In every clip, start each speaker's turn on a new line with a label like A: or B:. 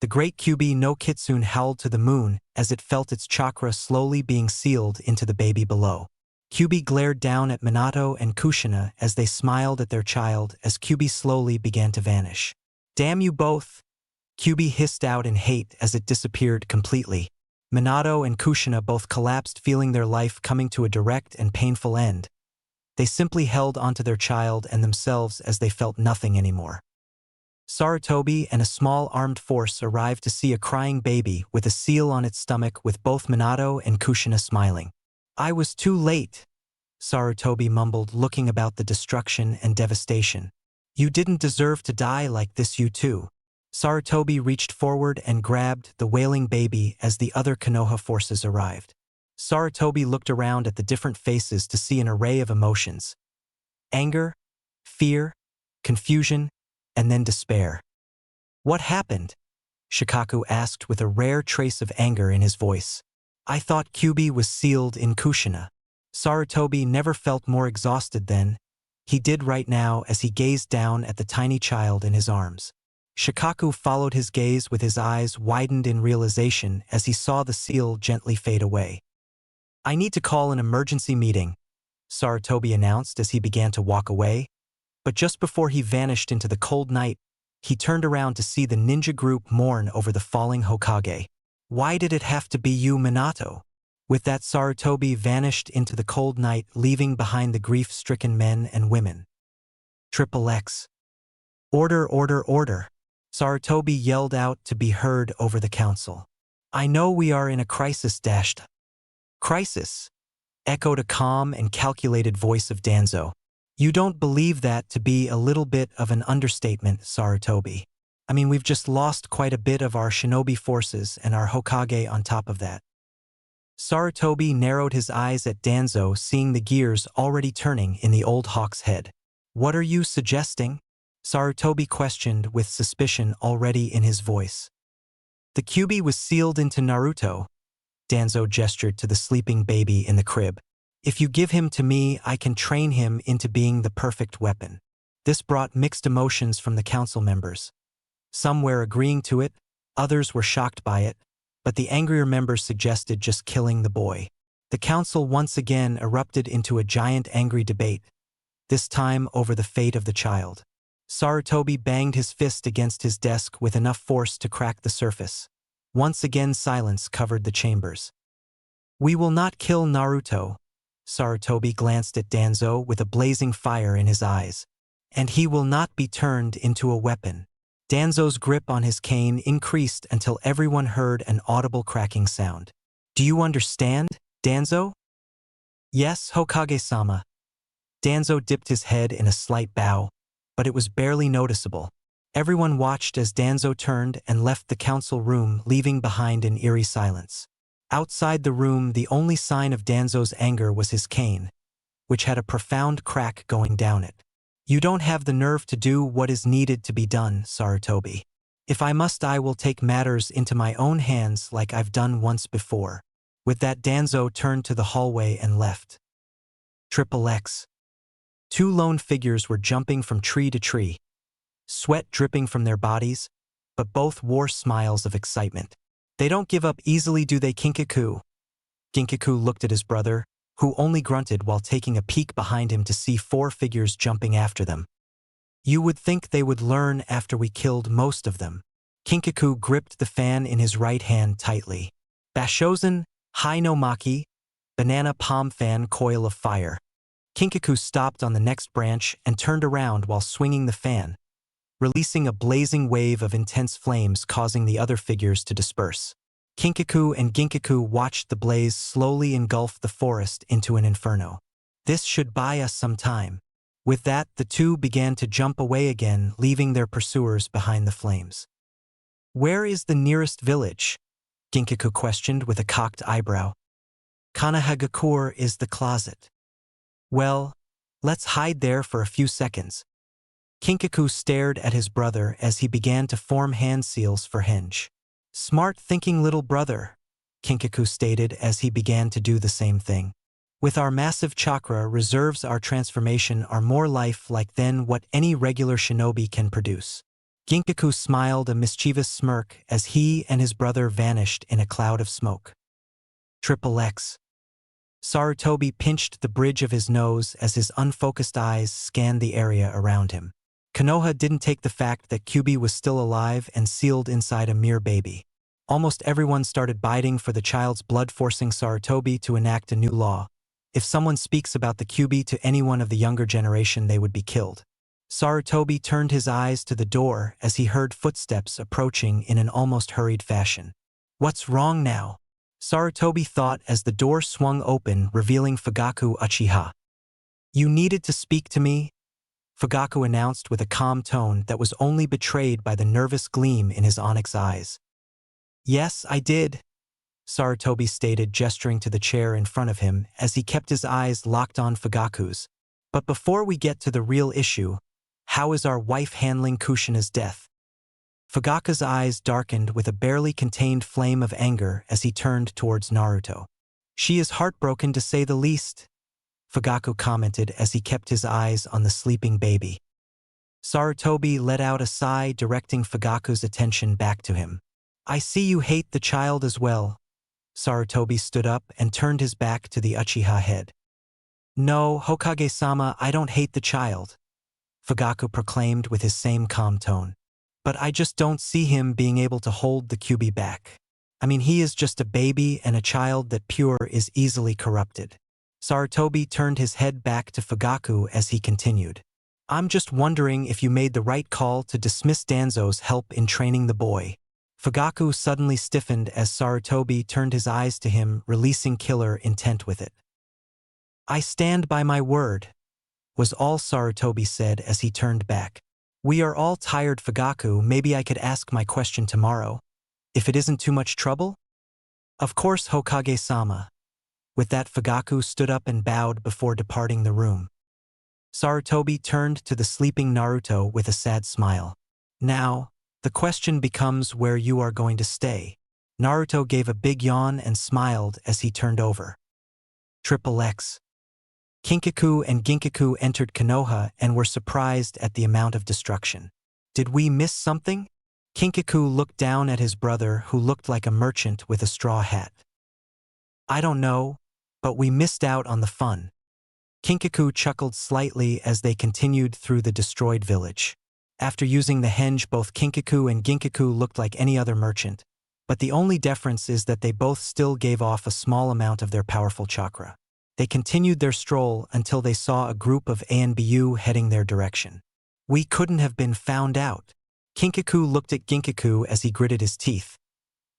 A: The great Kyuubi no Kitsune howled to the moon as it felt its chakra slowly being sealed into the baby below. Kyuubi glared down at Minato and Kushina as they smiled at their child as Kyuubi slowly began to vanish. "Damn you both!" Kyuubi hissed out in hate as it disappeared completely. Minato and Kushina both collapsed, feeling their life coming to a direct and painful end. They simply held onto their child and themselves as they felt nothing anymore. Sarutobi and a small armed force arrived to see a crying baby with a seal on its stomach, with both Minato and Kushina smiling. "I was too late," Sarutobi mumbled, looking about the destruction and devastation. "You didn't deserve to die like this, you two." Sarutobi reached forward and grabbed the wailing baby as the other Konoha forces arrived. Sarutobi looked around at the different faces to see an array of emotions: anger, fear, confusion, and then despair. "What happened?" Shikaku asked with a rare trace of anger in his voice. "I thought Kyuubi was sealed in Kushina." Sarutobi never felt more exhausted than he did right now as he gazed down at the tiny child in his arms. Shikaku followed his gaze with his eyes widened in realization as he saw the seal gently fade away. "I need to call an emergency meeting," Sarutobi announced as he began to walk away. But just before he vanished into the cold night, he turned around to see the ninja group mourn over the falling Hokage. "Why did it have to be you, Minato?" With that, Sarutobi vanished into the cold night, leaving behind the grief-stricken men and women. XXX. "Order, order, order!" Sarutobi yelled out to be heard over the council. "I know we are in a crisis dashed." "Crisis?" echoed a calm and calculated voice of Danzo. "You don't believe that to be a little bit of an understatement, Sarutobi. I mean, we've just lost quite a bit of our shinobi forces and our Hokage on top of that." Sarutobi narrowed his eyes at Danzo, seeing the gears already turning in the old hawk's head. "What are you suggesting?" Sarutobi questioned with suspicion already in his voice. "The Kyuubi was sealed into Naruto." Danzo gestured to the sleeping baby in the crib. "If you give him to me, I can train him into being the perfect weapon." This brought mixed emotions from the council members. Some were agreeing to it, others were shocked by it, but the angrier members suggested just killing the boy. The council once again erupted into a giant angry debate, this time over the fate of the child. Sarutobi banged his fist against his desk with enough force to crack the surface. Once again, silence covered the chambers. "We will not kill Naruto." Sarutobi glanced at Danzo with a blazing fire in his eyes. "And he will not be turned into a weapon." Danzo's grip on his cane increased until everyone heard an audible cracking sound. "Do you understand, Danzo?" "Yes, Hokage-sama." Danzo dipped his head in a slight bow, but it was barely noticeable. Everyone watched as Danzo turned and left the council room, leaving behind an eerie silence. Outside the room, the only sign of Danzo's anger was his cane, which had a profound crack going down it. "You don't have the nerve to do what is needed to be done, Sarutobi. If I must, I will take matters into my own hands like I've done once before." With that, Danzo turned to the hallway and left. XXX. Two lone figures were jumping from tree to tree, sweat dripping from their bodies, but both wore smiles of excitement. "They don't give up easily, do they, Kinkaku?" Ginkaku looked at his brother, who only grunted while taking a peek behind him to see four figures jumping after them. "You would think they would learn after we killed most of them." Kinkaku gripped the fan in his right hand tightly. "Bashozen, Hai no Maki, banana palm fan coil of fire." Kinkaku stopped on the next branch and turned around while swinging the fan, releasing a blazing wave of intense flames, causing the other figures to disperse. Kinkaku and Ginkaku watched the blaze slowly engulf the forest into an inferno. "This should buy us some time." With that, the two began to jump away again, leaving their pursuers behind the flames. "Where is the nearest village?" Ginkaku questioned with a cocked eyebrow. "Kanahagakure is the closet." "Well, let's hide there for a few seconds." Kinkaku stared at his brother as he began to form hand seals for Henge. "Smart thinking, little brother," Kinkaku stated as he began to do the same thing. "With our massive chakra reserves, our transformation are more life-like than what any regular shinobi can produce." Ginkaku smiled a mischievous smirk as he and his brother vanished in a cloud of smoke. Triple X. Sarutobi pinched the bridge of his nose as his unfocused eyes scanned the area around him. Konoha didn't take the fact that Kyubi was still alive and sealed inside a mere baby. Almost everyone started biting for the child's blood, forcing Sarutobi to enact a new law. If someone speaks about the Kyubi to anyone of the younger generation, they would be killed. Sarutobi turned his eyes to the door as he heard footsteps approaching in an almost hurried fashion. What's wrong now? Sarutobi thought as the door swung open, revealing Fugaku Uchiha. You needed to speak to me? Fugaku announced with a calm tone that was only betrayed by the nervous gleam in his onyx eyes. Yes, I did, Sarutobi stated, gesturing to the chair in front of him as he kept his eyes locked on Fugaku's. But before we get to the real issue, how is our wife handling Kushina's death? Fugaku's eyes darkened with a barely contained flame of anger as he turned towards Naruto. She is heartbroken to say the least, Fugaku commented as he kept his eyes on the sleeping baby. Sarutobi let out a sigh, directing Fugaku's attention back to him. I see you hate the child as well. Sarutobi stood up and turned his back to the Uchiha head. No, Hokage-sama, I don't hate the child, Fugaku proclaimed with his same calm tone. But I just don't see him being able to hold the Kyubi back. I mean, he is just a baby, and a child that pure is easily corrupted. Sarutobi turned his head back to Fugaku as he continued. I'm just wondering if you made the right call to dismiss Danzo's help in training the boy. Fugaku suddenly stiffened as Sarutobi turned his eyes to him, releasing killer intent with it. I stand by my word, was all Sarutobi said as he turned back. We are all tired, Fugaku. Maybe I could ask my question tomorrow, if it isn't too much trouble? Of course, Hokage-sama. With that, Fugaku stood up and bowed before departing the room. Sarutobi turned to the sleeping Naruto with a sad smile. Now, the question becomes where you are going to stay. Naruto gave a big yawn and smiled as he turned over. Triple X. Kinkaku and Ginkaku entered Konoha and were surprised at the amount of destruction. Did we miss something? Kinkaku looked down at his brother, who looked like a merchant with a straw hat. I don't know, but we missed out on the fun. Kinkaku chuckled slightly as they continued through the destroyed village. After using the henge, both Kinkaku and Ginkaku looked like any other merchant, but the only difference is that they both still gave off a small amount of their powerful chakra. They continued their stroll until they saw a group of ANBU heading their direction. We couldn't have been found out. Kinkaku looked at Ginkaku as he gritted his teeth.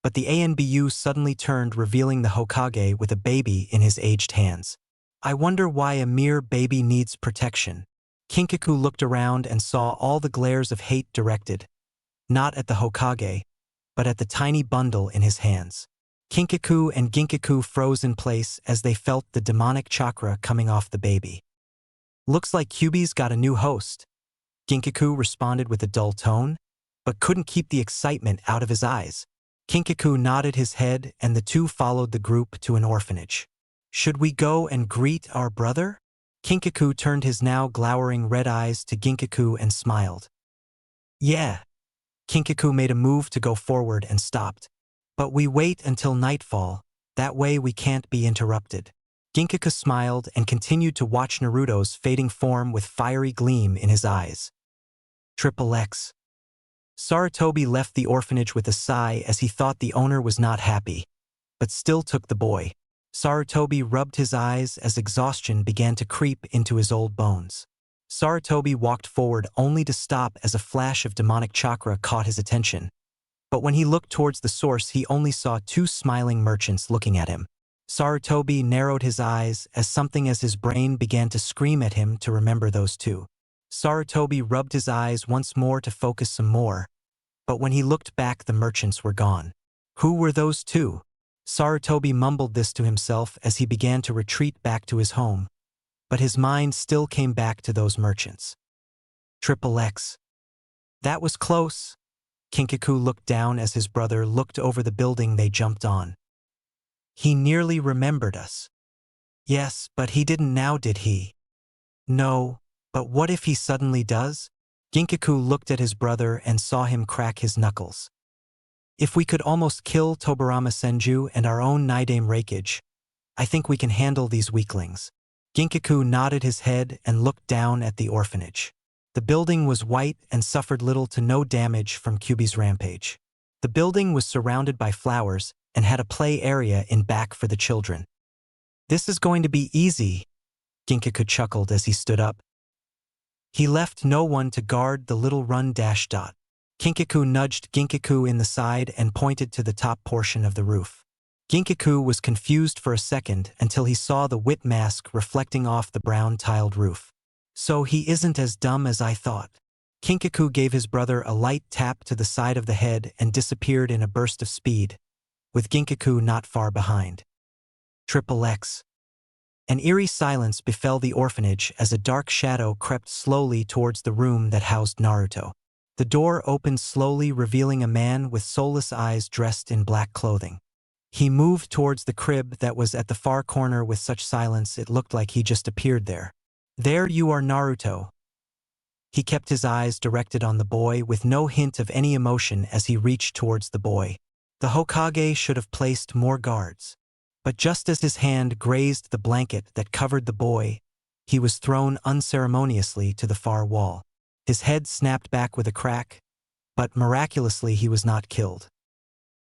A: But the ANBU suddenly turned, revealing the Hokage with a baby in his aged hands. I wonder why a mere baby needs protection. Kinkaku looked around and saw all the glares of hate directed, not at the Hokage, but at the tiny bundle in his hands. Kinkaku and Ginkaku froze in place as they felt the demonic chakra coming off the baby. Looks like Kyubi's got a new host, Ginkaku responded with a dull tone, but couldn't keep the excitement out of his eyes. Kinkaku nodded his head and the two followed the group to an orphanage. Should we go and greet our brother? Kinkaku turned his now glowering red eyes to Ginkaku and smiled. Yeah. Kinkaku made a move to go forward and stopped. But we wait until nightfall, that way we can't be interrupted. Ginkaku smiled and continued to watch Naruto's fading form with fiery gleam in his eyes. Triple X. Sarutobi left the orphanage with a sigh as he thought the owner was not happy, but still took the boy. Sarutobi rubbed his eyes as exhaustion began to creep into his old bones. Sarutobi walked forward only to stop as a flash of demonic chakra caught his attention. But when he looked towards the source, he only saw two smiling merchants looking at him. Sarutobi narrowed his eyes as his brain began to scream at him to remember those two. Sarutobi rubbed his eyes once more to focus some more, but when he looked back, the merchants were gone. Who were those two? Sarutobi mumbled this to himself as he began to retreat back to his home, but his mind still came back to those merchants. Triple X. That was close. Kinkaku looked down as his brother looked over the building they jumped on. He nearly remembered us. Yes, but he didn't now, did he? No, but what if he suddenly does? Ginkaku looked at his brother and saw him crack his knuckles. If we could almost kill Tobarama Senju and our own Naidame Reikage, I think we can handle these weaklings. Ginkaku nodded his head and looked down at the orphanage. The building was white and suffered little to no damage from Kyuubi's rampage. The building was surrounded by flowers and had a play area in back for the children. This is going to be easy, Ginkaku chuckled as he stood up. He left no one to guard the little run dash dot. Kinkaku nudged Ginkaku in the side and pointed to the top portion of the roof. Ginkaku was confused for a second until he saw the wit mask reflecting off the brown tiled roof. So he isn't as dumb as I thought. Kinkaku gave his brother a light tap to the side of the head and disappeared in a burst of speed, with Ginkaku not far behind. XXX. An eerie silence befell the orphanage as a dark shadow crept slowly towards the room that housed Naruto. The door opened slowly, revealing a man with soulless eyes dressed in black clothing. He moved towards the crib that was at the far corner with such silence it looked like he just appeared there. There you are, Naruto. He kept his eyes directed on the boy with no hint of any emotion as he reached towards the boy. The Hokage should have placed more guards. But just as his hand grazed the blanket that covered the boy, he was thrown unceremoniously to the far wall. His head snapped back with a crack, but miraculously he was not killed.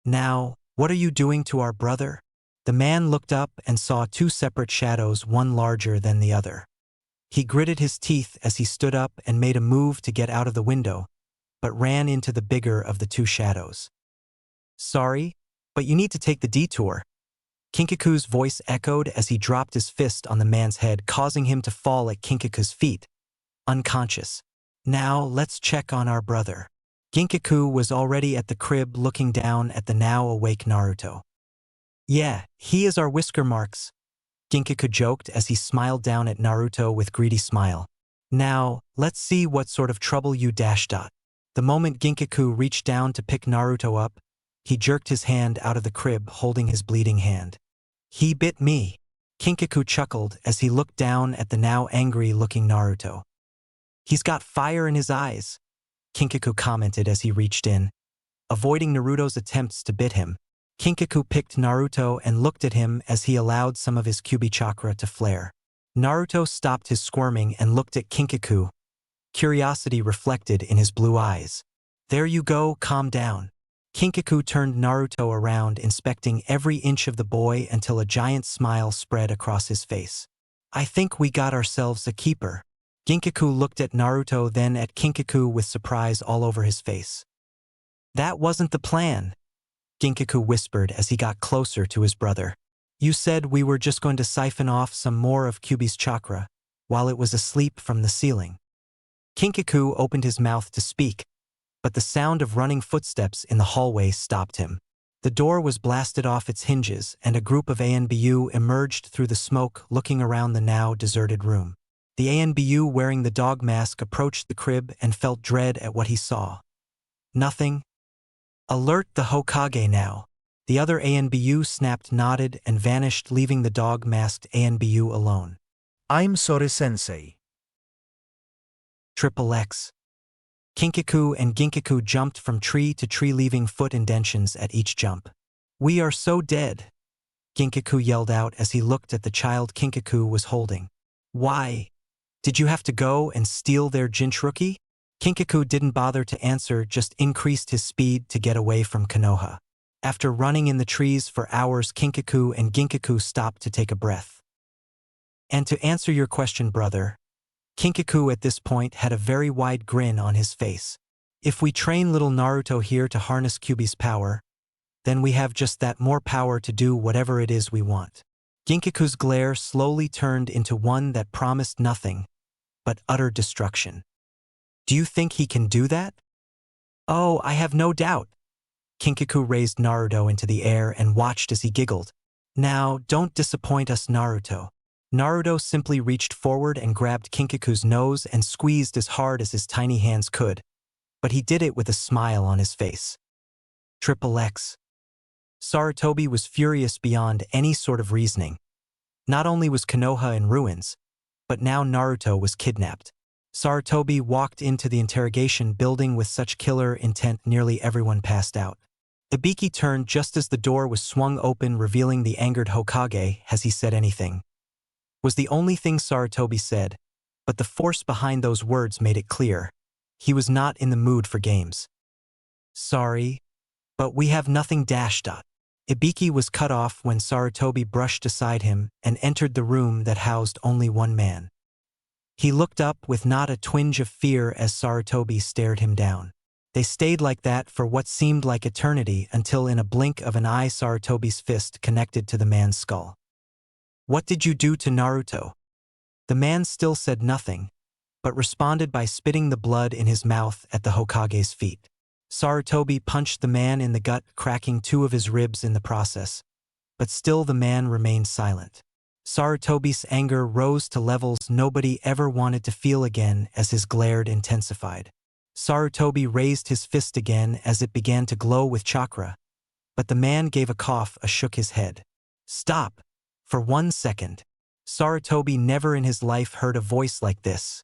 A: Now, what are you doing to our brother? The man looked up and saw two separate shadows, one larger than the other. He gritted his teeth as he stood up and made a move to get out of the window, but ran into the bigger of the two shadows. Sorry, but you need to take the detour. Kinkaku's voice echoed as he dropped his fist on the man's head, causing him to fall at Kinkaku's feet, unconscious. Now, let's check on our brother. Ginkaku was already at the crib looking down at the now awake Naruto. Yeah, he is our whisker marks, Ginkaku joked as he smiled down at Naruto with greedy smile. Now, let's see what sort of trouble you dash dot. The moment Ginkaku reached down to pick Naruto up, he jerked his hand out of the crib holding his bleeding hand. He bit me. Kinkaku chuckled as he looked down at the now angry-looking Naruto. He's got fire in his eyes, Kinkaku commented as he reached in. Avoiding Naruto's attempts to bit him, Kinkaku picked Naruto and looked at him as he allowed some of his Kyuubi chakra to flare. Naruto stopped his squirming and looked at Kinkaku, curiosity reflected in his blue eyes. There you go, calm down. Kinkaku turned Naruto around, inspecting every inch of the boy until a giant smile spread across his face. I think we got ourselves a keeper. Ginkaku looked at Naruto, then at Kinkaku with surprise all over his face. That wasn't the plan, Ginkaku whispered as he got closer to his brother. You said we were just going to siphon off some more of Kyuubi's chakra while it was asleep from the ceiling. Kinkaku opened his mouth to speak, but the sound of running footsteps in the hallway stopped him. The door was blasted off its hinges and a group of ANBU emerged through the smoke, looking around the now deserted room. The ANBU wearing the dog mask approached the crib and felt dread at what he saw. Nothing. Alert the Hokage now. The other ANBU snapped, nodded, and vanished, leaving the dog-masked ANBU alone.
B: I'm sorry, Sensei.
A: XXX. Kinkaku and Ginkaku jumped from tree to tree, leaving foot indentions at each jump. We are so dead, Ginkaku yelled out as he looked at the child Kinkaku was holding. Why? Did you have to go and steal their Jinchuki? Kinkaku didn't bother to answer, just increased his speed to get away from Konoha. After running in the trees for hours, Kinkaku and Ginkaku stopped to take a breath. And to answer your question, brother, Kinkaku at this point had a very wide grin on his face. If we train little Naruto here to harness Kyuubi's power, then we have just that, more power to do whatever it is we want. Ginkaku's glare slowly turned into one that promised nothing but utter destruction. Do you think he can do that? Oh, I have no doubt. Kinkaku raised Naruto into the air and watched as he giggled. Now, don't disappoint us, Naruto. Naruto simply reached forward and grabbed Kinkaku's nose and squeezed as hard as his tiny hands could, but he did it with a smile on his face. XXX. Sarutobi was furious beyond any sort of reasoning. Not only was Konoha in ruins, but now Naruto was kidnapped. Sarutobi walked into the interrogation building with such killer intent nearly everyone passed out. Ibiki turned just as the door was swung open, revealing the angered Hokage. Has he said anything? Was the only thing Sarutobi said, but the force behind those words made it clear. He was not in the mood for games. Sorry, but we have nothing. Ibiki was cut off when Sarutobi brushed aside him and entered the room that housed only one man. He looked up with not a twinge of fear as Sarutobi stared him down. They stayed like that for what seemed like eternity until in a blink of an eye Sarutobi's fist connected to the man's skull. What did you do to Naruto? The man still said nothing, but responded by spitting the blood in his mouth at the Hokage's feet. Sarutobi punched the man in the gut, cracking 2 of his ribs in the process, but still the man remained silent. Sarutobi's anger rose to levels nobody ever wanted to feel again as his glare intensified. Sarutobi raised his fist again as it began to glow with chakra, but the man gave a cough and shook his head. Stop! For 1 second. Sarutobi never in his life heard a voice like this.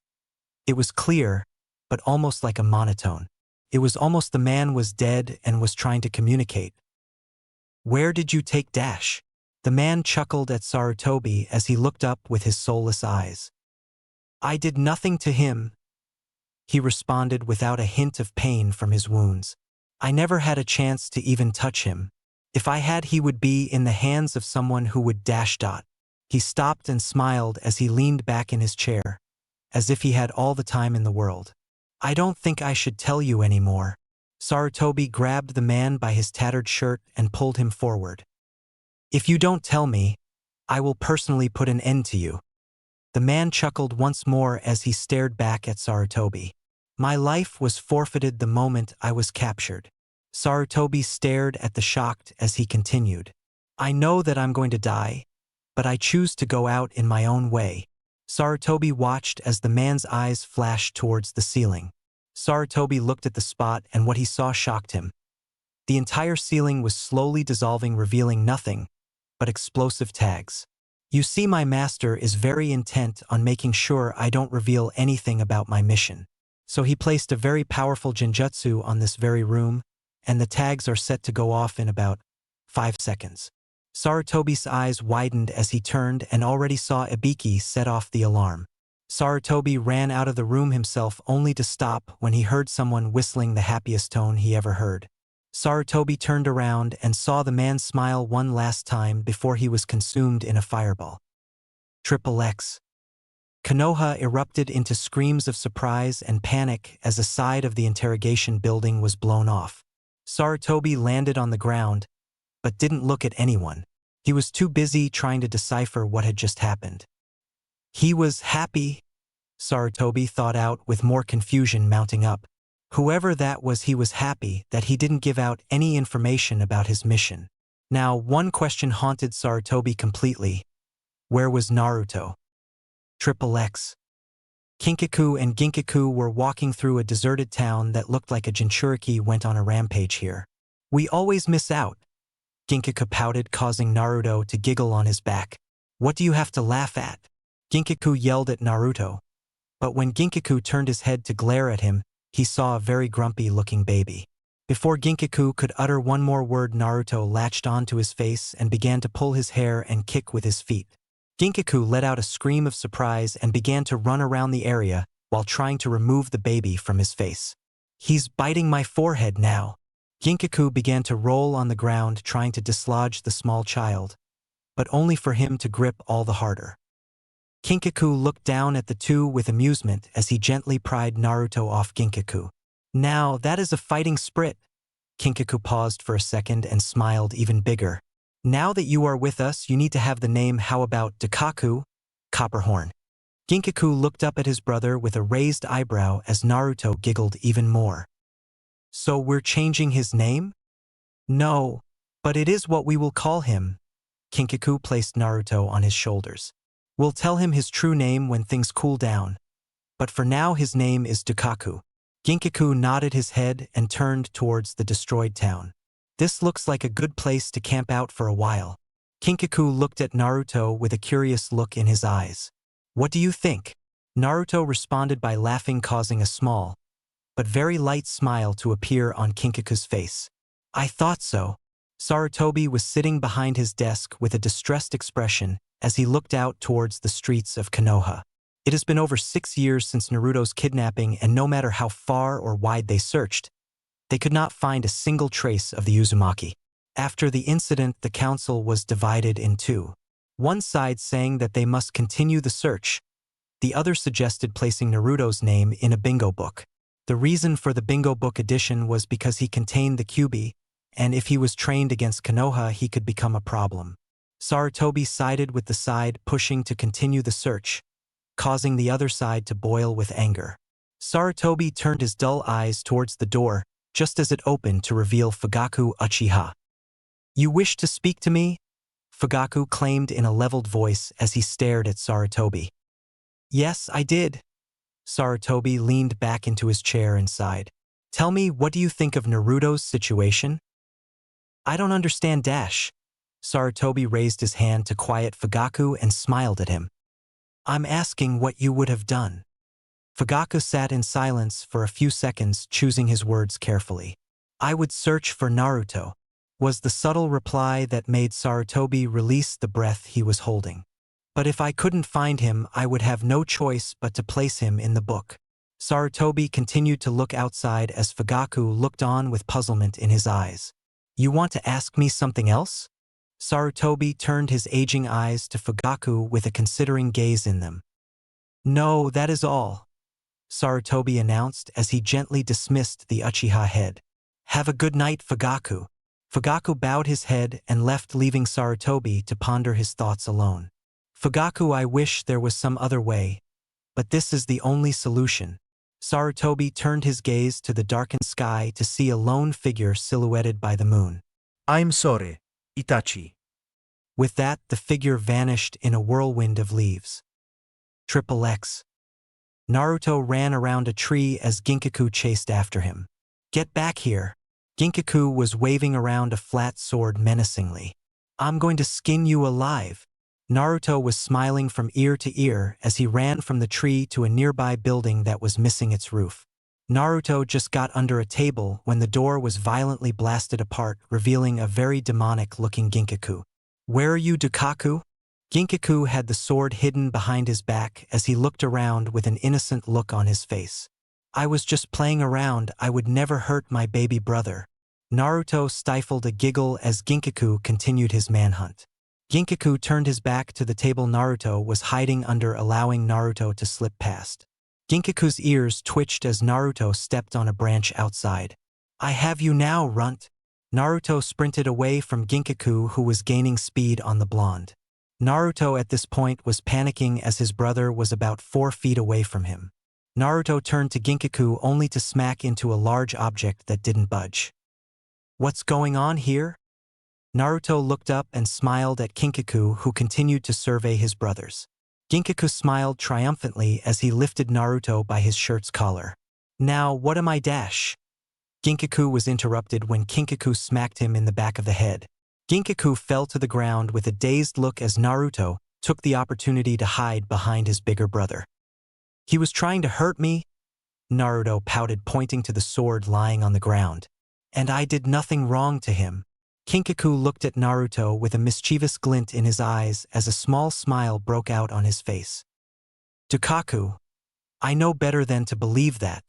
A: It was clear, but almost like a monotone. It was almost the man was dead and was trying to communicate. Where did you take Dash? The man chuckled at Sarutobi as he looked up with his soulless eyes. I did nothing to him, he responded without a hint of pain from his wounds. I never had a chance to even touch him. If I had, he would be in the hands of someone who would dash. He stopped and smiled as he leaned back in his chair, as if he had all the time in the world. I don't think I should tell you anymore. Sarutobi grabbed the man by his tattered shirt and pulled him forward. If you don't tell me, I will personally put an end to you. The man chuckled once more as he stared back at Sarutobi. My life was forfeited the moment I was captured. Sarutobi stared at the shocked as he continued. I know that I'm going to die, but I choose to go out in my own way. Sarutobi watched as the man's eyes flashed towards the ceiling. Sarutobi looked at the spot and what he saw shocked him. The entire ceiling was slowly dissolving, revealing nothing but explosive tags. You see, my master is very intent on making sure I don't reveal anything about my mission. So he placed a very powerful genjutsu on this very room, and the tags are set to go off in about 5 seconds. Sarutobi's eyes widened as he turned and already saw Ibiki set off the alarm. Sarutobi ran out of the room himself only to stop when he heard someone whistling the happiest tone he ever heard. Sarutobi turned around and saw the man smile one last time before he was consumed in a fireball. XXX. Konoha erupted into screams of surprise and panic as a side of the interrogation building was blown off. Sarutobi landed on the ground, but didn't look at anyone. He was too busy trying to decipher what had just happened. He was happy, Sarutobi thought out with more confusion mounting up. Whoever that was, he was happy that he didn't give out any information about his mission. Now, one question haunted Sarutobi completely. Where was Naruto? XXX. Kinkaku and Ginkaku were walking through a deserted town that looked like a Jinchuriki went on a rampage here. We always miss out. Ginkaku pouted, causing Naruto to giggle on his back. What do you have to laugh at? Ginkaku yelled at Naruto. But when Ginkaku turned his head to glare at him, he saw a very grumpy-looking baby. Before Ginkaku could utter one more word, Naruto latched onto his face and began to pull his hair and kick with his feet. Ginkaku let out a scream of surprise and began to run around the area while trying to remove the baby from his face. He's biting my forehead now. Ginkaku began to roll on the ground trying to dislodge the small child, but only for him to grip all the harder. Kinkaku looked down at the two with amusement as he gently pried Naruto off Ginkaku. Now that is a fighting spirit. Kinkaku paused for a second and smiled even bigger. Now that you are with us, you need to have the name. How about Ginkaku, Copperhorn? Ginkaku looked up at his brother with a raised eyebrow as Naruto giggled even more. So we're changing his name? No, but it is what we will call him. Kinkaku placed Naruto on his shoulders. We'll tell him his true name when things cool down. But for now his name is Ginkaku. Ginkaku nodded his head and turned towards the destroyed town. This looks like a good place to camp out for a while. Kinkaku looked at Naruto with a curious look in his eyes. What do you think? Naruto responded by laughing, causing a small, but very light smile to appear on Kinkaku's face. I thought so. Sarutobi was sitting behind his desk with a distressed expression as he looked out towards the streets of Konoha. It has been over 6 years since Naruto's kidnapping, and no matter how far or wide they searched, they could not find a single trace of the Uzumaki. After the incident, the council was divided in two. One side saying that they must continue the search. The other suggested placing Naruto's name in a bingo book. The reason for the bingo book addition was because he contained the Kyuubi, and if he was trained against Konoha, he could become a problem. Sarutobi sided with the side pushing to continue the search, causing the other side to boil with anger. Sarutobi turned his dull eyes towards the door, just as it opened to reveal Fugaku Uchiha. You wish to speak to me? Fugaku claimed in a leveled voice as he stared at Sarutobi. Yes, I did. Sarutobi leaned back into his chair and sighed. Tell me, what do you think of Naruto's situation? I don't understand dash. Sarutobi raised his hand to quiet Fugaku and smiled at him. I'm asking what you would have done. Fugaku sat in silence for a few seconds, choosing his words carefully. I would search for Naruto, was the subtle reply that made Sarutobi release the breath he was holding. But if I couldn't find him, I would have no choice but to place him in the book. Sarutobi continued to look outside as Fugaku looked on with puzzlement in his eyes. You want to ask me something else? Sarutobi turned his aging eyes to Fugaku with a considering gaze in them. No, that is all, Sarutobi announced as he gently dismissed the Uchiha head. Have a good night, Fugaku. Fugaku bowed his head and left, leaving Sarutobi to ponder his thoughts alone. Fugaku, I wish there was some other way, but this is the only solution. Sarutobi turned his gaze to the darkened sky to see a lone figure silhouetted by the moon.
B: I'm sorry, Itachi.
A: With that, the figure vanished in a whirlwind of leaves. Triple X. Naruto ran around a tree as Ginkaku chased after him. Get back here. Ginkaku was waving around a flat sword menacingly. I'm going to skin you alive. Naruto was smiling from ear to ear as he ran from the tree to a nearby building that was missing its roof. Naruto just got under a table when the door was violently blasted apart, revealing a very demonic-looking Ginkaku. Where are you, Ginkaku? Ginkaku had the sword hidden behind his back as he looked around with an innocent look on his face. I was just playing around, I would never hurt my baby brother. Naruto stifled a giggle as Ginkaku continued his manhunt. Ginkaku turned his back to the table Naruto was hiding under, allowing Naruto to slip past. Ginkaku's ears twitched as Naruto stepped on a branch outside. I have you now, runt. Naruto sprinted away from Ginkaku, who was gaining speed on the blonde. Naruto at this point was panicking as his brother was about 4 feet away from him. Naruto turned to Ginkaku only to smack into a large object that didn't budge. What's going on here? Naruto looked up and smiled at Kinkaku, who continued to survey his brothers. Ginkaku smiled triumphantly as he lifted Naruto by his shirt's collar. Now, what am I dash? Ginkaku was interrupted when Kinkaku smacked him in the back of the head. Ginkaku fell to the ground with a dazed look as Naruto took the opportunity to hide behind his bigger brother. He was trying to hurt me? Naruto pouted, pointing to the sword lying on the ground. And I did nothing wrong to him. Kinkaku looked at Naruto with a mischievous glint in his eyes as a small smile broke out on his face. Ginkaku, I know better than to believe that.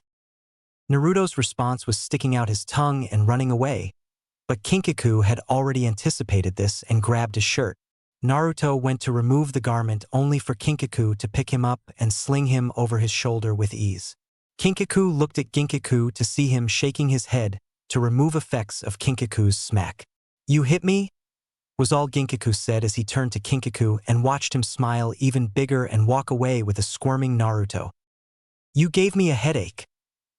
A: Naruto's response was sticking out his tongue and running away, but Kinkaku had already anticipated this and grabbed his shirt. Naruto went to remove the garment only for Kinkaku to pick him up and sling him over his shoulder with ease. Kinkaku looked at Ginkaku to see him shaking his head to remove effects of Kinkaku's smack. You hit me? Was all Ginkaku said as he turned to Kinkaku and watched him smile even bigger and walk away with a squirming Naruto. You gave me a headache,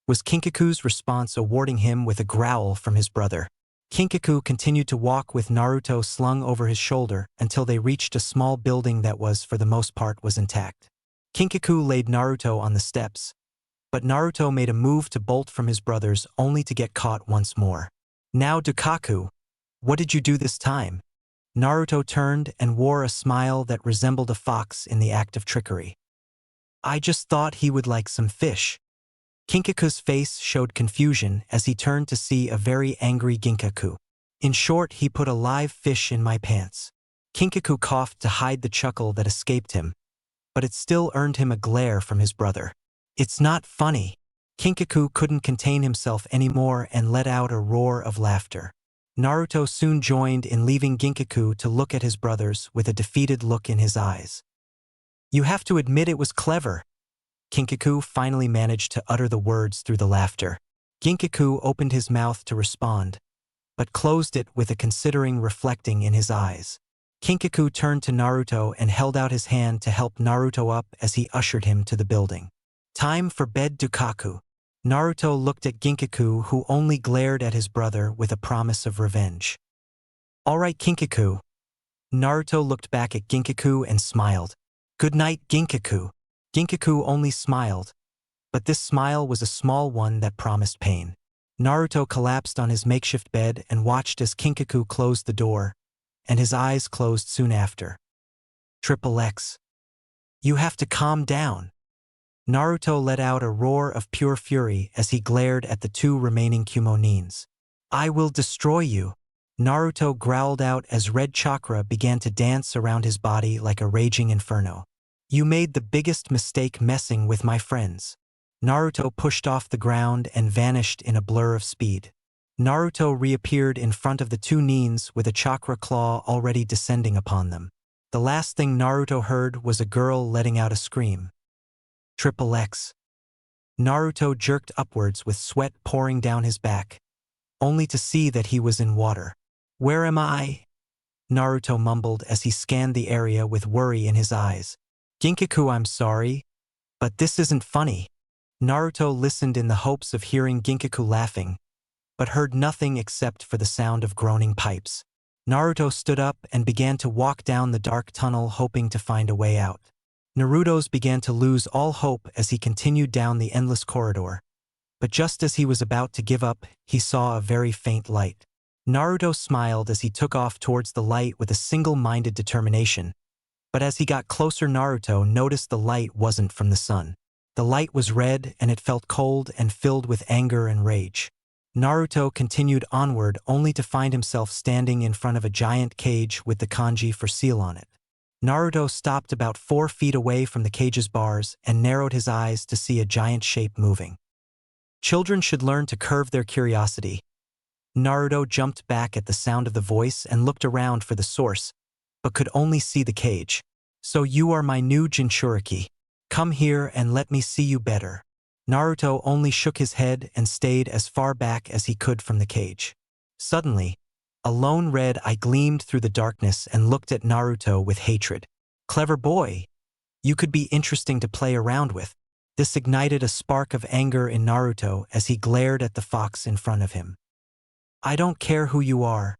A: was Kinkaku's response, awarding him with a growl from his brother. Kinkaku continued to walk with Naruto slung over his shoulder until they reached a small building that was, for the most part, was intact. Kinkaku laid Naruto on the steps, but Naruto made a move to bolt from his brothers only to get caught once more. Now, Ginkaku, what did you do this time? Naruto turned and wore a smile that resembled a fox in the act of trickery. I just thought he would like some fish. Kinkaku's face showed confusion as he turned to see a very angry Ginkaku. In short, he put a live fish in my pants. Kinkaku coughed to hide the chuckle that escaped him, but it still earned him a glare from his brother. It's not funny. Kinkaku couldn't contain himself anymore and let out a roar of laughter. Naruto soon joined in, leaving Ginkaku to look at his brothers with a defeated look in his eyes. You have to admit it was clever. Kinkaku finally managed to utter the words through the laughter. Ginkaku opened his mouth to respond, but closed it with a considering reflecting in his eyes. Kinkaku turned to Naruto and held out his hand to help Naruto up as he ushered him to the building. Time for bed, Dukaku. Naruto looked at Ginkaku, who only glared at his brother with a promise of revenge. All right, Kinkaku. Naruto looked back at Ginkaku and smiled. Good night, Ginkaku. Ginkaku only smiled, but this smile was a small one that promised pain. Naruto collapsed on his makeshift bed and watched as Kinkaku closed the door, and his eyes closed soon after. Triple X. You have to calm down. Naruto let out a roar of pure fury as he glared at the two remaining Kumonins. I will destroy you. Naruto growled out as red chakra began to dance around his body like a raging inferno. You made the biggest mistake messing with my friends. Naruto pushed off the ground and vanished in a blur of speed. Naruto reappeared in front of the two Nins with a chakra claw already descending upon them. The last thing Naruto heard was a girl letting out a scream. Triple X. Naruto jerked upwards with sweat pouring down his back, only to see that he was in water. Where am I? Naruto mumbled as he scanned the area with worry in his eyes. Ginkaku, I'm sorry, but this isn't funny. Naruto listened in the hopes of hearing Ginkaku laughing, but heard nothing except for the sound of groaning pipes. Naruto stood up and began to walk down the dark tunnel, hoping to find a way out. Naruto's began to lose all hope as he continued down the endless corridor, but just as he was about to give up, he saw a very faint light. Naruto smiled as he took off towards the light with a single-minded determination, but as he got closer, Naruto noticed the light wasn't from the sun. The light was red and it felt cold and filled with anger and rage. Naruto continued onward only to find himself standing in front of a giant cage with the kanji for seal on it. Naruto stopped about 4 feet away from the cage's bars and narrowed his eyes to see a giant shape moving. Children should learn to curb their curiosity. Naruto jumped back at the sound of the voice and looked around for the source, but could only see the cage. So you are my new Jinchuriki. Come here and let me see you better. Naruto only shook his head and stayed as far back as he could from the cage. Suddenly, a lone red eye gleamed through the darkness and looked at Naruto with hatred. Clever boy. You could be interesting to play around with. This ignited a spark of anger in Naruto as he glared at the fox in front of him. I don't care who you are,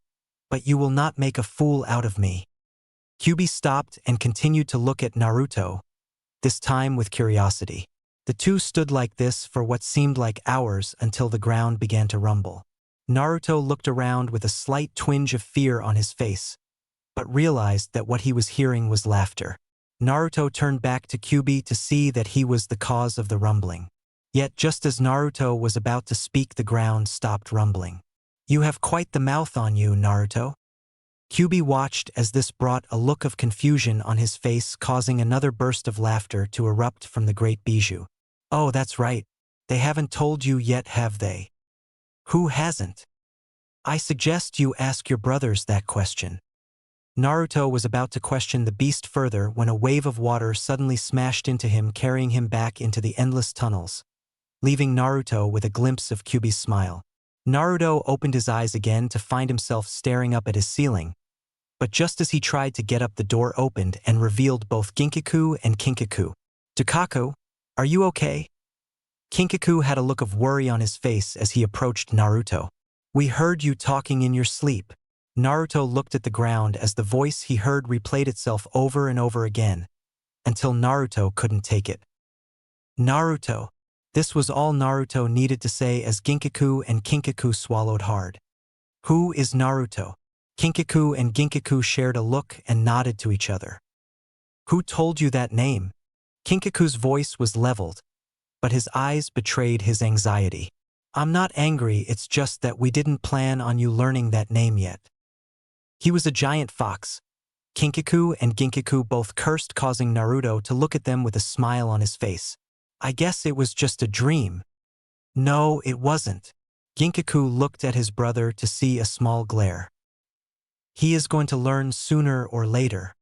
A: but you will not make a fool out of me. Kyuubi stopped and continued to look at Naruto, this time with curiosity. The two stood like this for what seemed like hours until the ground began to rumble. Naruto looked around with a slight twinge of fear on his face, but realized that what he was hearing was laughter. Naruto turned back to Kyuubi to see that he was the cause of the rumbling. Yet just as Naruto was about to speak, the ground stopped rumbling. You have quite the mouth on you, Naruto. Kyuubi watched as this brought a look of confusion on his face, causing another burst of laughter to erupt from the great Bijou. Oh, that's right. They haven't told you yet, have they? Who hasn't? I suggest you ask your brothers that question. Naruto was about to question the beast further when a wave of water suddenly smashed into him, carrying him back into the endless tunnels, leaving Naruto with a glimpse of Kyuubi's smile. Naruto opened his eyes again to find himself staring up at his ceiling, but just as he tried to get up, the door opened and revealed both Ginkaku and Kinkaku. Dukaku, are you okay? Kinkaku had a look of worry on his face as he approached Naruto. We heard you talking in your sleep. Naruto looked at the ground as the voice he heard replayed itself over and over again, until Naruto couldn't take it. Naruto. This was all Naruto needed to say as Ginkaku and Kinkaku swallowed hard. Who is Naruto? Kinkaku and Ginkaku shared a look and nodded to each other. Who told you that name? Kinkaku's voice was leveled, but his eyes betrayed his anxiety. I'm not angry, it's just that we didn't plan on you learning that name yet. He was a giant fox. Kinkaku and Ginkaku both cursed, causing Naruto to look at them with a smile on his face. I guess it was just a dream. No, it wasn't. Ginkaku looked at his brother to see a small glare. He is going to learn sooner or later.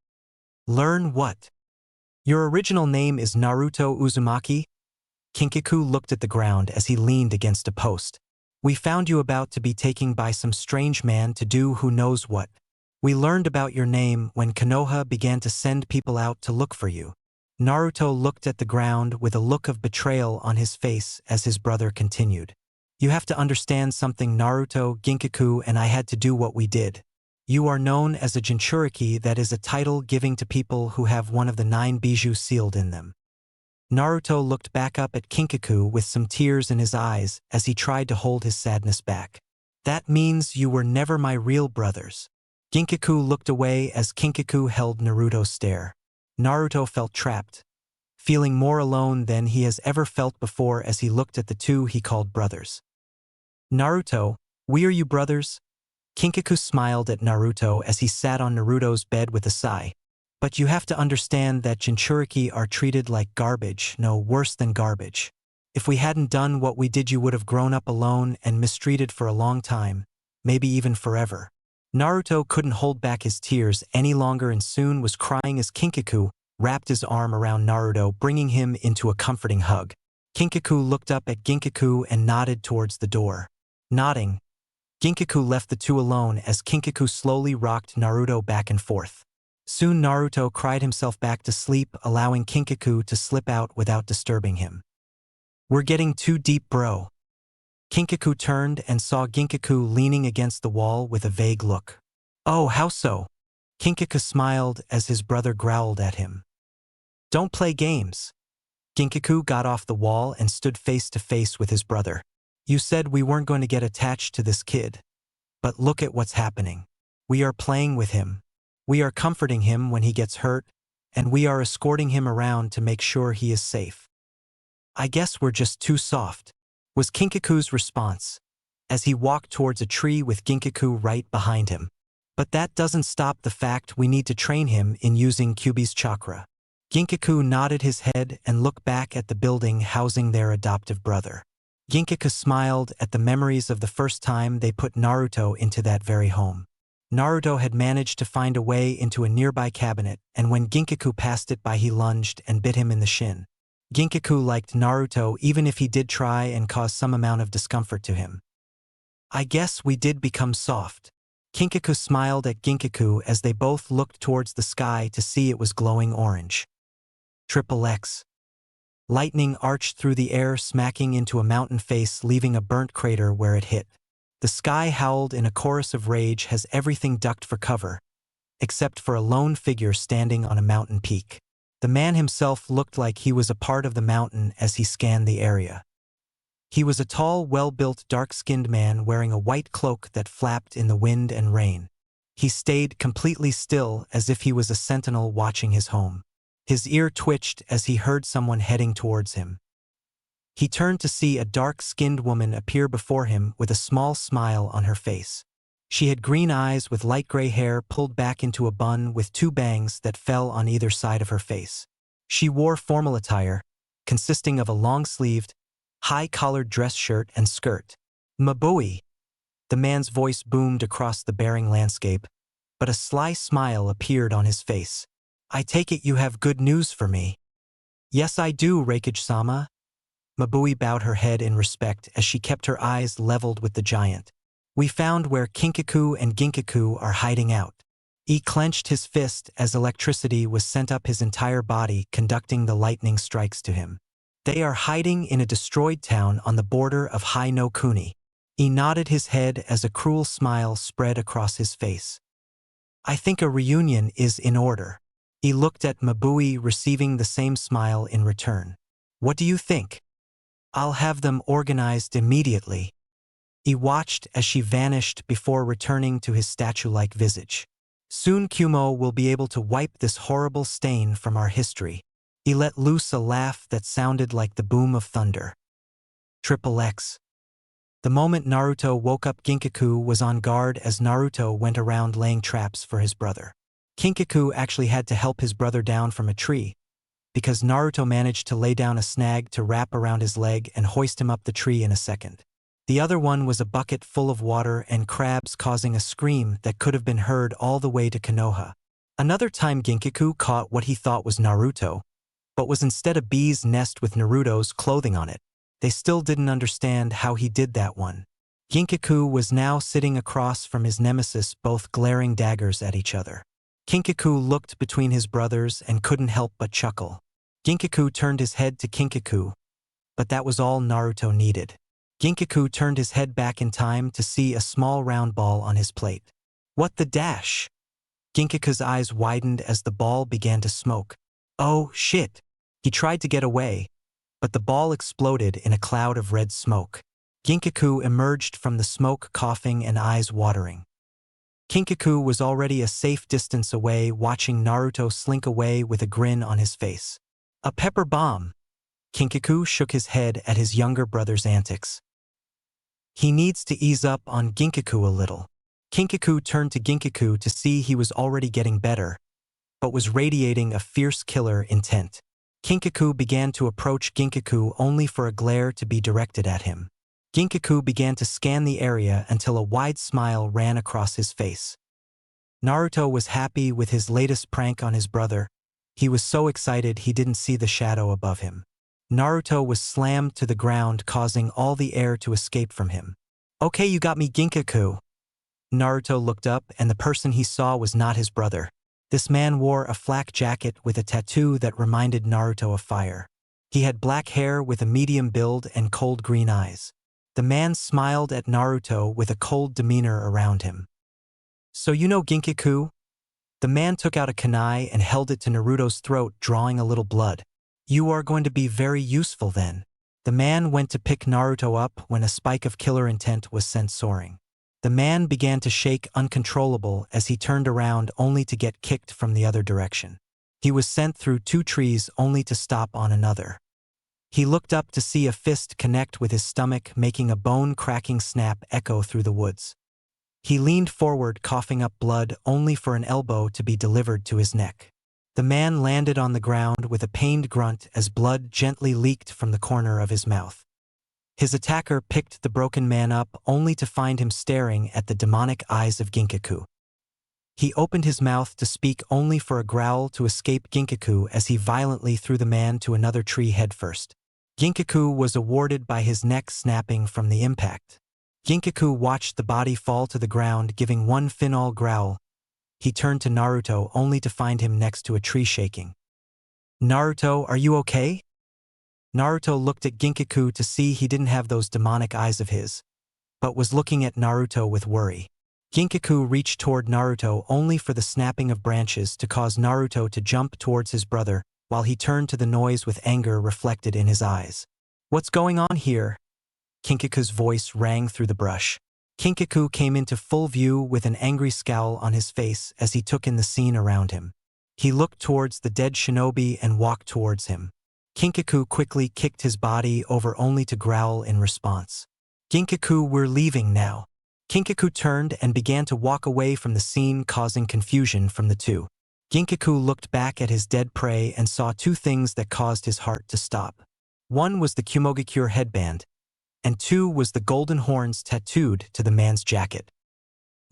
A: Learn what? Your original name is Naruto Uzumaki? Kinkaku looked at the ground as he leaned against a post. We found you about to be taken by some strange man to do who knows what. We learned about your name when Konoha began to send people out to look for you. Naruto looked at the ground with a look of betrayal on his face as his brother continued. You have to understand something, Naruto, Ginkaku and I had to do what we did. You are known as a Jinchuriki, that is a title giving to people who have one of the 9 bijou sealed in them. Naruto looked back up at Kinkaku with some tears in his eyes as he tried to hold his sadness back. That means you were never my real brothers. Ginkaku looked away as Kinkaku held Naruto's stare. Naruto felt trapped, feeling more alone than he has ever felt before as he looked at the two he called brothers. Naruto, we are you brothers? Kinkaku smiled at Naruto as he sat on Naruto's bed with a sigh. But you have to understand that Jinchuriki are treated like garbage, no, worse than garbage. If we hadn't done what we did, you would have grown up alone and mistreated for a long time, maybe even forever. Naruto couldn't hold back his tears any longer and soon was crying as Kinkaku wrapped his arm around Naruto, bringing him into a comforting hug. Kinkaku looked up at Ginkaku and nodded towards the door. Nodding, Ginkaku left the two alone as Kinkaku slowly rocked Naruto back and forth. Soon Naruto cried himself back to sleep, allowing Kinkaku to slip out without disturbing him. We're getting too deep, bro. Kinkaku turned and saw Ginkaku leaning against the wall with a vague look. Oh, how so? Kinkaku smiled as his brother growled at him. Don't play games. Ginkaku got off the wall and stood face to face with his brother. You said we weren't going to get attached to this kid. But look at what's happening. We are playing with him. We are comforting him when he gets hurt, and we are escorting him around to make sure he is safe. I guess we're just too soft, was Kinkaku's response, as he walked towards a tree with Ginkaku right behind him. But that doesn't stop the fact we need to train him in using Kyuubi's chakra. Ginkaku nodded his head and looked back at the building housing their adoptive brother. Ginkaku smiled at the memories of the first time they put Naruto into that very home. Naruto had managed to find a way into a nearby cabinet, and when Ginkaku passed it by he lunged and bit him in the shin. Ginkaku liked Naruto even if he did try and cause some amount of discomfort to him. I guess we did become soft. Kinkaku smiled at Ginkaku as they both looked towards the sky to see it was glowing orange. Triple X. Lightning arched through the air, smacking into a mountain face, leaving a burnt crater where it hit. The sky howled in a chorus of rage as everything ducked for cover, except for a lone figure standing on a mountain peak. The man himself looked like he was a part of the mountain as he scanned the area. He was a tall, well-built, dark-skinned man wearing a white cloak that flapped in the wind and rain. He stayed completely still as if he was a sentinel watching his home. His ear twitched as he heard someone heading towards him. He turned to see a dark-skinned woman appear before him with a small smile on her face. She had green eyes with light gray hair pulled back into a bun with 2 bangs that fell on either side of her face. She wore formal attire, consisting of a long-sleeved, high-collared dress shirt and skirt. Mabui! The man's voice boomed across the barren landscape, but a sly smile appeared on his face. I take it you have good news for me. Yes, I do, Reikage-sama. Mabui bowed her head in respect as she kept her eyes leveled with the giant. We found where Kinkaku and Ginkaku are hiding out. He clenched his fist as electricity was sent up his entire body, conducting the lightning strikes to him. They are hiding in a destroyed town on the border of Hai no Kuni. He nodded his head as a cruel smile spread across his face. I think a reunion is in order. He looked at Mabui, receiving the same smile in return. What do you think? I'll have them organized immediately. He watched as she vanished before returning to his statue-like visage. Soon Kumo will be able to wipe this horrible stain from our history. He let loose a laugh that sounded like the boom of thunder. Triple X. The moment Naruto woke up, Ginkaku was on guard as Naruto went around laying traps for his brother. Kinkaku actually had to help his brother down from a tree, because Naruto managed to lay down a snag to wrap around his leg and hoist him up the tree in a second. The other one was a bucket full of water and crabs, causing a scream that could have been heard all the way to Konoha. Another time Ginkaku caught what he thought was Naruto, but was instead a bee's nest with Naruto's clothing on it. They still didn't understand how he did that one. Ginkaku was now sitting across from his nemesis, both glaring daggers at each other. Kinkaku looked between his brothers and couldn't help but chuckle. Ginkaku turned his head to Kinkaku, but that was all Naruto needed. Ginkaku turned his head back in time to see a small round ball on his plate. What the dash? Ginkaku's eyes widened as the ball began to smoke. Oh, shit! He tried to get away, but the ball exploded in a cloud of red smoke. Ginkaku emerged from the smoke coughing and eyes watering. Kinkaku was already a safe distance away, watching Naruto slink away with a grin on his face. A pepper bomb! Kinkaku shook his head at his younger brother's antics. He needs to ease up on Ginkaku a little. Kinkaku turned to Ginkaku to see he was already getting better, but was radiating a fierce killer intent. Kinkaku began to approach Ginkaku only for a glare to be directed at him. Ginkaku began to scan the area until a wide smile ran across his face. Naruto was happy with his latest prank on his brother. He was so excited he didn't see the shadow above him. Naruto was slammed to the ground, causing all the air to escape from him. Okay, you got me, Ginkaku. Naruto looked up, and the person he saw was not his brother. This man wore a flak jacket with a tattoo that reminded Naruto of fire. He had black hair with a medium build and cold green eyes. The man smiled at Naruto with a cold demeanor around him. So you know Ginkaku? The man took out a kunai and held it to Naruto's throat, drawing a little blood. You are going to be very useful then. The man went to pick Naruto up when a spike of killer intent was sent soaring. The man began to shake uncontrollable as he turned around only to get kicked from the other direction. He was sent through 2 trees only to stop on another. He looked up to see a fist connect with his stomach, making a bone-cracking snap echo through the woods. He leaned forward, coughing up blood, only for an elbow to be delivered to his neck. The man landed on the ground with a pained grunt as blood gently leaked from the corner of his mouth. His attacker picked the broken man up only to find him staring at the demonic eyes of Ginkaku. He opened his mouth to speak only for a growl to escape Ginkaku as he violently threw the man to another tree headfirst. Ginkaku was awarded by his neck snapping from the impact. Ginkaku watched the body fall to the ground, giving one final growl. He turned to Naruto only to find him next to a tree shaking. Naruto, are you okay? Naruto looked at Ginkaku to see he didn't have those demonic eyes of his, but was looking at Naruto with worry. Ginkaku reached toward Naruto only for the snapping of branches to cause Naruto to jump towards his brother, while he turned to the noise with anger reflected in his eyes. What's going on here? Kinkaku's voice rang through the brush. Kinkaku came into full view with an angry scowl on his face as he took in the scene around him. He looked towards the dead shinobi and walked towards him. Kinkaku quickly kicked his body over only to growl in response. Ginkaku, we're leaving now. Kinkaku turned and began to walk away from the scene, causing confusion from the two. Ginkaku looked back at his dead prey and saw 2 things that caused his heart to stop. 1 was the Kumogakure headband, and 2 was the golden horns tattooed to the man's jacket.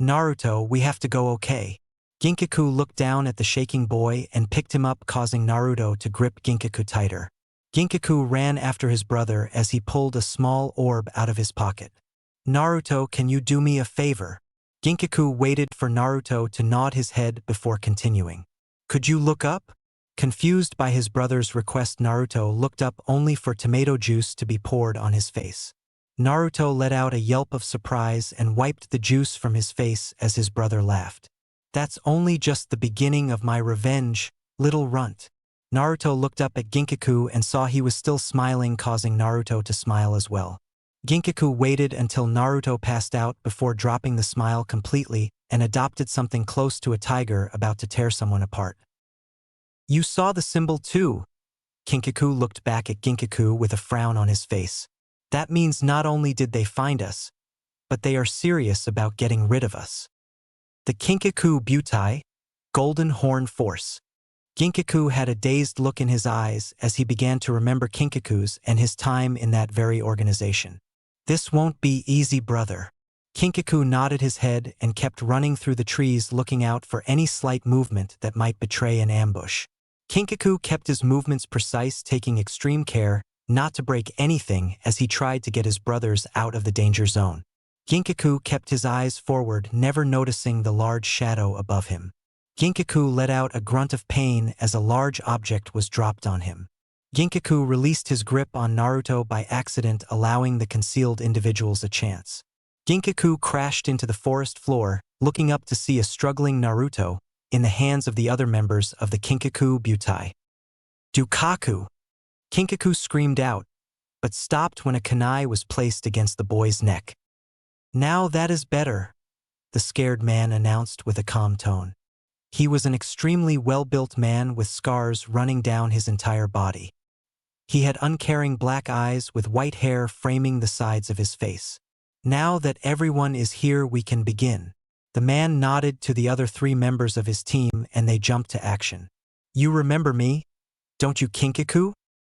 A: Naruto, we have to go, okay? Ginkaku looked down at the shaking boy and picked him up, causing Naruto to grip Ginkaku tighter. Ginkaku ran after his brother as he pulled a small orb out of his pocket. Naruto, can you do me a favor? Ginkaku waited for Naruto to nod his head before continuing. Could you look up? Confused by his brother's request, Naruto looked up only for tomato juice to be poured on his face. Naruto let out a yelp of surprise and wiped the juice from his face as his brother laughed. That's only just the beginning of my revenge, little runt. Naruto looked up at Ginkaku and saw he was still smiling, causing Naruto to smile as well. Ginkaku waited until Naruto passed out before dropping the smile completely and adopted something close to a tiger about to tear someone apart. You saw the symbol too? Kinkaku looked back at Ginkaku with a frown on his face. That means not only did they find us, but they are serious about getting rid of us. The Kinkaku Butai, Golden Horn Force. Ginkaku had a dazed look in his eyes as he began to remember Kinkaku's and his time in that very organization. This won't be easy, brother. Kinkaku nodded his head and kept running through the trees looking out for any slight movement that might betray an ambush. Kinkaku kept his movements precise, taking extreme care not to break anything as he tried to get his brothers out of the danger zone. Ginkaku kept his eyes forward, never noticing the large shadow above him. Ginkaku let out a grunt of pain as a large object was dropped on him. Ginkaku released his grip on Naruto by accident, allowing the concealed individuals a chance. Ginkaku crashed into the forest floor, looking up to see a struggling Naruto in the hands of the other members of the Kinkaku Butai. Dukaku! Kinkaku screamed out, but stopped when a kunai was placed against the boy's neck. Now that is better, the scared man announced with a calm tone. He was an extremely well-built man with scars running down his entire body. He had uncaring black eyes with white hair framing the sides of his face. Now that everyone is here, we can begin. The man nodded to the other 3 members of his team and they jumped to action. You remember me, don't you, Kinkaku?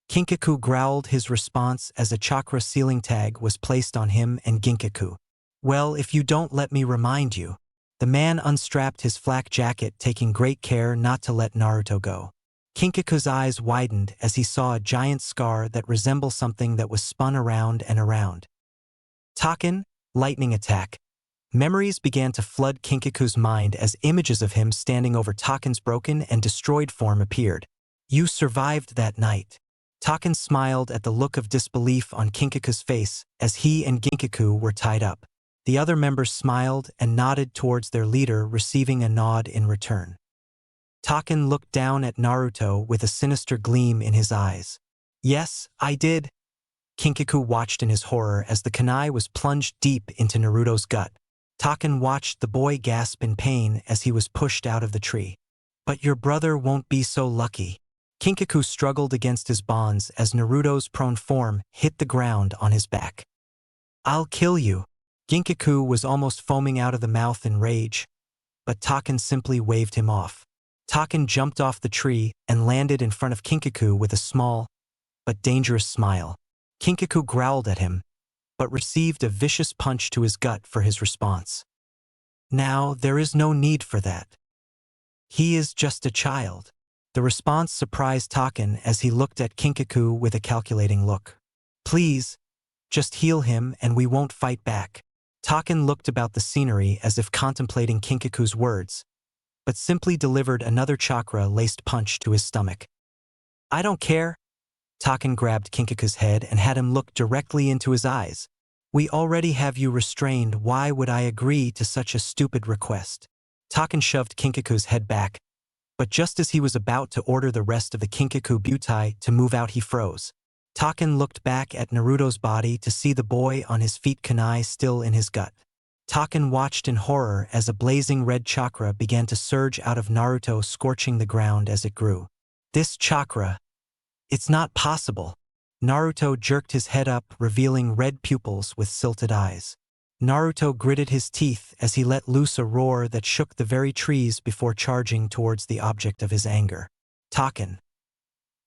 A: Kinkaku growled his response as a chakra sealing tag was placed on him and Ginkaku. Well, if you don't let me remind you. The man unstrapped his flak jacket, taking great care not to let Naruto go. Kinkaku's eyes widened as he saw a giant scar that resembled something that was spun around and around. Taken, lightning attack. Memories began to flood Kinkaku's mind as images of him standing over Taken's broken and destroyed form appeared. You survived that night. Taken smiled at the look of disbelief on Kinkaku's face as he and Ginkaku were tied up. The other members smiled and nodded towards their leader, receiving a nod in return. Taken looked down at Naruto with a sinister gleam in his eyes. Yes, I did. Kinkaku watched in his horror as the kunai was plunged deep into Naruto's gut. Taken watched the boy gasp in pain as he was pushed out of the tree. But your brother won't be so lucky. Kinkaku struggled against his bonds as Naruto's prone form hit the ground on his back. I'll kill you. Ginkaku was almost foaming out of the mouth in rage, but Taken simply waved him off. Taken jumped off the tree and landed in front of Kinkaku with a small but dangerous smile. Kinkaku growled at him, but received a vicious punch to his gut for his response. Now, there is no need for that. He is just a child. The response surprised Taken as he looked at Kinkaku with a calculating look. Please, just heal him and we won't fight back. Taken looked about the scenery as if contemplating Kinkaku's words, but simply delivered another chakra-laced punch to his stomach. I don't care. Taken grabbed Kinkaku's head and had him look directly into his eyes. We already have you restrained. Why would I agree to such a stupid request? Taken shoved Kinkaku's head back, but just as he was about to order the rest of the Kinkaku Butai to move out, he froze. Taken looked back at Naruto's body to see the boy on his feet, kunai still in his gut. Taken watched in horror as a blazing red chakra began to surge out of Naruto, scorching the ground as it grew. This chakra, it's not possible. Naruto jerked his head up, revealing red pupils with silted eyes. Naruto gritted his teeth as he let loose a roar that shook the very trees before charging towards the object of his anger. Taken.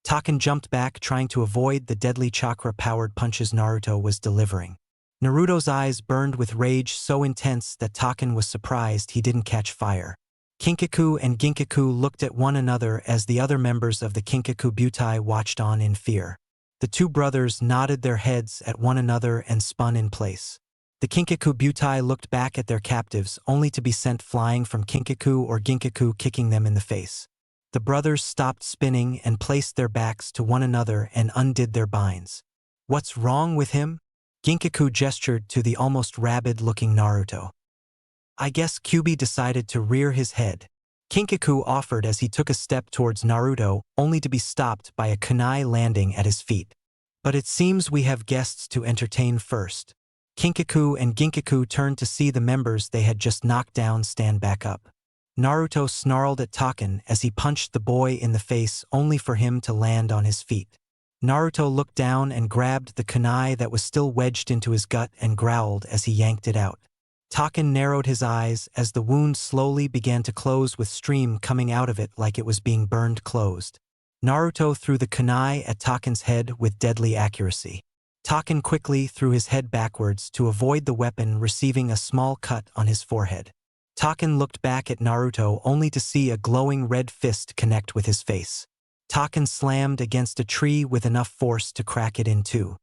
A: Taken jumped back, trying to avoid the deadly chakra-powered punches Naruto was delivering. Naruto's eyes burned with rage so intense that Taken was surprised he didn't catch fire. Kinkaku and Ginkaku looked at one another as the other members of the Kinkaku Butai watched on in fear. The 2 brothers nodded their heads at one another and spun in place. The Kinkaku Butai looked back at their captives, only to be sent flying from Kinkaku or Ginkaku kicking them in the face. The brothers stopped spinning and placed their backs to one another and undid their binds. What's wrong with him? Ginkaku gestured to the almost rabid-looking Naruto. I guess Kyuubi decided to rear his head. Kinkaku offered as he took a step towards Naruto, only to be stopped by a kunai landing at his feet. But it seems we have guests to entertain first. Kinkaku and Ginkaku turned to see the members they had just knocked down stand back up. Naruto snarled at Taken as he punched the boy in the face only for him to land on his feet. Naruto looked down and grabbed the kunai that was still wedged into his gut and growled as he yanked it out. Taken narrowed his eyes as the wound slowly began to close with stream coming out of it like it was being burned closed. Naruto threw the kunai at Taken's head with deadly accuracy. Taken quickly threw his head backwards to avoid the weapon receiving a small cut on his forehead. Taken looked back at Naruto only to see a glowing red fist connect with his face. Taken slammed against a tree with enough force to crack it in two.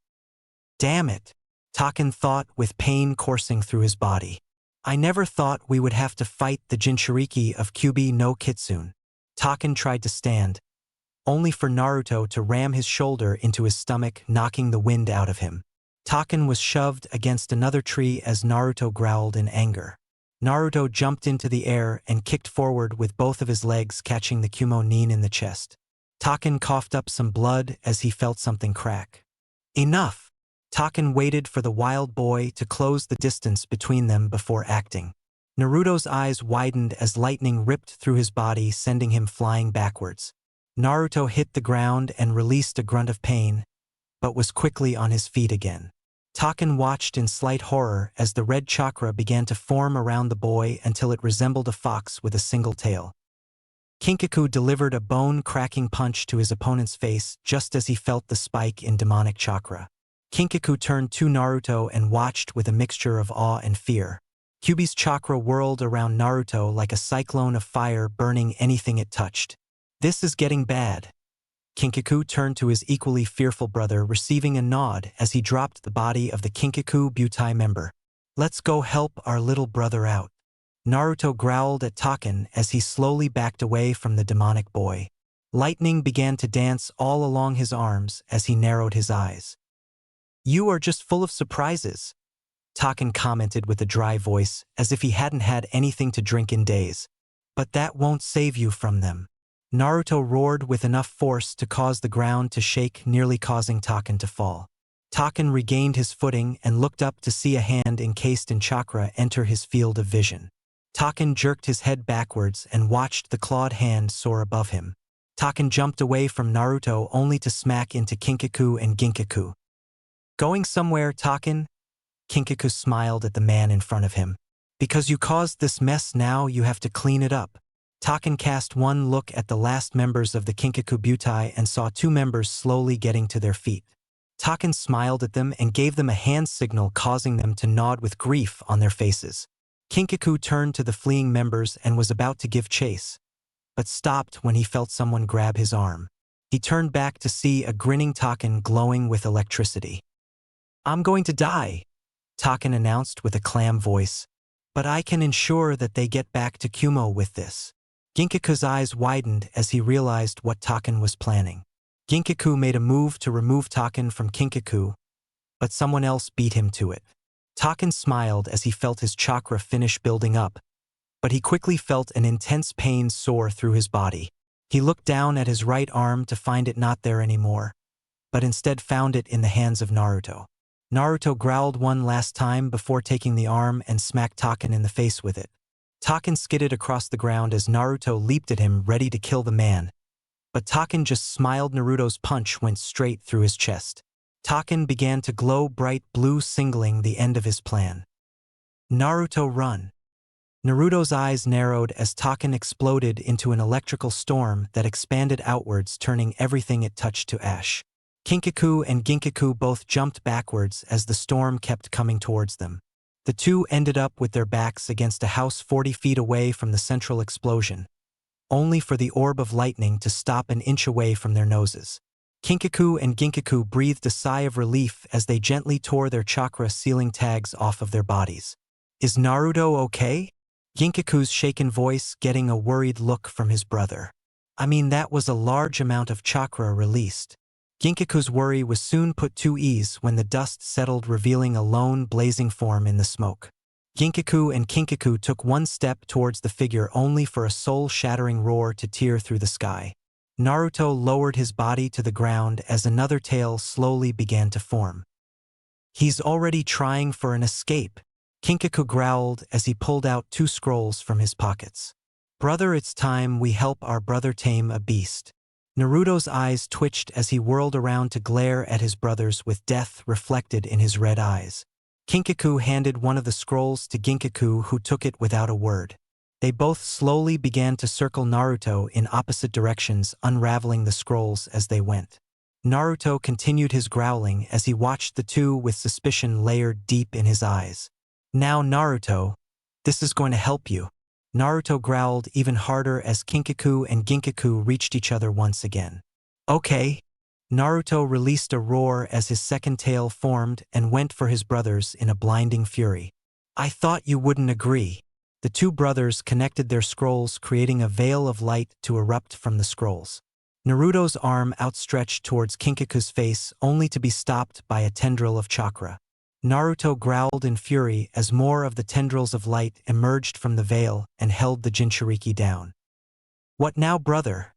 A: Damn it, Taken thought with pain coursing through his body. I never thought we would have to fight the Jinchuriki of Kyuubi no Kitsune. Taken tried to stand, only for Naruto to ram his shoulder into his stomach, knocking the wind out of him. Taken was shoved against another tree as Naruto growled in anger. Naruto jumped into the air and kicked forward with both of his legs catching the Kumo-nin in the chest. Taken coughed up some blood as he felt something crack. Enough! Taken waited for the wild boy to close the distance between them before acting. Naruto's eyes widened as lightning ripped through his body, sending him flying backwards. Naruto hit the ground and released a grunt of pain, but was quickly on his feet again. Taken watched in slight horror as the red chakra began to form around the boy until it resembled a fox with a single tail. Kinkaku delivered a bone-cracking punch to his opponent's face just as he felt the spike in demonic chakra. Kinkaku turned to Naruto and watched with a mixture of awe and fear. Kyuubi's chakra whirled around Naruto like a cyclone of fire, burning anything it touched. This is getting bad. Kinkaku turned to his equally fearful brother, receiving a nod as he dropped the body of the Kinkaku Butai member. Let's go help our little brother out. Naruto growled at Taken as he slowly backed away from the demonic boy. Lightning began to dance all along his arms as he narrowed his eyes. You are just full of surprises, Taken commented with a dry voice as if he hadn't had anything to drink in days. But that won't save you from them. Naruto roared with enough force to cause the ground to shake, nearly causing Taken to fall. Taken regained his footing and looked up to see a hand encased in chakra enter his field of vision. Taken jerked his head backwards and watched the clawed hand soar above him. Taken jumped away from Naruto only to smack into Kinkaku and Ginkaku. Going somewhere, Taken? Kinkaku smiled at the man in front of him. Because you caused this mess, now you have to clean it up. Taken cast one look at the last members of the Kinkaku Butai and saw two members slowly getting to their feet. Taken smiled at them and gave them a hand signal, causing them to nod with grief on their faces. Kinkaku turned to the fleeing members and was about to give chase, but stopped when he felt someone grab his arm. He turned back to see a grinning Taken glowing with electricity. I'm going to die, Taken announced with a clam voice, but I can ensure that they get back to Kumo with this. Ginkaku's eyes widened as he realized what Taken was planning. Ginkaku made a move to remove Taken from Kinkaku, but someone else beat him to it. Taken smiled as he felt his chakra finish building up, but he quickly felt an intense pain soar through his body. He looked down at his right arm to find it not there anymore, but instead found it in the hands of Naruto. Naruto growled one last time before taking the arm and smacked Taken in the face with it. Taken skidded across the ground as Naruto leaped at him, ready to kill the man. But Taken just smiled. Naruto's punch went straight through his chest. Taken began to glow bright blue, signaling the end of his plan. Naruto, run! Naruto's eyes narrowed as Taken exploded into an electrical storm that expanded outwards, turning everything it touched to ash. Kinkaku and Ginkaku both jumped backwards as the storm kept coming towards them. The two ended up with their backs against a house 40 feet away from the central explosion, only for the orb of lightning to stop an inch away from their noses. Kinkaku and Ginkaku breathed a sigh of relief as they gently tore their chakra sealing tags off of their bodies. Is Naruto okay? Ginkaku's shaken voice getting a worried look from his brother. I mean, that was a large amount of chakra released. Ginkaku's worry was soon put to ease when the dust settled, revealing a lone blazing form in the smoke. Ginkaku and Kinkaku took one step towards the figure only for a soul-shattering roar to tear through the sky. Naruto lowered his body to the ground as another tail slowly began to form. He's already trying for an escape, Kinkaku growled as he pulled out 2 scrolls from his pockets. Brother, it's time we help our brother tame a beast. Naruto's eyes twitched as he whirled around to glare at his brothers with death reflected in his red eyes. Kinkaku handed one of the scrolls to Ginkaku, who took it without a word. They both slowly began to circle Naruto in opposite directions, unraveling the scrolls as they went. Naruto continued his growling as he watched the two with suspicion layered deep in his eyes. Now, Naruto, this is going to help you. Naruto growled even harder as Kinkaku and Ginkaku reached each other once again. Okay. Naruto released a roar as his second tail formed and went for his brothers in a blinding fury. I thought you wouldn't agree. The two brothers connected their scrolls, creating a veil of light to erupt from the scrolls. Naruto's arm outstretched towards Kinkaku's face, only to be stopped by a tendril of chakra. Naruto growled in fury as more of the tendrils of light emerged from the veil and held the Jinchuriki down. What now, brother?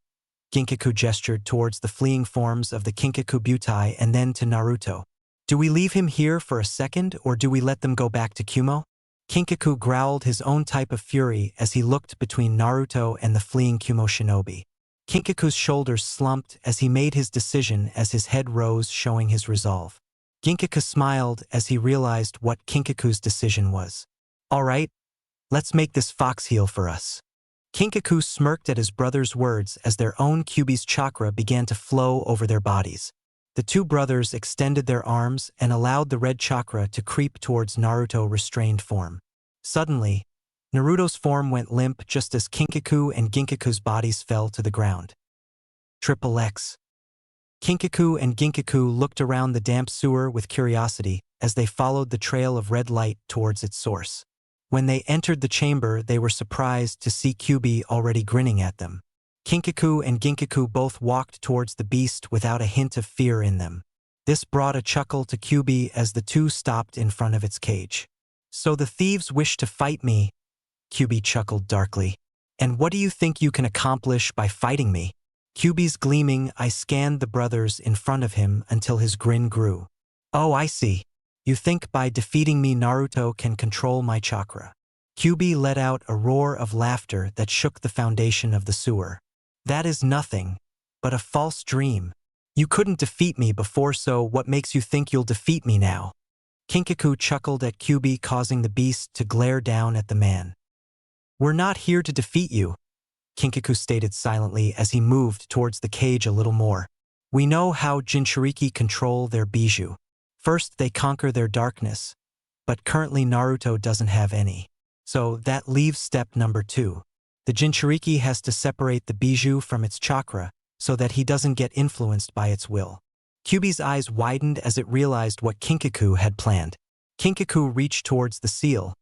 A: Ginkaku gestured towards the fleeing forms of the Kinkaku Butai and then to Naruto. Do we leave him here for a second, or do we let them go back to Kumo? Kinkaku growled his own type of fury as he looked between Naruto and the fleeing Kumo shinobi. Kinkaku's shoulders slumped as he made his decision as his head rose, showing his resolve. Ginkaku smiled as he realized what Kinkaku's decision was. All right, let's make this fox heal for us. Kinkaku smirked at his brother's words as their own Kyuubi's chakra began to flow over their bodies. The two brothers extended their arms and allowed the red chakra to creep towards Naruto's restrained form. Suddenly, Naruto's form went limp just as Kinkaku and Ginkaku's bodies fell to the ground. Triple X. Kinkaku and Ginkaku looked around the damp sewer with curiosity as they followed the trail of red light towards its source. When they entered the chamber, they were surprised to see Kyuubi already grinning at them. Kinkaku and Ginkaku both walked towards the beast without a hint of fear in them. This brought a chuckle to Kyuubi as the two stopped in front of its cage. So the thieves wish to fight me? Kyuubi chuckled darkly. And what do you think you can accomplish by fighting me? Kyuubi's gleaming eyes scanned the brothers in front of him until his grin grew. Oh, I see. You think by defeating me Naruto can control my chakra. Kyuubi let out a roar of laughter that shook the foundation of the sewer. That is nothing but a false dream. You couldn't defeat me before, so what makes you think you'll defeat me now? Kinkaku chuckled at Kyuubi, causing the beast to glare down at the man. We're not here to defeat you, Kinkaku stated silently as he moved towards the cage a little more. We know how Jinchuriki control their bijou. First, they conquer their darkness, but currently Naruto doesn't have any. So that leaves step number 2. The Jinchuriki has to separate the bijou from its chakra so that he doesn't get influenced by its will. Kyuubi's eyes widened as it realized what Kinkaku had planned. Kinkaku reached towards the seal,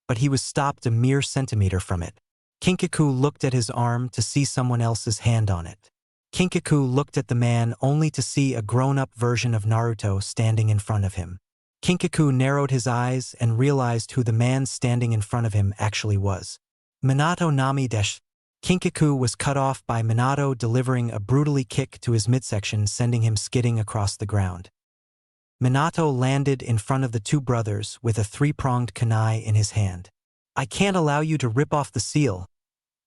A: but he was stopped a mere centimeter from it. Kinkaku looked at his arm to see someone else's hand on it. Kinkaku looked at the man only to see a grown-up version of Naruto standing in front of him. Kinkaku narrowed his eyes and realized who the man standing in front of him actually was. Minato Nami Desh. Kinkaku was cut off by Minato delivering a brutally kick to his midsection, sending him skidding across the ground. Minato landed in front of the two brothers with a 3-pronged kunai in his hand. I can't allow you to rip off the seal.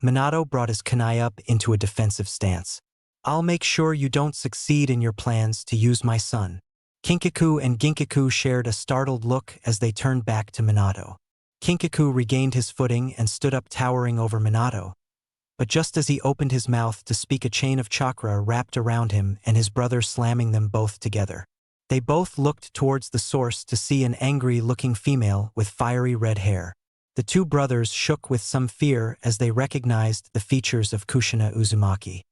A: Minato brought his kunai up into a defensive stance. I'll make sure you don't succeed in your plans to use my son. Kinkaku and Ginkaku shared a startled look as they turned back to Minato. Kinkaku regained his footing and stood up, towering over Minato. But just as he opened his mouth to speak, a chain of chakra wrapped around him and his brother, slamming them both together. They both looked towards the source to see an angry-looking female with fiery red hair. The two brothers shook with some fear as they recognized the features of Kushina Uzumaki.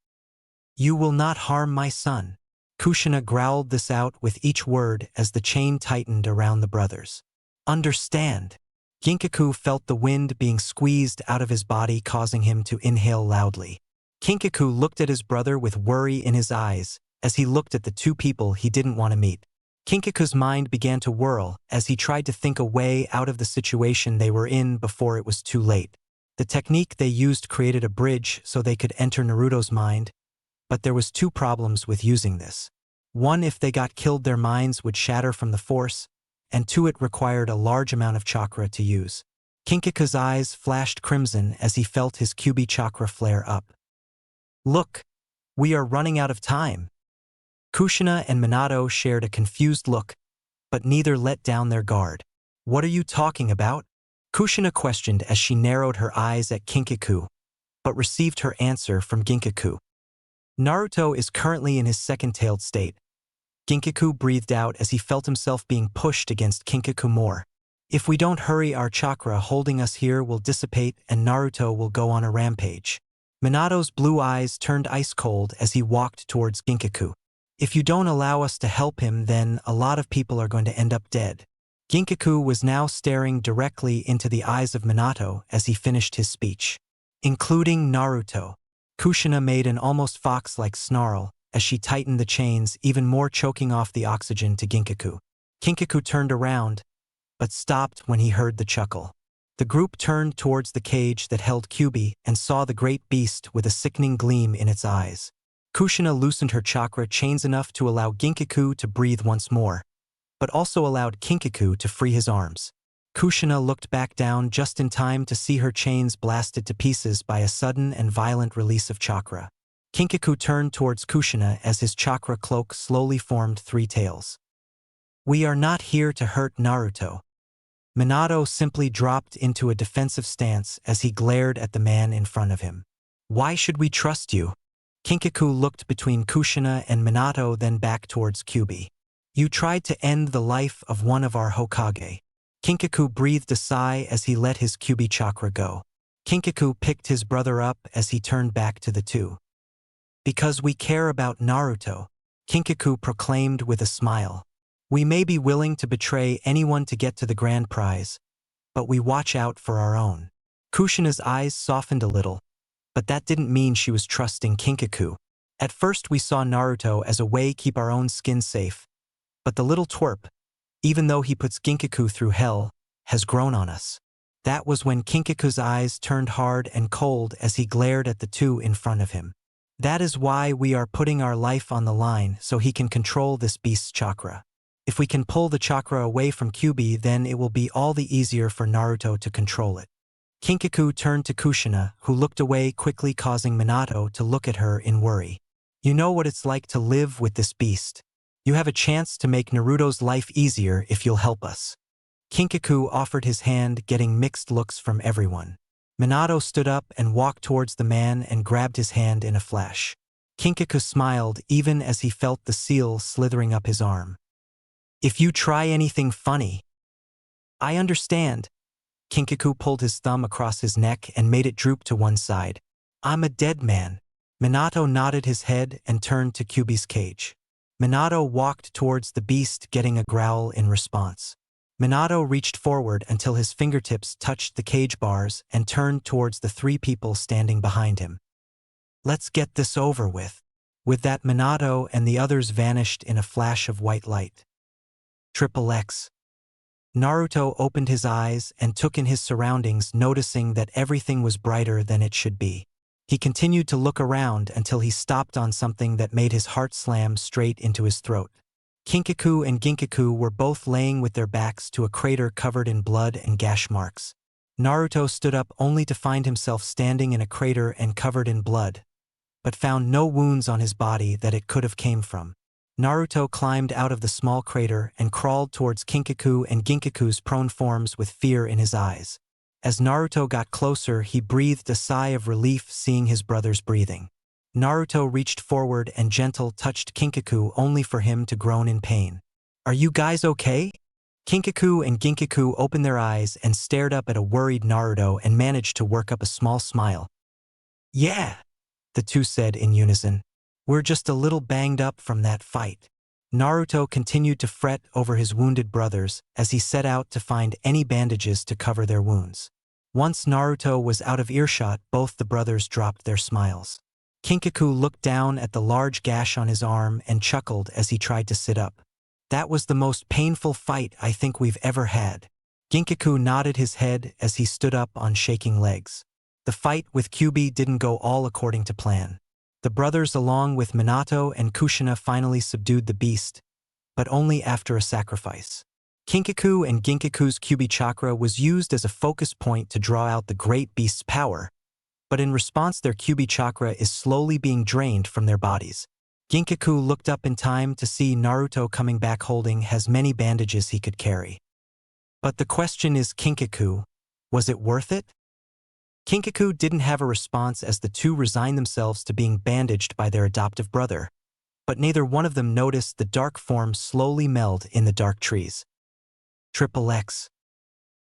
A: You will not harm my son. Kushina growled this out with each word as the chain tightened around the brothers. Understand. Ginkaku felt the wind being squeezed out of his body, causing him to inhale loudly. Kinkaku looked at his brother with worry in his eyes as he looked at the two people he didn't want to meet. Kinkaku's mind began to whirl as he tried to think a way out of the situation they were in before it was too late. The technique they used created a bridge so they could enter Naruto's mind, but there was 2 problems with using this. 1, if they got killed, their minds would shatter from the force, and 2, it required a large amount of chakra to use. Kinkaku's eyes flashed crimson as he felt his Kyuubi chakra flare up. Look, we are running out of time. Kushina and Minato shared a confused look, but neither let down their guard. What are you talking about? Kushina questioned as she narrowed her eyes at Kinkaku, but received her answer from Ginkaku. Naruto is currently in his second-tailed state. Ginkaku breathed out as he felt himself being pushed against Kinkaku more. If we don't hurry, our chakra holding us here will dissipate and Naruto will go on a rampage. Minato's blue eyes turned ice-cold as he walked towards Ginkaku. If you don't allow us to help him, then a lot of people are going to end up dead. Ginkaku was now staring directly into the eyes of Minato as he finished his speech. Including Naruto. Kushina made an almost fox-like snarl as she tightened the chains, even more choking off the oxygen to Ginkaku. Kinkaku turned around, but stopped when he heard the chuckle. The group turned towards the cage that held Kyuubi and saw the great beast with a sickening gleam in its eyes. Kushina loosened her chakra chains enough to allow Ginkaku to breathe once more, but also allowed Kinkaku to free his arms. Kushina looked back down just in time to see her chains blasted to pieces by a sudden and violent release of chakra. Kinkaku turned towards Kushina as his chakra cloak slowly formed three tails. We are not here to hurt Naruto. Minato simply dropped into a defensive stance as he glared at the man in front of him. Why should we trust you? Kinkaku looked between Kushina and Minato, then back towards Kyuubi. You tried to end the life of one of our Hokage. Kinkaku breathed a sigh as he let his Kyuubi chakra go. Kinkaku picked his brother up as he turned back to the two. Because we care about Naruto, Kinkaku proclaimed with a smile. We may be willing to betray anyone to get to the grand prize, but we watch out for our own. Kushina's eyes softened a little, but that didn't mean she was trusting Kinkaku. At first we saw Naruto as a way to keep our own skin safe, but the little twerp, even though he puts Ginkaku through hell, has grown on us. That was when Kinkaku's eyes turned hard and cold as he glared at the two in front of him. That is why we are putting our life on the line so he can control this beast's chakra. If we can pull the chakra away from Kyuubi, then it will be all the easier for Naruto to control it. Kinkaku turned to Kushina, who looked away quickly, causing Minato to look at her in worry. You know what it's like to live with this beast. You have a chance to make Naruto's life easier if you'll help us. Kinkaku offered his hand, getting mixed looks from everyone. Minato stood up and walked towards the man and grabbed his hand in a flash. Kinkaku smiled even as he felt the seal slithering up his arm. If you try anything funny. I understand. Kinkaku pulled his thumb across his neck and made it droop to one side. I'm a dead man. Minato nodded his head and turned to Kyuubi's cage. Minato walked towards the beast, getting a growl in response. Minato reached forward until his fingertips touched the cage bars and turned towards the three people standing behind him. Let's get this over with. With that, Minato and the others vanished in a flash of white light. XXX. Naruto opened his eyes and took in his surroundings, noticing that everything was brighter than it should be. He continued to look around until he stopped on something that made his heart slam straight into his throat. Kinkaku and Ginkaku were both laying with their backs to a crater covered in blood and gash marks. Naruto stood up only to find himself standing in a crater and covered in blood, but found no wounds on his body that it could have came from. Naruto climbed out of the small crater and crawled towards Kinkaku and Ginkaku's prone forms with fear in his eyes. As Naruto got closer, he breathed a sigh of relief seeing his brother's breathing. Naruto reached forward and gentle touched Kinkaku only for him to groan in pain. Are you guys okay? Kinkaku and Ginkaku opened their eyes and stared up at a worried Naruto and managed to work up a small smile. Yeah, the two said in unison. We're just a little banged up from that fight. Naruto continued to fret over his wounded brothers as he set out to find any bandages to cover their wounds. Once Naruto was out of earshot, both the brothers dropped their smiles. Kinkaku looked down at the large gash on his arm and chuckled as he tried to sit up. That was the most painful fight I think we've ever had. Ginkaku nodded his head as he stood up on shaking legs. The fight with Kyuubi didn't go all according to plan. The brothers along with Minato and Kushina finally subdued the beast, but only after a sacrifice. Kinkaku and Ginkaku's Kyuubi chakra was used as a focus point to draw out the great beast's power, but in response their Kyuubi chakra is slowly being drained from their bodies. Ginkaku looked up in time to see Naruto coming back holding as many bandages he could carry. But the question is, Kinkaku, was it worth it? Kinkaku didn't have a response as the two resigned themselves to being bandaged by their adoptive brother, but neither one of them noticed the dark form slowly meld in the dark trees. XXX.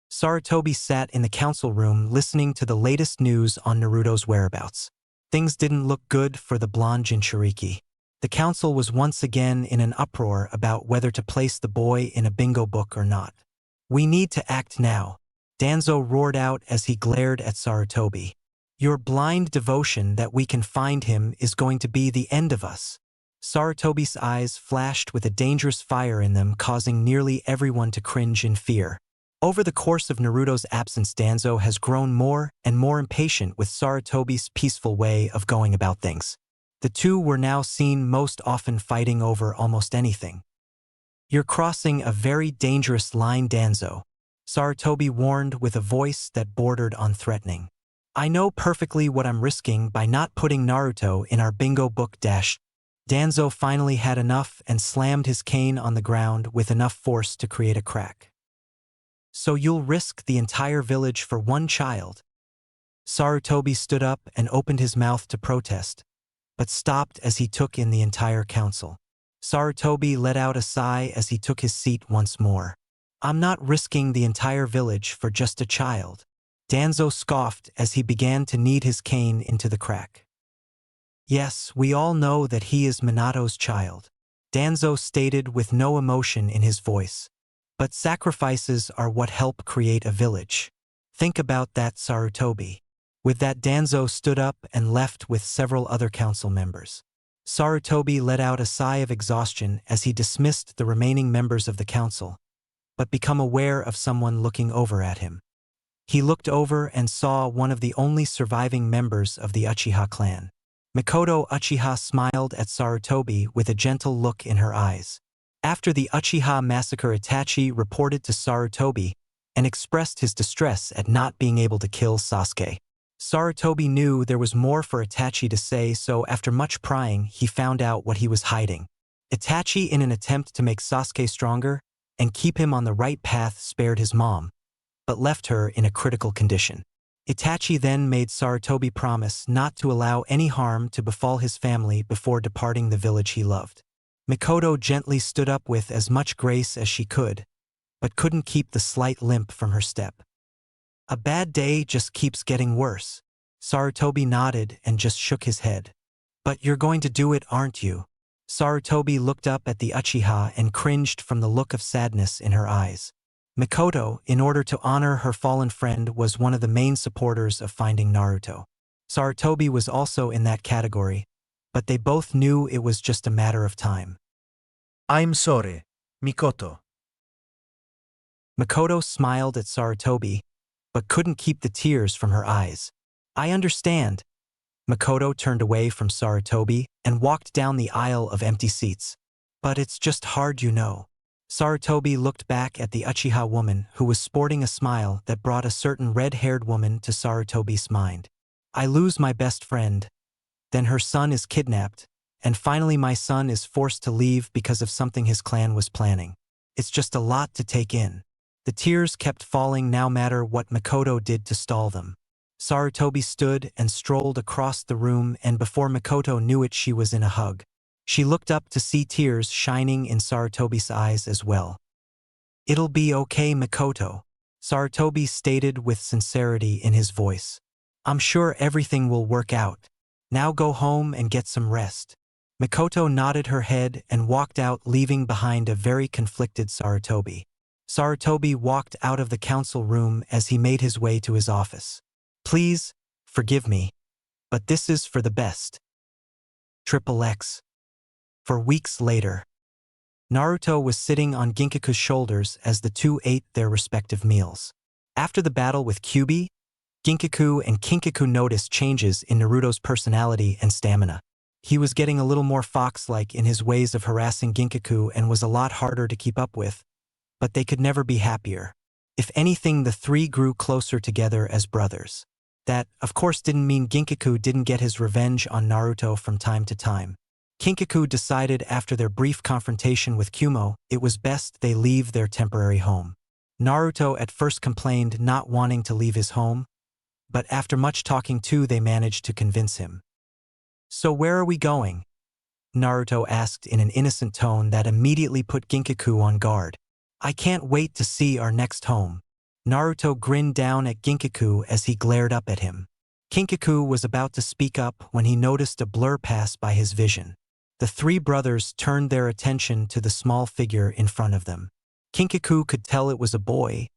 A: Sarutobi sat in the council room listening to the latest news on Naruto's whereabouts. Things didn't look good for the blonde Jinchuriki. The council was once again in an uproar about whether to place the boy in a bingo book or not. "We need to act now," Danzo roared out as he glared at Sarutobi. "Your blind devotion that we can find him is going to be the end of us." Sarutobi's eyes flashed with a dangerous fire in them, causing nearly everyone to cringe in fear. Over the course of Naruto's absence, Danzo has grown more and more impatient with Sarutobi's peaceful way of going about things. The two were now seen most often fighting over almost anything. "You're crossing a very dangerous line, Danzo," Sarutobi warned with a voice that bordered on threatening. "I know perfectly what I'm risking by not putting Naruto in our bingo book." Danzo finally had enough and slammed his cane on the ground with enough force to create a crack. "So you'll risk the entire village for one child?" Sarutobi stood up and opened his mouth to protest, but stopped as he took in the entire council. Sarutobi let out a sigh as he took his seat once more. "I'm not risking the entire village for just a child," Danzo scoffed as he began to knead his cane into the crack. "Yes, we all know that he is Minato's child," Danzo stated with no emotion in his voice. "But sacrifices are what help create a village. Think about that, Sarutobi." With that, Danzo stood up and left with several other council members. Sarutobi let out a sigh of exhaustion as he dismissed the remaining members of the council, but became aware of someone looking over at him. He looked over and saw one of the only surviving members of the Uchiha clan. Mikoto Uchiha smiled at Sarutobi with a gentle look in her eyes. After the Uchiha massacre, Itachi reported to Sarutobi and expressed his distress at not being able to kill Sasuke. Sarutobi knew there was more for Itachi to say, so after much prying, he found out what he was hiding. Itachi, in an attempt to make Sasuke stronger and keep him on the right path, spared his mom, but left her in a critical condition. Itachi then made Sarutobi promise not to allow any harm to befall his family before departing the village he loved. Mikoto gently stood up with as much grace as she could, but couldn't keep the slight limp from her step. "A bad day just keeps getting worse." Sarutobi nodded and just shook his head. "But you're going to do it, aren't you?" Sarutobi looked up at the Uchiha and cringed from the look of sadness in her eyes. Mikoto, in order to honor her fallen friend, was one of the main supporters of finding Naruto. Sarutobi was also in that category, but they both knew it was just a matter of time.
B: I'm sorry, Mikoto.
A: Mikoto smiled at Sarutobi, but couldn't keep the tears from her eyes. "I understand." Mikoto turned away from Sarutobi and walked down the aisle of empty seats. "But it's just hard, you know." Sarutobi looked back at the Uchiha woman, who was sporting a smile that brought a certain red-haired woman to Sarutobi's mind. "I lose my best friend. Then her son is kidnapped, and finally my son is forced to leave because of something his clan was planning. It's just a lot to take in." The tears kept falling no matter what Mikoto did to stall them. Sarutobi stood and strolled across the room, and before Mikoto knew it, she was in a hug. She looked up to see tears shining in Sarutobi's eyes as well. "It'll be okay, Mikoto," Sarutobi stated with sincerity in his voice. "I'm sure everything will work out. Now go home and get some rest." Mikoto nodded her head and walked out, leaving behind a very conflicted Sarutobi. Sarutobi walked out of the council room as he made his way to his office. "Please, forgive me, but this is for the best." XXX. For weeks later, Naruto was sitting on Ginkaku's shoulders as the two ate their respective meals. After the battle with Kyuubi, Ginkaku and Kinkaku noticed changes in Naruto's personality and stamina. He was getting a little more fox-like in his ways of harassing Ginkaku and was a lot harder to keep up with, but they could never be happier. If anything, the three grew closer together as brothers. That, of course, didn't mean Ginkaku didn't get his revenge on Naruto from time to time. Kinkaku decided after their brief confrontation with Kumo, it was best they leave their temporary home. Naruto at first complained not wanting to leave his home, but after much talking to, they managed to convince him. "So where are we going?" Naruto asked in an innocent tone that immediately put Ginkaku on guard. "I can't wait to see our next home." Naruto grinned down at Ginkaku as he glared up at him. Kinkaku was about to speak up when he noticed a blur pass by his vision. The three brothers turned their attention to the small figure in front of them. Kinkaku could tell it was a boy,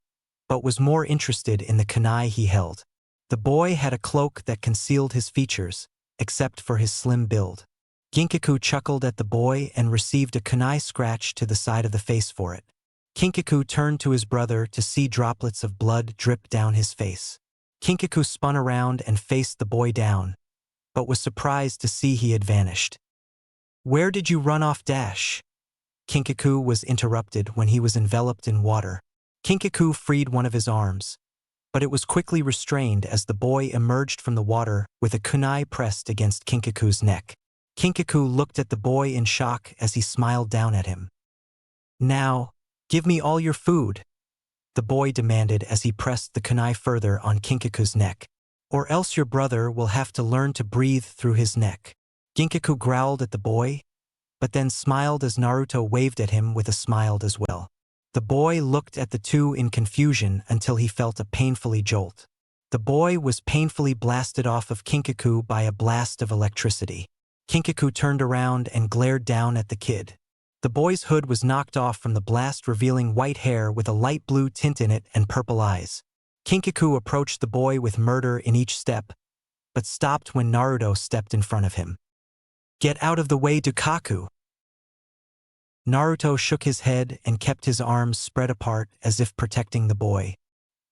A: but was more interested in the kunai he held. The boy had a cloak that concealed his features, except for his slim build. Ginkaku chuckled at the boy and received a kunai scratch to the side of the face for it. Kinkaku turned to his brother to see droplets of blood drip down his face. Kinkaku spun around and faced the boy down, but was surprised to see he had vanished. "Where did you run off dash?" Kinkaku was interrupted when he was enveloped in water. Kinkaku freed one of his arms, but it was quickly restrained as the boy emerged from the water with a kunai pressed against Kinkaku's neck. Kinkaku looked at the boy in shock as he smiled down at him. "Now, give me all your food," the boy demanded as he pressed the kunai further on Kinkaku's neck. "Or else your brother will have to learn to breathe through his neck." Ginkaku growled at the boy, but then smiled as Naruto waved at him with a smile as well. The boy looked at the two in confusion until he felt a painfully jolt. The boy was painfully blasted off of Kinkaku by a blast of electricity. Kinkaku turned around and glared down at the kid. The boy's hood was knocked off from the blast, revealing white hair with a light blue tint in it and purple eyes. Kinkaku approached the boy with murder in each step, but stopped when Naruto stepped in front of him. "Get out of the way, Ginkaku!" Naruto shook his head and kept his arms spread apart as if protecting the boy.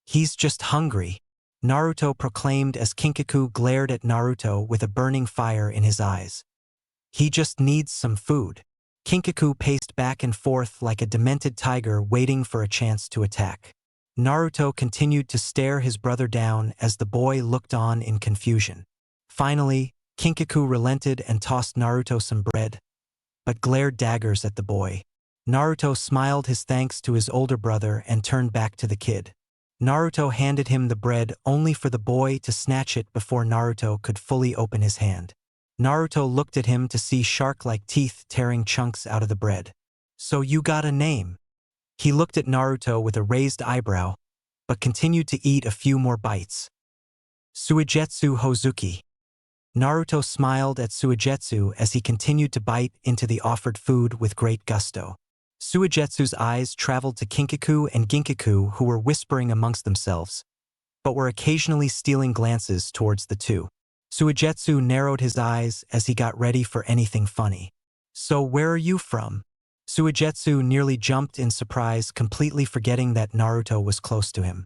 A: "He's just hungry," Naruto proclaimed as Kinkaku glared at Naruto with a burning fire in his eyes. "He just needs some food." Kinkaku paced back and forth like a demented tiger waiting for a chance to attack. Naruto continued to stare his brother down as the boy looked on in confusion. Finally, Kinkaku relented and tossed Naruto some bread, but glared daggers at the boy. Naruto smiled his thanks to his older brother and turned back to the kid. Naruto handed him the bread only for the boy to snatch it before Naruto could fully open his hand. Naruto looked at him to see shark-like teeth tearing chunks out of the bread. "So you got a name?" He looked at Naruto with a raised eyebrow, but continued to eat a few more bites. "Suigetsu Hozuki." Naruto smiled at Suigetsu as he continued to bite into the offered food with great gusto. Suigetsu's eyes traveled to Kinkaku and Ginkaku, who were whispering amongst themselves, but were occasionally stealing glances towards the two. Suigetsu narrowed his eyes as he got ready for anything funny. "So where are you from?" Suigetsu nearly jumped in surprise, completely forgetting that Naruto was close to him.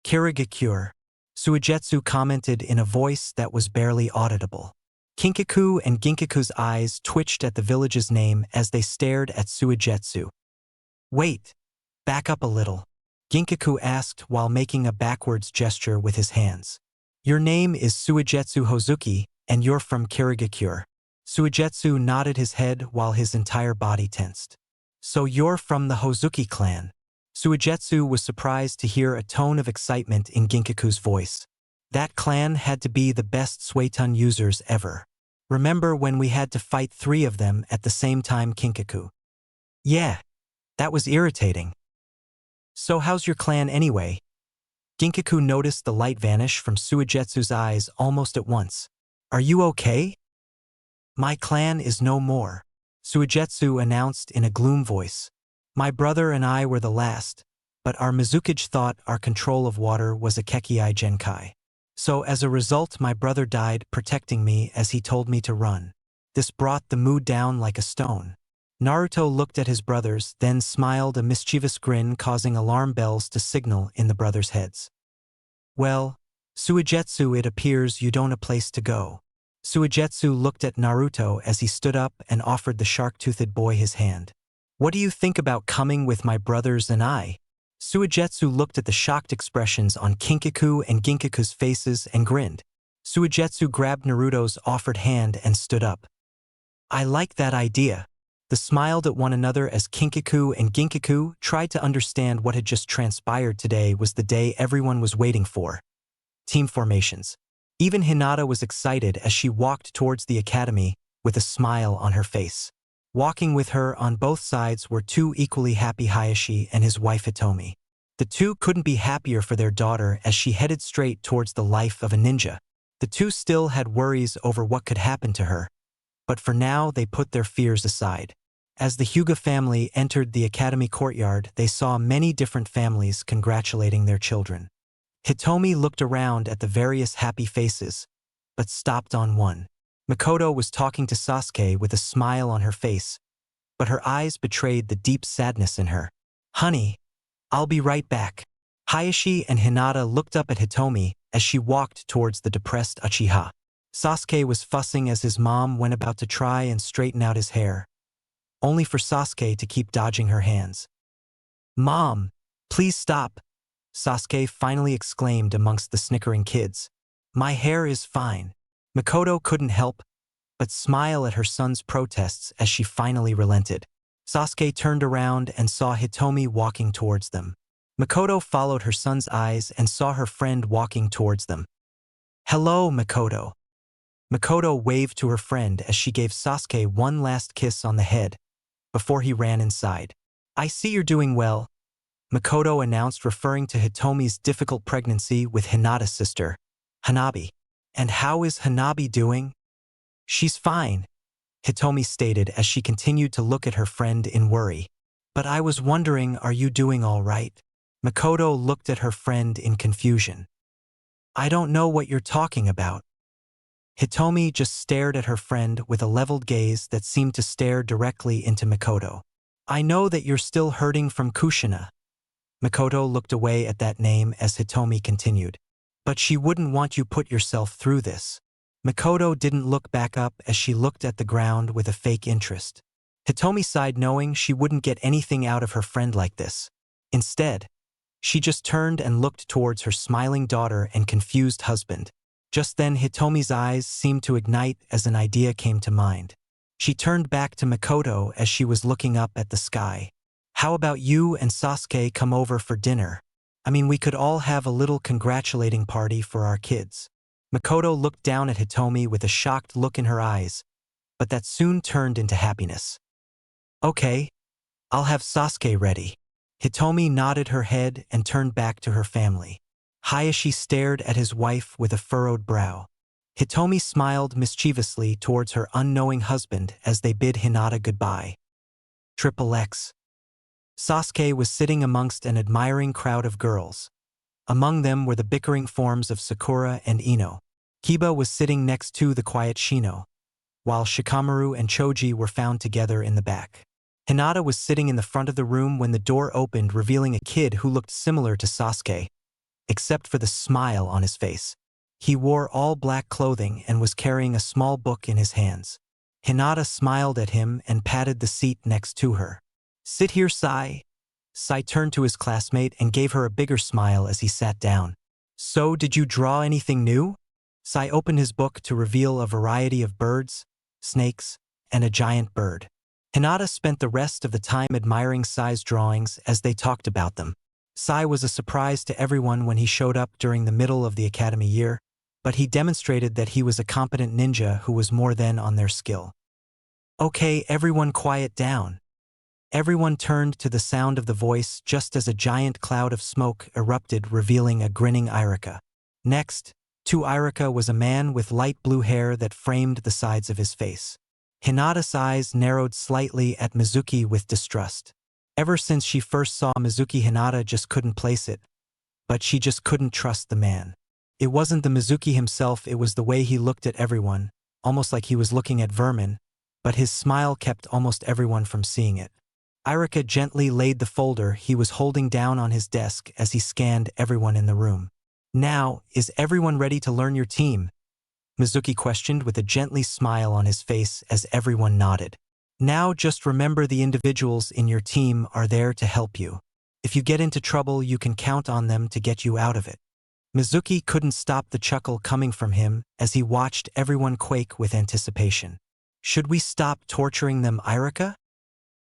A: "Kirigakure," Suigetsu commented in a voice that was barely audible. Kinkaku and Ginkaku's eyes twitched at the village's name as they stared at Suigetsu. "Wait, back up a little," Ginkaku asked while making a backwards gesture with his hands. "Your name is Suigetsu Hozuki, and you're from Kirigakure." Suigetsu nodded his head while his entire body tensed. "So you're from the Hozuki clan?" Suigetsu was surprised to hear a tone of excitement in Ginkaku's voice. That clan had to be the best Suiton users ever. "Remember when we had to fight 3 of them at the same time, Kinkaku?" "Yeah, that was irritating." "So how's your clan anyway?" Ginkaku noticed the light vanish from Suigetsu's eyes almost at once. "Are you okay?" "My clan is no more," Suigetsu announced in a gloom voice. "My brother and I were the last, but our Mizukage thought our control of water was a Kekii Genkai. So as a result, my brother died protecting me as he told me to run. This brought the mood down like a stone." Naruto looked at his brothers, then smiled a mischievous grin, causing alarm bells to signal in the brothers' heads. "Well, Suigetsu, it appears you don't have a place to go." Suigetsu looked at Naruto as he stood up and offered the shark-toothed boy his hand. What do you think about coming with my brothers and I? Suigetsu looked at the shocked expressions on Kinkaku and Ginkaku's faces and grinned. Suigetsu grabbed Naruto's offered hand and stood up. I like that idea. They smiled at one another as Kinkaku and Ginkaku tried to understand what had just transpired. Today was the day everyone was waiting for. Team formations. Even Hinata was excited as she walked towards the academy with a smile on her face. Walking with her on both sides were two equally happy Hayashi and his wife Hitomi. The two couldn't be happier for their daughter as she headed straight towards the life of a ninja. The two still had worries over what could happen to her, but for now they put their fears aside. As the Hyuga family entered the academy courtyard, they saw many different families congratulating their children. Hitomi looked around at the various happy faces, but stopped on one. Makoto was talking to Sasuke with a smile on her face, but her eyes betrayed the deep sadness in her. Honey, I'll be right back. Hayashi and Hinata looked up at Hitomi as she walked towards the depressed Uchiha. Sasuke was fussing as his mom went about to try and straighten out his hair, only for Sasuke to keep dodging her hands. Mom, please stop, Sasuke finally exclaimed amongst the snickering kids. My hair is fine. Makoto couldn't help but smile at her son's protests as she finally relented. Sasuke turned around and saw Hitomi walking towards them. Makoto followed her son's eyes and saw her friend walking towards them. Hello, Makoto. Makoto waved to her friend as she gave Sasuke one last kiss on the head before he ran inside. I see you're doing well, Makoto announced, referring to Hitomi's difficult pregnancy with Hinata's sister, Hanabi. And how is Hanabi doing? She's fine, Hitomi stated as she continued to look at her friend in worry. But I was wondering, are you doing all right? Makoto looked at her friend in confusion. I don't know what you're talking about. Hitomi just stared at her friend with a leveled gaze that seemed to stare directly into Makoto. I know that you're still hurting from Kushina. Makoto looked away at that name as Hitomi continued. But she wouldn't want you put yourself through this. Makoto didn't look back up as she looked at the ground with a fake interest. Hitomi sighed, knowing she wouldn't get anything out of her friend like this. Instead, she just turned and looked towards her smiling daughter and confused husband. Just then Hitomi's eyes seemed to ignite as an idea came to mind. She turned back to Makoto as she was looking up at the sky. How about you and Sasuke come over for dinner? I mean, we could all have a little congratulating party for our kids. Makoto looked down at Hitomi with a shocked look in her eyes, but that soon turned into happiness. Okay, I'll have Sasuke ready. Hitomi nodded her head and turned back to her family. Hayashi stared at his wife with a furrowed brow. Hitomi smiled mischievously towards her unknowing husband as they bid Hinata goodbye. XXX. Sasuke was sitting amongst an admiring crowd of girls. Among them were the bickering forms of Sakura and Ino. Kiba was sitting next to the quiet Shino, while Shikamaru and Choji were found together in the back. Hinata was sitting in the front of the room when the door opened, revealing a kid who looked similar to Sasuke, except for the smile on his face. He wore all black clothing and was carrying a small book in his hands. Hinata smiled at him and patted the seat next to her. Sit here, Sai. Sai turned to his classmate and gave her a bigger smile as he sat down. So, did you draw anything new? Sai opened his book to reveal a variety of birds, snakes, and a giant bird. Hinata spent the rest of the time admiring Sai's drawings as they talked about them. Sai was a surprise to everyone when he showed up during the middle of the academy year, but he demonstrated that he was a competent ninja who was more than on their skill. Okay, everyone quiet down. Everyone turned to the sound of the voice just as a giant cloud of smoke erupted, revealing a grinning Irika. Next to Irika was a man with light blue hair that framed the sides of his face. Hinata's eyes narrowed slightly at Mizuki with distrust. Ever since she first saw Mizuki, Hinata just couldn't place it, but she just couldn't trust the man. It wasn't the Mizuki himself, it was the way he looked at everyone, almost like he was looking at vermin, but his smile kept almost everyone from seeing it. Irika gently laid the folder he was holding down on his desk as he scanned everyone in the room. Now, is everyone ready to learn your team? Mizuki questioned with a gently smile on his face as everyone nodded. Now just remember the individuals in your team are there to help you. If you get into trouble, you can count on them to get you out of it. Mizuki couldn't stop the chuckle coming from him as he watched everyone quake with anticipation. Should we stop torturing them, Irika?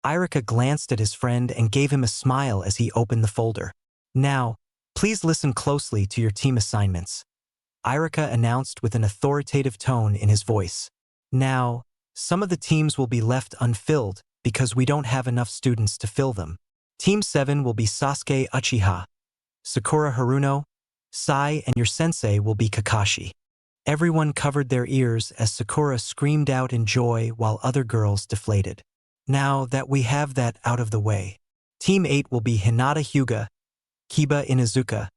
A: Irika glanced at his friend and gave him a smile as he opened the folder. Now, please listen closely to your team assignments, Irika announced with an authoritative tone in his voice. Now, some of the teams will be left unfilled because we don't have enough students to fill them. Team 7 will be Sasuke Uchiha, Sakura Haruno, Sai, and your sensei will be Kakashi. Everyone covered their ears as Sakura screamed out in joy while other girls deflated. Now that we have that out of the way, Team 8 will be Hinata Hyuga, Kiba Inuzuka,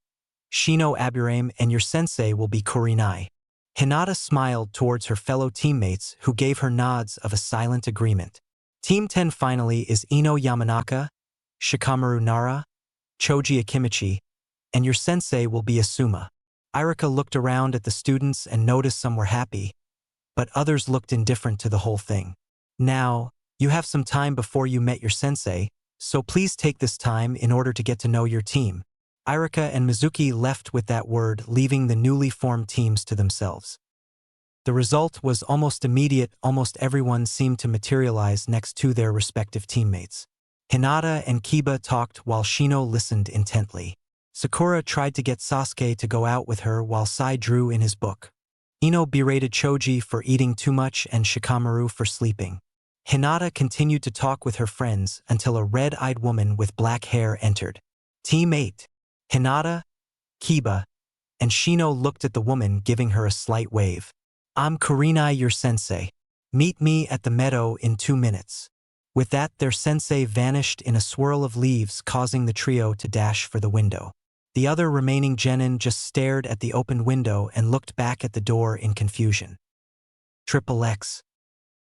A: Shino Aburame, and your sensei will be Kurinai. Hinata smiled towards her fellow teammates who gave her nods of a silent agreement. Team 10 finally is Ino Yamanaka, Shikamaru Nara, Choji Akimichi, and your sensei will be Asuma. Irika looked around at the students and noticed some were happy, but others looked indifferent to the whole thing. Now, you have some time before you met your sensei, so please take this time in order to get to know your team. Irika and Mizuki left with that word, leaving the newly formed teams to themselves. The result was almost immediate. Almost everyone seemed to materialize next to their respective teammates. Hinata and Kiba talked while Shino listened intently. Sakura tried to get Sasuke to go out with her while Sai drew in his book. Ino berated Choji for eating too much and Shikamaru for sleeping. Hinata continued to talk with her friends until a red-eyed woman with black hair entered. Team 8. Hinata, Kiba, and Shino looked at the woman, giving her a slight wave. I'm Kurinai, your sensei. Meet me at the meadow in 2 minutes. With that, their sensei vanished in a swirl of leaves, causing the trio to dash for the window. The other remaining genin just stared at the open window and looked back at the door in confusion. XXX.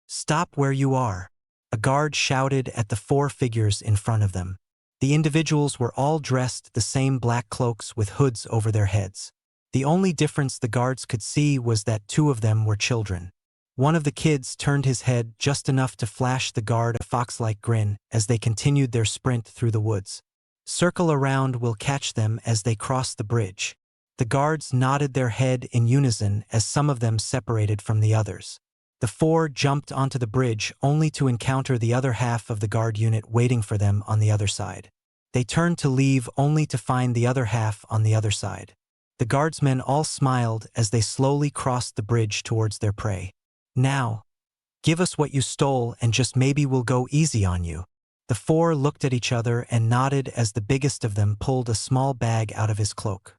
A: Stop where you are, a guard shouted at the 4 figures in front of them. The individuals were all dressed the same black cloaks with hoods over their heads. The only difference the guards could see was that 2 of them were children. One of the kids turned his head just enough to flash the guard a fox-like grin as they continued their sprint through the woods. Circle around, will catch them as they cross the bridge. The guards nodded their head in unison as some of them separated from the others. The 4 jumped onto the bridge only to encounter the other half of the guard unit waiting for them on the other side. They turned to leave only to find the other half on the other side. The guardsmen all smiled as they slowly crossed the bridge towards their prey. Now, give us what you stole and just maybe we'll go easy on you. The 4 looked at each other and nodded as the biggest of them pulled a small bag out of his cloak.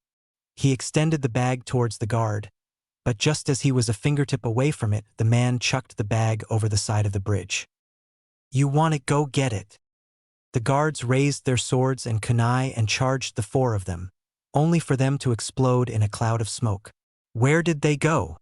A: He extended the bag towards the guard, but just as he was a fingertip away from it, the man chucked the bag over the side of the bridge. You want it? Go get it. The guards raised their swords and kunai and charged the 4 of them, only for them to explode in a cloud of smoke. Where did they go?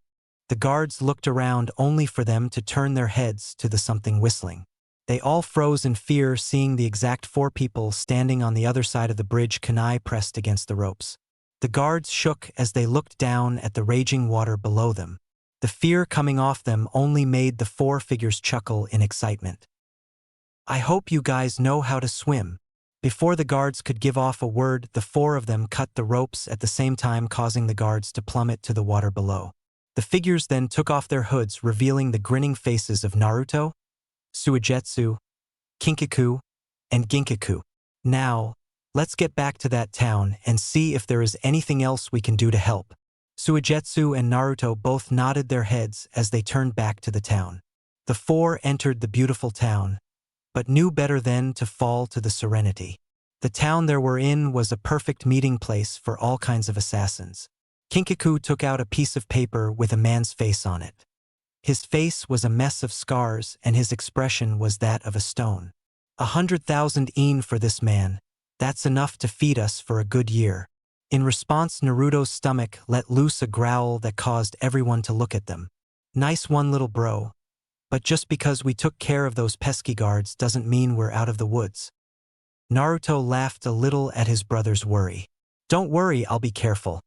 A: The guards looked around only for them to turn their heads to the something whistling. They all froze in fear, seeing the exact 4 people standing on the other side of the bridge, kunai pressed against the ropes. The guards shook as they looked down at the raging water below them. The fear coming off them only made the 4 figures chuckle in excitement. I hope you guys know how to swim. Before the guards could give off a word, the 4 of them cut the ropes at the same time, causing the guards to plummet to the water below. The figures then took off their hoods, revealing the grinning faces of Naruto, Suigetsu, Kinkaku, and Ginkaku. Now, let's get back to that town and see if there is anything else we can do to help. Suigetsu and Naruto both nodded their heads as they turned back to the town. The 4 entered the beautiful town, but knew better than to fall to the serenity. The town they were in was a perfect meeting place for all kinds of assassins. Kinkaku took out a piece of paper with a man's face on it. His face was a mess of scars and his expression was that of a stone. 100,000 yen for this man. That's enough to feed us for a good year. In response, Naruto's stomach let loose a growl that caused everyone to look at them. Nice one, little bro. But just because we took care of those pesky guards doesn't mean we're out of the woods. Naruto laughed a little at his brother's worry. Don't worry, I'll be careful.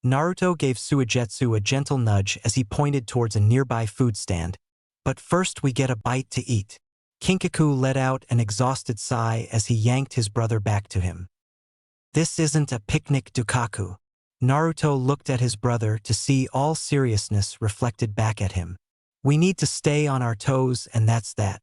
A: Naruto gave Suigetsu a gentle nudge as he pointed towards a nearby food stand. But first we get a bite to eat. Kinkaku let out an exhausted sigh as he yanked his brother back to him. This isn't a picnic, Dukaku. Naruto looked at his brother to see all seriousness reflected back at him. We need to stay on our toes, and that's that.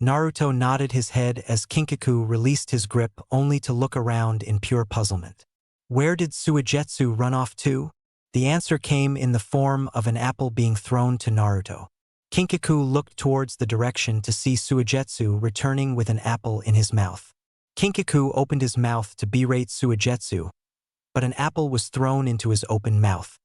A: Naruto nodded his head as Kinkaku released his grip only to look around in pure puzzlement. Where did Suigetsu run off to? The answer came in the form of an apple being thrown to Naruto. Kinkaku looked towards the direction to see Suigetsu returning with an apple in his mouth. Kinkaku opened his mouth to berate Suigetsu, but an apple was thrown into his open mouth.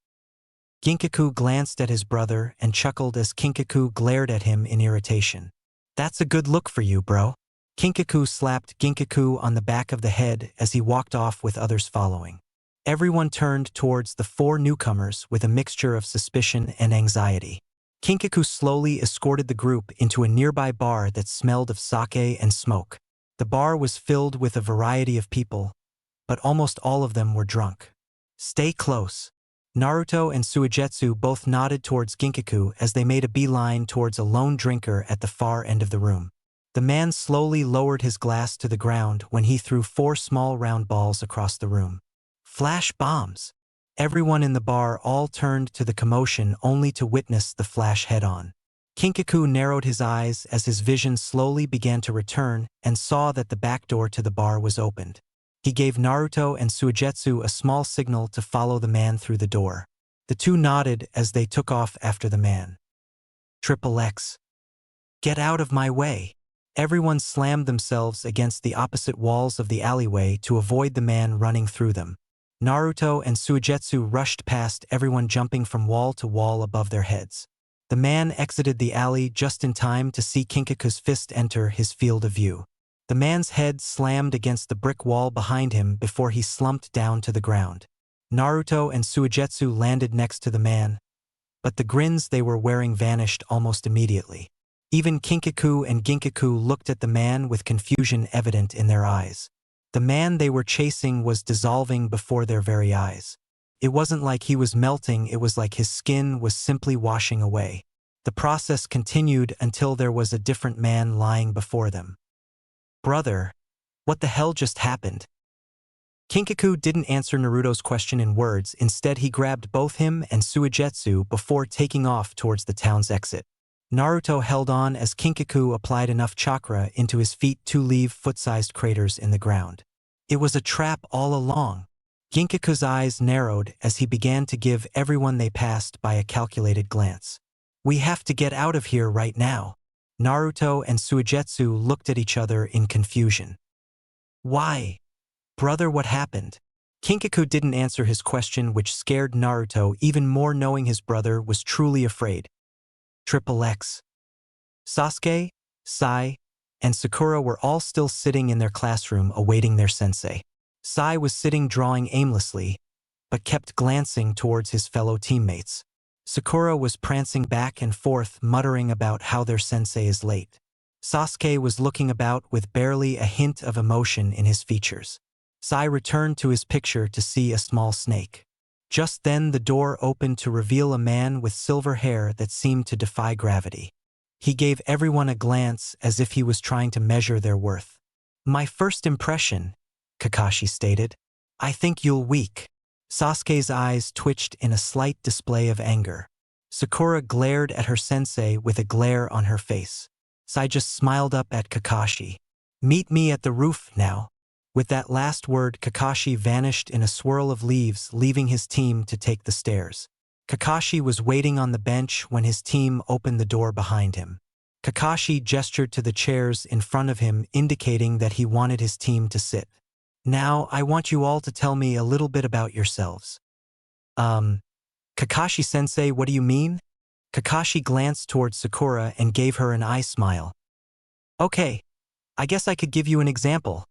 A: Ginkaku glanced at his brother and chuckled as Kinkaku glared at him in irritation. That's a good look for you, bro. Kinkaku slapped Ginkaku on the back of the head as he walked off with others following. Everyone turned towards the four newcomers with a mixture of suspicion and anxiety. Kinkaku slowly escorted the group into a nearby bar that smelled of sake and smoke. The bar was filled with a variety of people, but almost all of them were drunk. Stay close. Naruto and Suigetsu both nodded towards Ginkaku as they made a beeline towards a lone drinker at the far end of the room. The man slowly lowered his glass to the ground when he threw 4 small round balls across the room. Flash bombs! Everyone in the bar all turned to the commotion only to witness the flash head-on. Kinkaku narrowed his eyes as his vision slowly began to return and saw that the back door to the bar was opened. He gave Naruto and Suigetsu a small signal to follow the man through the door. The two nodded as they took off after the man. Triple X. Get out of my way. Everyone slammed themselves against the opposite walls of the alleyway to avoid the man running through them. Naruto and Suigetsu rushed past everyone, jumping from wall to wall above their heads. The man exited the alley just in time to see Kinkaku's fist enter his field of view. The man's head slammed against the brick wall behind him before he slumped down to the ground. Naruto and Suigetsu landed next to the man, but the grins they were wearing vanished almost immediately. Even Kinkaku and Ginkaku looked at the man with confusion evident in their eyes. The man they were chasing was dissolving before their very eyes. It wasn't like he was melting, it was like his skin was simply washing away. The process continued until there was a different man lying before them. Brother, what the hell just happened? Kinkaku didn't answer Naruto's question in words. Instead, he grabbed both him and Suigetsu before taking off towards the town's exit. Naruto held on as Kinkaku applied enough chakra into his feet to leave foot-sized craters in the ground. It was a trap all along. Ginkaku's eyes narrowed as he began to give everyone they passed by a calculated glance. We have to get out of here right now. Naruto and Suigetsu looked at each other in confusion. Why? Brother, what happened? Kinkaku didn't answer his question, which scared Naruto even more, knowing his brother was truly afraid. Triple X. Sasuke, Sai, and Sakura were all still sitting in their classroom awaiting their sensei. Sai was sitting drawing aimlessly, but kept glancing towards his fellow teammates. Sakura was prancing back and forth, muttering about how their sensei is late. Sasuke was looking about with barely a hint of emotion in his features. Sai returned to his picture to see a small snake. Just then the door opened to reveal a man with silver hair that seemed to defy gravity. He gave everyone a glance as if he was trying to measure their worth. My first impression, Kakashi stated. I think you're weak. Sasuke's eyes twitched in a slight display of anger. Sakura glared at her sensei with a glare on her face. Sai just smiled up at Kakashi. Meet me at the roof now. With that last word, Kakashi vanished in a swirl of leaves, leaving his team to take the stairs. Kakashi was waiting on the bench when his team opened the door behind him. Kakashi gestured to the chairs in front of him, indicating that he wanted his team to sit. Now, I want you all to tell me a little bit about yourselves. Kakashi-sensei, what do you mean? Kakashi glanced towards Sakura and gave her an eye smile. Okay, I guess I could give you an example,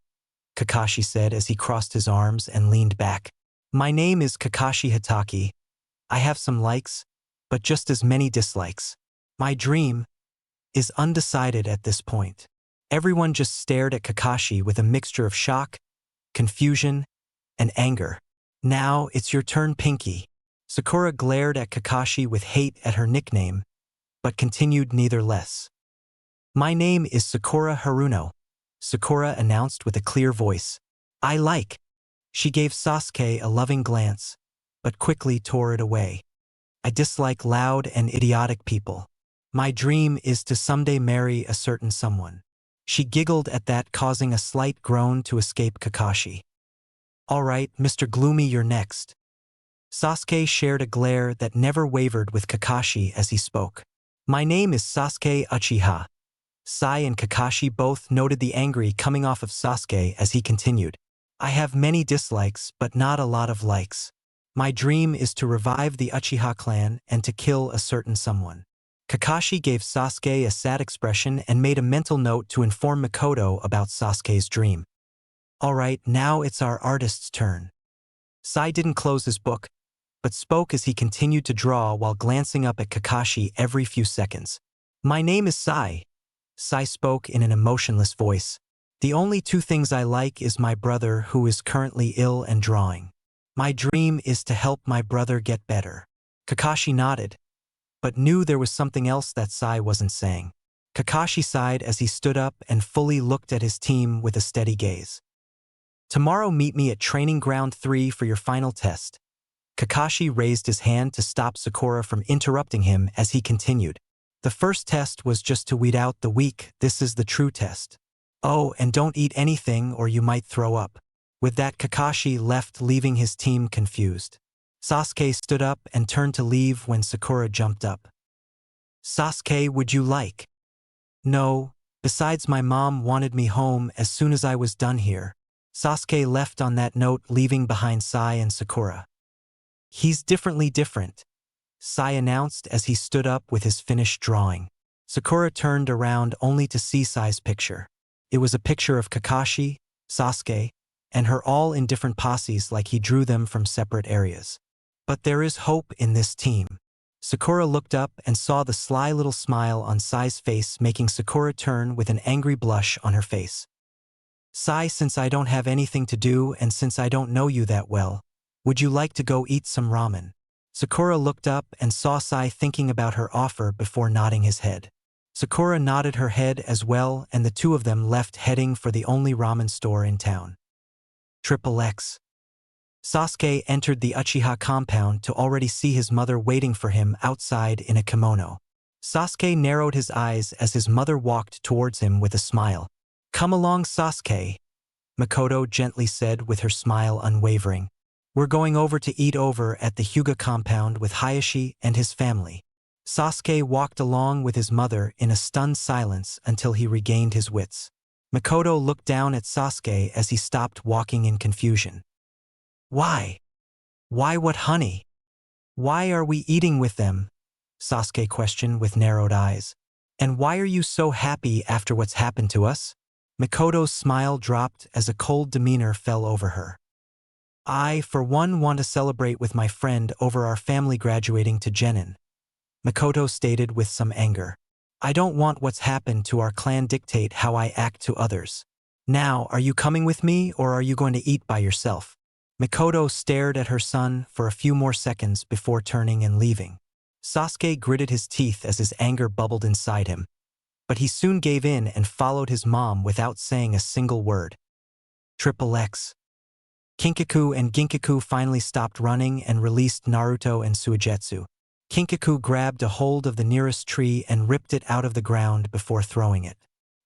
A: Kakashi said as he crossed his arms and leaned back. My name is Kakashi Hatake. I have some likes, but just as many dislikes. My dream is undecided at this point. Everyone just stared at Kakashi with a mixture of shock, confusion, and anger. Now it's your turn, Pinky. Sakura glared at Kakashi with hate at her nickname, but continued neither less. My name is Sakura Haruno, Sakura announced with a clear voice. I like. She gave Sasuke a loving glance, but quickly tore it away. I dislike loud and idiotic people. My dream is to someday marry a certain someone. She giggled at that, causing a slight groan to escape Kakashi. All right, Mr. Gloomy, you're next. Sasuke shared a glare that never wavered with Kakashi as he spoke. My name is Sasuke Uchiha. Sai and Kakashi both noted the anger coming off of Sasuke as he continued. I have many dislikes, but not a lot of likes. My dream is to revive the Uchiha clan and to kill a certain someone. Kakashi gave Sasuke a sad expression and made a mental note to inform Mikoto about Sasuke's dream. Alright, now it's our artist's turn. Sai didn't close his book, but spoke as he continued to draw while glancing up at Kakashi every few seconds. My name is Sai. Sai spoke in an emotionless voice. The only two things I like is my brother who is currently ill and drawing. My dream is to help my brother get better. Kakashi nodded, but knew there was something else that Sai wasn't saying. Kakashi sighed as he stood up and fully looked at his team with a steady gaze. Tomorrow meet me at Training Ground 3 for your final test. Kakashi raised his hand to stop Sakura from interrupting him as he continued. The first test was just to weed out the weak, this is the true test. Oh, and don't eat anything or you might throw up. With that, Kakashi left, leaving his team confused. Sasuke stood up and turned to leave when Sakura jumped up. Sasuke, would you like? No, besides my mom wanted me home as soon as I was done here. Sasuke left on that note, leaving behind Sai and Sakura. He's different, Sai announced as he stood up with his finished drawing. Sakura turned around only to see Sai's picture. It was a picture of Kakashi, Sasuke, and her all in different poses like he drew them from separate areas. But there is hope in this team. Sakura looked up and saw the sly little smile on Sai's face, making Sakura turn with an angry blush on her face. Sai, since I don't have anything to do and since I don't know you that well, would you like to go eat some ramen? Sakura looked up and saw Sai thinking about her offer before nodding his head. Sakura nodded her head as well, and the two of them left, heading for the only ramen store in town. XXX. Sasuke entered the Uchiha compound to already see his mother waiting for him outside in a kimono. Sasuke narrowed his eyes as his mother walked towards him with a smile. Come along, Sasuke, Mikoto gently said with her smile unwavering. We're going over to eat over at the Hyuga compound with Hayashi and his family. Sasuke walked along with his mother in a stunned silence until he regained his wits. Mikoto looked down at Sasuke as he stopped walking in confusion. Why? Why what, honey? Why are we eating with them? Sasuke questioned with narrowed eyes. And why are you so happy after what's happened to us? Mikoto's smile dropped as a cold demeanor fell over her. I, for one, want to celebrate with my friend over our family graduating to Genin, Mikoto stated with some anger. I don't want what's happened to our clan dictate how I act to others. Now, are you coming with me or are you going to eat by yourself? Mikoto stared at her son for a few more seconds before turning and leaving. Sasuke gritted his teeth as his anger bubbled inside him, but he soon gave in and followed his mom without saying a single word. XXX. Kinkaku and Ginkaku finally stopped running and released Naruto and Suigetsu. Kinkaku grabbed a hold of the nearest tree and ripped it out of the ground before throwing it.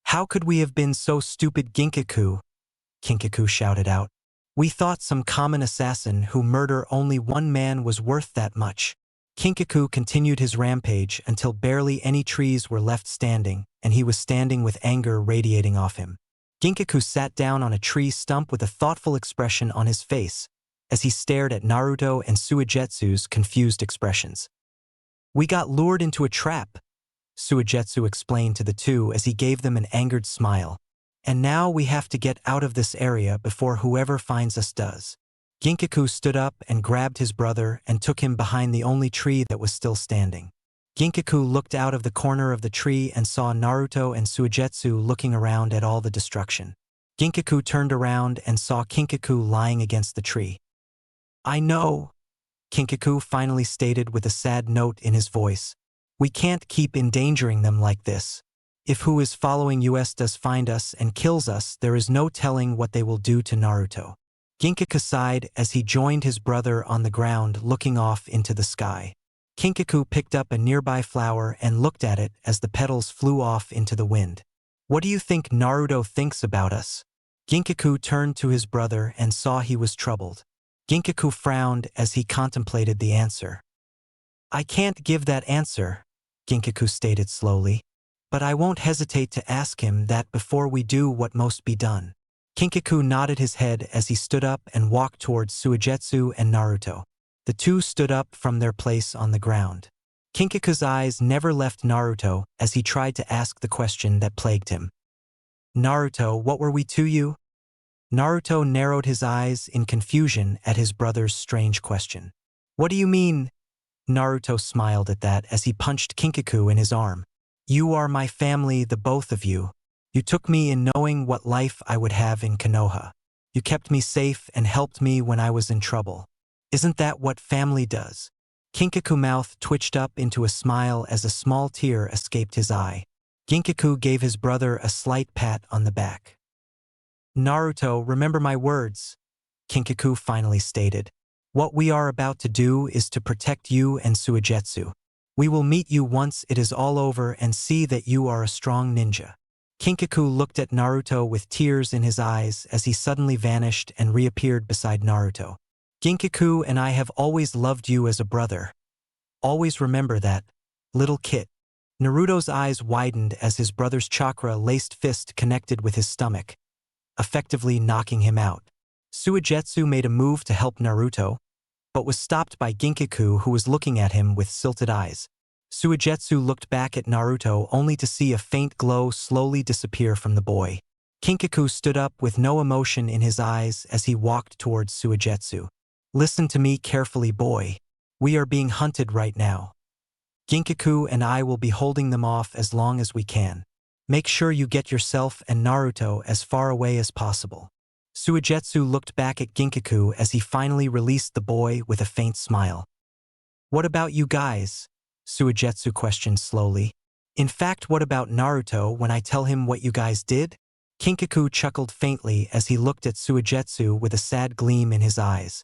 A: How could we have been so stupid, Ginkaku? Kinkaku shouted out. We thought some common assassin who murdered only one man was worth that much. Kinkaku continued his rampage until barely any trees were left standing, and he was standing with anger radiating off him. Ginkaku sat down on a tree stump with a thoughtful expression on his face as he stared at Naruto and Suigetsu's confused expressions. We got lured into a trap, Suigetsu explained to the two as he gave them an angered smile. And now we have to get out of this area before whoever finds us does. Ginkaku stood up and grabbed his brother and took him behind the only tree that was still standing. Ginkaku looked out of the corner of the tree and saw Naruto and Suigetsu looking around at all the destruction. Ginkaku turned around and saw Kinkaku lying against the tree. I know, Kinkaku finally stated with a sad note in his voice. We can't keep endangering them like this. If who is following us does find us and kills us, there is no telling what they will do to Naruto. Ginkaku sighed as he joined his brother on the ground looking off into the sky. Kinkaku picked up a nearby flower and looked at it as the petals flew off into the wind. What do you think Naruto thinks about us? Ginkaku turned to his brother and saw he was troubled. Ginkaku frowned as he contemplated the answer. I can't give that answer, Ginkaku stated slowly. But I won't hesitate to ask him that before we do what must be done. Kinkaku nodded his head as he stood up and walked towards Suigetsu and Naruto. The two stood up from their place on the ground. Kinkaku's eyes never left Naruto as he tried to ask the question that plagued him. Naruto, what were we to you? Naruto narrowed his eyes in confusion at his brother's strange question. What do you mean? Naruto smiled at that as he punched Kinkaku in his arm. You are my family, the both of you. You took me in knowing what life I would have in Konoha. You kept me safe and helped me when I was in trouble. Isn't that what family does? Kinkaku's mouth twitched up into a smile as a small tear escaped his eye. Ginkaku gave his brother a slight pat on the back. Naruto, remember my words, Kinkaku finally stated. What we are about to do is to protect you and Suigetsu. We will meet you once it is all over and see that you are a strong ninja. Kinkaku looked at Naruto with tears in his eyes as he suddenly vanished and reappeared beside Naruto. Ginkaku and I have always loved you as a brother. Always remember that, little kid. Naruto's eyes widened as his brother's chakra-laced fist connected with his stomach, effectively knocking him out. Suigetsu made a move to help Naruto, but was stopped by Ginkaku, who was looking at him with silted eyes. Suigetsu looked back at Naruto only to see a faint glow slowly disappear from the boy. Kinkaku stood up with no emotion in his eyes as he walked towards Suigetsu. Listen to me carefully, boy. We are being hunted right now. Ginkaku and I will be holding them off as long as we can. Make sure you get yourself and Naruto as far away as possible. Suigetsu looked back at Ginkaku as he finally released the boy with a faint smile. What about you guys? Suigetsu questioned slowly. In fact, what about Naruto when I tell him what you guys did? Kinkaku chuckled faintly as he looked at Suigetsu with a sad gleam in his eyes.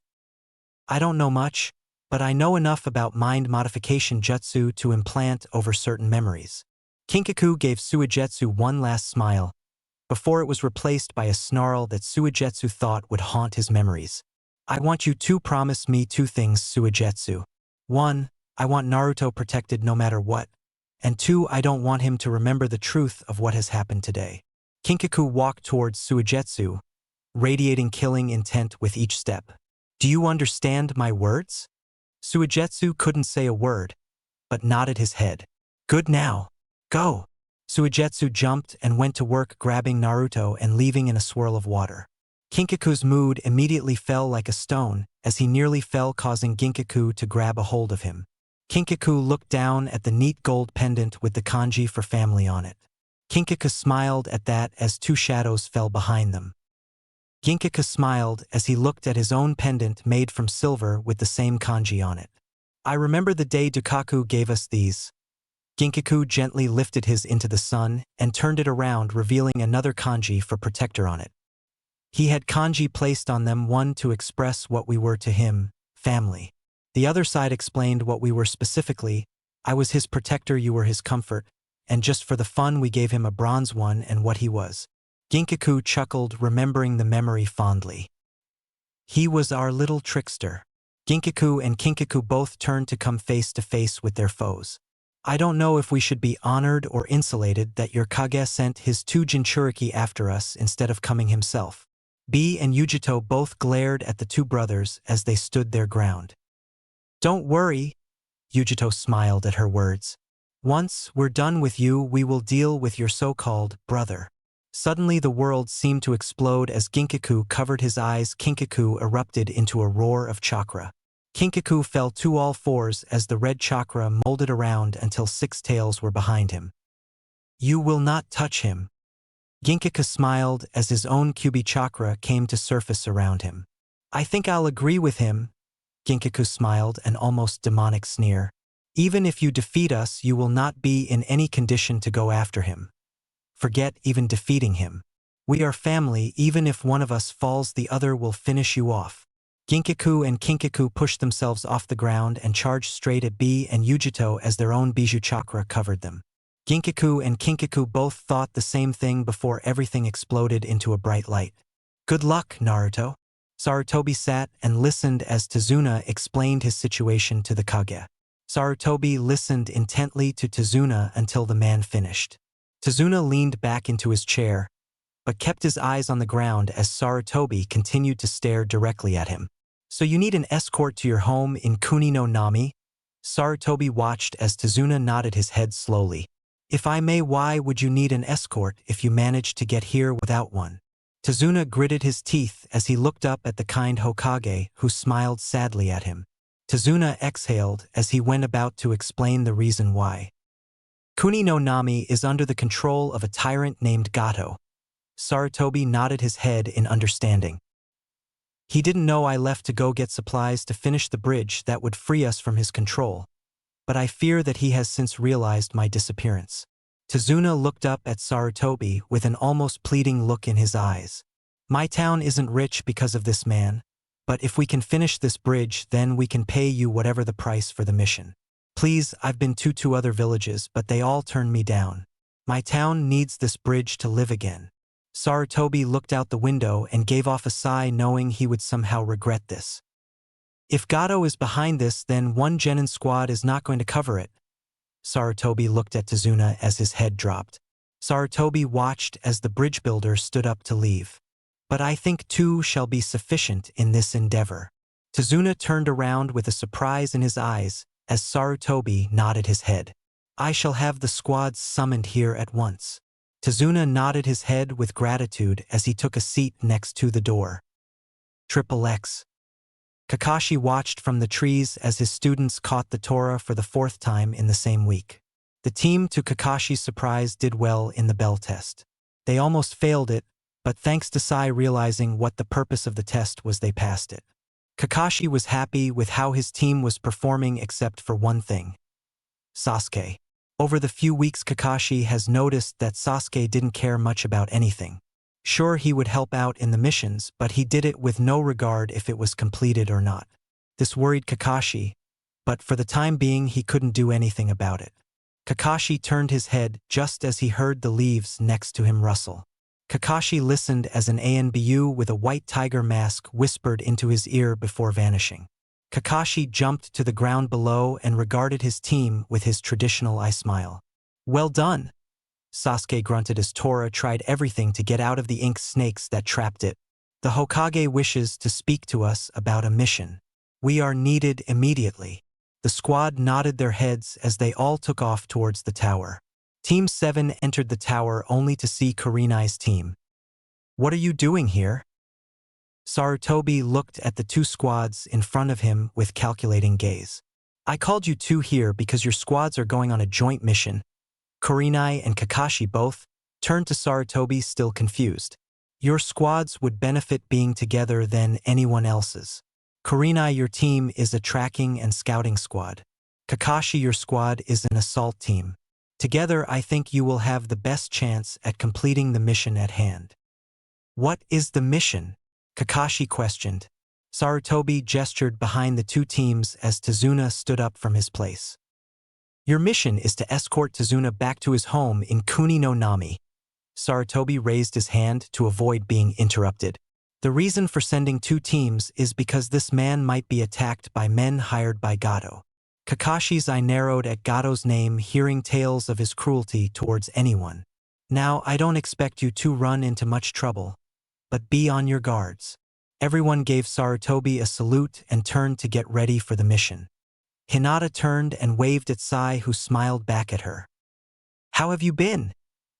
A: I don't know much, but I know enough about mind modification jutsu to implant over certain memories. Kinkaku gave Suigetsu one last smile, before it was replaced by a snarl that Suigetsu thought would haunt his memories. I want you to promise me two things, Suigetsu. 1. I want Naruto protected no matter what. And 2. I don't want him to remember the truth of what has happened today. Kinkaku walked towards Suigetsu, radiating killing intent with each step. Do you understand my words? Suigetsu couldn't say a word, but nodded his head. Good now. Go. Suigetsu jumped and went to work grabbing Naruto and leaving in a swirl of water. Kinkaku's mood immediately fell like a stone as he nearly fell, causing Ginkaku to grab a hold of him. Kinkaku looked down at the neat gold pendant with the kanji for family on it. Kinkaku smiled at that as two shadows fell behind them. Ginkaku smiled as he looked at his own pendant made from silver with the same kanji on it. I remember the day Dukaku gave us these. Ginkaku gently lifted his into the sun and turned it around, revealing another kanji for protector on it. He had kanji placed on them, one to express what we were to him, family. The other side explained what we were specifically. I was his protector, you were his comfort, and just for the fun we gave him a bronze one and what he was. Ginkaku chuckled, remembering the memory fondly. He was our little trickster. Ginkaku and Kinkaku both turned to come face to face with their foes. I don't know if we should be honored or insulated that your Kage sent his two Jinchuriki after us instead of coming himself. B and Yujito both glared at the two brothers as they stood their ground. Don't worry, Yujito smiled at her words. Once we're done with you, we will deal with your so-called brother. Suddenly the world seemed to explode as Ginkaku covered his eyes. Kinkaku erupted into a roar of chakra. Kinkaku fell to all fours as the red chakra molded around until 6 tails were behind him. You will not touch him. Ginkaku smiled as his own Kyubi chakra came to surface around him. I think I'll agree with him. Ginkaku smiled, an almost demonic sneer. Even if you defeat us, you will not be in any condition to go after him. Forget even defeating him. We are family, even if one of us falls the other will finish you off. Ginkaku and Kinkaku pushed themselves off the ground and charged straight at B and Yujito as their own Bijou chakra covered them. Ginkaku and Kinkaku both thought the same thing before everything exploded into a bright light. Good luck, Naruto. Sarutobi sat and listened as Tazuna explained his situation to the Kage. Sarutobi listened intently to Tazuna until the man finished. Tazuna leaned back into his chair, but kept his eyes on the ground as Sarutobi continued to stare directly at him. So you need an escort to your home in Kuni no Nami? Sarutobi watched as Tazuna nodded his head slowly. If I may, why would you need an escort if you managed to get here without one? Tazuna gritted his teeth as he looked up at the kind Hokage who smiled sadly at him. Tazuna exhaled as he went about to explain the reason why. Kuni no Nami is under the control of a tyrant named Gato. Sarutobi nodded his head in understanding. He didn't know I left to go get supplies to finish the bridge that would free us from his control, but I fear that he has since realized my disappearance. Tazuna looked up at Sarutobi with an almost pleading look in his eyes. My town isn't rich because of this man, but if we can finish this bridge, then we can pay you whatever the price for the mission. Please, I've been to 2 other villages, but they all turned me down. My town needs this bridge to live again. Sarutobi looked out the window and gave off a sigh, knowing he would somehow regret this. If Gato is behind this, then one Genin squad is not going to cover it. Sarutobi looked at Tazuna as his head dropped. Sarutobi watched as the bridge builder stood up to leave. But I think 2 shall be sufficient in this endeavor. Tazuna turned around with a surprise in his eyes as Sarutobi nodded his head. I shall have the squads summoned here at once. Tazuna nodded his head with gratitude as he took a seat next to the door. XXX. Kakashi watched from the trees as his students caught the Torah for the 4th time in the same week. The team, to Kakashi's surprise, did well in the bell test. They almost failed it, but thanks to Sai realizing what the purpose of the test was, they passed it. Kakashi was happy with how his team was performing except for one thing. Sasuke. Over the few weeks, Kakashi has noticed that Sasuke didn't care much about anything. Sure, he would help out in the missions, but he did it with no regard if it was completed or not. This worried Kakashi, but for the time being he couldn't do anything about it. Kakashi turned his head just as he heard the leaves next to him rustle. Kakashi listened as an ANBU with a white tiger mask whispered into his ear before vanishing. Kakashi jumped to the ground below and regarded his team with his traditional eye smile. Well done! Sasuke grunted as Tora tried everything to get out of the ink snakes that trapped it. The Hokage wishes to speak to us about a mission. We are needed immediately. The squad nodded their heads as they all took off towards the tower. Team 7 entered the tower only to see Kurenai's team. What are you doing here? Sarutobi looked at the 2 squads in front of him with calculating gaze. I called you 2 here because your squads are going on a joint mission. Kurenai and Kakashi both turned to Sarutobi, still confused. Your squads would benefit being together than anyone else's. Kurenai, your team is a tracking and scouting squad. Kakashi, your squad is an assault team. Together, I think you will have the best chance at completing the mission at hand. What is the mission? Kakashi questioned. Sarutobi gestured behind the 2 teams as Tazuna stood up from his place. Your mission is to escort Tazuna back to his home in Kuni no Nami. Sarutobi raised his hand to avoid being interrupted. The reason for sending 2 teams is because this man might be attacked by men hired by Gato. Kakashi's eye narrowed at Gato's name, hearing tales of his cruelty towards anyone. Now, I don't expect you to run into much trouble, but be on your guards. Everyone gave Sarutobi a salute and turned to get ready for the mission. Hinata turned and waved at Sai, who smiled back at her. How have you been?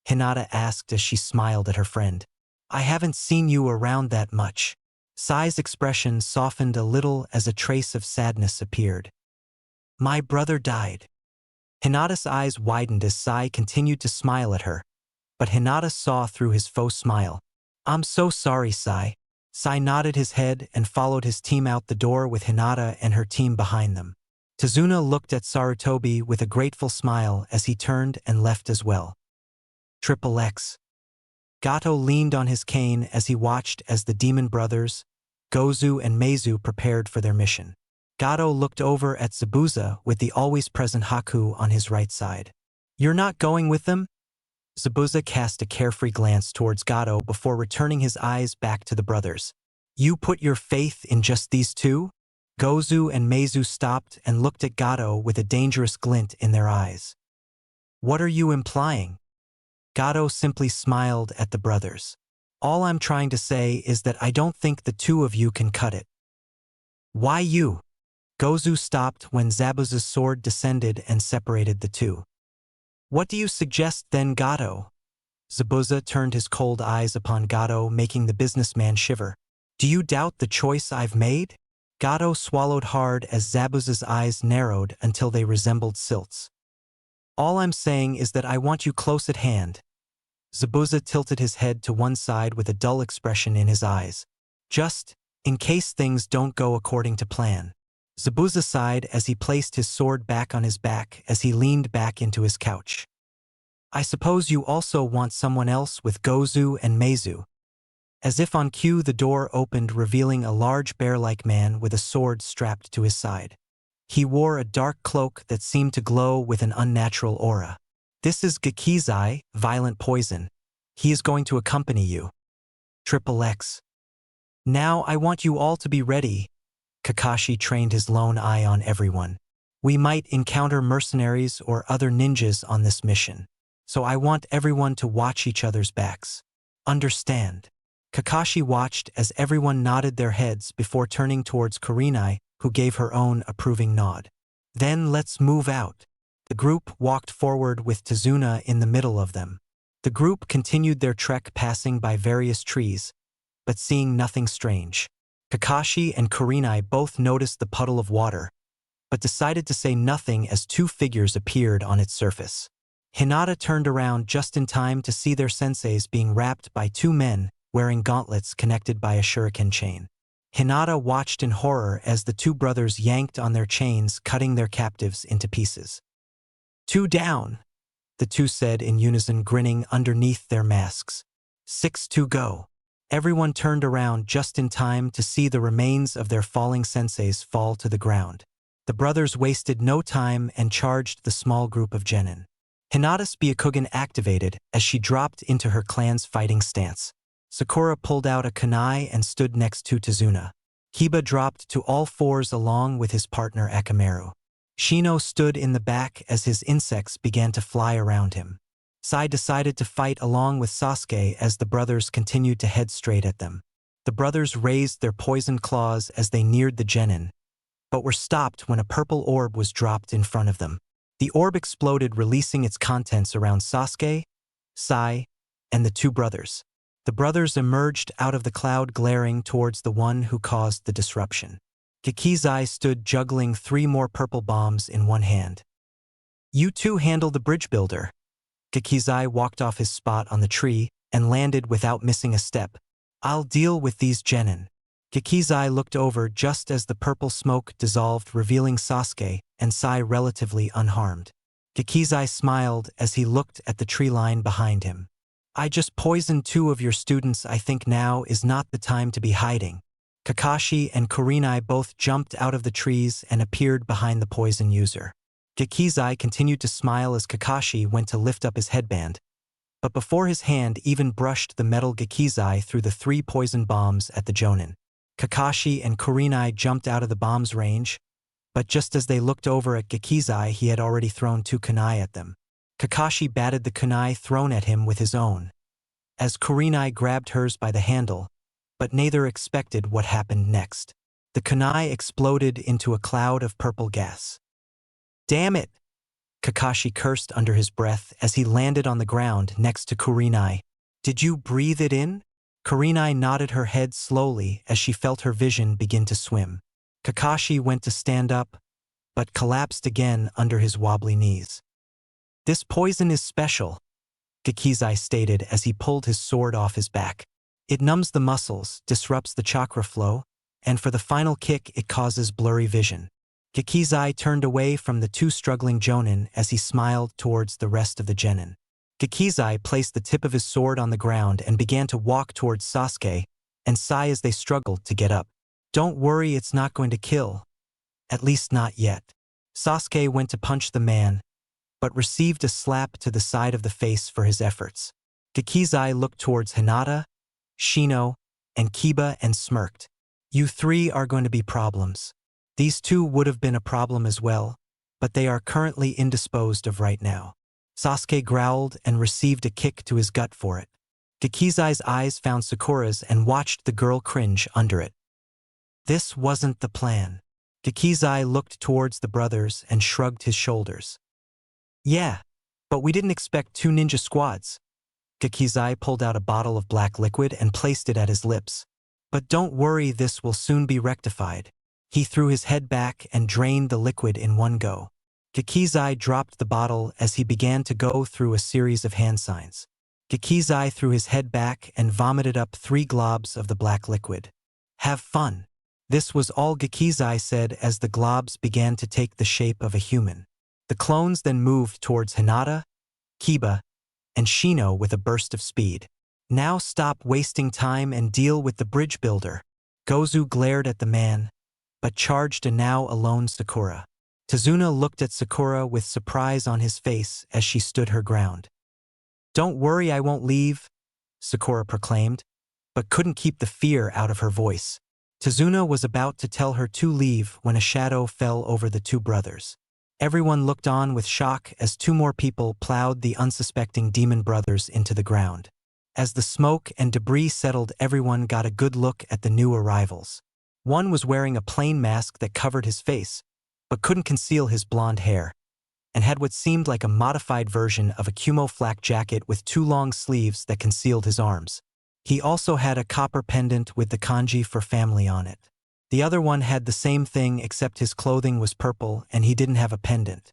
A: Hinata asked as she smiled at her friend. I haven't seen you around that much. Sai's expression softened a little as a trace of sadness appeared. My brother died. Hinata's eyes widened as Sai continued to smile at her, but Hinata saw through his faux smile. I'm so sorry, Sai. Sai nodded his head and followed his team out the door with Hinata and her team behind them. Tazuna looked at Sarutobi with a grateful smile as he turned and left as well. Triple X. Gato leaned on his cane as he watched as the demon brothers, Gozu and Meizu, prepared for their mission. Gato looked over at Zabuza with the always-present Haku on his right side. "You're not going with them?" Zabuza cast a carefree glance towards Gato before returning his eyes back to the brothers. "You put your faith in just these two?" Gozu and Meizu stopped and looked at Gato with a dangerous glint in their eyes. "What are you implying?" Gato simply smiled at the brothers. "All I'm trying to say is that I don't think the two of you can cut it." "Why you?" Gozu stopped when Zabuza's sword descended and separated the two. "What do you suggest then, Gato?" Zabuza turned his cold eyes upon Gato, making the businessman shiver. "Do you doubt the choice I've made?" Gato swallowed hard as Zabuza's eyes narrowed until they resembled silts. "All I'm saying is that I want you close at hand." Zabuza tilted his head to one side with a dull expression in his eyes. "Just in case things don't go according to plan." Zabuza sighed as he placed his sword back on his back as he leaned back into his couch. "I suppose you also want someone else with Gozu and Meizu." As if on cue, the door opened, revealing a large bear-like man with a sword strapped to his side. He wore a dark cloak that seemed to glow with an unnatural aura. "This is Gekizai, Violent Poison. He is going to accompany you." Triple X. "Now I want you all to be ready." Kakashi trained his lone eye on everyone. "We might encounter mercenaries or other ninjas on this mission, so I want everyone to watch each other's backs. Understand?" Kakashi watched as everyone nodded their heads before turning towards Kurenai, who gave her own approving nod. "Then let's move out." The group walked forward with Tazuna in the middle of them. The group continued their trek, passing by various trees, but seeing nothing strange. Kakashi and Kurenai both noticed the puddle of water, but decided to say nothing as two figures appeared on its surface. Hinata turned around just in time to see their senseis being wrapped by two men wearing gauntlets connected by a shuriken chain. Hinata watched in horror as the two brothers yanked on their chains, cutting their captives into pieces. "Two down," the two said in unison, grinning underneath their masks. 6 to go. Everyone turned around just in time to see the remains of their falling senseis fall to the ground. The brothers wasted no time and charged the small group of genin. Hinata's Byakugan activated as she dropped into her clan's fighting stance. Sakura pulled out a kunai and stood next to Tazuna. Kiba dropped to all fours along with his partner Akamaru. Shino stood in the back as his insects began to fly around him. Sai decided to fight along with Sasuke as the brothers continued to head straight at them. The brothers raised their poisoned claws as they neared the genin, but were stopped when a purple orb was dropped in front of them. The orb exploded, releasing its contents around Sasuke, Sai, and the two brothers. The brothers emerged out of the cloud, glaring towards the one who caused the disruption. Gekizai stood juggling 3 more purple bombs in one hand. "You two handle the bridge builder." Gekizai walked off his spot on the tree and landed without missing a step. "I'll deal with these genin." Gekizai looked over just as the purple smoke dissolved, revealing Sasuke and Sai relatively unharmed. Gekizai smiled as he looked at the tree line behind him. "I just poisoned 2 of your students. I think now is not the time to be hiding." Kakashi and Kurenai both jumped out of the trees and appeared behind the poison user. Gekizai continued to smile as Kakashi went to lift up his headband, but before his hand even brushed the metal, Gekizai threw the 3 poison bombs at the jonin. Kakashi and Kurenai jumped out of the bomb's range, but just as they looked over at Gekizai, he had already thrown 2 kunai at them. Kakashi batted the kunai thrown at him with his own, as Kurenai grabbed hers by the handle, but neither expected what happened next. The kunai exploded into a cloud of purple gas. "Damn it!" Kakashi cursed under his breath as he landed on the ground next to Kurenai. "Did you breathe it in?" Kurenai nodded her head slowly as she felt her vision begin to swim. Kakashi went to stand up, but collapsed again under his wobbly knees. "This poison is special," Gekizai stated as he pulled his sword off his back. "It numbs the muscles, disrupts the chakra flow, and for the final kick it causes blurry vision." Gekizai turned away from the 2 struggling jonin as he smiled towards the rest of the genin. Gekizai placed the tip of his sword on the ground and began to walk towards Sasuke and sigh as they struggled to get up. Don't worry, it's not going to kill. At least not yet. Sasuke went to punch the man, but received a slap to the side of the face for his efforts. Gekizai looked towards Hinata, Shino, and Kiba and smirked. You three are going to be problems. These two would have been a problem as well, but they are currently indisposed of right now. Sasuke growled and received a kick to his gut for it. Gekizai's eyes found Sakura's and watched the girl cringe under it. This wasn't the plan. Gekizai looked towards the brothers and shrugged his shoulders. Yeah, but we didn't expect 2 ninja squads. Gekizai pulled out a bottle of black liquid and placed it at his lips. But don't worry, this will soon be rectified. He threw his head back and drained the liquid in one go. Gekizai dropped the bottle as he began to go through a series of hand signs. Gekizai threw his head back and vomited up 3 globs of the black liquid. Have fun. This was all Gekizai said as the globs began to take the shape of a human. The clones then moved towards Hinata, Kiba, and Shino with a burst of speed. Now stop wasting time and deal with the bridge builder. Gozu glared at the man, but charged a now alone Sakura. Tazuna looked at Sakura with surprise on his face as she stood her ground. Don't worry, I won't leave, Sakura proclaimed, but couldn't keep the fear out of her voice. Tazuna was about to tell her to leave when a shadow fell over the 2 brothers. Everyone looked on with shock as 2 more people plowed the unsuspecting demon brothers into the ground. As the smoke and debris settled, everyone got a good look at the new arrivals. One was wearing a plain mask that covered his face, but couldn't conceal his blonde hair, and had what seemed like a modified version of a Kumo flak jacket with 2 long sleeves that concealed his arms. He also had a copper pendant with the kanji for family on it. The other one had the same thing except his clothing was purple and he didn't have a pendant.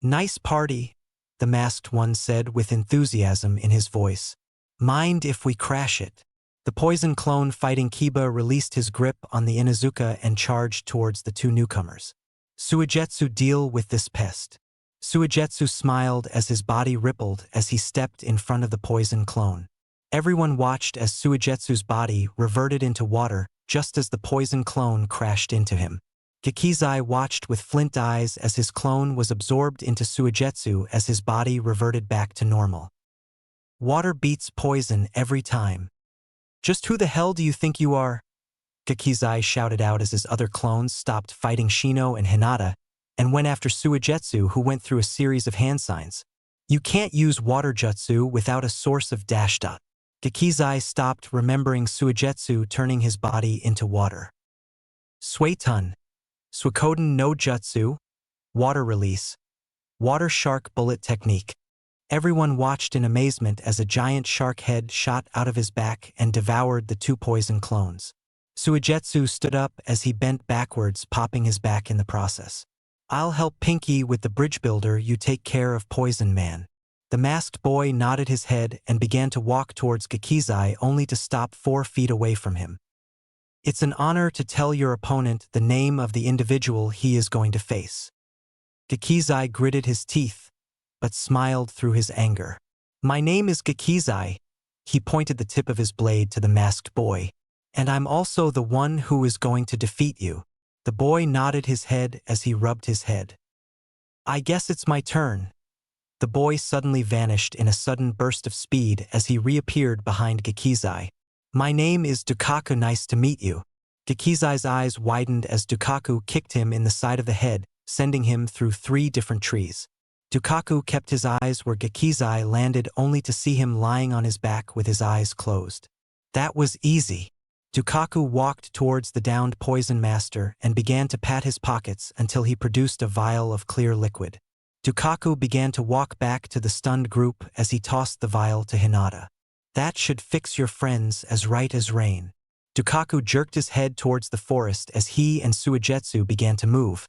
A: Nice party, the masked one said with enthusiasm in his voice. Mind if we crash it? The poison clone fighting Kiba released his grip on the Inuzuka and charged towards the 2 newcomers. Suigetsu, deal with this pest. Suigetsu smiled as his body rippled as he stepped in front of the poison clone. Everyone watched as Suigetsu's body reverted into water just as the poison clone crashed into him. Gekizai watched with flint eyes as his clone was absorbed into Suigetsu as his body reverted back to normal. Water beats poison every time. Just who the hell do you think you are? Gekizai shouted out as his other clones stopped fighting Shino and Hinata and went after Suigetsu, who went through a series of hand signs. You can't use water jutsu without a source of dash dot. Gekizai stopped remembering Suigetsu turning his body into water. Suitun, Suikoden no Jutsu, Water Release, Water Shark Bullet Technique. Everyone watched in amazement as a giant shark head shot out of his back and devoured the 2 poison clones. Suigetsu stood up as he bent backwards, popping his back in the process. I'll help Pinky with the bridge builder, you take care of Poison Man. The masked boy nodded his head and began to walk towards Gekizai only to stop 4 feet away from him. It's an honor to tell your opponent the name of the individual he is going to face. Gekizai gritted his teeth, but smiled through his anger. My name is Gekizai. He pointed the tip of his blade to the masked boy. And I'm also the one who is going to defeat you. The boy nodded his head as he rubbed his head. I guess it's my turn. The boy suddenly vanished in a sudden burst of speed as he reappeared behind Gekizai. My name is Ginkaku, nice to meet you. Gekizai's eyes widened as Ginkaku kicked him in the side of the head, sending him through 3 different trees. Ginkaku kept his eyes where Gekizai landed only to see him lying on his back with his eyes closed. That was easy. Ginkaku walked towards the downed poison master and began to pat his pockets until he produced a vial of clear liquid. Ginkaku began to walk back to the stunned group as he tossed the vial to Hinata. That should fix your friends as right as rain. Ginkaku jerked his head towards the forest as he and Suigetsu began to move,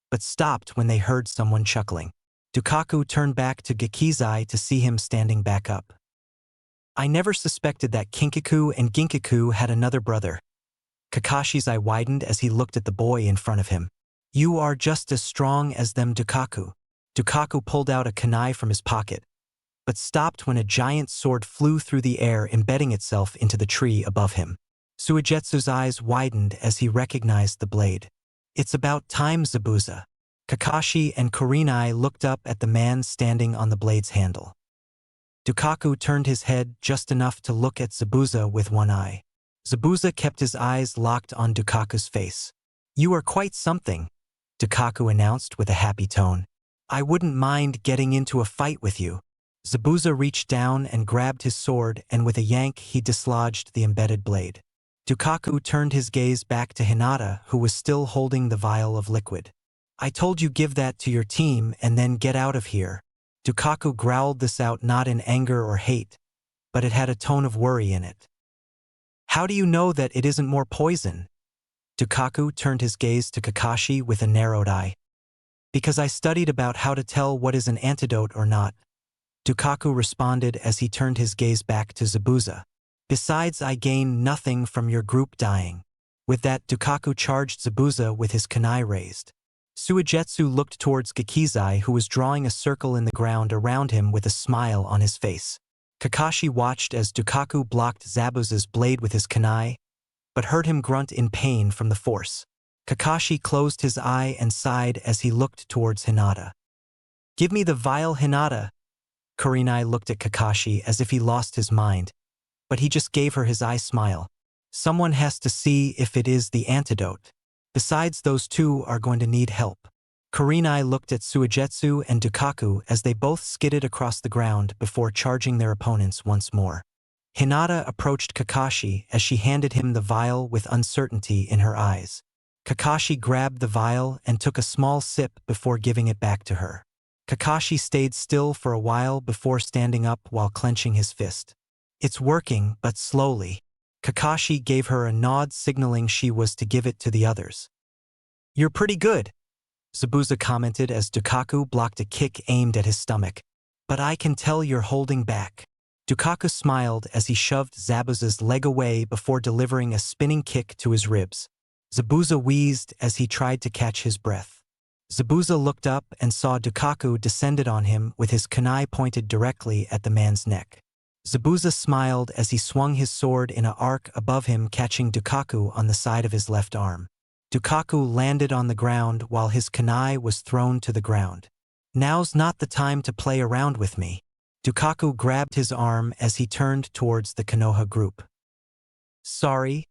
A: but stopped when they heard someone chuckling. Ginkaku turned back to Gekizai to see him standing back up. I never suspected that Kinkaku and Ginkaku had another brother. Kakashi's eye widened as he looked at the boy in front of him. You are just as strong as them, Ginkaku. Ginkaku pulled out a kunai from his pocket, but stopped when a giant sword flew through the air, embedding itself into the tree above him. Suigetsu's eyes widened as he recognized the blade. "It's about time, Zabuza." Kakashi and Kurenai looked up at the man standing on the blade's handle. Dukaku turned his head just enough to look at Zabuza with one eye. Zabuza kept his eyes locked on Dukaku's face. "You are quite something," Dukaku announced with a happy tone. "I wouldn't mind getting into a fight with you." Zabuza reached down and grabbed his sword, and with a yank he dislodged the embedded blade. Dukaku turned his gaze back to Hinata, who was still holding the vial of liquid. "I told you give that to your team and then get out of here." Dukaku growled this out not in anger or hate, but it had a tone of worry in it. "How do you know that it isn't more poison?" Dukaku turned his gaze to Kakashi with a narrowed eye. "Because I studied about how to tell what is an antidote or not," Dukaku responded as he turned his gaze back to Zabuza. "Besides, I gain nothing from your group dying." With that, Dukaku charged Zabuza with his kunai raised. Suigetsu looked towards Gakizai, who was drawing a circle in the ground around him with a smile on his face. Kakashi watched as Dukaku blocked Zabuza's blade with his kunai, but heard him grunt in pain from the force. Kakashi closed his eye and sighed as he looked towards Hinata. "Give me the vial, Hinata." Kurenai looked at Kakashi as if he lost his mind, but he just gave her his eye smile. "Someone has to see if it is the antidote. Besides, those two are going to need help." Kurenai looked at Suigetsu and Dukaku as they both skidded across the ground before charging their opponents once more. Hinata approached Kakashi as she handed him the vial with uncertainty in her eyes. Kakashi grabbed the vial and took a small sip before giving it back to her. Kakashi stayed still for a while before standing up while clenching his fist. "It's working, but slowly." Kakashi gave her a nod signaling she was to give it to the others. "You're pretty good," Zabuza commented as Dukaku blocked a kick aimed at his stomach. "But I can tell you're holding back." Dukaku smiled as he shoved Zabuza's leg away before delivering a spinning kick to his ribs. Zabuza wheezed as he tried to catch his breath. Zabuza looked up and saw Dukaku descended on him with his kunai pointed directly at the man's neck. Zabuza smiled as he swung his sword in an arc above him, catching Dukaku on the side of his left arm. Dukaku landed on the ground while his kunai was thrown to the ground. "Now's not the time to play around with me." Dukaku grabbed his arm as he turned towards the Konoha group. "Sorry,"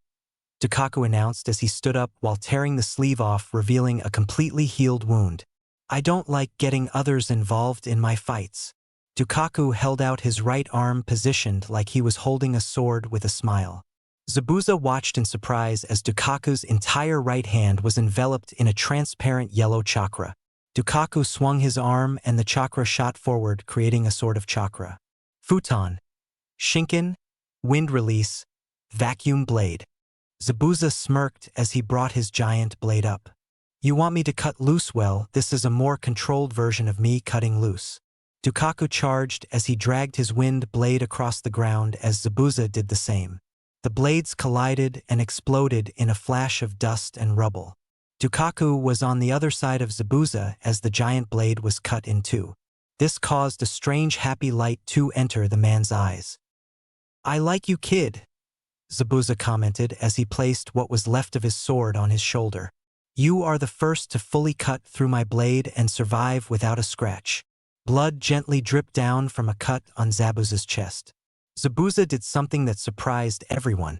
A: Dukaku announced as he stood up while tearing the sleeve off, revealing a completely healed wound. "I don't like getting others involved in my fights." Dukaku held out his right arm positioned like he was holding a sword with a smile. Zabuza watched in surprise as Dukaku's entire right hand was enveloped in a transparent yellow chakra. Dukaku swung his arm and the chakra shot forward, creating a sort of chakra. Futon. Shinken. Wind release. Vacuum blade. Zabuza smirked as he brought his giant blade up. "You want me to cut loose? Well, this is a more controlled version of me cutting loose." Dukaku charged as he dragged his wind blade across the ground as Zabuza did the same. The blades collided and exploded in a flash of dust and rubble. Dukaku was on the other side of Zabuza as the giant blade was cut in two. This caused a strange happy light to enter the man's eyes. "I like you, kid," Zabuza commented as he placed what was left of his sword on his shoulder. "You are the first to fully cut through my blade and survive without a scratch." Blood gently dripped down from a cut on Zabuza's chest. Zabuza did something that surprised everyone.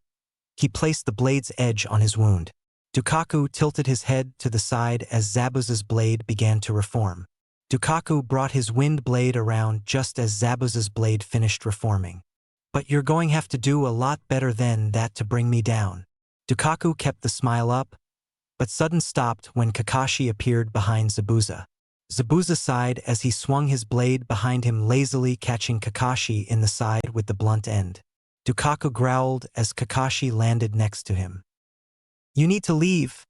A: He placed the blade's edge on his wound. Dukaku tilted his head to the side as Zabuza's blade began to reform. Dukaku brought his wind blade around just as Zabuza's blade finished reforming. "But you're going to have to do a lot better than that to bring me down." Dukaku kept the smile up, but sudden stopped when Kakashi appeared behind Zabuza. Zabuza sighed as he swung his blade behind him, lazily catching Kakashi in the side with the blunt end. Dukaku growled as Kakashi landed next to him. "You need to leave."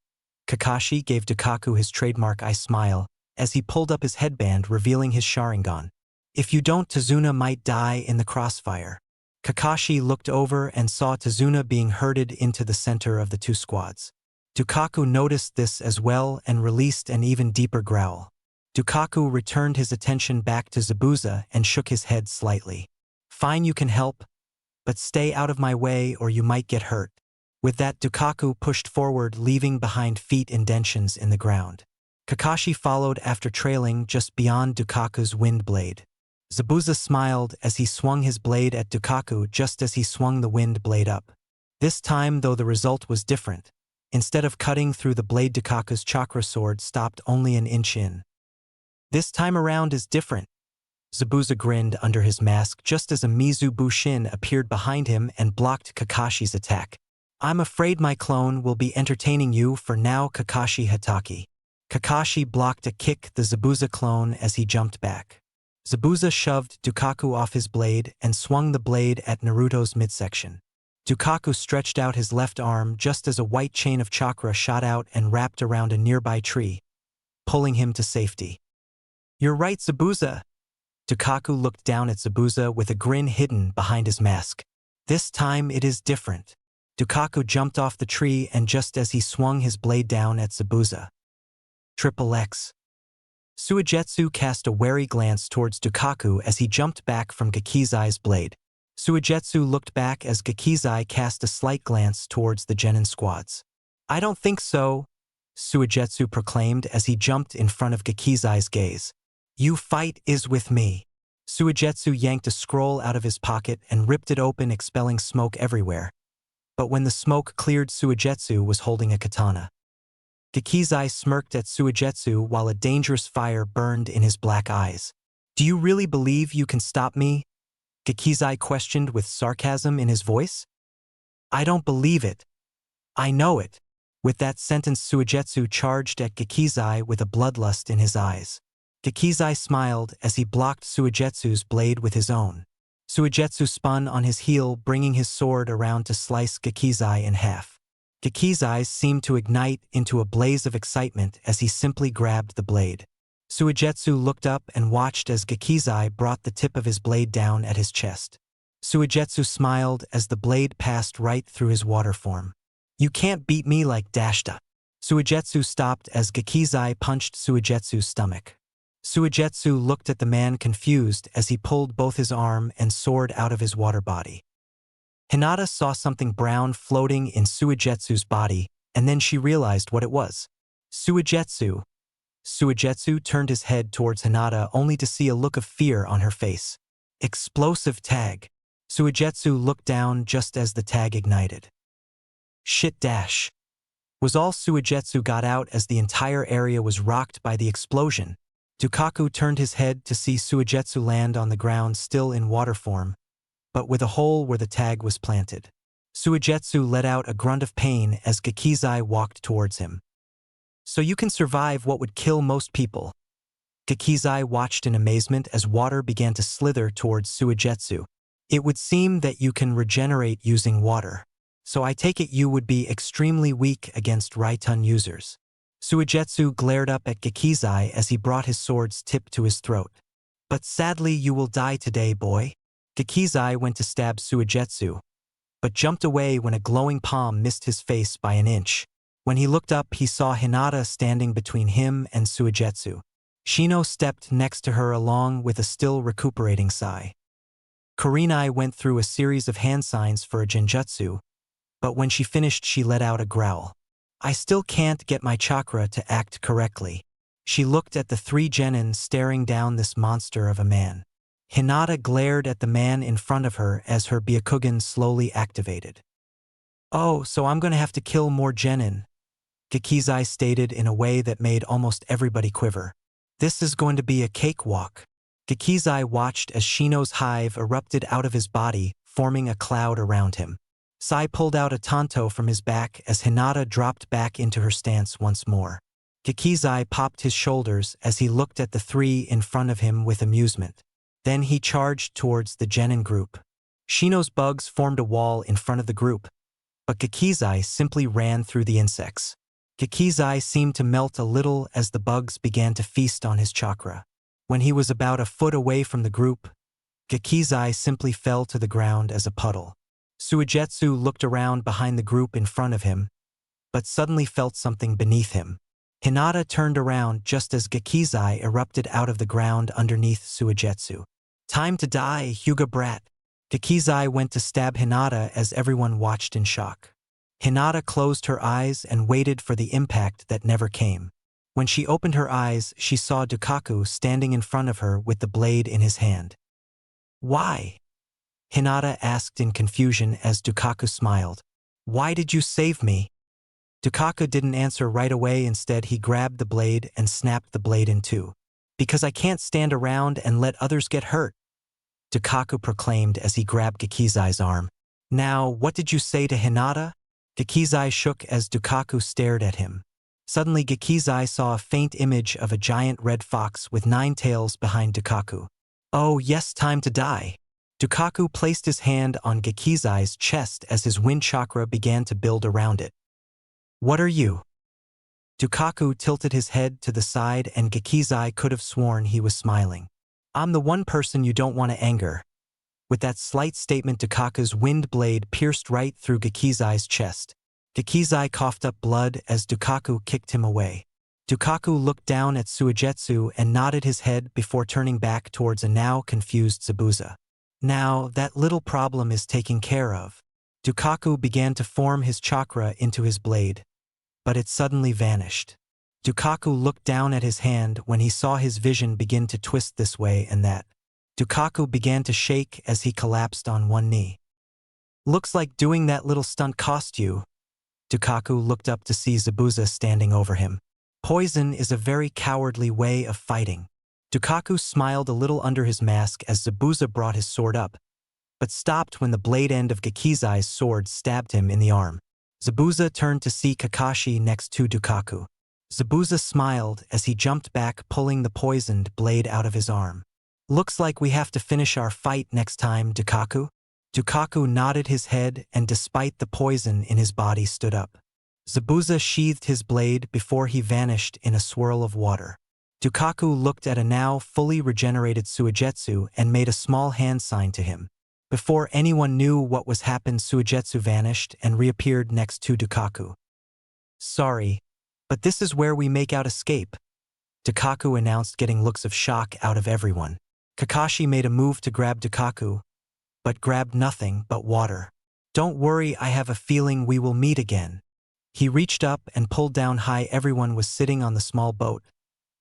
A: Kakashi gave Dukaku his trademark eye smile as he pulled up his headband, revealing his Sharingan. "If you don't, Tazuna might die in the crossfire." Kakashi looked over and saw Tazuna being herded into the center of the two squads. Dukaku noticed this as well and released an even deeper growl. Dukaku returned his attention back to Zabuza and shook his head slightly. Fine, you can help, but stay out of my way or you might get hurt. With that, Dukaku pushed forward, leaving behind feet indentions in the ground. Kakashi followed after, trailing just beyond Dukaku's wind blade. Zabuza smiled as he swung his blade at Dukaku just as he swung the wind blade up. This time, though, the result was different. Instead of cutting through the blade, Dukaku's chakra sword stopped only an inch in. This time around is different. Zabuza grinned under his mask just as a Mizu Bushin appeared behind him and blocked Kakashi's attack. I'm afraid my clone will be entertaining you for now, Kakashi Hatake. Kakashi blocked a kick the Zabuza clone as he jumped back. Zabuza shoved Dukaku off his blade and swung the blade at Naruto's midsection. Dukaku stretched out his left arm just as a white chain of chakra shot out and wrapped around a nearby tree, pulling him to safety. You're right, Zabuza. Dukaku looked down at Zabuza with a grin hidden behind his mask. This time it is different. Dukaku jumped off the tree and just as he swung his blade down at Zabuza. Triple X. Suigetsu cast a wary glance towards Dukaku as he jumped back from Gakizai's blade. Suigetsu looked back as Gakizai cast a slight glance towards the genin squads. I don't think so, Suigetsu proclaimed as he jumped in front of Gakizai's gaze. You fight is with me. Suigetsu yanked a scroll out of his pocket and ripped it open, expelling smoke everywhere. But when the smoke cleared, Suigetsu was holding a katana. Gakizai smirked at Suigetsu while a dangerous fire burned in his black eyes. Do you really believe you can stop me? Gakizai questioned with sarcasm in his voice. I don't believe it. I know it. With that sentence, Suigetsu charged at Gakizai with a bloodlust in his eyes. Gakizai smiled as he blocked Suigetsu's blade with his own. Suigetsu spun on his heel, bringing his sword around to slice Gakizai in half. Gakizai's seemed to ignite into a blaze of excitement as he simply grabbed the blade. Suigetsu looked up and watched as Gakizai brought the tip of his blade down at his chest. Suigetsu smiled as the blade passed right through his water form. You can't beat me like Dashta. Suigetsu stopped as Gakizai punched Suigetsu's stomach. Suigetsu looked at the man confused as he pulled both his arm and sword out of his water body. Hinata saw something brown floating in Suigetsu's body, and then she realized what it was. Suigetsu. Suigetsu turned his head towards Hinata only to see a look of fear on her face. Explosive tag. Suigetsu looked down just as the tag ignited. Shit dash. Was all Suigetsu got out as the entire area was rocked by the explosion. Dukaku turned his head to see Suigetsu land on the ground still in water form, but with a hole where the tag was planted. Suigetsu let out a grunt of pain as Gakizai walked towards him. So you can survive what would kill most people. Gakizai watched in amazement as water began to slither towards Suigetsu. It would seem that you can regenerate using water. So I take it you would be extremely weak against Raitun users. Suigetsu glared up at Gakizai as he brought his sword's tip to his throat. But sadly you will die today, boy. Gakizai went to stab Suigetsu, but jumped away when a glowing palm missed his face by an inch. When he looked up, he saw Hinata standing between him and Suigetsu. Shino stepped next to her along with a still recuperating sigh. Kurenai went through a series of hand signs for a genjutsu, but when she finished she let out a growl. I still can't get my chakra to act correctly. She looked at the three genin staring down this monster of a man. Hinata glared at the man in front of her as her Byakugan slowly activated. Oh, so I'm gonna have to kill more genin, Gakizai stated in a way that made almost everybody quiver. This is going to be a cakewalk. Gakizai watched as Shino's hive erupted out of his body, forming a cloud around him. Sai pulled out a tanto from his back as Hinata dropped back into her stance once more. Gakizai popped his shoulders as he looked at the three in front of him with amusement. Then he charged towards the genin group. Shino's bugs formed a wall in front of the group, but Gakizai simply ran through the insects. Gakizai seemed to melt a little as the bugs began to feast on his chakra. When he was about a foot away from the group, Gakizai simply fell to the ground as a puddle. Suigetsu looked around behind the group in front of him, but suddenly felt something beneath him. Hinata turned around just as Gekizai erupted out of the ground underneath Suigetsu. Time to die, Hyuga brat. Gekizai went to stab Hinata as everyone watched in shock. Hinata closed her eyes and waited for the impact that never came. When she opened her eyes, she saw Dukaku standing in front of her with the blade in his hand. Why? Hinata asked in confusion as Dukaku smiled. Why did you save me? Dukaku didn't answer right away. Instead, he grabbed the blade and snapped the blade in two. Because I can't stand around and let others get hurt, Dukaku proclaimed as he grabbed Gekizai's arm. Now, what did you say to Hinata? Gekizai shook as Dukaku stared at him. Suddenly, Gekizai saw a faint image of a giant red fox with 9 tails behind Dukaku. Oh, yes, time to die. Dukaku placed his hand on Gekizai's chest as his wind chakra began to build around it. What are you? Dukaku tilted his head to the side and Gekizai could have sworn he was smiling. I'm the one person you don't want to anger. With that slight statement, Dukaku's wind blade pierced right through Gekizai's chest. Gekizai coughed up blood as Dukaku kicked him away. Dukaku looked down at Suigetsu and nodded his head before turning back towards a now confused Zabuza. Now, that little problem is taken care of. Dukaku began to form his chakra into his blade, but it suddenly vanished. Dukaku looked down at his hand when he saw his vision begin to twist this way and that. Dukaku began to shake as he collapsed on one knee. Looks like doing that little stunt cost you. Dukaku looked up to see Zabuza standing over him. Poison is a very cowardly way of fighting. Dukaku smiled a little under his mask as Zabuza brought his sword up, but stopped when the blade end of Gekizai's sword stabbed him in the arm. Zabuza turned to see Kakashi next to Dukaku. Zabuza smiled as he jumped back, pulling the poisoned blade out of his arm. Looks like we have to finish our fight next time, Dukaku. Dukaku nodded his head and despite the poison in his body stood up. Zabuza sheathed his blade before he vanished in a swirl of water. Dukaku looked at a now fully regenerated Suigetsu and made a small hand sign to him. Before anyone knew what was happened, Suigetsu vanished and reappeared next to Dukaku. Sorry, but this is where we make out escape, Dukaku announced, getting looks of shock out of everyone. Kakashi made a move to grab Dukaku, but grabbed nothing but water. Don't worry, I have a feeling we will meet again. He reached up and pulled down high. Everyone was sitting on the small boat,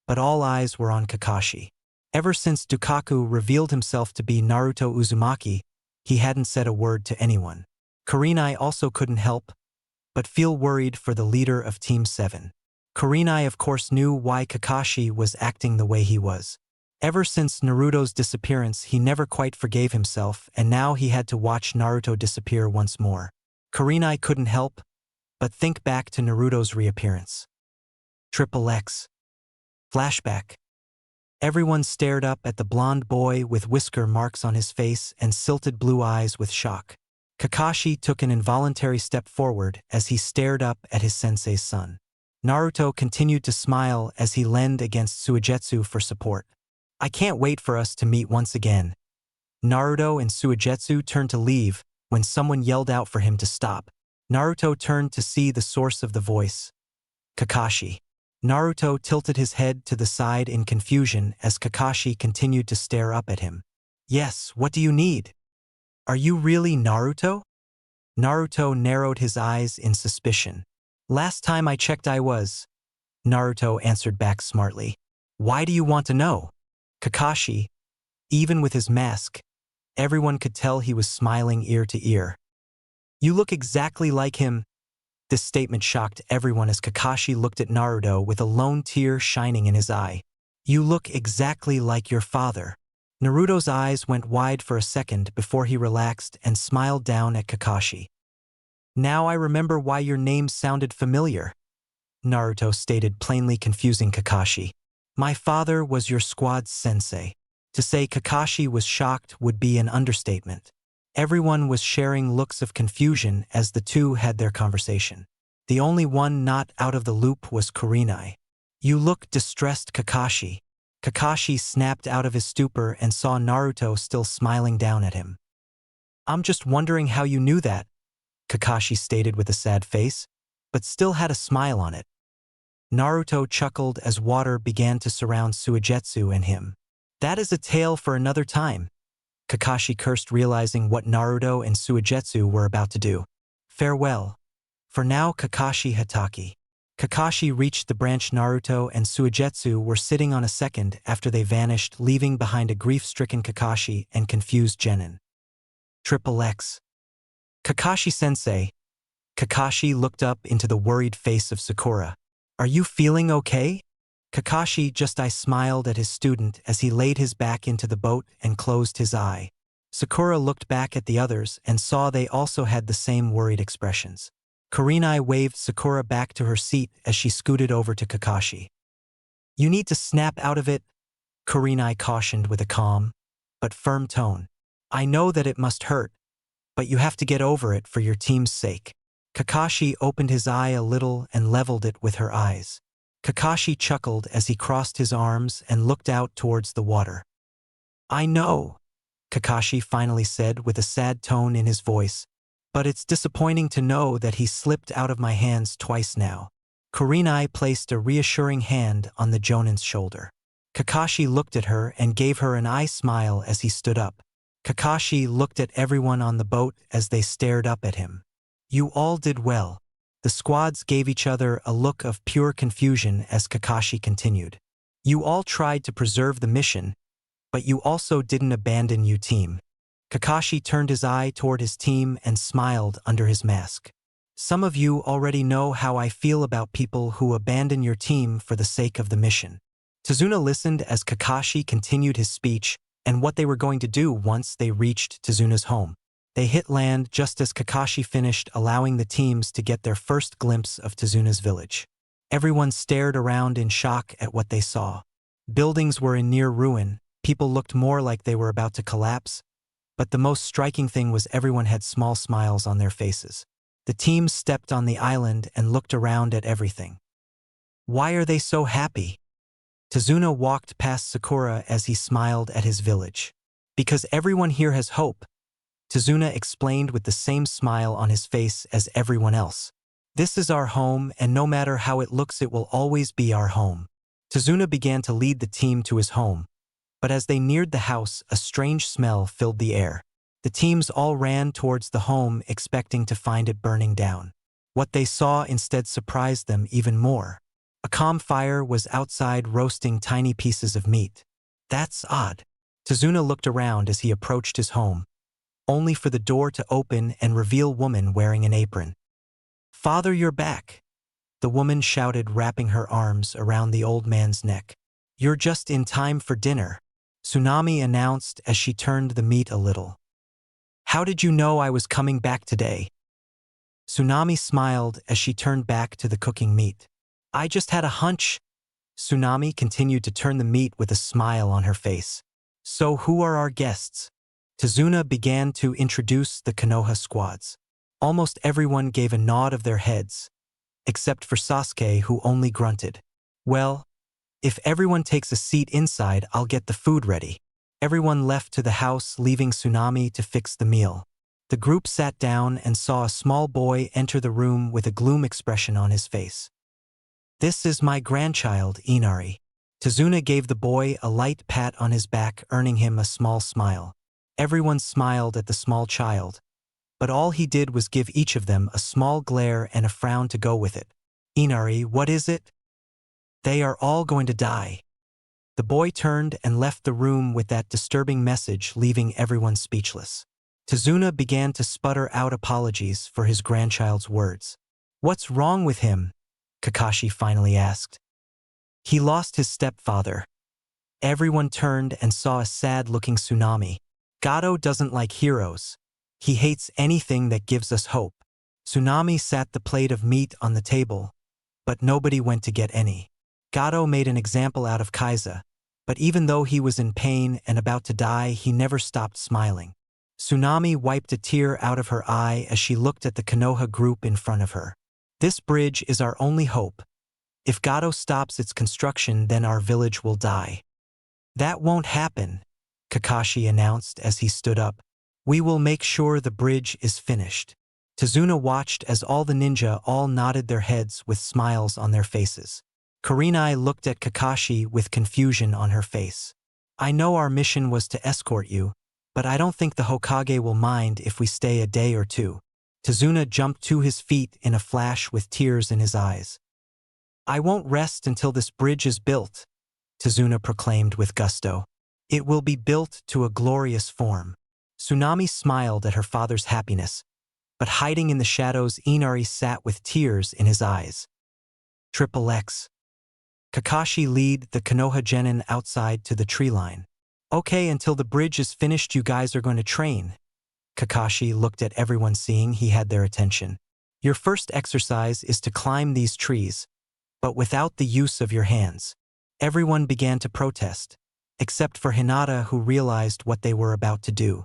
A: but all eyes were on Kakashi. Ever since Dukaku revealed himself to be Naruto Uzumaki, he hadn't said a word to anyone. Kurenai also couldn't help but feel worried for the leader of Team 7. Kurenai of course knew why Kakashi was acting the way he was. Ever since Naruto's disappearance, he never quite forgave himself, and now he had to watch Naruto disappear once more. Kurenai couldn't help but think back to Naruto's reappearance. Triple X. Flashback. Everyone stared up at the blonde boy with whisker marks on his face and silted blue eyes with shock. Kakashi took an involuntary step forward as he stared up at his sensei's son. Naruto continued to smile as he leaned against Suigetsu for support. I can't wait for us to meet once again. Naruto and Suigetsu turned to leave when someone yelled out for him to stop. Naruto turned to see the source of the voice. Kakashi. Naruto tilted his head to the side in confusion as Kakashi continued to stare up at him. Yes, what do you need? Are you really Naruto? Naruto narrowed his eyes in suspicion. Last time I checked I was. Naruto answered back smartly. Why do you want to know? Kakashi, even with his mask, everyone could tell he was smiling ear to ear. You look exactly like him. This statement shocked everyone as Kakashi looked at Naruto with a lone tear shining in his eye. You look exactly like your father. Naruto's eyes went wide for a second before he relaxed and smiled down at Kakashi. Now I remember why your name sounded familiar, Naruto stated, plainly confusing Kakashi. My father was your squad's sensei. To say Kakashi was shocked would be an understatement. Everyone was sharing looks of confusion as the two had their conversation. The only one not out of the loop was Kurenai. You look distressed, Kakashi. Kakashi snapped out of his stupor and saw Naruto still smiling down at him. I'm just wondering how you knew that, Kakashi stated with a sad face, but still had a smile on it. Naruto chuckled as water began to surround Suigetsu and him. That is a tale for another time. Kakashi cursed, realizing what Naruto and Suigetsu were about to do. Farewell. For now, Kakashi Hatake. Kakashi reached the branch. Naruto and Suigetsu were sitting on a second after they vanished, leaving behind a grief-stricken Kakashi and confused Genin. Triple X. Kakashi-sensei. Kakashi looked up into the worried face of Sakura. Are you feeling okay? Kakashi just smiled at his student as he laid his back into the boat and closed his eye. Sakura looked back at the others and saw they also had the same worried expressions. Kurenai waved Sakura back to her seat as she scooted over to Kakashi. You need to snap out of it, Kurenai cautioned with a calm but firm tone. I know that it must hurt, but you have to get over it for your team's sake. Kakashi opened his eye a little and leveled it with her eyes. Kakashi chuckled as he crossed his arms and looked out towards the water. I know, Kakashi finally said with a sad tone in his voice, but it's disappointing to know that he slipped out of my hands twice now. Kurenai placed a reassuring hand on the Jonin's shoulder. Kakashi looked at her and gave her an eye smile as he stood up. Kakashi looked at everyone on the boat as they stared up at him. You all did well. The squads gave each other a look of pure confusion as Kakashi continued. You all tried to preserve the mission, but you also didn't abandon your team. Kakashi turned his eye toward his team and smiled under his mask. Some of you already know how I feel about people who abandon your team for the sake of the mission. Tazuna listened as Kakashi continued his speech and what they were going to do once they reached Tazuna's home. They hit land just as Kakashi finished, allowing the teams to get their first glimpse of Tazuna's village. Everyone stared around in shock at what they saw. Buildings were in near ruin, people looked more like they were about to collapse, but the most striking thing was everyone had small smiles on their faces. The teams stepped on the island and looked around at everything. Why are they so happy? Tazuna walked past Sakura as he smiled at his village. Because everyone here has hope, Tazuna explained with the same smile on his face as everyone else. This is our home, and no matter how it looks, it will always be our home. Tazuna began to lead the team to his home, but as they neared the house, a strange smell filled the air. The teams all ran towards the home, expecting to find it burning down. What they saw instead surprised them even more. A campfire was outside roasting tiny pieces of meat. That's odd. Tazuna looked around as he approached his home, only for the door to open and reveal a woman wearing an apron. Father, you're back, the woman shouted, wrapping her arms around the old man's neck. You're just in time for dinner, Tsunami announced as she turned the meat a little. How did you know I was coming back today? Tsunami smiled as she turned back to the cooking meat. I just had a hunch. Tsunami continued to turn the meat with a smile on her face. So who are our guests? Tazuna began to introduce the Konoha squads. Almost everyone gave a nod of their heads, except for Sasuke, who only grunted. Well, if everyone takes a seat inside, I'll get the food ready. Everyone left to the house, leaving Tsunami to fix the meal. The group sat down and saw a small boy enter the room with a gloom expression on his face. This is my grandchild, Inari. Tazuna gave the boy a light pat on his back, earning him a small smile. Everyone smiled at the small child, but all he did was give each of them a small glare and a frown to go with it. Inari, what is it? They are all going to die. The boy turned and left the room with that disturbing message, leaving everyone speechless. Tazuna began to sputter out apologies for his grandchild's words. What's wrong with him? Kakashi finally asked. He lost his stepfather. Everyone turned and saw a sad-looking Tsunami. Gato doesn't like heroes. He hates anything that gives us hope. Tsunami sat the plate of meat on the table, but nobody went to get any. Gato made an example out of Kaiza, but even though he was in pain and about to die, he never stopped smiling. Tsunami wiped a tear out of her eye as she looked at the Konoha group in front of her. This bridge is our only hope. If Gato stops its construction, then our village will die. That won't happen, Kakashi announced as he stood up. We will make sure the bridge is finished. Tazuna watched as all the ninja all nodded their heads with smiles on their faces. Kurenai looked at Kakashi with confusion on her face. I know our mission was to escort you, but I don't think the Hokage will mind if we stay a day or two. Tazuna jumped to his feet in a flash with tears in his eyes. I won't rest until this bridge is built, Tazuna proclaimed with gusto. It will be built to a glorious form. Tsunami smiled at her father's happiness, but hiding in the shadows Inari sat with tears in his eyes. Triple X. Kakashi lead the Konoha Genin outside to the tree line. Okay, until the bridge is finished you guys are going to train. Kakashi looked at everyone seeing he had their attention. Your first exercise is to climb these trees, but without the use of your hands. Everyone began to protest, except for Hinata who realized what they were about to do.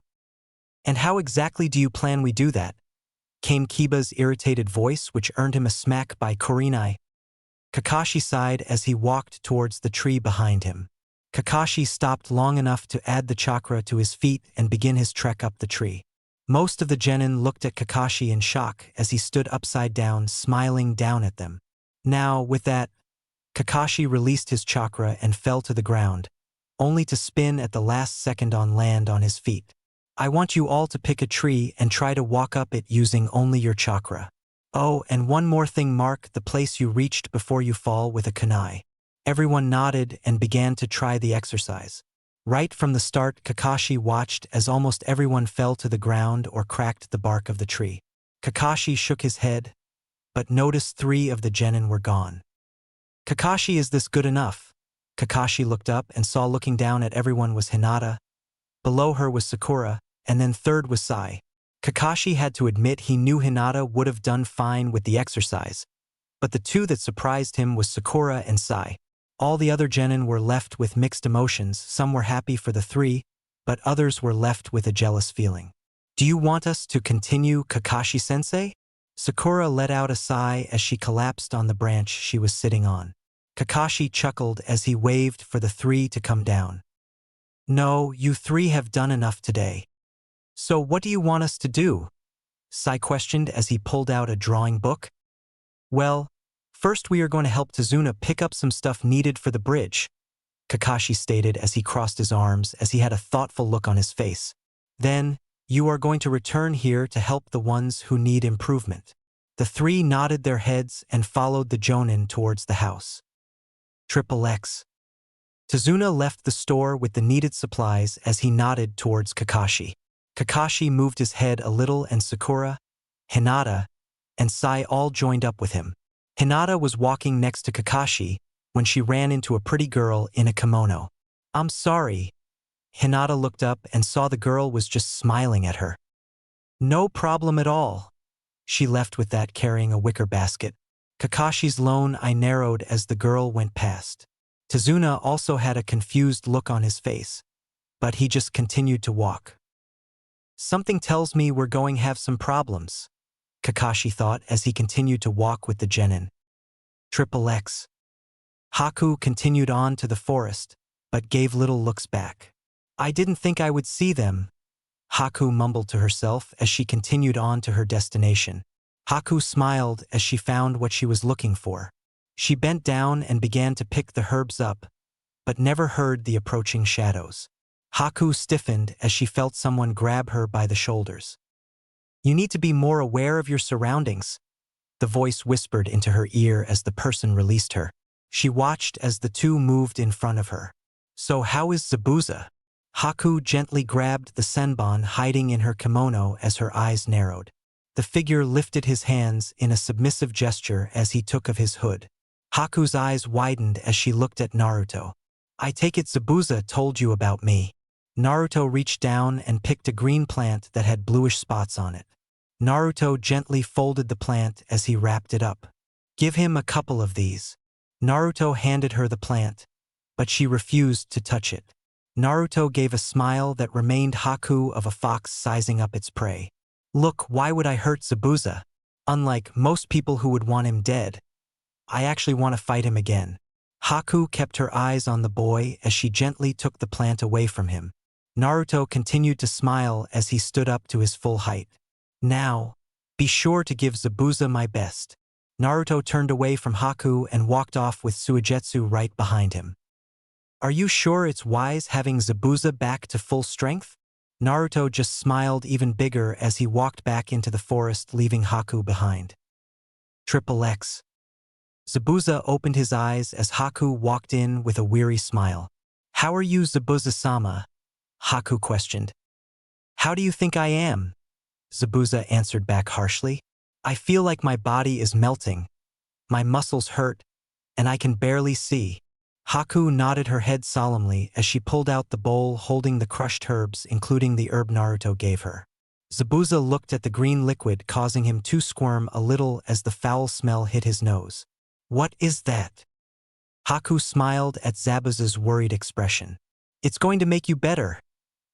A: And how exactly do you plan we do that? Came Kiba's irritated voice which earned him a smack by Kurenai. Kakashi sighed as he walked towards the tree behind him. Kakashi stopped long enough to add the chakra to his feet and begin his trek up the tree. Most of the genin looked at Kakashi in shock as he stood upside down, smiling down at them. Now, with that, Kakashi released his chakra and fell to the ground, only to spin at the last second on land on his feet. I want you all to pick a tree and try to walk up it using only your chakra. Oh, and one more thing, mark the place you reached before you fall with a kunai. Everyone nodded and began to try the exercise. Right from the start, Kakashi watched as almost everyone fell to the ground or cracked the bark of the tree. Kakashi shook his head, but noticed 3 of the genin were gone. Kakashi, is this good enough? Kakashi looked up and saw looking down at everyone was Hinata. Below her was Sakura, and then third was Sai. Kakashi had to admit he knew Hinata would have done fine with the exercise, but the 2 that surprised him was Sakura and Sai. All the other genin were left with mixed emotions. Some were happy for the 3, but others were left with a jealous feeling. Do you want us to continue, Kakashi-sensei? Sakura let out a sigh as she collapsed on the branch she was sitting on. Kakashi chuckled as he waved for the 3 to come down. No, you 3 have done enough today. So what do you want us to do? Sai questioned as he pulled out a drawing book. Well, first we are going to help Tazuna pick up some stuff needed for the bridge, Kakashi stated as he crossed his arms as he had a thoughtful look on his face. Then, you are going to return here to help the ones who need improvement. The 3 nodded their heads and followed the jonin towards the house. Triple X. Tazuna left the store with the needed supplies as he nodded towards Kakashi. Kakashi moved his head a little and Sakura, Hinata, and Sai all joined up with him. Hinata was walking next to Kakashi when she ran into a pretty girl in a kimono. I'm sorry. Hinata looked up and saw the girl was just smiling at her. No problem at all. She left with that carrying a wicker basket. Kakashi's lone eye narrowed as the girl went past. Tazuna also had a confused look on his face, but he just continued to walk. Something tells me we're going to have some problems, Kakashi thought as he continued to walk with the genin. Triple X. Haku continued on to the forest, but gave little looks back. I didn't think I would see them, Haku mumbled to herself as she continued on to her destination. Haku smiled as she found what she was looking for. She bent down and began to pick the herbs up, but never heard the approaching shadows. Haku stiffened as she felt someone grab her by the shoulders. You need to be more aware of your surroundings, the voice whispered into her ear as the person released her. She watched as the 2 moved in front of her. So how is Zabuza? Haku gently grabbed the senbon hiding in her kimono as her eyes narrowed. The figure lifted his hands in a submissive gesture as he took of his hood. Haku's eyes widened as she looked at Naruto. I take it Zabuza told you about me. Naruto reached down and picked a green plant that had bluish spots on it. Naruto gently folded the plant as he wrapped it up. Give him a couple of these. Naruto handed her the plant, but she refused to touch it. Naruto gave a smile that remained Haku of a fox sizing up its prey. Look, why would I hurt Zabuza? Unlike most people who would want him dead, I actually want to fight him again. Haku kept her eyes on the boy as she gently took the plant away from him. Naruto continued to smile as he stood up to his full height. Now, be sure to give Zabuza my best. Naruto turned away from Haku and walked off with Suigetsu right behind him. Are you sure it's wise having Zabuza back to full strength? Naruto just smiled even bigger as he walked back into the forest, leaving Haku behind. Triple X. Zabuza opened his eyes as Haku walked in with a weary smile. How are you, Zabuza-sama? Haku questioned. How do you think I am? Zabuza answered back harshly. I feel like my body is melting. My muscles hurt, and I can barely see. Haku nodded her head solemnly as she pulled out the bowl holding the crushed herbs, including the herb Naruto gave her. Zabuza looked at the green liquid, causing him to squirm a little as the foul smell hit his nose. What is that? Haku smiled at Zabuza's worried expression. It's going to make you better.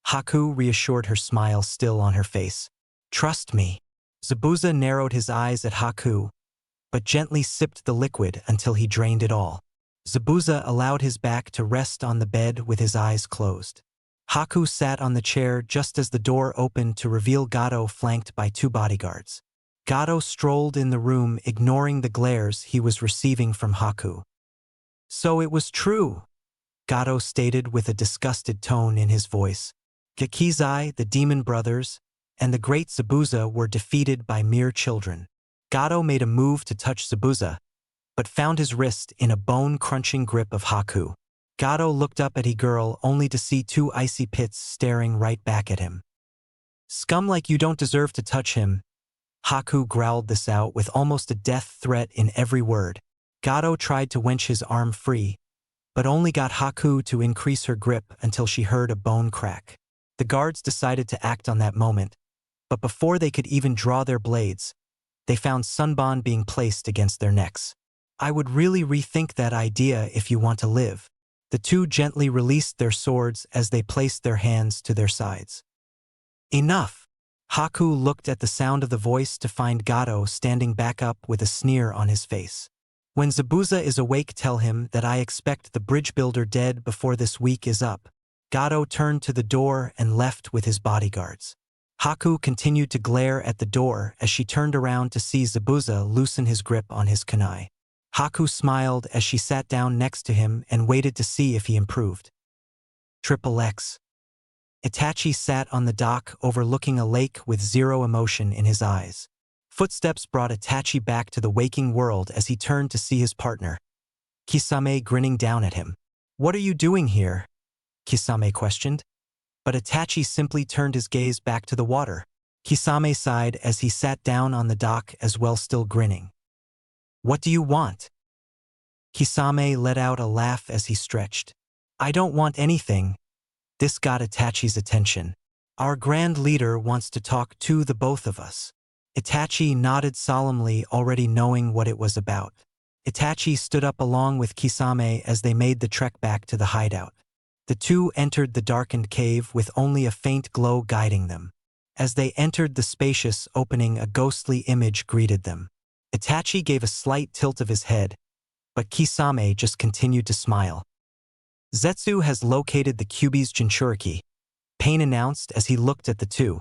A: Haku reassured her, smile still on her face. Trust me. Zabuza narrowed his eyes at Haku, but gently sipped the liquid until he drained it all. Zabuza allowed his back to rest on the bed with his eyes closed. Haku sat on the chair just as the door opened to reveal Gato, flanked by 2 bodyguards. Gato strolled in the room, ignoring the glares he was receiving from Haku. So it was true, Gato stated with a disgusted tone in his voice. Gekizai, the demon brothers, and the great Zabuza were defeated by mere children. Gato made a move to touch Zabuza, but found his wrist in a bone-crunching grip of Haku. Gato looked up at the girl only to see 2 icy pits staring right back at him. Scum like you don't deserve to touch him. Haku growled this out with almost a death threat in every word. Gato tried to wench his arm free, but only got Haku to increase her grip until she heard a bone crack. The guards decided to act on that moment, but before they could even draw their blades, they found Sunbon being placed against their necks. I would really rethink that idea if you want to live. The 2 gently released their swords as they placed their hands to their sides. Enough! Haku looked at the sound of the voice to find Gato standing back up with a sneer on his face. When Zabuza is awake, tell him that I expect the bridge builder dead before this week is up. Gato turned to the door and left with his bodyguards. Haku continued to glare at the door as she turned around to see Zabuza loosen his grip on his kunai. Haku smiled as she sat down next to him and waited to see if he improved. Triple X. Itachi sat on the dock overlooking a lake with zero emotion in his eyes. Footsteps brought Itachi back to the waking world as he turned to see his partner, Kisame, grinning down at him. What are you doing here? Kisame questioned. But Itachi simply turned his gaze back to the water. Kisame sighed as he sat down on the dock as well, still grinning. What do you want? Kisame let out a laugh as he stretched. I don't want anything. This got Itachi's attention. Our grand leader wants to talk to the both of us. Itachi nodded solemnly, already knowing what it was about. Itachi stood up along with Kisame as they made the trek back to the hideout. The 2 entered the darkened cave with only a faint glow guiding them. As they entered the spacious opening, a ghostly image greeted them. Itachi gave a slight tilt of his head, but Kisame just continued to smile. Zetsu has located the Kyuubi's Jinchuriki, Pain announced as he looked at the 2.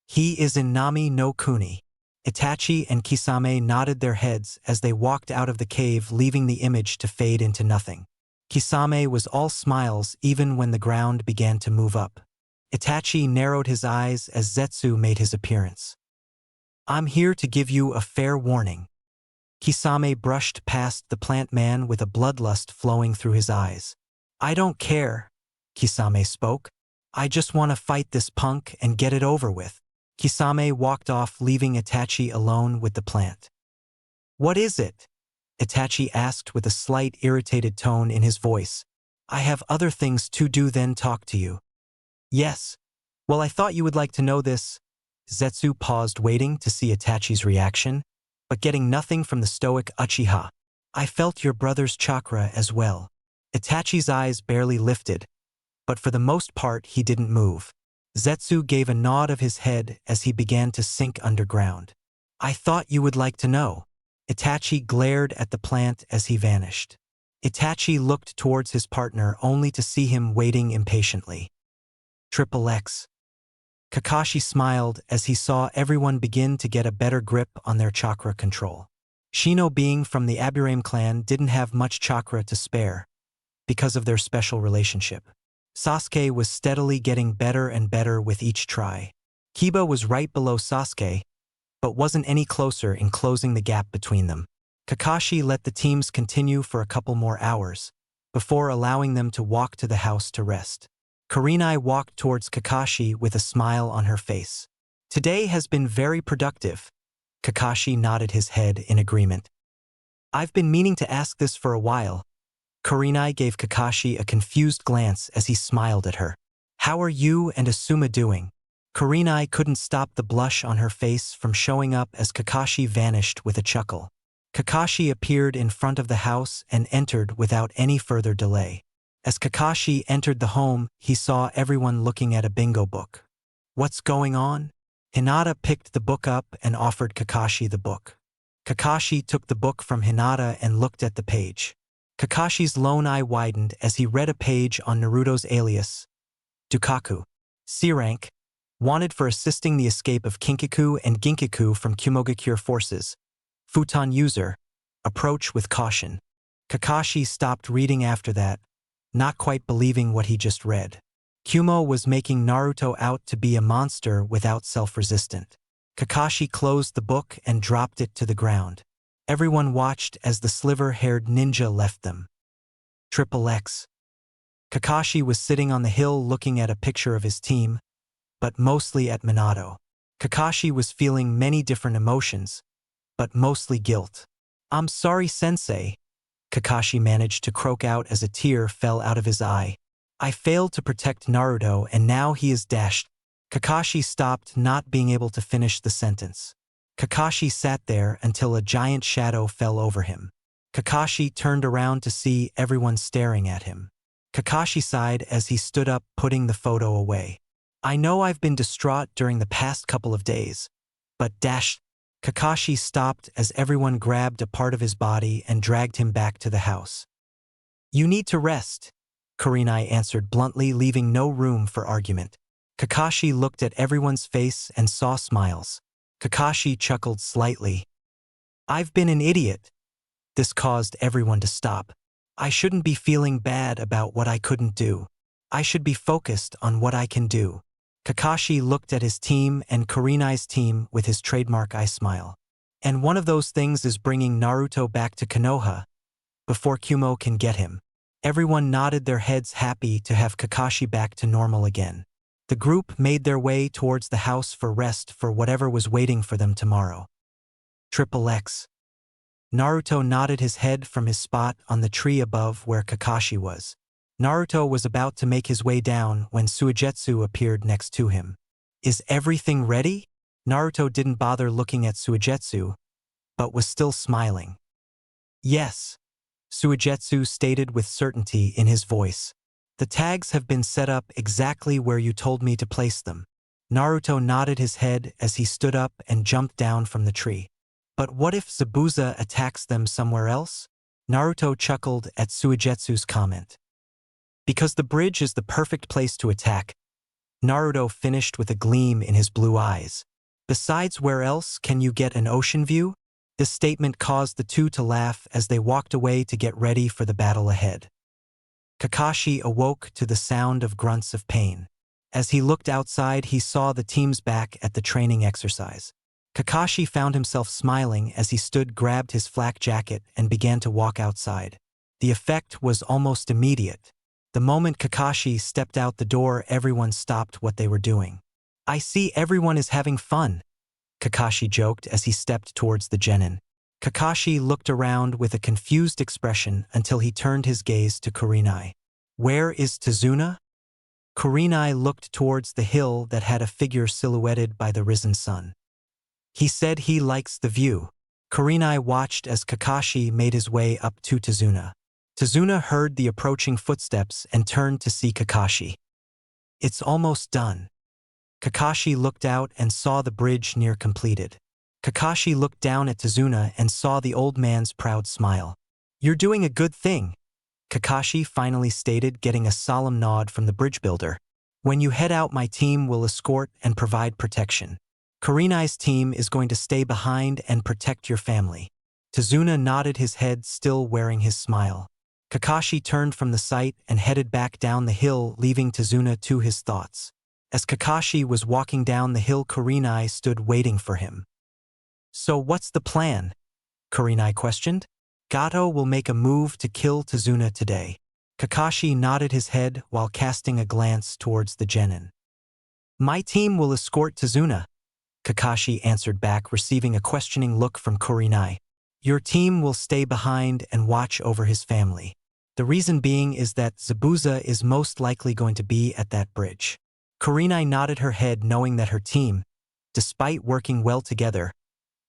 A: He is in Nami no Kuni. Itachi and Kisame nodded their heads as they walked out of the cave, leaving the image to fade into nothing. Kisame was all smiles even when the ground began to move up. Itachi narrowed his eyes as Zetsu made his appearance. I'm here to give you a fair warning. Kisame brushed past the plant man with a bloodlust flowing through his eyes. I don't care, Kisame spoke. I just want to fight this punk and get it over with. Kisame walked off, leaving Itachi alone with the plant. What is it? Itachi asked with a slight irritated tone in his voice. I have other things to do than talk to you. Yes. Well, I thought you would like to know this. Zetsu paused, waiting to see Itachi's reaction, but getting nothing from the stoic Uchiha. I felt your brother's chakra as well. Itachi's eyes barely lifted, but for the most part he didn't move. Zetsu gave a nod of his head as he began to sink underground. I thought you would like to know. Itachi glared at the plant as he vanished. Itachi looked towards his partner only to see him waiting impatiently. Triple X. Kakashi smiled as he saw everyone begin to get a better grip on their chakra control. Shino being from the Aburame clan didn't have much chakra to spare because of their special relationship. Sasuke was steadily getting better and better with each try. Kiba was right below Sasuke, but wasn't any closer in closing the gap between them. Kakashi let the teams continue for a couple more hours, before allowing them to walk to the house to rest. Kurenai walked towards Kakashi with a smile on her face. Today has been very productive. Kakashi nodded his head in agreement. I've been meaning to ask this for a while. Kurenai gave Kakashi a confused glance as he smiled at her. How are you and Asuma doing? Kurenai couldn't stop the blush on her face from showing up as Kakashi vanished with a chuckle. Kakashi appeared in front of the house and entered without any further delay. As Kakashi entered the home, he saw everyone looking at a bingo book. What's going on? Hinata picked the book up and offered Kakashi the book. Kakashi took the book from Hinata and looked at the page. Kakashi's lone eye widened as he read a page on Naruto's alias, Dukaku. C rank, wanted for assisting the escape of Kinkaku and Ginkaku from Kumogakure forces. Futon user, approach with caution. Kakashi stopped reading after that, not quite believing what he just read. Kumo was making Naruto out to be a monster without self-resistant. Kakashi closed the book and dropped it to the ground. Everyone watched as the sliver-haired ninja left them. XXX. Kakashi was sitting on the hill looking at a picture of his team, but mostly at Minato. Kakashi was feeling many different emotions, but mostly guilt. I'm sorry, sensei. Kakashi managed to croak out as a tear fell out of his eye. I failed to protect Naruto and now he is dashed. Kakashi stopped, not being able to finish the sentence. Kakashi sat there until a giant shadow fell over him. Kakashi turned around to see everyone staring at him. Kakashi sighed as he stood up, putting the photo away. I know I've been distraught during the past couple of days, but Kakashi stopped as everyone grabbed a part of his body and dragged him back to the house. You need to rest, Kurenai answered bluntly, leaving no room for argument. Kakashi looked at everyone's face and saw smiles. Kakashi chuckled slightly. I've been an idiot. This caused everyone to stop. I shouldn't be feeling bad about what I couldn't do. I should be focused on what I can do. Kakashi looked at his team and Kurenai's team with his trademark eye smile. And one of those things is bringing Naruto back to Konoha before Kumo can get him. Everyone nodded their heads, happy to have Kakashi back to normal again. The group made their way towards the house for rest for whatever was waiting for them tomorrow. XXX. Naruto nodded his head from his spot on the tree above where Kakashi was. Naruto was about to make his way down when Suigetsu appeared next to him. Is everything ready? Naruto didn't bother looking at Suigetsu, but was still smiling. Yes, Suigetsu stated with certainty in his voice. The tags have been set up exactly where you told me to place them. Naruto nodded his head as he stood up and jumped down from the tree. But what if Zabuza attacks them somewhere else? Naruto chuckled at Suigetsu's comment. Because the bridge is the perfect place to attack, Naruto finished with a gleam in his blue eyes. Besides, where else can you get an ocean view? This statement caused the two to laugh as they walked away to get ready for the battle ahead. Kakashi awoke to the sound of grunts of pain. As he looked outside, he saw the teams back at the training exercise. Kakashi found himself smiling as he grabbed his flak jacket and began to walk outside. The effect was almost immediate. The moment Kakashi stepped out the door, everyone stopped what they were doing. I see everyone is having fun, Kakashi joked as he stepped towards the genin. Kakashi looked around with a confused expression until he turned his gaze to Kurenai. Where is Tazuna? Kurenai looked towards the hill that had a figure silhouetted by the risen sun. He said he likes the view. Kurenai watched as Kakashi made his way up to Tazuna. Tazuna heard the approaching footsteps and turned to see Kakashi. It's almost done. Kakashi looked out and saw the bridge near completed. Kakashi looked down at Tazuna and saw the old man's proud smile. You're doing a good thing, Kakashi finally stated, getting a solemn nod from the bridge builder. When you head out, my team will escort and provide protection. Kurenai's team is going to stay behind and protect your family. Tazuna nodded his head, still wearing his smile. Kakashi turned from the sight and headed back down the hill, leaving Tazuna to his thoughts. As Kakashi was walking down the hill, Kurenai stood waiting for him. "So what's the plan?" Kurenai questioned. "Gato will make a move to kill Tazuna today." Kakashi nodded his head while casting a glance towards the genin. "My team will escort Tazuna," Kakashi answered back, receiving a questioning look from Kurenai. "Your team will stay behind and watch over his family. The reason being is that Zabuza is most likely going to be at that bridge." Kurenai nodded her head, knowing that her team, despite working well together,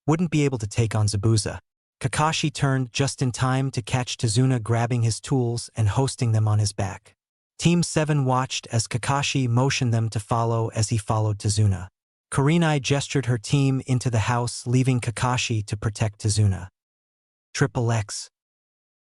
A: wouldn't be able to take on Zabuza. Kakashi turned just in time to catch Tazuna grabbing his tools and hoisting them on his back. Team 7 watched as Kakashi motioned them to follow as he followed Tazuna. Kurenai gestured her team into the house, leaving Kakashi to protect Tazuna. XXX.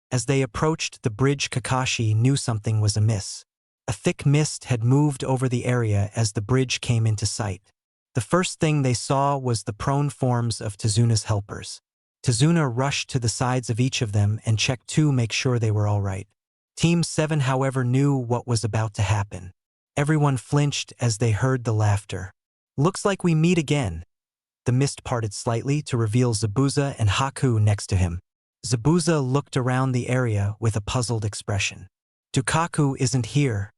A: As they approached the bridge, Kakashi knew something was amiss. A thick mist had moved over the area as the bridge came into sight. The first thing they saw was the prone forms of Tazuna's helpers. Tazuna rushed to the sides of each of them and checked to make sure they were all right. Team 7, however, knew what was about to happen. Everyone flinched as they heard the laughter. "Looks like we meet again." The mist parted slightly to reveal Zabuza and Haku next to him. Zabuza looked around the area with a puzzled expression. "Dukaku isn't here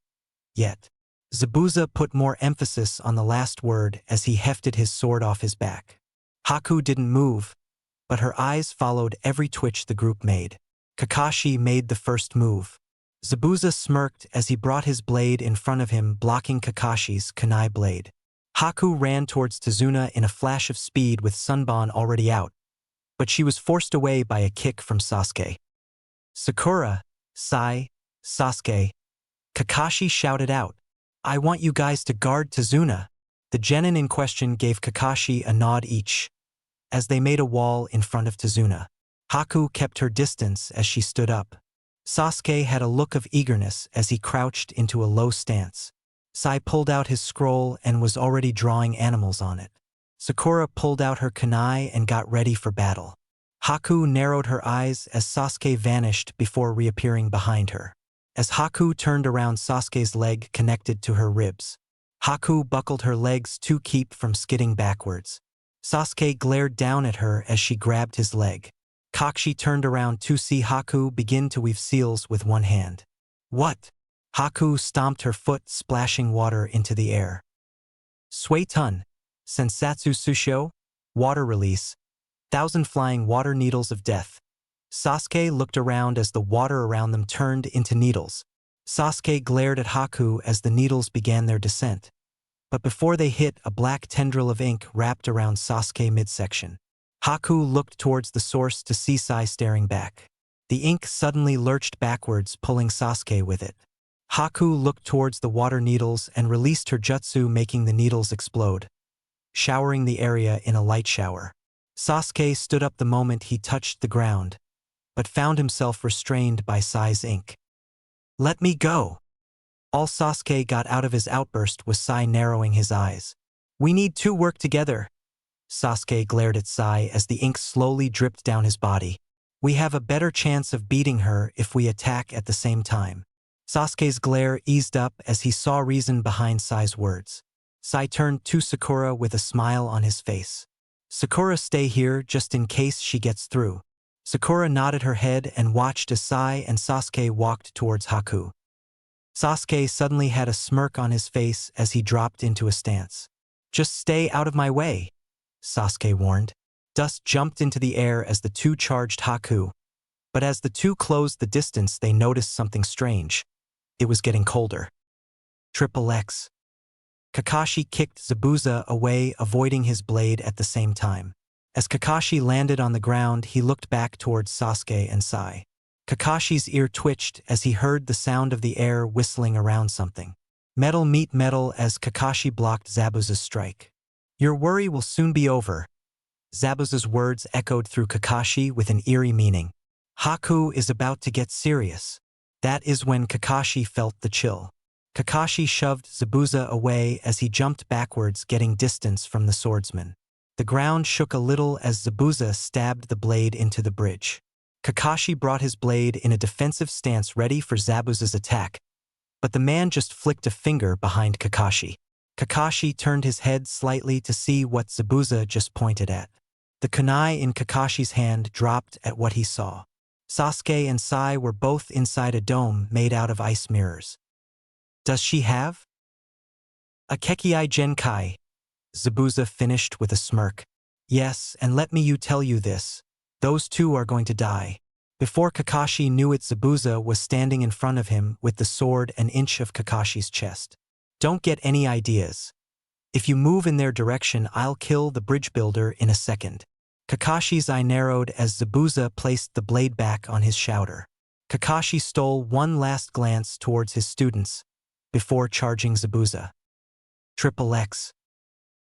A: yet." Zabuza put more emphasis on the last word as he hefted his sword off his back. Haku didn't move, but her eyes followed every twitch the group made. Kakashi made the first move. Zabuza smirked as he brought his blade in front of him, blocking Kakashi's kunai blade. Haku ran towards Tazuna in a flash of speed with Sunban already out, but she was forced away by a kick from Sasuke. "Sakura, Sai, Sasuke," Kakashi shouted out. "I want you guys to guard Tazuna." The genin in question gave Kakashi a nod each, as they made a wall in front of Tazuna. Haku kept her distance as she stood up. Sasuke had a look of eagerness as he crouched into a low stance. Sai pulled out his scroll and was already drawing animals on it. Sakura pulled out her kunai and got ready for battle. Haku narrowed her eyes as Sasuke vanished before reappearing behind her. As Haku turned around, Sasuke's leg connected to her ribs. Haku buckled her legs to keep from skidding backwards. Sasuke glared down at her as she grabbed his leg. Kakashi turned around to see Haku begin to weave seals with one hand. "What?" Haku stomped her foot, splashing water into the air. "Suetun, Sensatsu Susho, water release, 1,000 flying water needles of death." Sasuke looked around as the water around them turned into needles. Sasuke glared at Haku as the needles began their descent. But before they hit, a black tendril of ink wrapped around Sasuke midsection. Haku looked towards the source to see Sai staring back. The ink suddenly lurched backwards, pulling Sasuke with it. Haku looked towards the water needles and released her jutsu, making the needles explode, showering the area in a light shower. Sasuke stood up the moment he touched the ground, but found himself restrained by Sai's ink. "Let me go!" All Sasuke got out of his outburst was Sai narrowing his eyes. "We need to work together." Sasuke glared at Sai as the ink slowly dripped down his body. "We have a better chance of beating her if we attack at the same time." Sasuke's glare eased up as he saw reason behind Sai's words. Sai turned to Sakura with a smile on his face. "Sakura, stay here just in case she gets through." Sakura nodded her head and watched as Sai and Sasuke walked towards Haku. Sasuke suddenly had a smirk on his face as he dropped into a stance. "Just stay out of my way," Sasuke warned. Dust jumped into the air as the two charged Haku, but as the two closed the distance, they noticed something strange. It was getting colder. XXX. Kakashi kicked Zabuza away, avoiding his blade at the same time. As Kakashi landed on the ground, he looked back towards Sasuke and Sai. Kakashi's ear twitched as he heard the sound of the air whistling around something. Metal meet metal as Kakashi blocked Zabuza's strike. "Your worry will soon be over." Zabuza's words echoed through Kakashi with an eerie meaning. Haku is about to get serious. That is when Kakashi felt the chill. Kakashi shoved Zabuza away as he jumped backwards, getting distance from the swordsman. The ground shook a little as Zabuza stabbed the blade into the bridge. Kakashi brought his blade in a defensive stance ready for Zabuza's attack, but the man just flicked a finger behind Kakashi. Kakashi turned his head slightly to see what Zabuza just pointed at. The kunai in Kakashi's hand dropped at what he saw. Sasuke and Sai were both inside a dome made out of ice mirrors. Does she have a Kekkei Genkai? Zabuza finished with a smirk. Yes, and let me tell you this. Those two are going to die. Before Kakashi knew it, Zabuza was standing in front of him with the sword an inch of Kakashi's chest. Don't get any ideas. If you move in their direction, I'll kill the bridge builder in a second. Kakashi's eye narrowed as Zabuza placed the blade back on his shoulder. Kakashi stole one last glance towards his students before charging Zabuza. Triple X.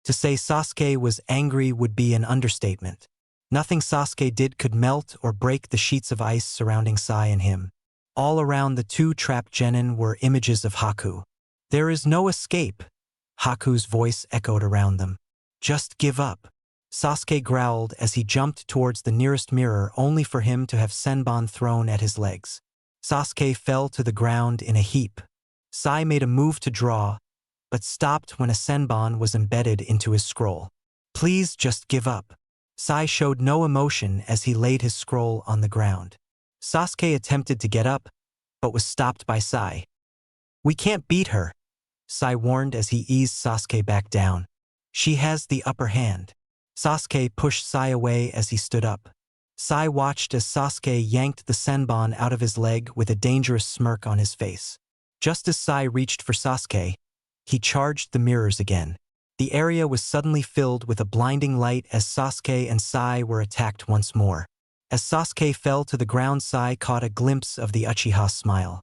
A: To say Sasuke was angry would be an understatement. Nothing Sasuke did could melt or break the sheets of ice surrounding Sai and him. All around the two trapped genin were images of Haku. There is no escape. Haku's voice echoed around them. Just give up. Sasuke growled as he jumped towards the nearest mirror only for him to have Senbon thrown at his legs. Sasuke fell to the ground in a heap. Sai made a move to draw, but stopped when a Senbon was embedded into his scroll. Please just give up. Sai showed no emotion as he laid his scroll on the ground. Sasuke attempted to get up, but was stopped by Sai. We can't beat her, Sai warned as he eased Sasuke back down. She has the upper hand. Sasuke pushed Sai away as he stood up. Sai watched as Sasuke yanked the Senbon out of his leg with a dangerous smirk on his face. Just as Sai reached for Sasuke, he charged the mirrors again. The area was suddenly filled with a blinding light as Sasuke and Sai were attacked once more. As Sasuke fell to the ground, Sai caught a glimpse of the Uchiha smile.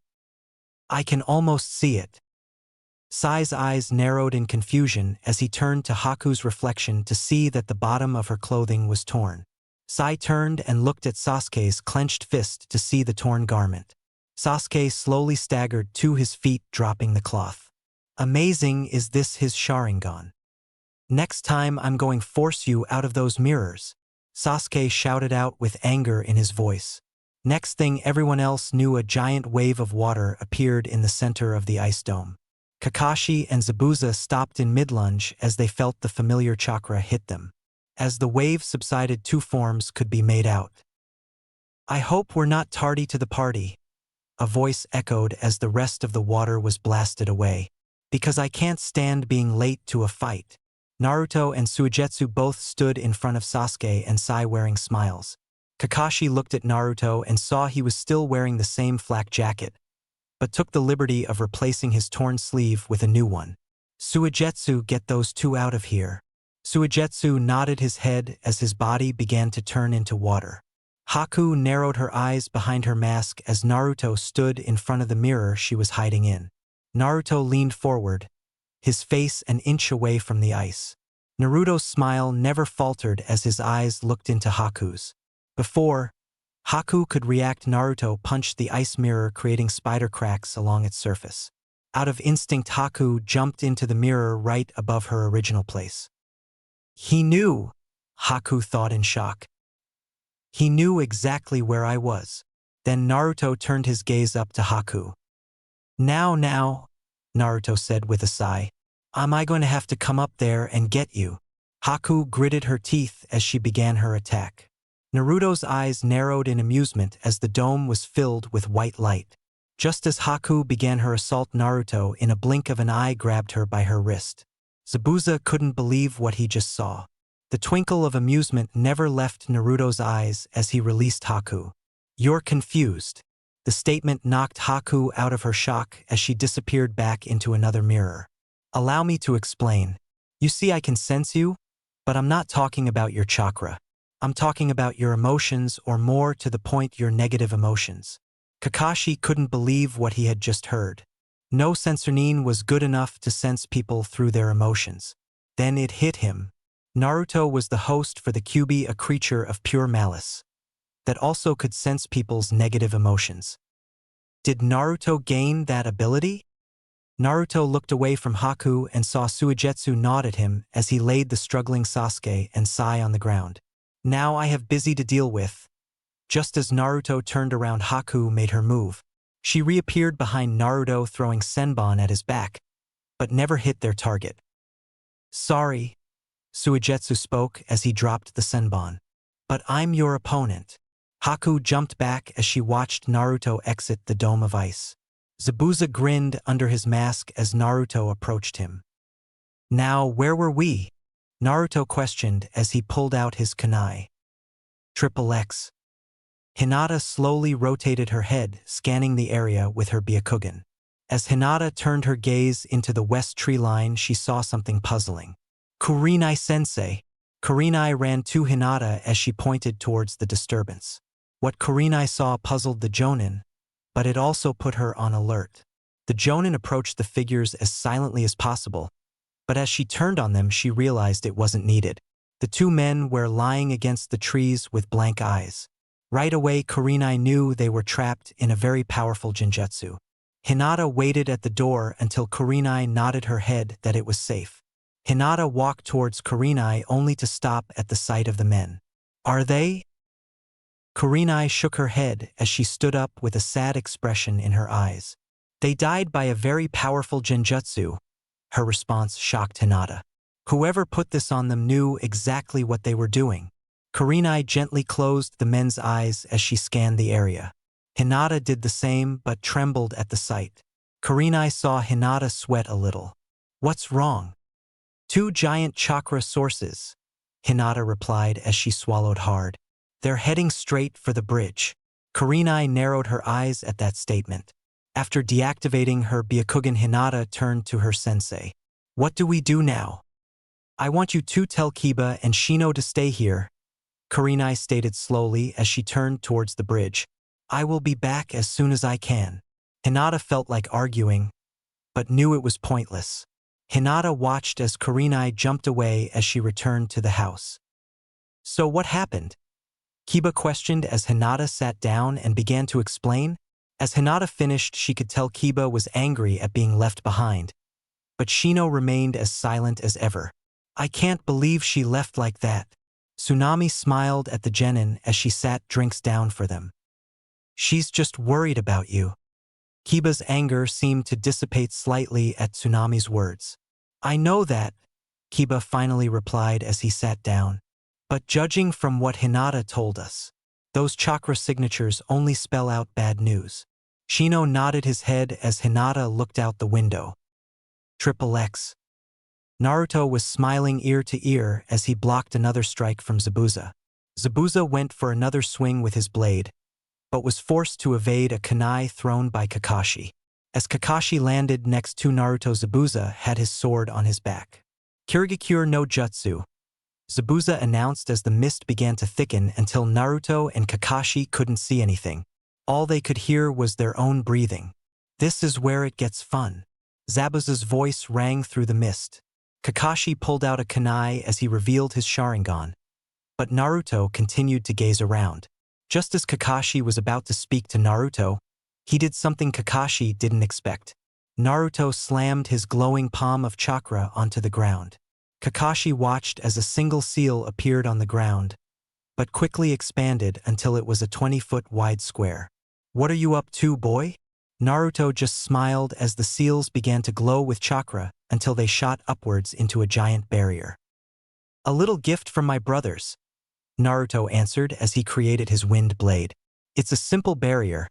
A: I can almost see it. Sai's eyes narrowed in confusion as he turned to Haku's reflection to see that the bottom of her clothing was torn. Sai turned and looked at Sasuke's clenched fist to see the torn garment. Sasuke slowly staggered to his feet, dropping the cloth. Amazing, is this his Sharingan? Next time I'm going to force you out of those mirrors, Sasuke shouted out with anger in his voice. Next thing everyone else knew, a giant wave of water appeared in the center of the ice dome. Kakashi and Zabuza stopped in mid-lunge as they felt the familiar chakra hit them. As the wave subsided, two forms could be made out. I hope we're not tardy to the party, a voice echoed as the rest of the water was blasted away. Because I can't stand being late to a fight. Naruto and Suigetsu both stood in front of Sasuke and Sai wearing smiles. Kakashi looked at Naruto and saw he was still wearing the same flak jacket, but took the liberty of replacing his torn sleeve with a new one. Suigetsu, get those two out of here. Suigetsu nodded his head as his body began to turn into water. Haku narrowed her eyes behind her mask as Naruto stood in front of the mirror she was hiding in. Naruto leaned forward, his face an inch away from the ice. Naruto's smile never faltered as his eyes looked into Haku's. Before Haku could react, Naruto punched the ice mirror, creating spider cracks along its surface. Out of instinct, Haku jumped into the mirror right above her original place. He knew, Haku thought in shock. He knew exactly where I was. Then Naruto turned his gaze up to Haku. Now, Naruto said with a sigh. Am I going to have to come up there and get you? Haku gritted her teeth as she began her attack. Naruto's eyes narrowed in amusement as the dome was filled with white light. Just as Haku began her assault, Naruto in a blink of an eye grabbed her by her wrist. Zabuza couldn't believe what he just saw. The twinkle of amusement never left Naruto's eyes as he released Haku. You're confused. The statement knocked Haku out of her shock as she disappeared back into another mirror. Allow me to explain. You see, I can sense you, but I'm not talking about your chakra. I'm talking about your emotions, or more to the point, your negative emotions. Kakashi couldn't believe what he had just heard. No sensornin was good enough to sense people through their emotions. Then it hit him. Naruto was the host for the Kyuubi, a creature of pure malice that also could sense people's negative emotions. Did Naruto gain that ability? Naruto looked away from Haku and saw Suigetsu nod at him as he laid the struggling Sasuke and Sai on the ground. Now I have busy to deal with. Just as Naruto turned around, Haku made her move. She reappeared behind Naruto, throwing Senbon at his back, but never hit their target. Sorry, Suigetsu spoke as he dropped the Senbon. But I'm your opponent. Haku jumped back as she watched Naruto exit the dome of ice. Zabuza grinned under his mask as Naruto approached him. Now, where were we? Naruto questioned as he pulled out his kunai. XXX. Hinata slowly rotated her head, scanning the area with her Byakugan. As Hinata turned her gaze into the west tree line, she saw something puzzling. Kurenai-sensei. Kurenai ran to Hinata as she pointed towards the disturbance. What Kurenai saw puzzled the Jonin, but it also put her on alert. The Jonin approached the figures as silently as possible, but as she turned on them, she realized it wasn't needed. The two men were lying against the trees with blank eyes. Right away, Kurenai knew they were trapped in a very powerful Genjutsu. Hinata waited at the door until Kurenai nodded her head that it was safe. Hinata walked towards Kurenai only to stop at the sight of the men. Are they? Kurenai shook her head as she stood up with a sad expression in her eyes. They died by a very powerful Genjutsu. Her response shocked Hinata. Whoever put this on them knew exactly what they were doing. Kurenai gently closed the men's eyes as she scanned the area. Hinata did the same but trembled at the sight. Kurenai saw Hinata sweat a little. What's wrong? Two giant chakra sources, Hinata replied as she swallowed hard. They're heading straight for the bridge. Kurenai narrowed her eyes at that statement. After deactivating her Byakugan, Hinata turned to her sensei. What do we do now? I want you to tell Kiba and Shino to stay here, Kurenai stated slowly as she turned towards the bridge. I will be back as soon as I can. Hinata felt like arguing, but knew it was pointless. Hinata watched as Kurenai jumped away as she returned to the house. So what happened? Kiba questioned as Hinata sat down and began to explain. As Hinata finished, she could tell Kiba was angry at being left behind, but Shino remained as silent as ever. I can't believe she left like that. Tsunami smiled at the genin as she sat drinks down for them. She's just worried about you. Kiba's anger seemed to dissipate slightly at Tsunami's words. I know that, Kiba finally replied as he sat down. But judging from what Hinata told us, those chakra signatures only spell out bad news. Shino nodded his head as Hinata looked out the window. XXX. Naruto was smiling ear to ear as he blocked another strike from Zabuza. Zabuza went for another swing with his blade, but was forced to evade a kunai thrown by Kakashi. As Kakashi landed next to Naruto, Zabuza had his sword on his back. Kirigakure no Jutsu, Zabuza announced as the mist began to thicken until Naruto and Kakashi couldn't see anything. All they could hear was their own breathing. This is where it gets fun. Zabuza's voice rang through the mist. Kakashi pulled out a kunai as he revealed his Sharingan, but Naruto continued to gaze around. Just as Kakashi was about to speak to Naruto, he did something Kakashi didn't expect. Naruto slammed his glowing palm of chakra onto the ground. Kakashi watched as a single seal appeared on the ground, but quickly expanded until it was a 20-foot wide square. What are you up to, boy? Naruto just smiled as the seals began to glow with chakra until they shot upwards into a giant barrier. A little gift from my brothers, Naruto answered as he created his wind blade. It's a simple barrier,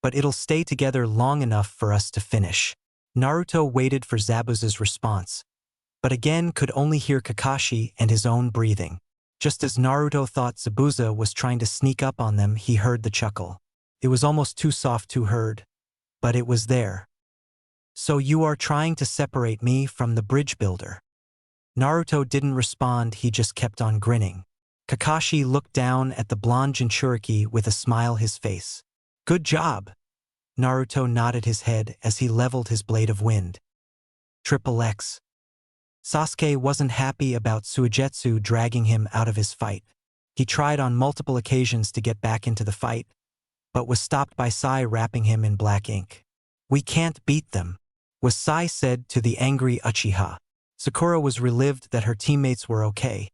A: but it'll stay together long enough for us to finish. Naruto waited for Zabuza's response, but again could only hear Kakashi and his own breathing. Just as Naruto thought Zabuza was trying to sneak up on them, he heard the chuckle. It was almost too soft to heard, but it was there. So you are trying to separate me from the bridge builder? Naruto didn't respond, he just kept on grinning. Kakashi looked down at the blonde Jinchuriki with a smile his face. Good job. Naruto nodded his head as he leveled his blade of wind. XXX. Sasuke wasn't happy about Suigetsu dragging him out of his fight. He tried on multiple occasions to get back into the fight, but was stopped by Sai wrapping him in black ink. We can't beat them. was Sai said to the angry Uchiha. Sakura was relieved that her teammates were okay,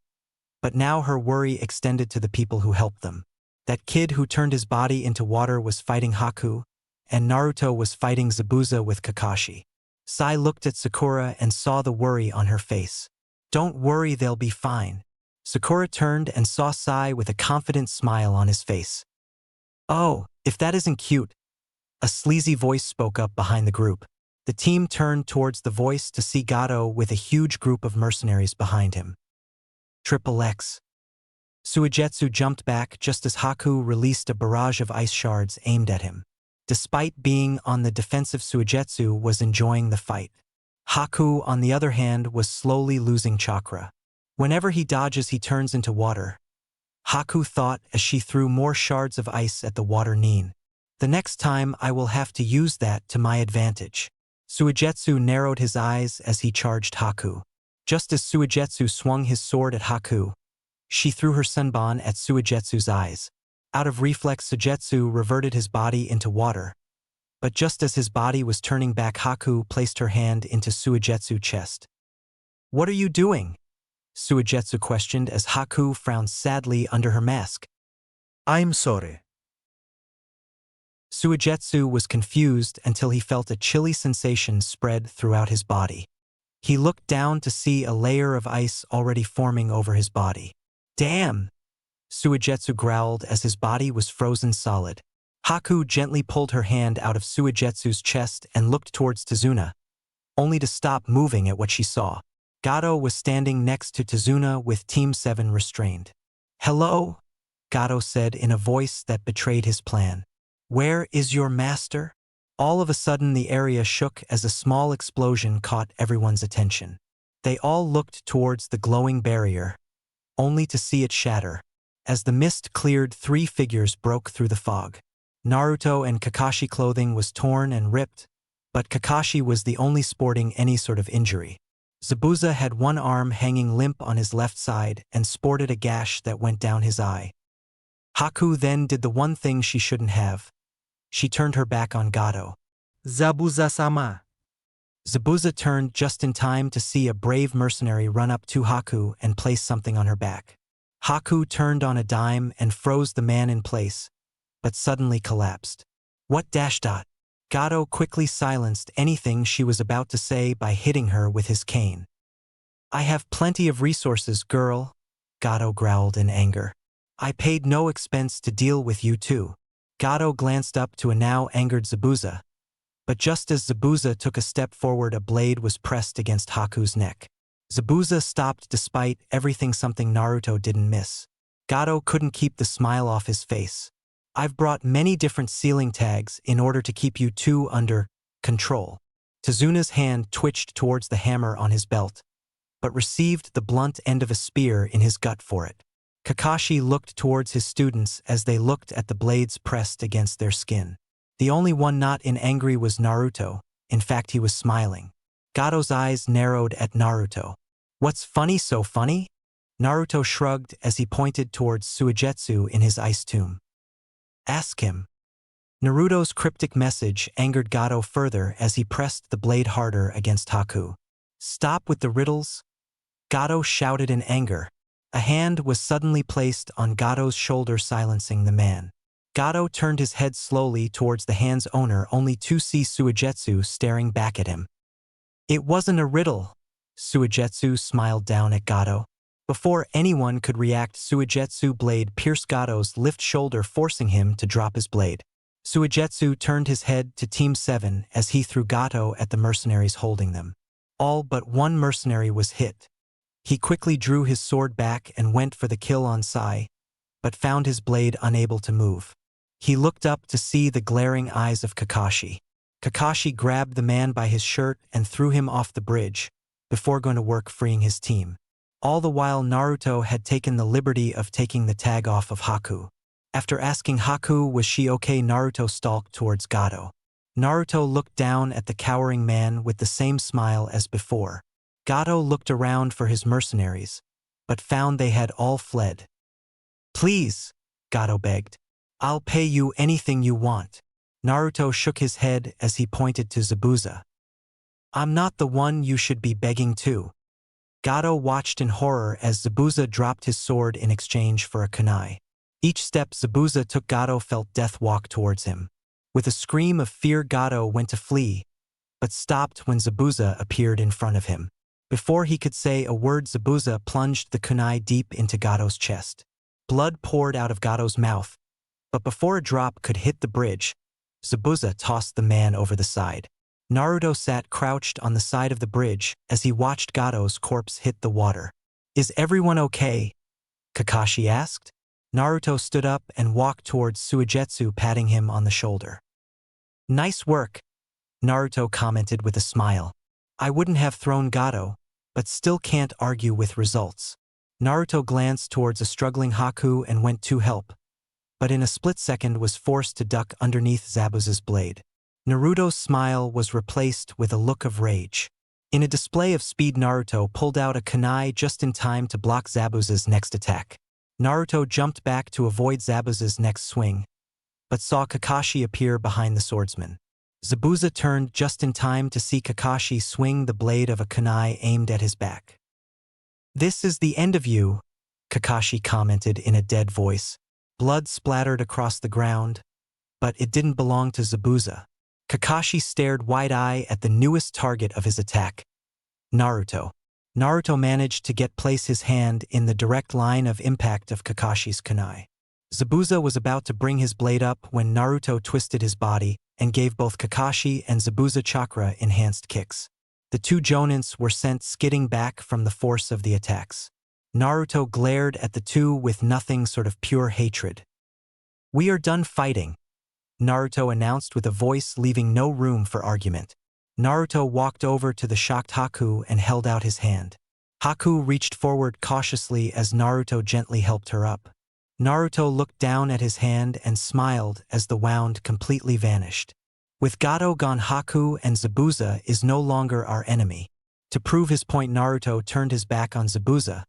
A: but now her worry extended to the people who helped them. That kid who turned his body into water was fighting Haku, and Naruto was fighting Zabuza with Kakashi. Sai looked at Sakura and saw the worry on her face. Don't worry, they'll be fine. Sakura turned and saw Sai with a confident smile on his face. Oh, if that isn't cute. A sleazy voice spoke up behind the group. The team turned towards the voice to see Gato with a huge group of mercenaries behind him. Triple X. Suigetsu jumped back just as Haku released a barrage of ice shards aimed at him. Despite being on the defensive, Suigetsu was enjoying the fight. Haku, on the other hand, was slowly losing chakra. Whenever he dodges, he turns into water. Haku thought as she threw more shards of ice at the water Nin. The next time I will have to use that to my advantage. Suigetsu narrowed his eyes as he charged Haku. Just as Suigetsu swung his sword at Haku, she threw her Senbon at Suigetsu's eyes. Out of reflex, Suigetsu reverted his body into water. But just as his body was turning back, Haku placed her hand into Suigetsu's chest. What are you doing? Suigetsu questioned as Haku frowned sadly under her mask.
B: I'm sorry.
A: Suigetsu was confused until he felt a chilly sensation spread throughout his body. He looked down to see a layer of ice already forming over his body. Damn! Suigetsu growled as his body was frozen solid. Haku gently pulled her hand out of Suigetsu's chest and looked towards Tazuna, only to stop moving at what she saw. Gato was standing next to Tazuna with Team 7 restrained. Hello? Gato said in a voice that betrayed his plan. Where is your master? All of a sudden the area shook as a small explosion caught everyone's attention. They all looked towards the glowing barrier, only to see it shatter. As the mist cleared, 3 figures broke through the fog. Naruto and Kakashi clothing was torn and ripped, but Kakashi was the only sporting any sort of injury. Zabuza had one arm hanging limp on his left side and sported a gash that went down his eye. Haku then did the one thing she shouldn't have. She turned her back on Gato.
B: Zabuza-sama.
A: Zabuza turned just in time to see a brave mercenary run up to Haku and place something on her back. Haku turned on a dime and froze the man in place, but suddenly collapsed. What dash dot? Gato quickly silenced anything she was about to say by hitting her with his cane. I have plenty of resources, girl, Gato growled in anger. I paid no expense to deal with you too. Gato glanced up to a now angered Zabuza, but just as Zabuza took a step forward, a blade was pressed against Haku's neck. Zabuza stopped despite everything, something Naruto didn't miss. Gato couldn't keep the smile off his face. I've brought many different ceiling tags in order to keep you two under control. Tazuna's hand twitched towards the hammer on his belt, but received the blunt end of a spear in his gut for it. Kakashi looked towards his students as they looked at the blades pressed against their skin. The only one not in angry was Naruto. In fact, he was smiling. Gato's eyes narrowed at Naruto. What's funny, so funny? Naruto shrugged as he pointed towards Suigetsu in his ice tomb. Ask him. Naruto's cryptic message angered Gato further as he pressed the blade harder against Haku. Stop with the riddles? Gato shouted in anger. A hand was suddenly placed on Gato's shoulder, silencing the man. Gato turned his head slowly towards the hand's owner, only to see Suigetsu staring back at him. It wasn't a riddle. Suigetsu smiled down at Gato. Before anyone could react, Suigetsu's blade pierced Gato's left shoulder, forcing him to drop his blade. Suigetsu turned his head to Team 7 as he threw Gato at the mercenaries holding them. All but one mercenary was hit. He quickly drew his sword back and went for the kill on Sai, but found his blade unable to move. He looked up to see the glaring eyes of Kakashi. Kakashi grabbed the man by his shirt and threw him off the bridge, before going to work freeing his team. All the while, Naruto had taken the liberty of taking the tag off of Haku. After asking Haku was she okay, Naruto stalked towards Gato. Naruto looked down at the cowering man with the same smile as before. Gato looked around for his mercenaries, but found they had all fled. Please, Gato begged. I'll pay you anything you want. Naruto shook his head as he pointed to Zabuza. I'm not the one you should be begging to. Gato watched in horror as Zabuza dropped his sword in exchange for a kunai. Each step Zabuza took, Gato felt death walk towards him. With a scream of fear, Gato went to flee, but stopped when Zabuza appeared in front of him. Before he could say a word, Zabuza plunged the kunai deep into Gato's chest. Blood poured out of Gato's mouth, but before a drop could hit the bridge, Zabuza tossed the man over the side. Naruto sat crouched on the side of the bridge as he watched Gato's corpse hit the water. Is everyone okay? Kakashi asked. Naruto stood up and walked towards Suigetsu, patting him on the shoulder. Nice work, Naruto commented with a smile. I wouldn't have thrown Gato, but still can't argue with results. Naruto glanced towards a struggling Haku and went to help, but in a split second was forced to duck underneath Zabuza's blade. Naruto's smile was replaced with a look of rage. In a display of speed, Naruto pulled out a kunai just in time to block Zabuza's next attack. Naruto jumped back to avoid Zabuza's next swing, but saw Kakashi appear behind the swordsman. Zabuza turned just in time to see Kakashi swing the blade of a kunai aimed at his back. This is the end of you, Kakashi commented in a dead voice. Blood splattered across the ground, but it didn't belong to Zabuza. Kakashi stared wide-eyed at the newest target of his attack, Naruto. Naruto managed to place his hand in the direct line of impact of Kakashi's kunai. Zabuza was about to bring his blade up when Naruto twisted his body and gave both Kakashi and Zabuza chakra-enhanced kicks. The two jonins were sent skidding back from the force of the attacks. Naruto glared at the two with nothing sort of pure hatred. We are done fighting, Naruto announced with a voice leaving no room for argument. Naruto walked over to the shocked Haku and held out his hand. Haku reached forward cautiously as Naruto gently helped her up. Naruto looked down at his hand and smiled as the wound completely vanished. With Gato gone, Haku and Zabuza is no longer our enemy. To prove his point, Naruto turned his back on Zabuza,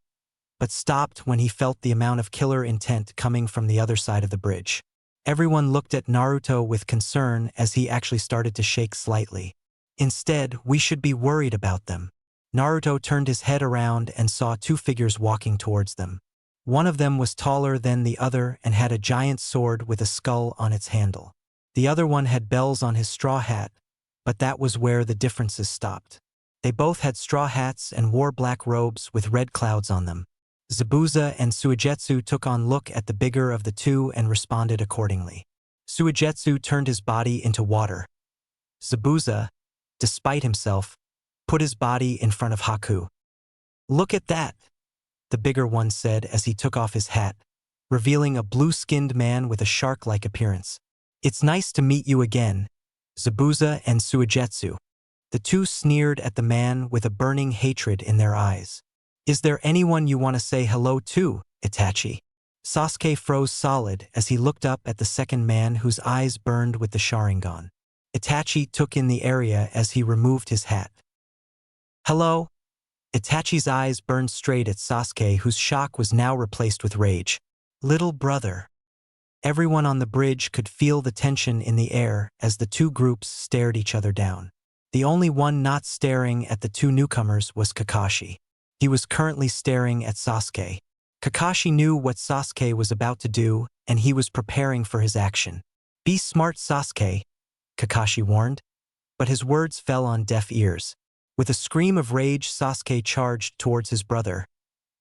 A: but stopped when he felt the amount of killer intent coming from the other side of the bridge. Everyone looked at Naruto with concern as he actually started to shake slightly. Instead, we should be worried about them. Naruto turned his head around and saw two figures walking towards them. One of them was taller than the other and had a giant sword with a skull on its handle. The other one had bells on his straw hat, but that was where the differences stopped. They both had straw hats and wore black robes with red clouds on them. Zabuza and Suigetsu took on look at the bigger of the two and responded accordingly. Suigetsu turned his body into water. Zabuza, despite himself, put his body in front of Haku. Look at that, the bigger one said as he took off his hat, revealing a blue-skinned man with a shark-like appearance. It's nice to meet you again, Zabuza and Suigetsu. The two sneered at the man with a burning hatred in their eyes. Is there anyone you want to say hello to, Itachi? Sasuke froze solid as he looked up at the second man whose eyes burned with the Sharingan. Itachi took in the area as he removed his hat. Hello? Itachi's eyes burned straight at Sasuke, whose shock was now replaced with rage. Little brother. Everyone on the bridge could feel the tension in the air as the two groups stared each other down. The only one not staring at the two newcomers was Kakashi. He was currently staring at Sasuke. Kakashi knew what Sasuke was about to do, and he was preparing for his action. Be smart, Sasuke, Kakashi warned, but his words fell on deaf ears. With a scream of rage, Sasuke charged towards his brother,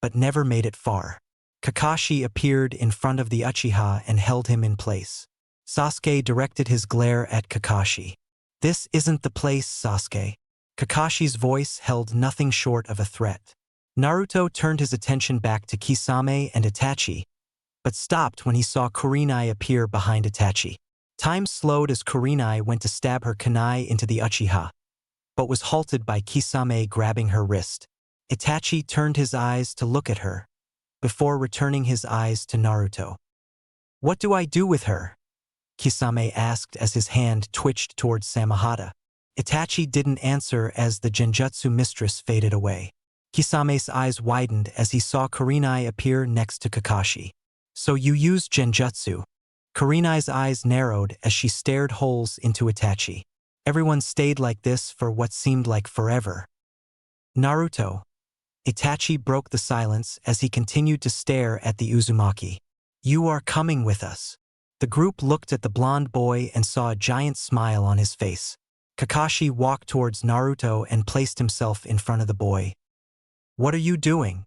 A: but never made it far. Kakashi appeared in front of the Uchiha and held him in place. Sasuke directed his glare at Kakashi. This isn't the place, Sasuke. Kakashi's voice held nothing short of a threat. Naruto turned his attention back to Kisame and Itachi, but stopped when he saw Kurenai appear behind Itachi. Time slowed as Kurenai went to stab her kunai into the Uchiha, but was halted by Kisame grabbing her wrist. Itachi turned his eyes to look at her, before returning his eyes to Naruto. What do I do with her? Kisame asked as his hand twitched towards Samahata. Itachi didn't answer as the Genjutsu mistress faded away. Kisame's eyes widened as he saw Kurenai appear next to Kakashi. So you use Genjutsu? Kurenai's eyes narrowed as she stared holes into Itachi. Everyone stayed like this for what seemed like forever. Naruto. Itachi broke the silence as he continued to stare at the Uzumaki. You are coming with us. The group looked at the blonde boy and saw a giant smile on his face. Kakashi walked towards Naruto and placed himself in front of the boy. What are you doing?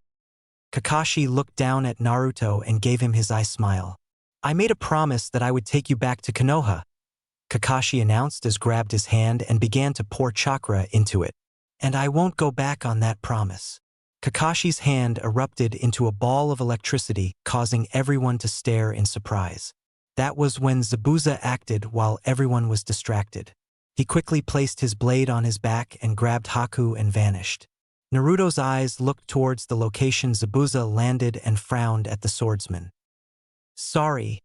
A: Kakashi looked down at Naruto and gave him his eye smile. I made a promise that I would take you back to Konoha, Kakashi announced as grabbed his hand and began to pour chakra into it. And I won't go back on that promise. Kakashi's hand erupted into a ball of electricity, causing everyone to stare in surprise. That was when Zabuza acted while everyone was distracted. He quickly placed his blade on his back and grabbed Haku and vanished. Naruto's eyes looked towards the location Zabuza landed and frowned at the swordsman. Sorry,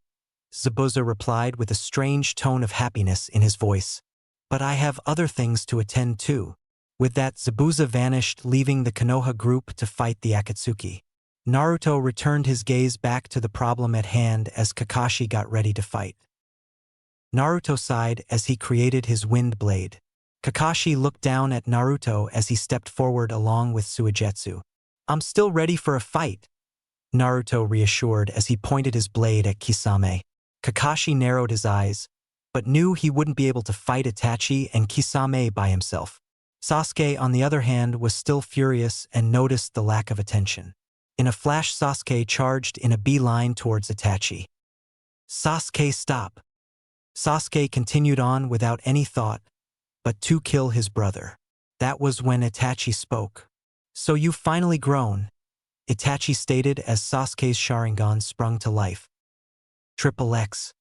A: Zabuza replied with a strange tone of happiness in his voice. But I have other things to attend to. With that, Zabuza vanished, leaving the Konoha group to fight the Akatsuki. Naruto returned his gaze back to the problem at hand as Kakashi got ready to fight. Naruto sighed as he created his wind blade. Kakashi looked down at Naruto as he stepped forward along with Suigetsu. I'm still ready for a fight, Naruto reassured as he pointed his blade at Kisame. Kakashi narrowed his eyes, but knew he wouldn't be able to fight Itachi and Kisame by himself. Sasuke, on the other hand, was still furious and noticed the lack of attention. In a flash, Sasuke charged in a beeline towards Itachi. Sasuke, stop! Sasuke continued on without any thought, but to kill his brother. That was when Itachi spoke. So you've finally grown, Itachi stated as Sasuke's Sharingan sprung to life. Triple X.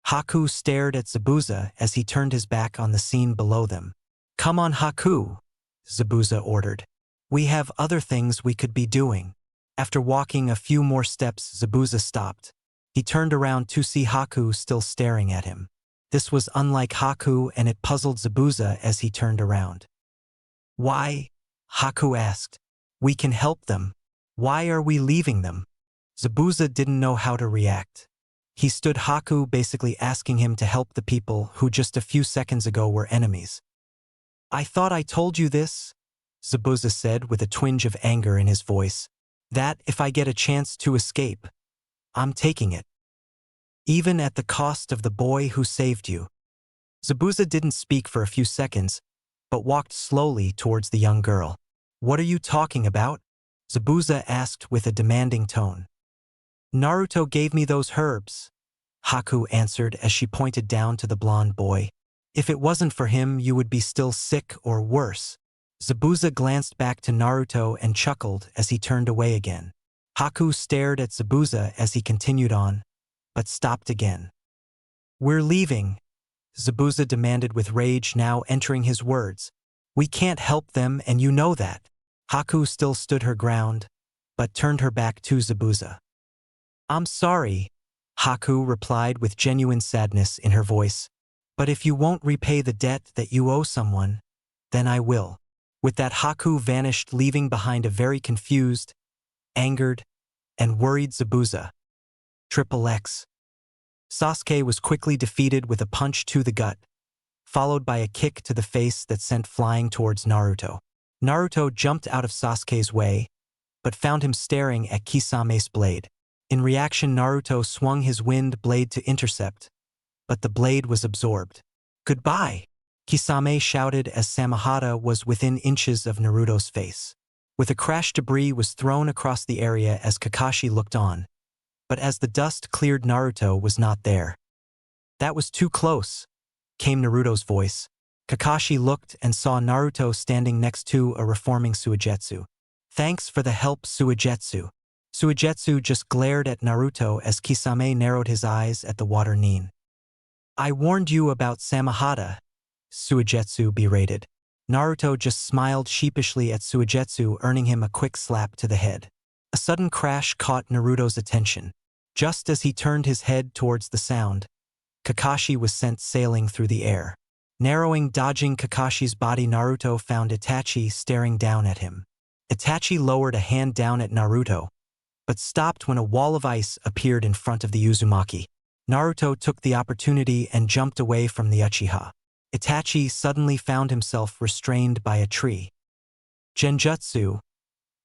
A: Haku stared at Zabuza as he turned his back on the scene below them. Come on, Haku, Zabuza ordered. We have other things we could be doing. After walking a few more steps, Zabuza stopped. He turned around to see Haku still staring at him. This was unlike Haku, and it puzzled Zabuza as he turned around. Why? Haku asked. We can help them. Why are we leaving them? Zabuza didn't know how to react. He stood Haku, basically asking him to help the people who just a few seconds ago were enemies. I thought I told you this, Zabuza said with a twinge of anger in his voice. That if I get a chance to escape, I'm taking it. Even at the cost of the boy who saved you. Zabuza didn't speak for a few seconds, but walked slowly towards the young girl. What are you talking about? Zabuza asked with a demanding tone. Naruto gave me those herbs, Haku answered as she pointed down to the blonde boy. If it wasn't for him, you would be still sick or worse. Zabuza glanced back to Naruto and chuckled as he turned away again. Haku stared at Zabuza as he continued on, but stopped again. We're leaving, Zabuza demanded with rage now entering his words. We can't help them, and you know that. Haku still stood her ground, but turned her back to Zabuza. I'm sorry, Haku replied with genuine sadness in her voice. But if you won't repay the debt that you owe someone, then I will. With that, Haku vanished, leaving behind a very confused, angered, and worried Zabuza. Triple X. Sasuke was quickly defeated with a punch to the gut, followed by a kick to the face that sent flying towards Naruto. Naruto jumped out of Sasuke's way, but found him staring at Kisame's blade. In reaction, Naruto swung his wind blade to intercept, but the blade was absorbed. Goodbye, Kisame shouted as Samahata was within inches of Naruto's face. With a crash, debris was thrown across the area as Kakashi looked on, but as the dust cleared, Naruto was not there. That was too close, came Naruto's voice. Kakashi looked and saw Naruto standing next to a reforming Suigetsu. Thanks for the help, Suigetsu. Suigetsu just glared at Naruto as Kisame narrowed his eyes at the water Nin. I warned you about Samahata, Suigetsu berated. Naruto just smiled sheepishly at Suigetsu, earning him a quick slap to the head. A sudden crash caught Naruto's attention. Just as he turned his head towards the sound, Kakashi was sent sailing through the air. Narrowing, dodging Kakashi's body, Naruto found Itachi staring down at him. Itachi lowered a hand down at Naruto, but stopped when a wall of ice appeared in front of the Uzumaki. Naruto took the opportunity and jumped away from the Uchiha. Itachi suddenly found himself restrained by a tree. Genjutsu,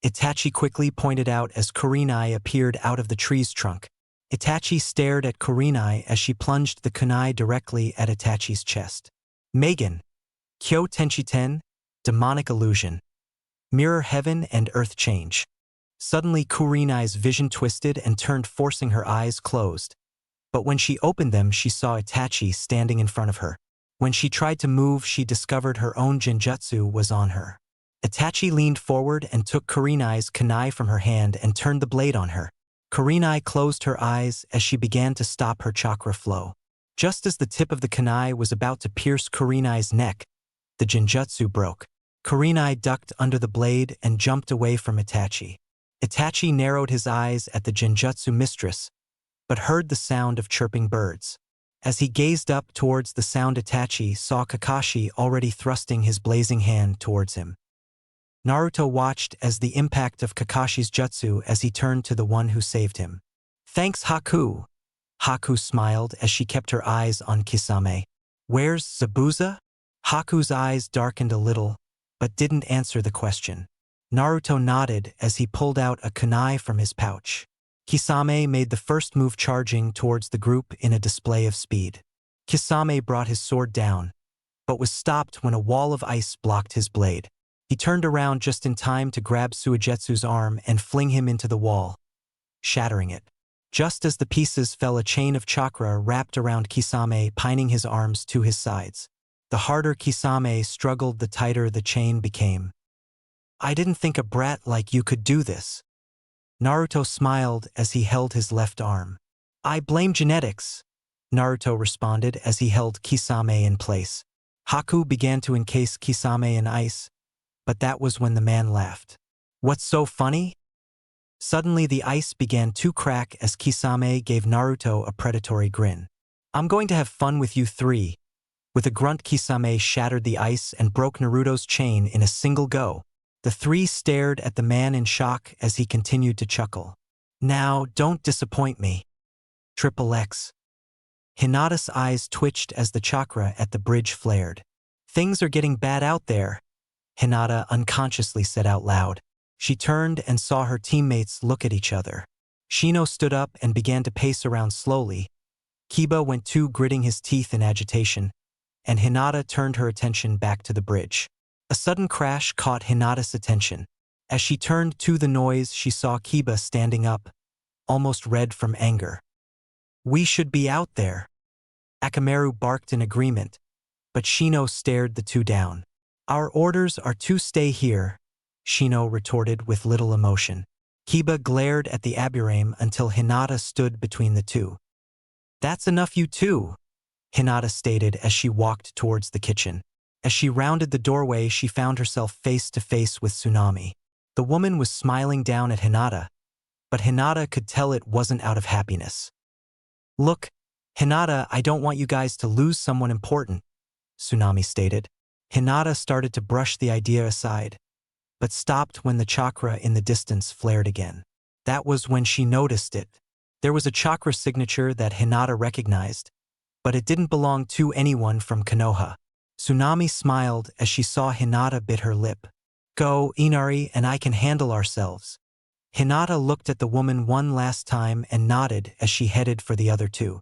A: Itachi quickly pointed out as Kurenai appeared out of the tree's trunk. Itachi stared at Kurenai as she plunged the kunai directly at Itachi's chest. Megan, Kyo Tenshiten, demonic illusion. Mirror heaven and earth change. Suddenly Kurenai's vision twisted and turned, forcing her eyes closed. But when she opened them, she saw Itachi standing in front of her. When she tried to move, she discovered her own Genjutsu was on her. Itachi leaned forward and took Kurenai's kunai from her hand and turned the blade on her. Kurenai closed her eyes as she began to stop her chakra flow. Just as the tip of the kunai was about to pierce Kurenai's neck, the Genjutsu broke. Kurenai ducked under the blade and jumped away from Itachi. Itachi narrowed his eyes at the Genjutsu mistress, but heard the sound of chirping birds. As he gazed up towards the sound, Itachi saw Kakashi already thrusting his blazing hand towards him. Naruto watched as the impact of Kakashi's jutsu as he turned to the one who saved him. "Thanks, Haku." Haku smiled as she kept her eyes on Kisame. "Where's Zabuza?" Haku's eyes darkened a little, but didn't answer the question. Naruto nodded as he pulled out a kunai from his pouch. Kisame made the first move, charging towards the group in a display of speed. Kisame brought his sword down, but was stopped when a wall of ice blocked his blade. He turned around just in time to grab Suigetsu's arm and fling him into the wall, shattering it. Just as the pieces fell, a chain of chakra wrapped around Kisame, pinning his arms to his sides. The harder Kisame struggled, the tighter the chain became. "I didn't think a brat like you could do this." Naruto smiled as he held his left arm. "I blame genetics," Naruto responded as he held Kisame in place. Haku began to encase Kisame in ice, but that was when the man laughed. "What's so funny?" Suddenly the ice began to crack as Kisame gave Naruto a predatory grin. "I'm going to have fun with you three." With a grunt, Kisame shattered the ice and broke Naruto's chain in a single go. The three stared at the man in shock as he continued to chuckle. "Now, don't disappoint me." Triple X. Hinata's eyes twitched as the chakra at the bridge flared. "Things are getting bad out there," Hinata unconsciously said out loud. She turned and saw her teammates look at each other. Shino stood up and began to pace around slowly. Kiba went too, gritting his teeth in agitation, and Hinata turned her attention back to the bridge. A sudden crash caught Hinata's attention. As she turned to the noise, she saw Kiba standing up, almost red from anger. "We should be out there." Akamaru barked in agreement, but Shino stared the two down. "Our orders are to stay here," Shino retorted with little emotion. Kiba glared at the Aburame until Hinata stood between the two. "That's enough, you two," Hinata stated as she walked towards the kitchen. As she rounded the doorway, she found herself face to face with Tsunami. The woman was smiling down at Hinata, but Hinata could tell it wasn't out of happiness. "Look, Hinata, I don't want you guys to lose someone important," Tsunami stated. Hinata started to brush the idea aside, but stopped when the chakra in the distance flared again. That was when she noticed it. There was a chakra signature that Hinata recognized, but it didn't belong to anyone from Konoha. Tsunami smiled as she saw Hinata bit her lip. "Go, Inari, and I can handle ourselves." Hinata looked at the woman one last time and nodded as she headed for the other two.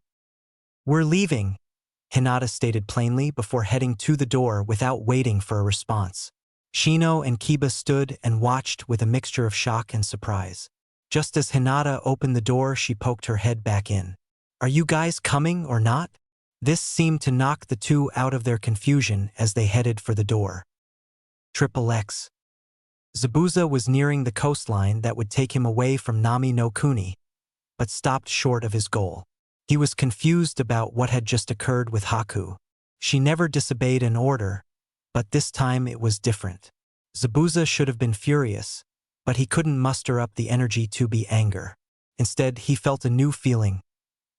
A: "We're leaving," Hinata stated plainly before heading to the door without waiting for a response. Shino and Kiba stood and watched with a mixture of shock and surprise. Just as Hinata opened the door, she poked her head back in. "Are you guys coming or not?" This seemed to knock the two out of their confusion as they headed for the door. Triple X. Zabuza was nearing the coastline that would take him away from Nami no Kuni, but stopped short of his goal. He was confused about what had just occurred with Haku. She never disobeyed an order, but this time it was different. Zabuza should have been furious, but he couldn't muster up the energy to be anger. Instead, he felt a new feeling: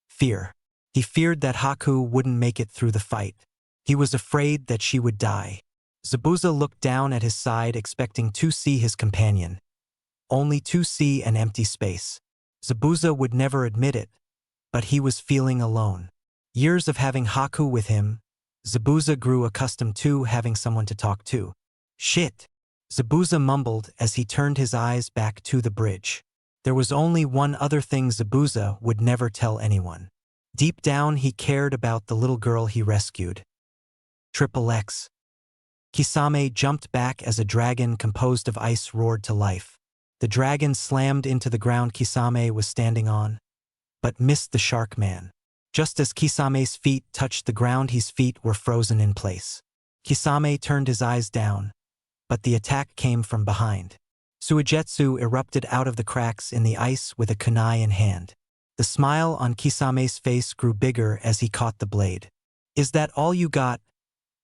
A: fear. He feared that Haku wouldn't make it through the fight. He was afraid that she would die. Zabuza looked down at his side, expecting to see his companion, only to see an empty space. Zabuza would never admit it, but he was feeling alone. Years of having Haku with him, Zabuza grew accustomed to having someone to talk to. Shit, Zabuza mumbled as he turned his eyes back to the bridge. There was only one other thing Zabuza would never tell anyone. Deep down he cared about the little girl he rescued. Triple X. Kisame jumped back as a dragon composed of ice roared to life. The dragon slammed into the ground Kisame was standing on, but missed the shark man. Just as Kisame's feet touched the ground, his feet were frozen in place. Kisame turned his eyes down, but the attack came from behind. Suigetsu erupted out of the cracks in the ice with a kunai in hand. The smile on Kisame's face grew bigger as he caught the blade. "Is that all you got?"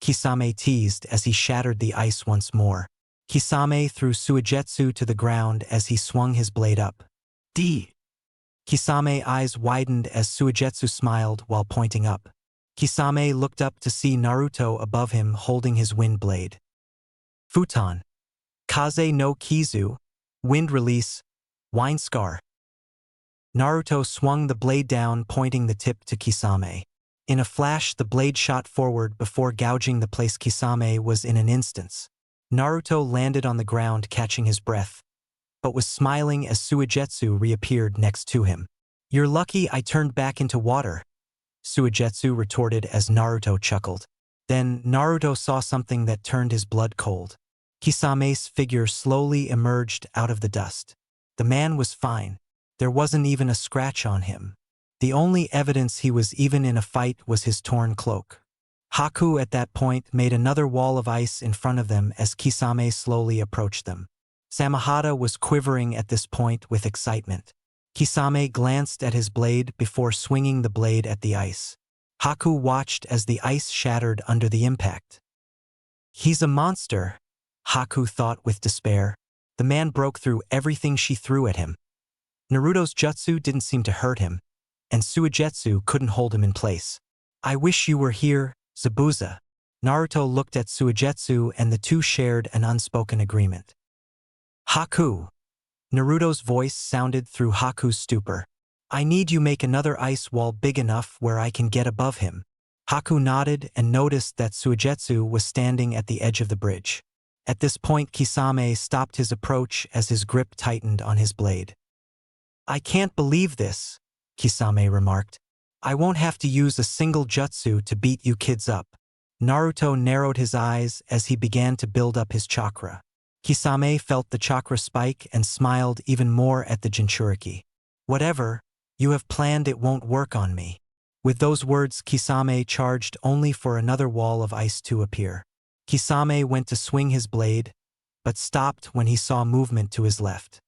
A: Kisame teased as he shattered the ice once more. Kisame threw Suigetsu to the ground as he swung his blade up. D. Kisame's eyes widened as Suigetsu smiled while pointing up. Kisame looked up to see Naruto above him holding his wind blade. Futon. Kaze no Kizu. Wind release. Wine scar. Naruto swung the blade down, pointing the tip to Kisame. In a flash, the blade shot forward before gouging the place Kisame was in an instant. Naruto landed on the ground, catching his breath, but was smiling as Suigetsu reappeared next to him. "You're lucky I turned back into water," Suigetsu retorted as Naruto chuckled. Then Naruto saw something that turned his blood cold. Kisame's figure slowly emerged out of the dust. The man was fine. There wasn't even a scratch on him. The only evidence he was even in a fight was his torn cloak. Haku at that point made another wall of ice in front of them as Kisame slowly approached them. Samahata was quivering at this point with excitement. Kisame glanced at his blade before swinging the blade at the ice. Haku watched as the ice shattered under the impact. "He's a monster," Haku thought with despair. The man broke through everything she threw at him. Naruto's jutsu didn't seem to hurt him, and Suigetsu couldn't hold him in place. "I wish you were here, Zabuza." Naruto looked at Suigetsu and the two shared an unspoken agreement. "Haku." Naruto's voice sounded through Haku's stupor. "I need you make another ice wall big enough where I can get above him." Haku nodded and noticed that Suigetsu was standing at the edge of the bridge. At this point, Kisame stopped his approach as his grip tightened on his blade. "I can't believe this," Kisame remarked. "I won't have to use a single jutsu to beat you kids up." Naruto narrowed his eyes as he began to build up his chakra. Kisame felt the chakra spike and smiled even more at the Jinchuriki. "Whatever you have planned, it won't work on me." With those words, Kisame charged only for another wall of ice to appear. Kisame went to swing his blade, but stopped when he saw movement to his left.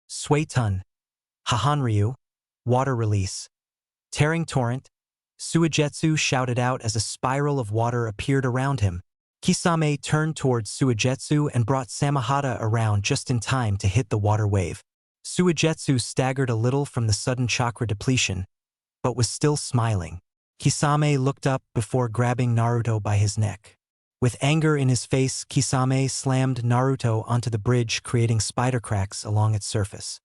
A: Suetun. Hahanryu. Water release. Tearing torrent. Suigetsu shouted out as a spiral of water appeared around him. Kisame turned towards Suigetsu and brought Samahata around just in time to hit the water wave. Suigetsu staggered a little from the sudden chakra depletion, but was still smiling. Kisame looked up before grabbing Naruto by his neck. With anger in his face, Kisame slammed Naruto onto the bridge, creating spider cracks along its surface.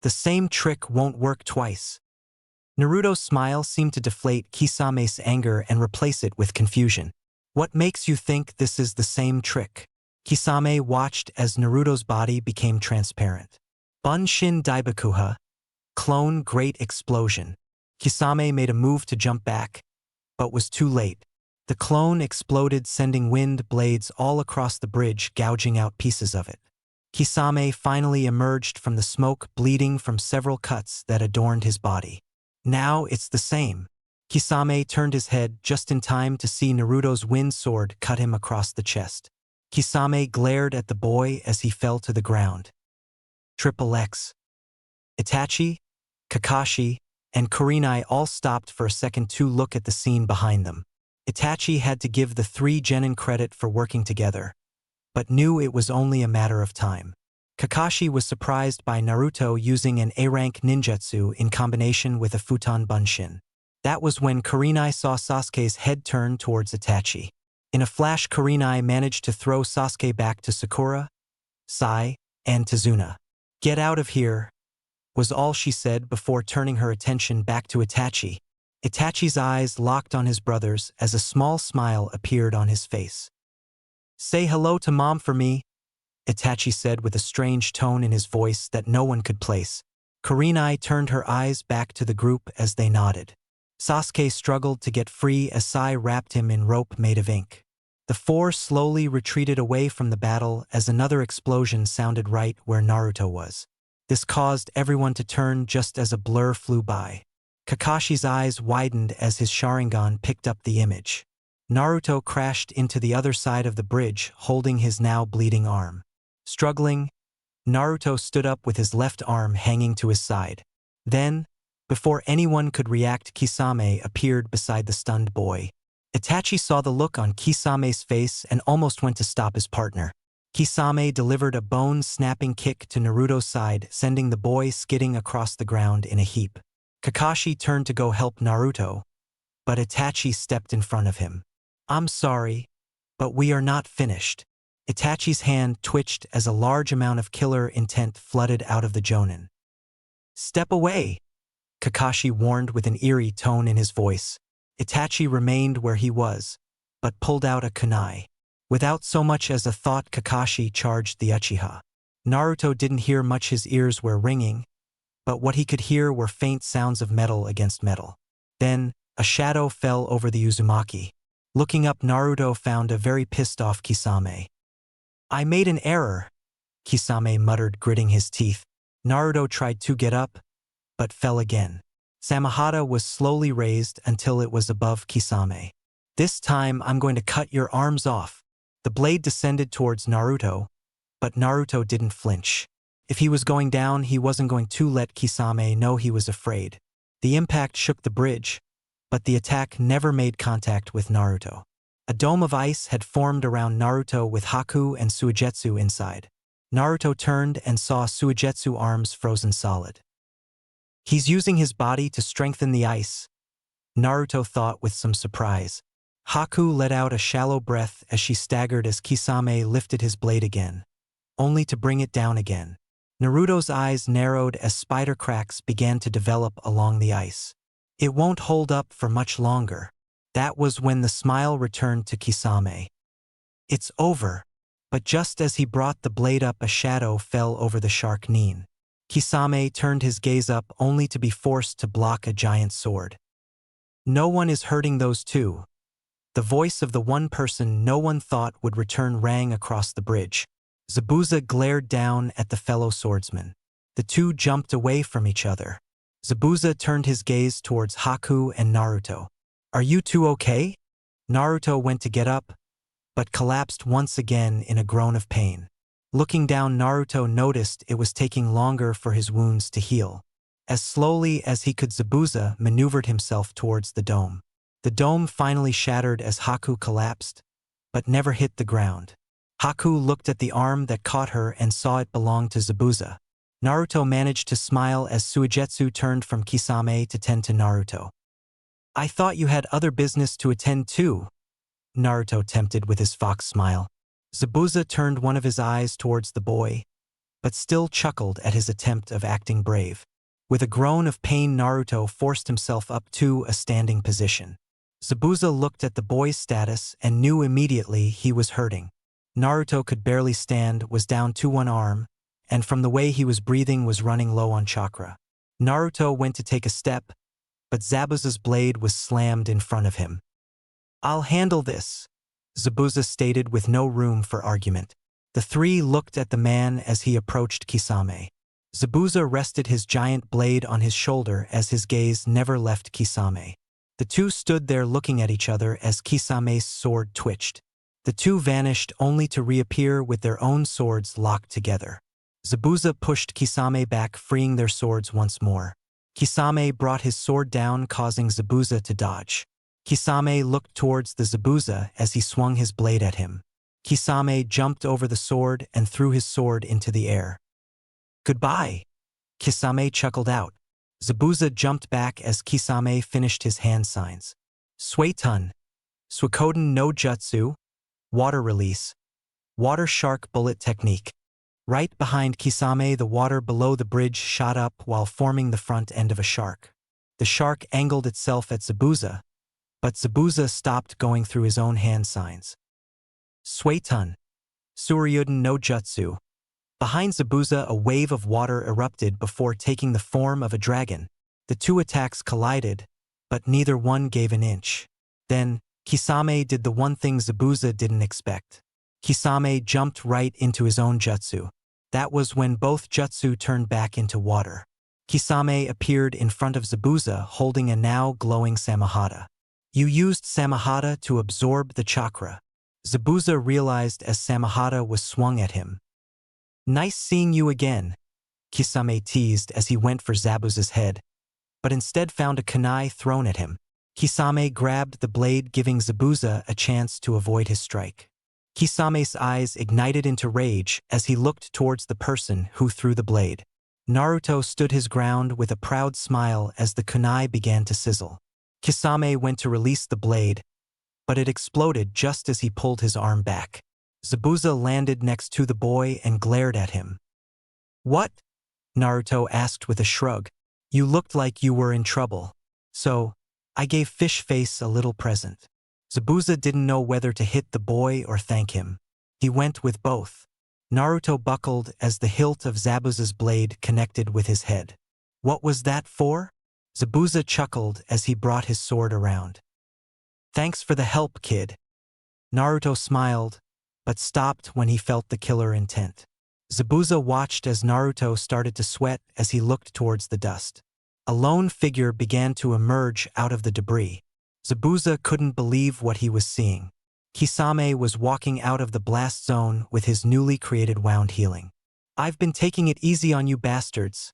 A: "The same trick won't work twice." Naruto's smile seemed to deflate Kisame's anger and replace it with confusion. "What makes you think this is the same trick?" Kisame watched as Naruto's body became transparent. Bunshin Daibakuha. Clone Great Explosion. Kisame made a move to jump back, but was too late. The clone exploded, sending wind blades all across the bridge, gouging out pieces of it. Kisame finally emerged from the smoke, bleeding from several cuts that adorned his body. "Now it's the same." Kisame turned his head just in time to see Naruto's wind sword cut him across the chest. Kisame glared at the boy as he fell to the ground. Triple X. Itachi, Kakashi, and Kurenai all stopped for a second to look at the scene behind them. Itachi had to give the three genin credit for working together, but knew it was only a matter of time. Kakashi was surprised by Naruto using an A-rank ninjutsu in combination with a futon bunshin. That was when Kurenai saw Sasuke's head turn towards Itachi. In a flash, Kurenai managed to throw Sasuke back to Sakura, Sai, and Tazuna. "Get out of here," was all she said before turning her attention back to Itachi. Itachi's eyes locked on his brother's as a small smile appeared on his face. "Say hello to Mom for me," Itachi said with a strange tone in his voice that no one could place. Kurenai turned her eyes back to the group as they nodded. Sasuke struggled to get free as Sai wrapped him in rope made of ink. The four slowly retreated away from the battle as another explosion sounded right where Naruto was. This caused everyone to turn just as a blur flew by. Kakashi's eyes widened as his Sharingan picked up the image. Naruto crashed into the other side of the bridge, holding his now bleeding arm. Struggling, Naruto stood up with his left arm hanging to his side. Then, before anyone could react, Kisame appeared beside the stunned boy. Itachi saw the look on Kisame's face and almost went to stop his partner. Kisame delivered a bone-snapping kick to Naruto's side, sending the boy skidding across the ground in a heap. Kakashi turned to go help Naruto, but Itachi stepped in front of him. "I'm sorry, but we are not finished." Itachi's hand twitched as a large amount of killer intent flooded out of the Jonin. "Step away," Kakashi warned with an eerie tone in his voice. Itachi remained where he was, but pulled out a kunai. Without so much as a thought, Kakashi charged the Uchiha. Naruto didn't hear much, his ears were ringing, but what he could hear were faint sounds of metal against metal. Then, a shadow fell over the Uzumaki. Looking up, Naruto found a very pissed-off Kisame. "I made an error," Kisame muttered, gritting his teeth. Naruto tried to get up, but fell again. Samahata was slowly raised until it was above Kisame. "This time I'm going to cut your arms off." The blade descended towards Naruto, but Naruto didn't flinch. If he was going down, he wasn't going to let Kisame know he was afraid. The impact shook the bridge, but the attack never made contact with Naruto. A dome of ice had formed around Naruto with Haku and Suigetsu inside. Naruto turned and saw Suigetsu's arms frozen solid. "He's using his body to strengthen the ice," Naruto thought with some surprise. Haku let out a shallow breath as she staggered as Kisame lifted his blade again, only to bring it down again. Naruto's eyes narrowed as spider cracks began to develop along the ice. "It won't hold up for much longer." That was when the smile returned to Kisame. "It's over." But just as he brought the blade up, a shadow fell over the shark Nin. Kisame turned his gaze up only to be forced to block a giant sword. "No one is hurting those two." The voice of the one person no one thought would return rang across the bridge. Zabuza glared down at the fellow swordsman. The two jumped away from each other. Zabuza turned his gaze towards Haku and Naruto. "Are you two okay?" Naruto went to get up, but collapsed once again in a groan of pain. Looking down, Naruto noticed it was taking longer for his wounds to heal. As slowly as he could, Zabuza maneuvered himself towards the dome. The dome finally shattered as Haku collapsed, but never hit the ground. Haku looked at the arm that caught her and saw it belonged to Zabuza. Naruto managed to smile as Suigetsu turned from Kisame to tend to Naruto. "I thought you had other business to attend to," Naruto tempted with his fox smile. Zabuza turned one of his eyes towards the boy, but still chuckled at his attempt of acting brave. With a groan of pain, Naruto forced himself up to a standing position. Zabuza looked at the boy's status and knew immediately he was hurting. Naruto could barely stand, was down to one arm, and from the way he was breathing was running low on chakra. Naruto went to take a step, but Zabuza's blade was slammed in front of him. "I'll handle this," Zabuza stated with no room for argument. The three looked at the man as he approached Kisame. Zabuza rested his giant blade on his shoulder as his gaze never left Kisame. The two stood there looking at each other as Kisame's sword twitched. The two vanished only to reappear with their own swords locked together. Zabuza pushed Kisame back, freeing their swords once more. Kisame brought his sword down, causing Zabuza to dodge. Kisame looked towards the Zabuza as he swung his blade at him. Kisame jumped over the sword and threw his sword into the air. "Goodbye," Kisame chuckled out. Zabuza jumped back as Kisame finished his hand signs. "Suetun, Suikoden no Jutsu, water release, water shark bullet technique." Right behind Kisame, the water below the bridge shot up while forming the front end of a shark. The shark angled itself at Zabuza, but Zabuza stopped going through his own hand signs. Suetun, Suryuden no Jutsu. Behind Zabuza, a wave of water erupted before taking the form of a dragon. The two attacks collided, but neither one gave an inch. Then, Kisame did the one thing Zabuza didn't expect. Kisame jumped right into his own jutsu. That was when both jutsu turned back into water. Kisame appeared in front of Zabuza holding a now glowing Samahata. You used Samahata to absorb the chakra. Zabuza realized as Samahata was swung at him. Nice seeing you again, Kisame teased as he went for Zabuza's head, but instead found a kunai thrown at him. Kisame grabbed the blade, giving Zabuza a chance to avoid his strike. Kisame's eyes ignited into rage as he looked towards the person who threw the blade. Naruto stood his ground with a proud smile as the kunai began to sizzle. Kisame went to release the blade, but it exploded just as he pulled his arm back. Zabuza landed next to the boy and glared at him. What? Naruto asked with a shrug. You looked like you were in trouble. So, I gave Fish Face a little present. Zabuza didn't know whether to hit the boy or thank him. He went with both. Naruto buckled as the hilt of Zabuza's blade connected with his head. What was that for? Zabuza chuckled as he brought his sword around. Thanks for the help, kid. Naruto smiled, but stopped when he felt the killer intent. Zabuza watched as Naruto started to sweat as he looked towards the dust. A lone figure began to emerge out of the debris. Zabuza couldn't believe what he was seeing. Kisame was walking out of the blast zone with his newly created wound healing. I've been taking it easy on you bastards,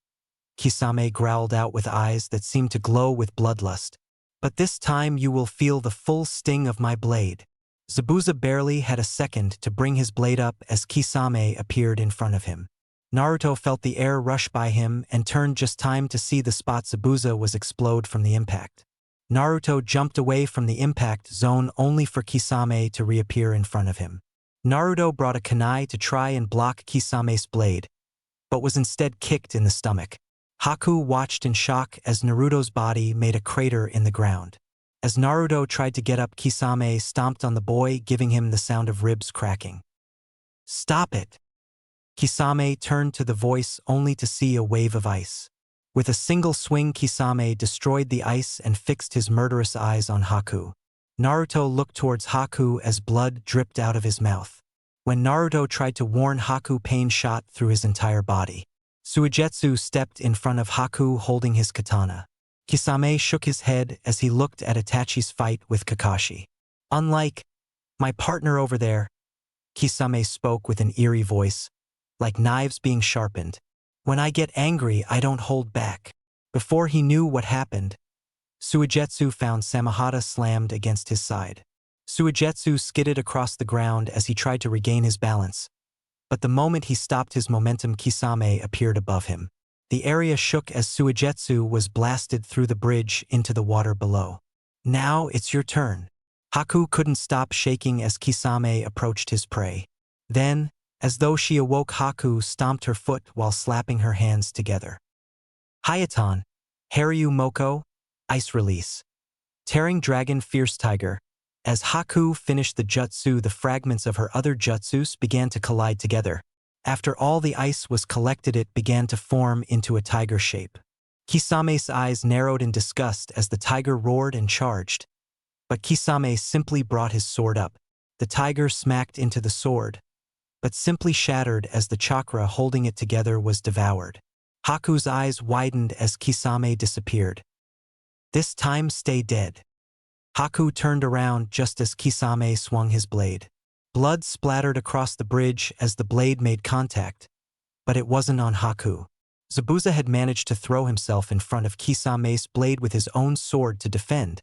A: Kisame growled out with eyes that seemed to glow with bloodlust. But this time you will feel the full sting of my blade. Zabuza barely had a second to bring his blade up as Kisame appeared in front of him. Naruto felt the air rush by him and turned just time to see the spot Zabuza was explode from the impact. Naruto jumped away from the impact zone only for Kisame to reappear in front of him. Naruto brought a kunai to try and block Kisame's blade, but was instead kicked in the stomach. Haku watched in shock as Naruto's body made a crater in the ground. As Naruto tried to get up, Kisame stomped on the boy, giving him the sound of ribs cracking. Stop it! Kisame turned to the voice only to see a wave of ice. With a single swing, Kisame destroyed the ice and fixed his murderous eyes on Haku. Naruto looked towards Haku as blood dripped out of his mouth. When Naruto tried to warn Haku, pain shot through his entire body. Suigetsu stepped in front of Haku holding his katana. Kisame shook his head as he looked at Itachi's fight with Kakashi. Unlike my partner over there, Kisame spoke with an eerie voice, like knives being sharpened. When I get angry, I don't hold back. Before he knew what happened, Suigetsu found Samahata slammed against his side. Suigetsu skidded across the ground as he tried to regain his balance. But the moment he stopped his momentum, Kisame appeared above him. The area shook as Suigetsu was blasted through the bridge into the water below. Now it's your turn. Haku couldn't stop shaking as Kisame approached his prey. Then, as though she awoke, Haku stomped her foot while slapping her hands together. Hayatan, Haryu Moko, Ice Release. Tearing Dragon Fierce Tiger. As Haku finished the jutsu, the fragments of her other jutsus began to collide together. After all the ice was collected, it began to form into a tiger shape. Kisame's eyes narrowed in disgust as the tiger roared and charged. But Kisame simply brought his sword up. The tiger smacked into the sword, but simply shattered as the chakra holding it together was devoured. Haku's eyes widened as Kisame disappeared. This time stay dead. Haku turned around just as Kisame swung his blade. Blood splattered across the bridge as the blade made contact, but it wasn't on Haku. Zabuza had managed to throw himself in front of Kisame's blade with his own sword to defend,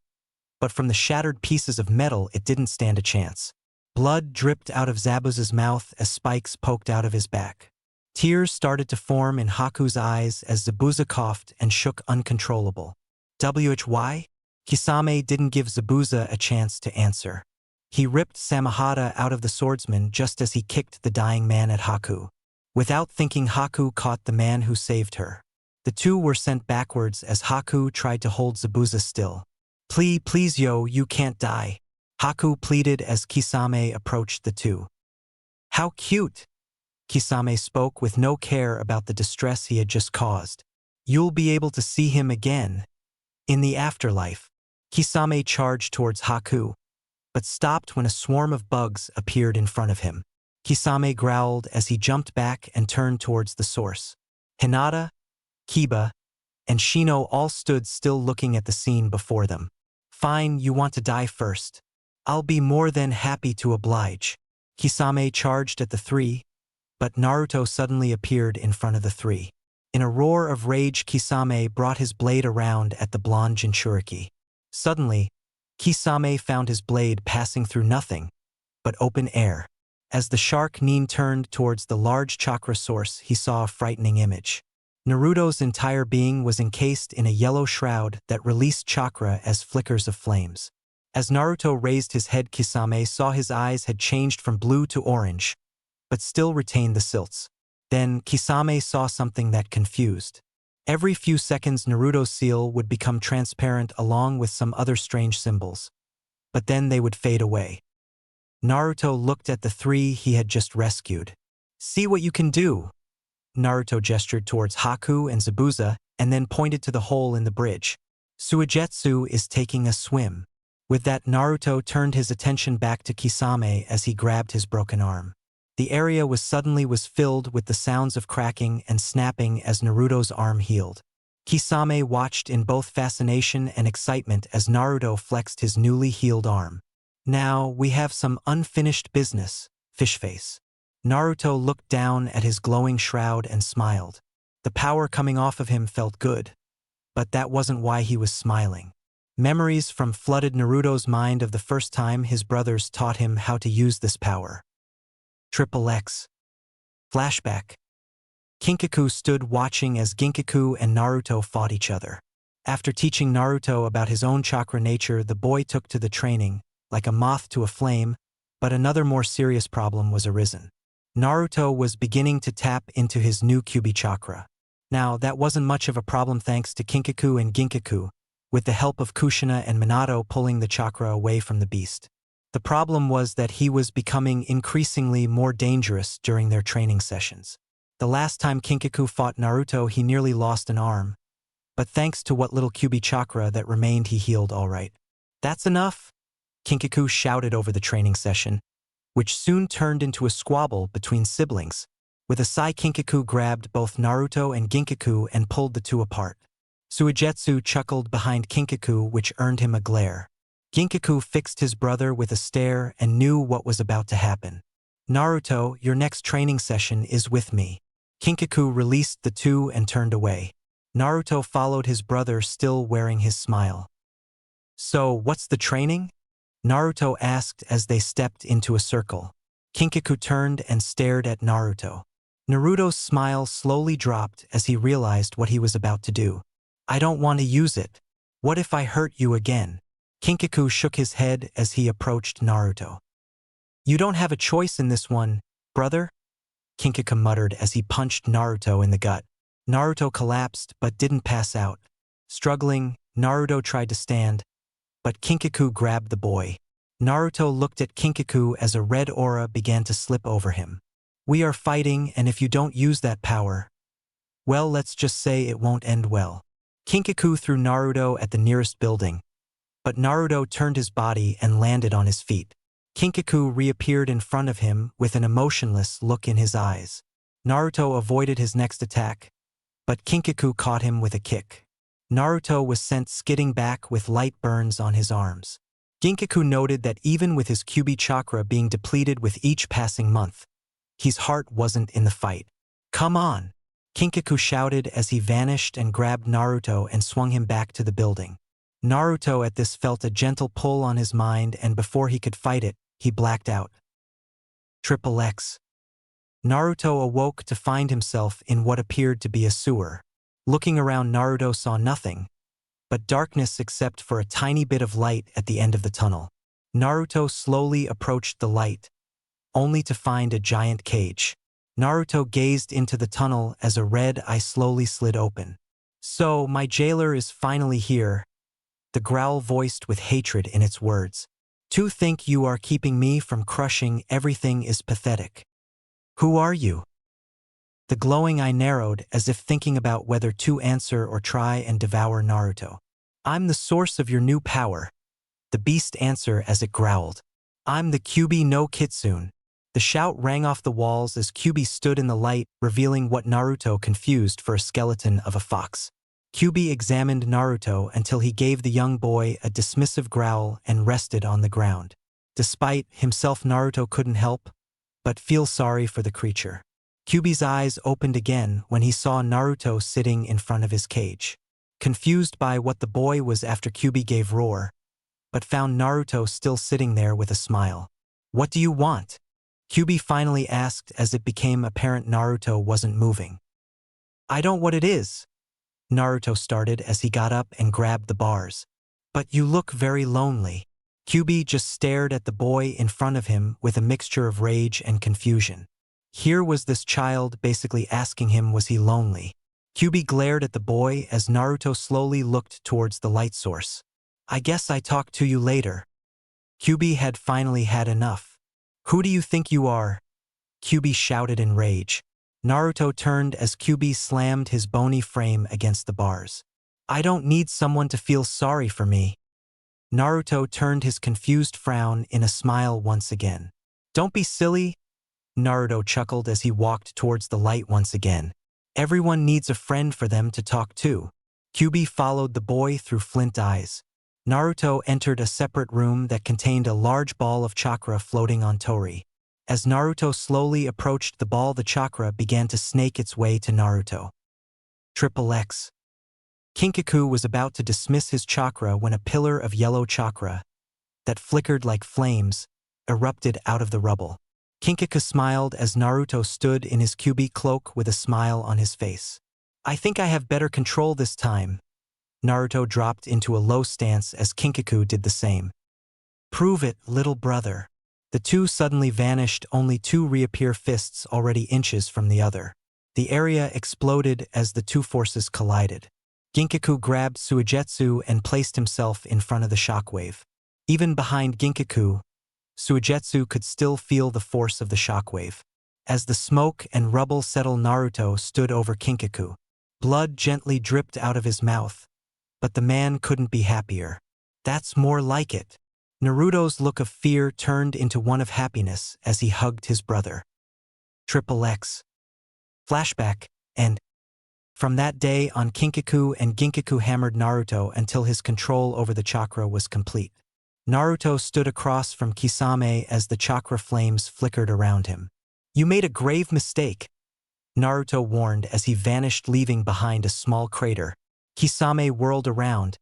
A: but from the shattered pieces of metal it didn't stand a chance. Blood dripped out of Zabuza's mouth as spikes poked out of his back. Tears started to form in Haku's eyes as Zabuza coughed and shook uncontrollable. Why? Kisame didn't give Zabuza a chance to answer. He ripped Samahata out of the swordsman just as he kicked the dying man at Haku. Without thinking, Haku caught the man who saved her. The two were sent backwards as Haku tried to hold Zabuza still. Please yo, you can't die," Haku pleaded as Kisame approached the two. "How cute," Kisame spoke with no care about the distress he had just caused. "You'll be able to see him again in the afterlife." Kisame charged towards Haku, but stopped when a swarm of bugs appeared in front of him. Kisame growled as he jumped back and turned towards the source. Hinata, Kiba, and Shino all stood still looking at the scene before them. "Fine, you want to die first. I'll be more than happy to oblige." Kisame charged at the three, but Naruto suddenly appeared in front of the three. In a roar of rage, Kisame brought his blade around at the blonde Jinchuriki. Suddenly, Kisame found his blade passing through nothing but open air. As the shark Nin turned towards the large chakra source, he saw a frightening image. Naruto's entire being was encased in a yellow shroud that released chakra as flickers of flames. As Naruto raised his head, Kisame saw his eyes had changed from blue to orange, but still retained the silts. Then Kisame saw something that confused. Every few seconds, Naruto's seal would become transparent along with some other strange symbols, but then they would fade away. Naruto looked at the three he had just rescued. "See what you can do." Naruto gestured towards Haku and Zabuza and then pointed to the hole in the bridge. "Suigetsu is taking a swim." With that, Naruto turned his attention back to Kisame as he grabbed his broken arm. The area was filled with the sounds of cracking and snapping as Naruto's arm healed. Kisame watched in both fascination and excitement as Naruto flexed his newly healed arm. "Now we have some unfinished business, Fishface." Naruto looked down at his glowing shroud and smiled. The power coming off of him felt good, but that wasn't why he was smiling. Memories from flooded Naruto's mind of the first time his brothers taught him how to use this power. XXX. Flashback. Kinkaku stood watching as Ginkaku and Naruto fought each other. After teaching Naruto about his own chakra nature, the boy took to the training, like a moth to a flame, but another more serious problem was arisen. Naruto was beginning to tap into his new Kyuubi chakra. Now, that wasn't much of a problem thanks to Kinkaku and Ginkaku, with the help of Kushina and Minato pulling the chakra away from the beast. The problem was that he was becoming increasingly more dangerous during their training sessions. The last time Kinkaku fought Naruto, he nearly lost an arm, but thanks to what little Kyuubi chakra that remained, he healed all right. "That's enough," Kinkaku shouted over the training session, which soon turned into a squabble between siblings. With a sigh, Kinkaku grabbed both Naruto and Ginkaku and pulled the two apart. Suigetsu chuckled behind Kinkaku, which earned him a glare. Ginkaku fixed his brother with a stare and knew what was about to happen. "Naruto, your next training session is with me." Kinkaku released the two and turned away. Naruto followed his brother, still wearing his smile. "So, what's the training?" Naruto asked as they stepped into a circle. Kinkaku turned and stared at Naruto. Naruto's smile slowly dropped as he realized what he was about to do. "I don't want to use it. What if I hurt you again?" Kinkaku shook his head as he approached Naruto. "You don't have a choice in this one, brother," Kinkaku muttered as he punched Naruto in the gut. Naruto collapsed but didn't pass out. Struggling, Naruto tried to stand, but Kinkaku grabbed the boy. Naruto looked at Kinkaku as a red aura began to slip over him. "We are fighting, and if you don't use that power, well, let's just say it won't end well." Kinkaku threw Naruto at the nearest building, but Naruto turned his body and landed on his feet. Kinkaku reappeared in front of him with an emotionless look in his eyes. Naruto avoided his next attack, but Kinkaku caught him with a kick. Naruto was sent skidding back with light burns on his arms. Ginkaku noted that even with his Kyuubi chakra being depleted with each passing month, his heart wasn't in the fight. "Come on!" Kinkaku shouted as he vanished and grabbed Naruto and swung him back to the building. Naruto at this felt a gentle pull on his mind, and before he could fight it, he blacked out. XXX. Naruto awoke to find himself in what appeared to be a sewer. Looking around, Naruto saw nothing but darkness except for a tiny bit of light at the end of the tunnel. Naruto slowly approached the light, only to find a giant cage. Naruto gazed into the tunnel as a red eye slowly slid open. So, my jailer is finally here, the growl voiced with hatred in its words. To think you are keeping me from crushing everything is pathetic. Who are you? The glowing eye narrowed as if thinking about whether to answer or try and devour Naruto. I'm the source of your new power, the beast answered as it growled. I'm the Kyuubi no Kitsune. The shout rang off the walls as Kyuubi stood in the light, revealing what Naruto confused for a skeleton of a fox. Kyuubi examined Naruto until he gave the young boy a dismissive growl and rested on the ground. Despite himself, Naruto couldn't help but feel sorry for the creature. Kyuubi's eyes opened again when he saw Naruto sitting in front of his cage. Confused by what the boy was after, Kyuubi gave roar, but found Naruto still sitting there with a smile. What do you want? Kyuubi finally asked as it became apparent Naruto wasn't moving. I don't what it is, Naruto started as he got up and grabbed the bars. But you look very lonely. Kyuubi just stared at the boy in front of him with a mixture of rage and confusion. Here was this child basically asking him was he lonely. Kyuubi glared at the boy as Naruto slowly looked towards the light source. I guess I talk to you later. Kyuubi had finally had enough. Who do you think you are? Kyuubi shouted in rage. Naruto turned as Kyuubi slammed his bony frame against the bars. I don't need someone to feel sorry for me. Naruto turned his confused frown in a smile once again. Don't be silly, Naruto chuckled as he walked towards the light once again. Everyone needs a friend for them to talk to. Kyuubi followed the boy through flint eyes. Naruto entered a separate room that contained a large ball of chakra floating on Tori. As Naruto slowly approached the ball, the chakra began to snake its way to Naruto. XXX. Kinkaku was about to dismiss his chakra when a pillar of yellow chakra that flickered like flames erupted out of the rubble. Kinkaku smiled as Naruto stood in his Kyuubi cloak with a smile on his face. I think I have better control this time. Naruto dropped into a low stance as Kinkaku did the same. Prove it, little brother. The two suddenly vanished, only to reappear, fists already inches from the other. The area exploded as the two forces collided. Ginkaku grabbed Suigetsu and placed himself in front of the shockwave. Even behind Ginkaku, Suigetsu could still feel the force of the shockwave. As the smoke and rubble settled, Naruto stood over Kinkaku. Blood gently dripped out of his mouth, but the man couldn't be happier. That's more like it. Naruto's look of fear turned into one of happiness as he hugged his brother. XXX. Flashback, and from that day on, Kinkaku and Ginkaku hammered Naruto until his control over the chakra was complete. Naruto stood across from Kisame as the chakra flames flickered around him. You made a grave mistake, Naruto warned as he vanished, leaving behind a small crater. Kisame whirled around,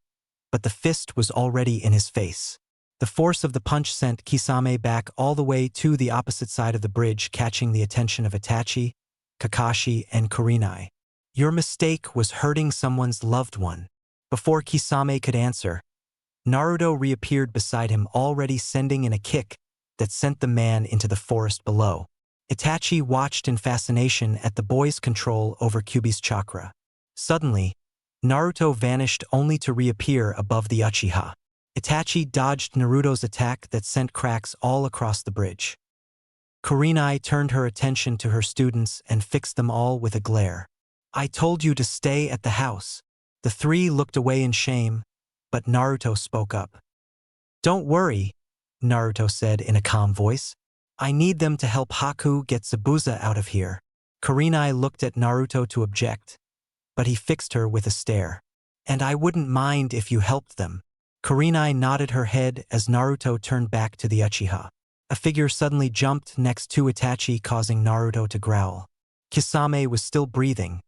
A: but the fist was already in his face. The force of the punch sent Kisame back all the way to the opposite side of the bridge, catching the attention of Itachi, Kakashi, and Kurenai. Your mistake was hurting someone's loved one. Before Kisame could answer, Naruto reappeared beside him, already sending in a kick that sent the man into the forest below. Itachi watched in fascination at the boy's control over Kyuubi's chakra. Suddenly, Naruto vanished only to reappear above the Uchiha. Itachi dodged Naruto's attack that sent cracks all across the bridge. Kurenai turned her attention to her students and fixed them all with a glare. I told you to stay at the house. The three looked away in shame, but Naruto spoke up. Don't worry, Naruto said in a calm voice. I need them to help Haku get Zabuza out of here. Kurenai looked at Naruto to object, but he fixed her with a stare. And I wouldn't mind if you helped them. Kurenai nodded her head as Naruto turned back to the Uchiha. A figure suddenly jumped next to Itachi, causing Naruto to growl. Kisame was still breathing,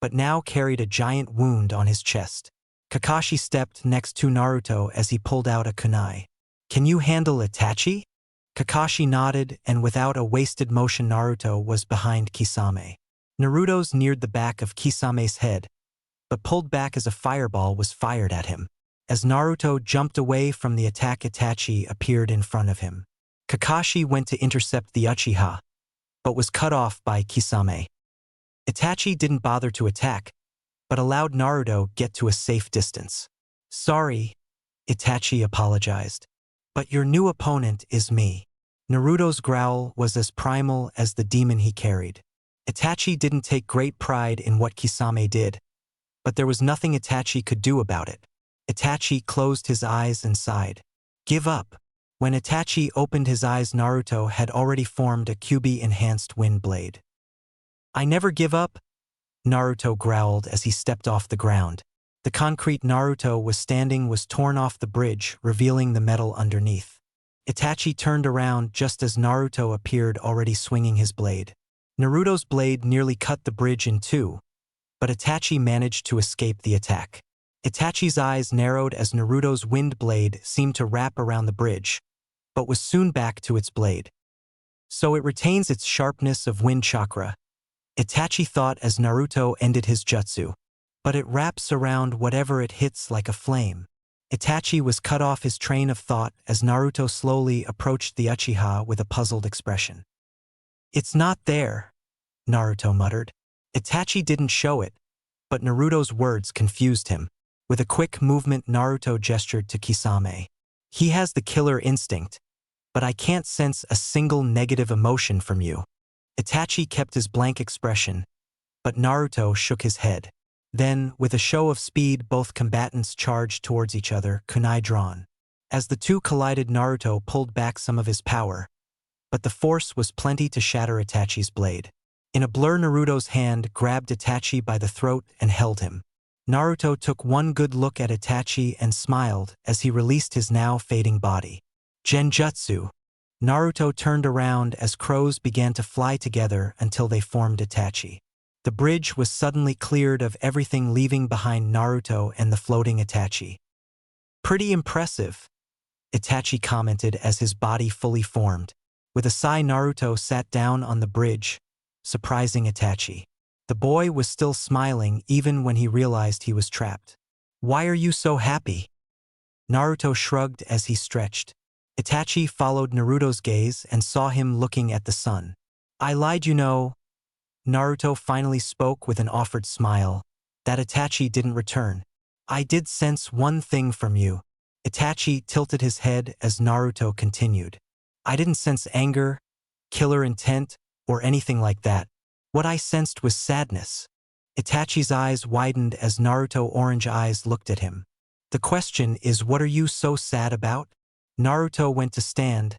A: but now carried a giant wound on his chest. Kakashi stepped next to Naruto as he pulled out a kunai. Can you handle Itachi? Kakashi nodded, and without a wasted motion, Naruto was behind Kisame. Naruto's neared the back of Kisame's head, but pulled back as a fireball was fired at him. As Naruto jumped away from the attack, Itachi appeared in front of him. Kakashi went to intercept the Uchiha, but was cut off by Kisame. Itachi didn't bother to attack, but allowed Naruto get to a safe distance. "Sorry," Itachi apologized, "but your new opponent is me." Naruto's growl was as primal as the demon he carried. Itachi didn't take great pride in what Kisame did, but there was nothing Itachi could do about it. Itachi closed his eyes and sighed. "Give up." When Itachi opened his eyes, Naruto had already formed a Kyuubi-enhanced wind blade. "I never give up," Naruto growled as he stepped off the ground. The concrete Naruto was standing was torn off the bridge, revealing the metal underneath. Itachi turned around just as Naruto appeared, already swinging his blade. Naruto's blade nearly cut the bridge in two, but Itachi managed to escape the attack. Itachi's eyes narrowed as Naruto's wind blade seemed to wrap around the bridge, but was soon back to its blade. "So it retains its sharpness of wind chakra," Itachi thought as Naruto ended his jutsu. "But it wraps around whatever it hits like a flame." Itachi was cut off his train of thought as Naruto slowly approached the Uchiha with a puzzled expression. "It's not there," Naruto muttered. Itachi didn't show it, but Naruto's words confused him. With a quick movement, Naruto gestured to Kisame. "He has the killer instinct, but I can't sense a single negative emotion from you." Itachi kept his blank expression, but Naruto shook his head. Then, with a show of speed, both combatants charged towards each other, kunai drawn. As the two collided, Naruto pulled back some of his power, but the force was plenty to shatter Itachi's blade. In a blur, Naruto's hand grabbed Itachi by the throat and held him. Naruto took one good look at Itachi and smiled as he released his now fading body. Genjutsu. Naruto turned around as crows began to fly together until they formed Itachi. The bridge was suddenly cleared of everything, leaving behind Naruto and the floating Itachi. "Pretty impressive," Itachi commented as his body fully formed. With a sigh, Naruto sat down on the bridge, surprising Itachi. The boy was still smiling even when he realized he was trapped. "Why are you so happy?" Naruto shrugged as he stretched. Itachi followed Naruto's gaze and saw him looking at the sun. "I lied, you know." Naruto finally spoke with an offered smile that Itachi didn't return. "I did sense one thing from you." Itachi tilted his head as Naruto continued. "I didn't sense anger, killer intent, or anything like that. What I sensed was sadness." Itachi's eyes widened as Naruto's orange eyes looked at him. "The question is, what are you so sad about?" Naruto went to stand,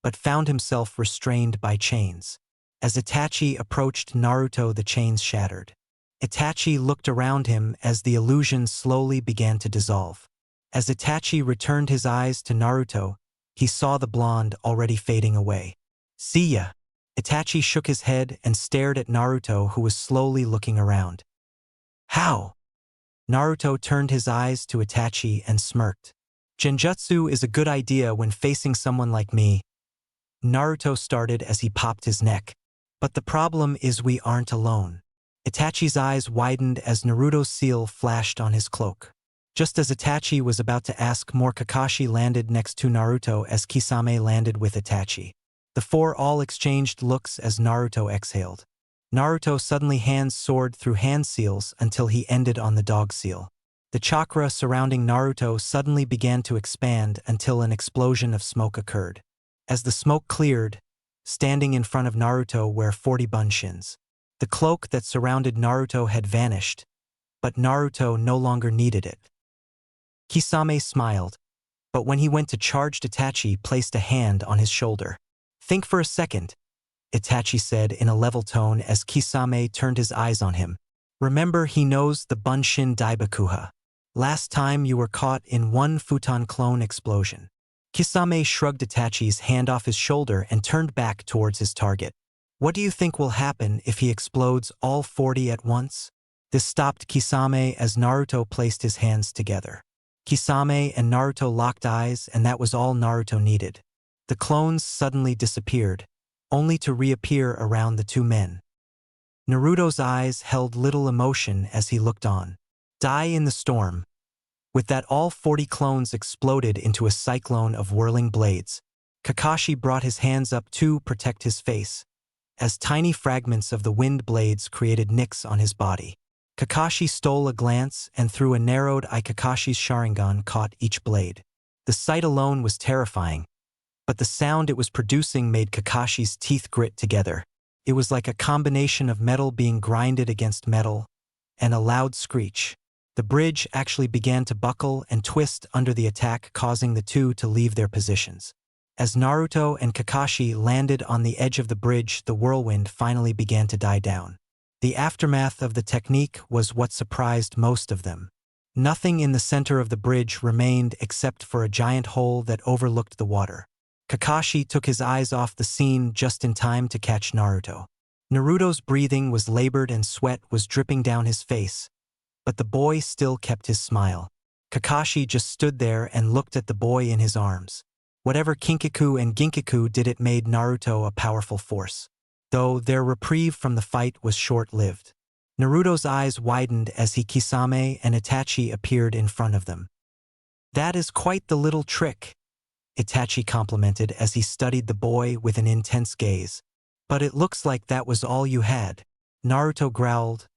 A: but found himself restrained by chains. As Itachi approached Naruto, the chains shattered. Itachi looked around him as the illusion slowly began to dissolve. As Itachi returned his eyes to Naruto, he saw the blonde already fading away. "See ya." Itachi shook his head and stared at Naruto, who was slowly looking around. "How?" Naruto turned his eyes to Itachi and smirked. "Genjutsu is a good idea when facing someone like me," Naruto started as he popped his neck. "But the problem is we aren't alone." Itachi's eyes widened as Naruto's seal flashed on his cloak. Just as Itachi was about to ask more, Kakashi landed next to Naruto as Kisame landed with Itachi. The four all exchanged looks as Naruto exhaled. Naruto suddenly hands soared through hand seals until he ended on the dog seal. The chakra surrounding Naruto suddenly began to expand until an explosion of smoke occurred. As the smoke cleared, standing in front of Naruto were 40 bunshins. The cloak that surrounded Naruto had vanished, but Naruto no longer needed it. Kisame smiled, but when he went to charge, Itachi placed a hand on his shoulder. "Think for a second," Itachi said in a level tone as Kisame turned his eyes on him. "Remember, he knows the Bunshin Daibakuha. Last time you were caught in one futon clone explosion." Kisame shrugged Itachi's hand off his shoulder and turned back towards his target. "What do you think will happen if he explodes all 40 at once?" This stopped Kisame as Naruto placed his hands together. Kisame and Naruto locked eyes, and that was all Naruto needed. The clones suddenly disappeared, only to reappear around the two men. Naruto's eyes held little emotion as he looked on. Die in the storm. With that, all 40 clones exploded into a cyclone of whirling blades. Kakashi brought his hands up to protect his face, as tiny fragments of the wind blades created nicks on his body. Kakashi stole a glance and through a narrowed eye Kakashi's Sharingan caught each blade. The sight alone was terrifying, but the sound it was producing made Kakashi's teeth grit together. It was like a combination of metal being grinded against metal, and a loud screech. The bridge actually began to buckle and twist under the attack, causing the two to leave their positions. As Naruto and Kakashi landed on the edge of the bridge, the whirlwind finally began to die down. The aftermath of the technique was what surprised most of them. Nothing in the center of the bridge remained except for a giant hole that overlooked the water. Kakashi took his eyes off the scene just in time to catch Naruto. Naruto's breathing was labored and sweat was dripping down his face, but the boy still kept his smile. Kakashi just stood there and looked at the boy in his arms. Whatever Kinkaku and Ginkaku did, it made Naruto a powerful force, though their reprieve from the fight was short-lived. Naruto's eyes widened as Kisame and Itachi appeared in front of them. "That is quite the little trick," Itachi complimented as he studied the boy with an intense gaze. "But it looks like that was all you had," Naruto growled,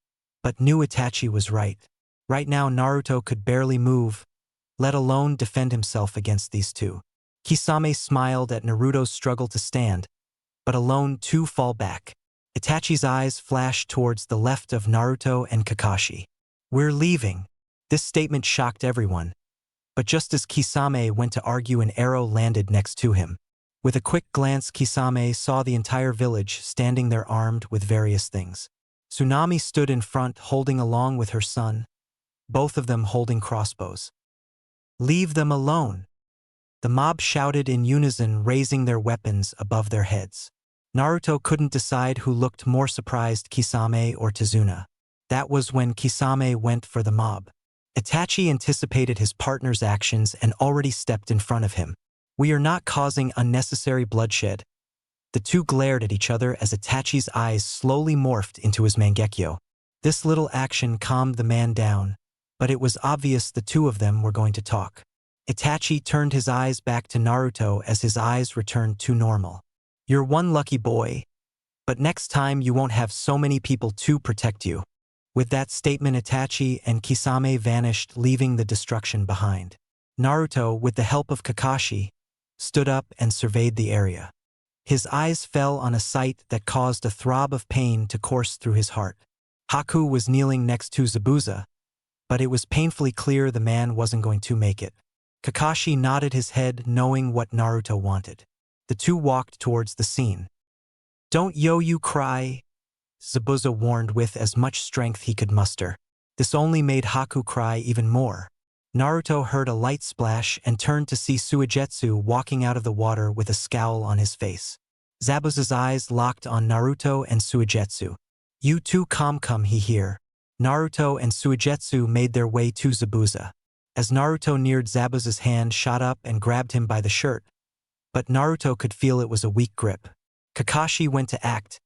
A: but knew Itachi was right. Right now Naruto could barely move, let alone defend himself against these two. Kisame smiled at Naruto's struggle to stand, but alone two fall back. Itachi's eyes flashed towards the left of Naruto and Kakashi. "We're leaving." This statement shocked everyone, but just as Kisame went to argue, an arrow landed next to him. With a quick glance, Kisame saw the entire village standing there armed with various things. Tsunami stood in front holding along with her son, both of them holding crossbows. "Leave them alone," the mob shouted in unison, raising their weapons above their heads. Naruto couldn't decide who looked more surprised, Kisame or Tazuna. That was when Kisame went for the mob. Itachi anticipated his partner's actions and already stepped in front of him. "We are not causing unnecessary bloodshed." The two glared at each other as Itachi's eyes slowly morphed into his Mangekyo. This little action calmed the man down, but it was obvious the two of them were going to talk. Itachi turned his eyes back to Naruto as his eyes returned to normal. "You're one lucky boy, but next time you won't have so many people to protect you." With that statement, Itachi and Kisame vanished, leaving the destruction behind. Naruto, with the help of Kakashi, stood up and surveyed the area. His eyes fell on a sight that caused a throb of pain to course through his heart. Haku was kneeling next to Zabuza, but it was painfully clear the man wasn't going to make it. Kakashi nodded his head, knowing what Naruto wanted. The two walked towards the scene. "Don't you cry," Zabuza warned with as much strength he could muster. This only made Haku cry even more. Naruto heard a light splash and turned to see Suigetsu walking out of the water with a scowl on his face. Zabuza's eyes locked on Naruto and Suigetsu. "You two come he here." Naruto and Suigetsu made their way to Zabuza. As Naruto neared, Zabuza's hand shot up and grabbed him by the shirt, but Naruto could feel it was a weak grip. Kakashi went to act,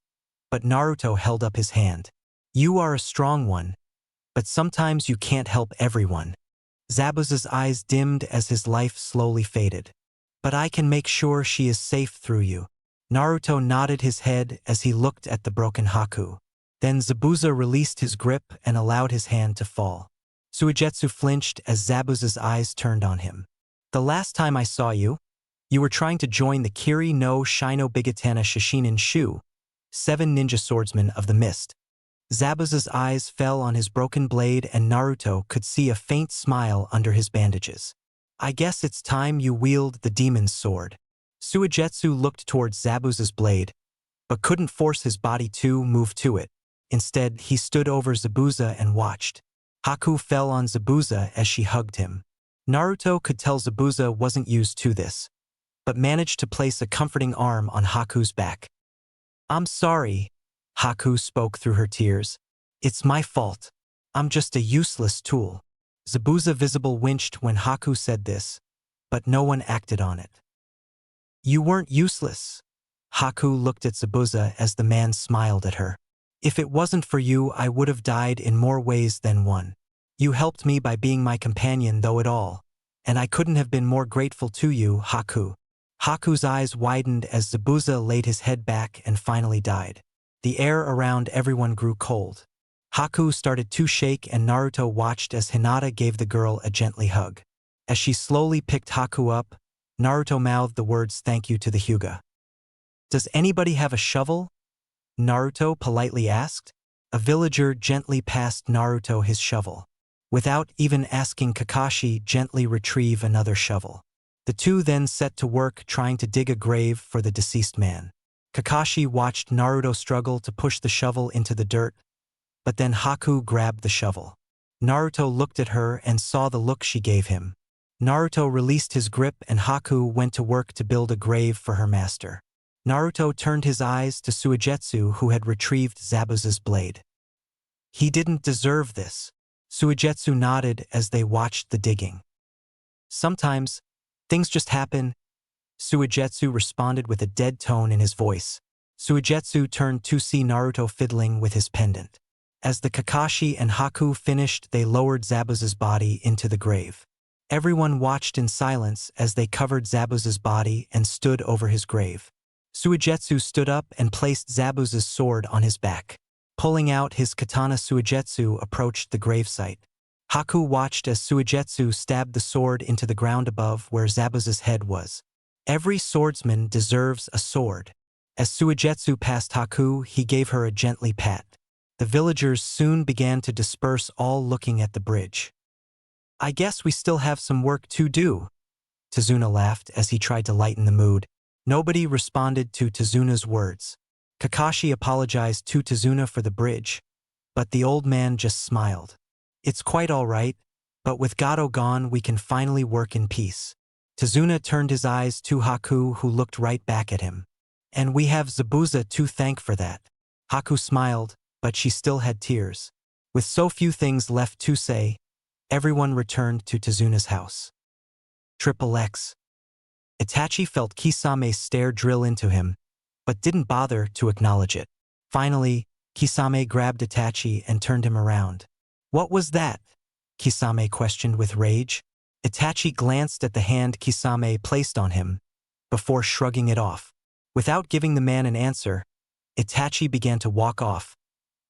A: but Naruto held up his hand. "You are a strong one, but sometimes you can't help everyone." Zabuza's eyes dimmed as his life slowly faded. "But I can make sure she is safe through you." Naruto nodded his head as he looked at the broken Haku. Then Zabuza released his grip and allowed his hand to fall. Suigetsu flinched as Zabuza's eyes turned on him. "The last time I saw you, you were trying to join the Kiri no Shino Bigatana Shishinin Shu, 7 ninja swordsmen of the mist." Zabuza's eyes fell on his broken blade and Naruto could see a faint smile under his bandages. "I guess it's time you wield the demon's sword." Suigetsu looked towards Zabuza's blade, but couldn't force his body to move to it. Instead, he stood over Zabuza and watched. Haku fell on Zabuza as she hugged him. Naruto could tell Zabuza wasn't used to this, but managed to place a comforting arm on Haku's back. "I'm sorry," Haku spoke through her tears. "It's my fault. I'm just a useless tool." Zabuza visible winced when Haku said this, but no one acted on it. "You weren't useless." Haku looked at Zabuza as the man smiled at her. "If it wasn't for you, I would have died in more ways than one. You helped me by being my companion though it all, and I couldn't have been more grateful to you, Haku." Haku's eyes widened as Zabuza laid his head back and finally died. The air around everyone grew cold. Haku started to shake and Naruto watched as Hinata gave the girl a gently hug. As she slowly picked Haku up, Naruto mouthed the words thank you to the Hyuga. Does anybody have a shovel? Naruto politely asked. A villager gently passed Naruto his shovel. Without even asking, Kakashi gently retrieved another shovel. The two then set to work trying to dig a grave for the deceased man. Kakashi watched Naruto struggle to push the shovel into the dirt, but then Haku grabbed the shovel. Naruto looked at her and saw the look she gave him. Naruto released his grip and Haku went to work to build a grave for her master. Naruto turned his eyes to Suigetsu, who had retrieved Zabuza's blade. He didn't deserve this. Suigetsu nodded as they watched the digging. Sometimes, things just happen, Suigetsu responded with a dead tone in his voice. Suigetsu turned to see Naruto fiddling with his pendant. As the Kakashi and Haku finished, they lowered Zabuza's body into the grave. Everyone watched in silence as they covered Zabuza's body and stood over his grave. Suigetsu stood up and placed Zabuza's sword on his back. Pulling out his katana, Suigetsu approached the gravesite. Haku watched as Suigetsu stabbed the sword into the ground above where Zabuza's head was. Every swordsman deserves a sword. As Suigetsu passed Haku, he gave her a gently pat. The villagers soon began to disperse, all looking at the bridge. I guess we still have some work to do. Tazuna laughed as he tried to lighten the mood. Nobody responded to Tazuna's words. Kakashi apologized to Tazuna for the bridge, but the old man just smiled. It's quite all right, but with Gato gone we can finally work in peace. Tazuna turned his eyes to Haku, who looked right back at him. And we have Zabuza to thank for that. Haku smiled, but she still had tears. With so few things left to say, everyone returned to Tazuna's house. XXX. Itachi felt Kisame's stare drill into him, but didn't bother to acknowledge it. Finally, Kisame grabbed Itachi and turned him around. What was that? Kisame questioned with rage. Itachi glanced at the hand Kisame placed on him, before shrugging it off. Without giving the man an answer, Itachi began to walk off,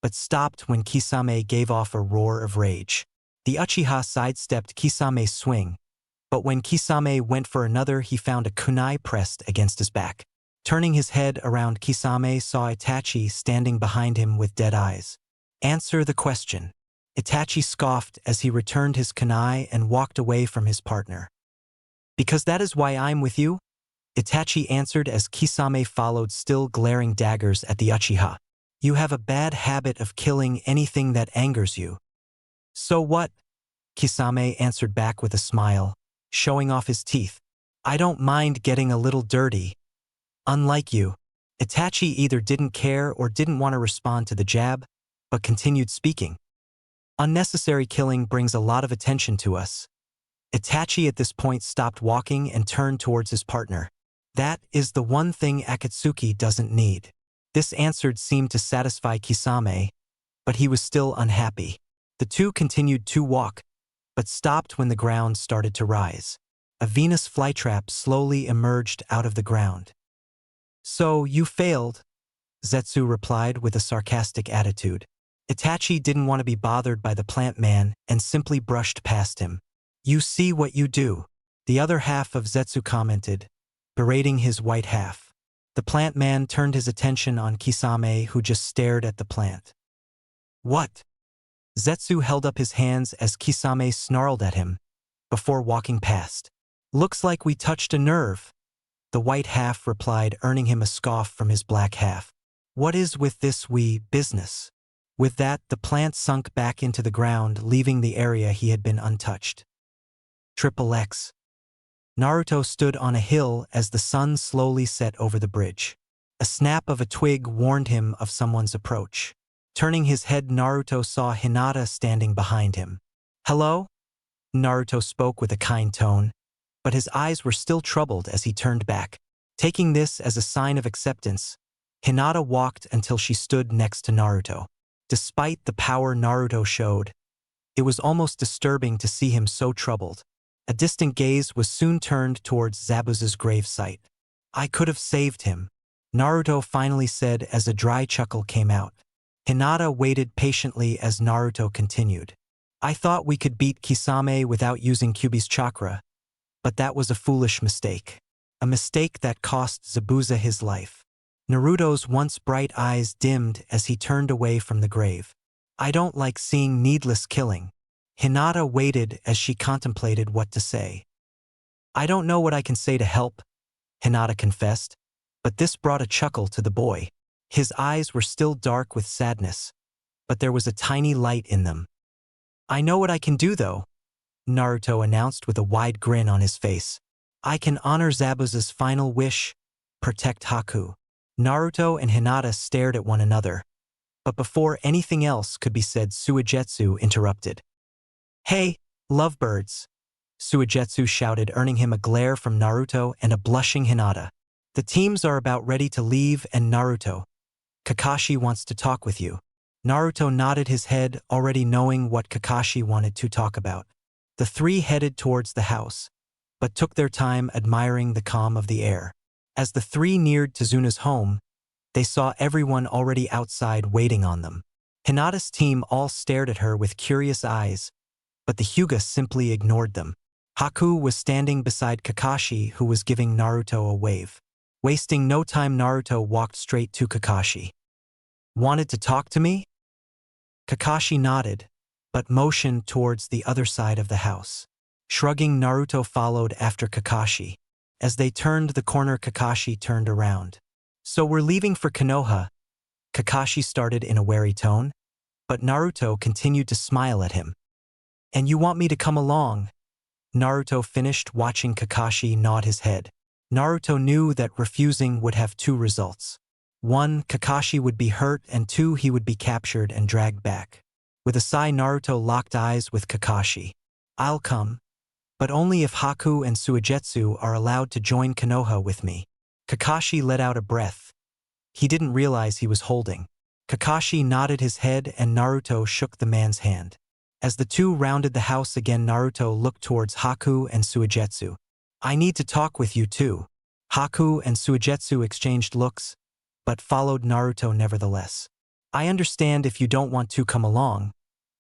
A: but stopped when Kisame gave off a roar of rage. The Uchiha sidestepped Kisame's swing, but when Kisame went for another, he found a kunai pressed against his back. Turning his head around, Kisame saw Itachi standing behind him with dead eyes. Answer the question. Itachi scoffed as he returned his kunai and walked away from his partner. Because that is why I'm with you? Itachi answered as Kisame followed, still glaring daggers at the Uchiha. You have a bad habit of killing anything that angers you. So what? Kisame answered back with a smile, showing off his teeth. I don't mind getting a little dirty. Unlike you. Itachi either didn't care or didn't want to respond to the jab, but continued speaking. Unnecessary killing brings a lot of attention to us. Itachi at this point stopped walking and turned towards his partner. That is the one thing Akatsuki doesn't need. This answer seemed to satisfy Kisame, but he was still unhappy. The two continued to walk, but stopped when the ground started to rise. A Venus flytrap slowly emerged out of the ground. So, you failed, Zetsu replied with a sarcastic attitude. Itachi didn't want to be bothered by the plant man and simply brushed past him. You see what you do, the other half of Zetsu commented, berating his white half. The plant man turned his attention on Kisame, who just stared at the plant. What? Zetsu held up his hands as Kisame snarled at him, before walking past. Looks like we touched a nerve, the white half replied, earning him a scoff from his black half. What is with this wee business? With that, the plant sunk back into the ground, leaving the area he had been untouched. XXX. Naruto stood on a hill as the sun slowly set over the bridge. A snap of a twig warned him of someone's approach. Turning his head, Naruto saw Hinata standing behind him. Hello? Naruto spoke with a kind tone, but his eyes were still troubled as he turned back. Taking this as a sign of acceptance, Hinata walked until she stood next to Naruto. Despite the power Naruto showed, it was almost disturbing to see him so troubled. A distant gaze was soon turned towards Zabuza's gravesite. I could have saved him, Naruto finally said as a dry chuckle came out. Hinata waited patiently as Naruto continued. I thought we could beat Kisame without using Kyuubi's chakra, but that was a foolish mistake. A mistake that cost Zabuza his life. Naruto's once bright eyes dimmed as he turned away from the grave. I don't like seeing needless killing. Hinata waited as she contemplated what to say. I don't know what I can say to help, Hinata confessed, but this brought a chuckle to the boy. His eyes were still dark with sadness, but there was a tiny light in them. I know what I can do though, Naruto announced with a wide grin on his face. I can honor Zabuza's final wish, protect Haku. Naruto and Hinata stared at one another, but before anything else could be said, Suigetsu interrupted. Hey, lovebirds! Suigetsu shouted, earning him a glare from Naruto and a blushing Hinata. The teams are about ready to leave and Naruto, Kakashi wants to talk with you. Naruto nodded his head, already knowing what Kakashi wanted to talk about. The three headed towards the house, but took their time admiring the calm of the air. As the three neared Tezuna's home, they saw everyone already outside waiting on them. Hinata's team all stared at her with curious eyes, but the Hyuga simply ignored them. Haku was standing beside Kakashi, who was giving Naruto a wave. Wasting no time, Naruto walked straight to Kakashi. Wanted to talk to me? Kakashi nodded, but motioned towards the other side of the house. Shrugging, Naruto followed after Kakashi. As they turned the corner, Kakashi turned around. So we're leaving for Konoha, Kakashi started in a wary tone, but Naruto continued to smile at him. And you want me to come along? Naruto finished, watching Kakashi nod his head. Naruto knew that refusing would have two results. 1, Kakashi would be hurt, and 2, he would be captured and dragged back. With a sigh, Naruto locked eyes with Kakashi. I'll come, but only if Haku and Suigetsu are allowed to join Konoha with me. Kakashi let out a breath. He didn't realize he was holding. Kakashi nodded his head and Naruto shook the man's hand. As the two rounded the house again, Naruto looked towards Haku and Suigetsu. I need to talk with you too. Haku and Suigetsu exchanged looks, but followed Naruto nevertheless. I understand if you don't want to come along,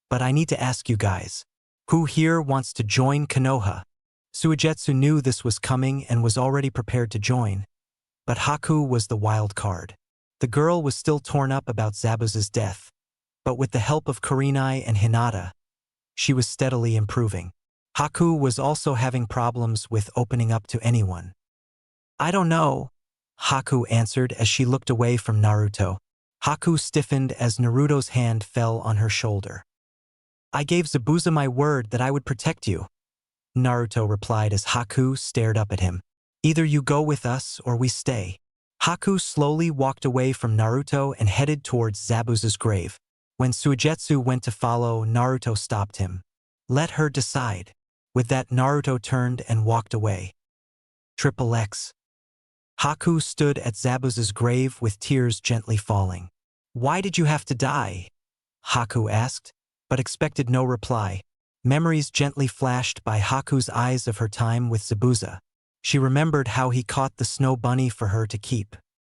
A: but I need to ask you guys. Who here wants to join Konoha? Suigetsu knew this was coming and was already prepared to join, but Haku was the wild card. The girl was still torn up about Zabuza's death, but with the help of Kurenai and Hinata, she was steadily improving. Haku was also having problems with opening up to anyone. I don't know, Haku answered as she looked away from Naruto. Haku stiffened as Naruto's hand fell on her shoulder. I gave Zabuza my word that I would protect you, Naruto replied as Haku stared up at him. Either you go with us or we stay. Haku slowly walked away from Naruto and headed towards Zabuza's grave. When Suigetsu went to follow, Naruto stopped him. Let her decide. With that, Naruto turned and walked away. XXX. Haku stood at Zabuza's grave with tears gently falling. Why did you have to die? Haku asked, but expected no reply. Memories gently flashed by Haku's eyes of her time with Zabuza. She remembered how he caught the snow bunny for her to keep.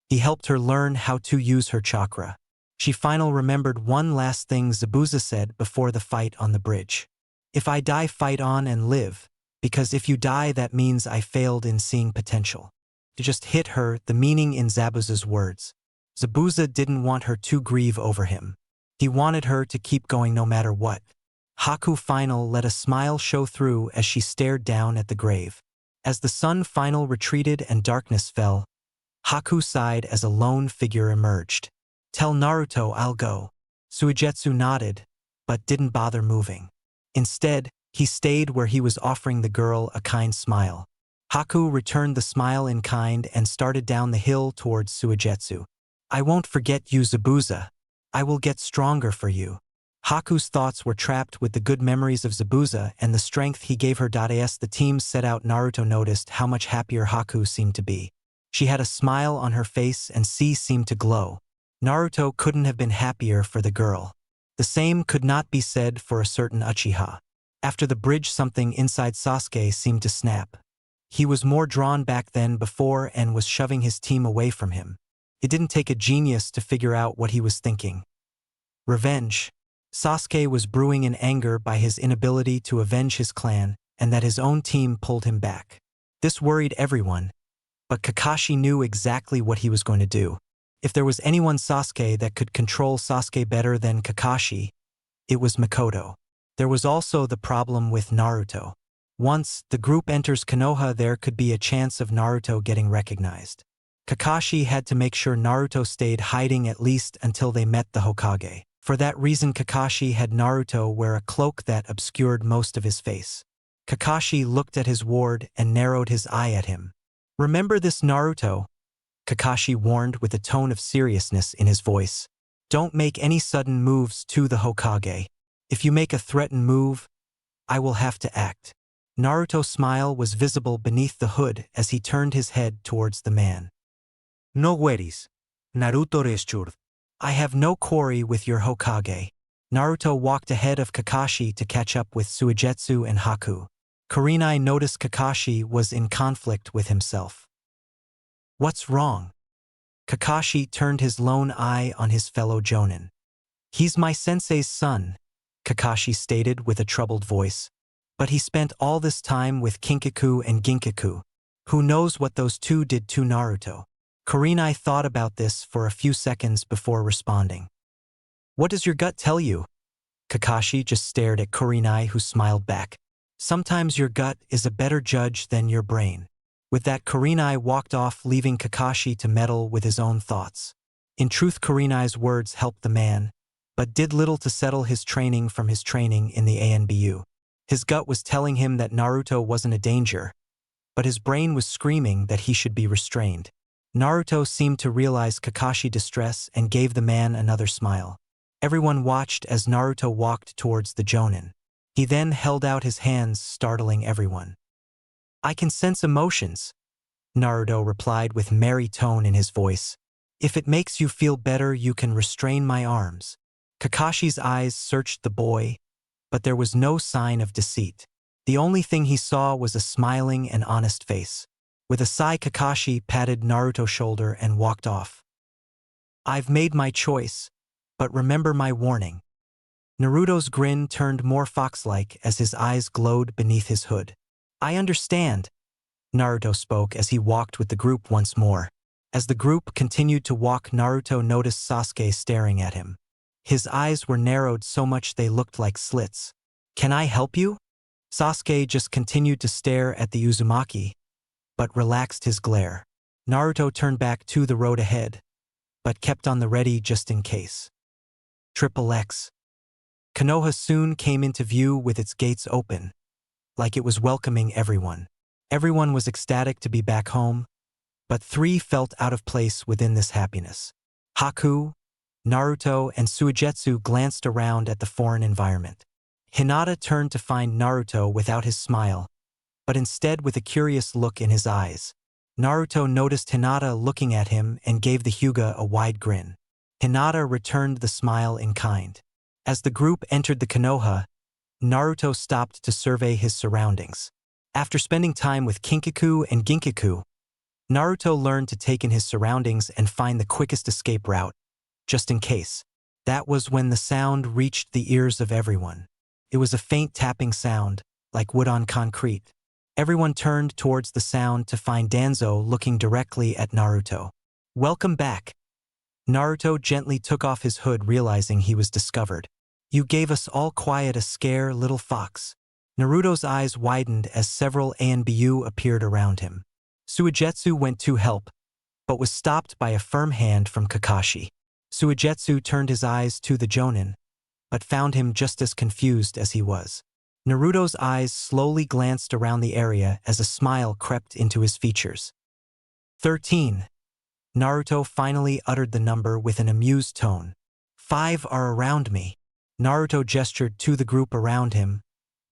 A: He helped her learn how to use her chakra. She finally remembered one last thing Zabuza said before the fight on the bridge. If I die, fight on and live, because if you die, that means I failed in seeing potential. It just hit her, the meaning in Zabuza's words. Zabuza didn't want her to grieve over him. He wanted her to keep going no matter what. Haku finally let a smile show through as she stared down at the grave. As the sun finally retreated and darkness fell, Haku sighed as a lone figure emerged. Tell Naruto I'll go. Suigetsu nodded, but didn't bother moving. Instead, he stayed where he was, offering the girl a kind smile. Haku returned the smile in kind and started down the hill towards Suigetsu. I won't forget you, Zabuza. I will get stronger for you. Haku's thoughts were trapped with the good memories of Zabuza and the strength he gave her. As the team set out, Naruto noticed how much happier Haku seemed to be. She had a smile on her face and seemed to glow. Naruto couldn't have been happier for the girl. The same could not be said for a certain Uchiha. After the bridge, something inside Sasuke seemed to snap. He was more drawn back than before and was shoving his team away from him. It didn't take a genius to figure out what he was thinking. Revenge. Sasuke was brewing in anger by his inability to avenge his clan and that his own team pulled him back. This worried everyone, but Kakashi knew exactly what he was going to do. If there was anyone Sasuke that could control Sasuke better than Kakashi, it was Mikoto. There was also the problem with Naruto. Once the group enters Konoha, there could be a chance of Naruto getting recognized. Kakashi had to make sure Naruto stayed hiding at least until they met the Hokage. For that reason, Kakashi had Naruto wear a cloak that obscured most of his face. Kakashi looked at his ward and narrowed his eye at him. "Remember this, Naruto," Kakashi warned with a tone of seriousness in his voice. "Don't make any sudden moves to the Hokage. If you make a threatened move, I will have to act." Naruto's smile was visible beneath the hood as he turned his head towards the man.
B: No worries. Naruto reassured.
A: "I have no quarry with your Hokage." Naruto walked ahead of Kakashi to catch up with Suigetsu and Haku. Kurenai noticed Kakashi was in conflict with himself. "What's wrong?" Kakashi turned his lone eye on his fellow Jonin. "He's my sensei's son," Kakashi stated with a troubled voice. "But he spent all this time with Kinkaku and Ginkaku. Who knows what those two did to Naruto?" Kurenai thought about this for a few seconds before responding. "What does your gut tell you?" Kakashi just stared at Kurenai, who smiled back. "Sometimes your gut is a better judge than your brain." With that, Kurenai walked off, leaving Kakashi to meddle with his own thoughts. In truth, Kurenai's words helped the man, but did little to settle his training from his training in the ANBU. His gut was telling him that Naruto wasn't a danger, but his brain was screaming that he should be restrained. Naruto seemed to realize Kakashi's distress and gave the man another smile. Everyone watched as Naruto walked towards the Jonin. He then held out his hands, startling everyone. "I can sense emotions," Naruto replied with merry tone in his voice. "If it makes you feel better, you can restrain my arms." Kakashi's eyes searched the boy, but there was no sign of deceit. The only thing he saw was a smiling and honest face. With a sigh, Kakashi patted Naruto's shoulder and walked off. "I've made my choice, but remember my warning." Naruto's grin turned more fox-like as his eyes glowed beneath his hood. "I understand," Naruto spoke as he walked with the group once more. As the group continued to walk, Naruto noticed Sasuke staring at him. His eyes were narrowed so much they looked like slits. "Can I help you?" Sasuke just continued to stare at the Uzumaki, but relaxed his glare. Naruto turned back to the road ahead, but kept on the ready just in case. XXX. Konoha soon came into view with its gates open, like it was welcoming everyone. Everyone was ecstatic to be back home, but three felt out of place within this happiness. Haku, Naruto, and Suigetsu glanced around at the foreign environment. Hinata turned to find Naruto without his smile, but instead with a curious look in his eyes. Naruto noticed Hinata looking at him and gave the Hyuga a wide grin. Hinata returned the smile in kind. As the group entered the Konoha, Naruto stopped to survey his surroundings. After spending time with Kinkaku and Ginkaku, Naruto learned to take in his surroundings and find the quickest escape route, just in case. That was when the sound reached the ears of everyone. It was a faint tapping sound, like wood on concrete. Everyone turned towards the sound to find Danzo looking directly at Naruto. "Welcome back." Naruto gently took off his hood, realizing he was discovered. "You gave us all quite a scare, little fox." Naruto's eyes widened as several ANBU appeared around him. Suigetsu went to help, but was stopped by a firm hand from Kakashi. Suigetsu turned his eyes to the Jonin, but found him just as confused as he was. Naruto's eyes slowly glanced around the area as a smile crept into his features. 13. Naruto finally uttered the number with an amused tone. 5 are around me." Naruto gestured to the group around him,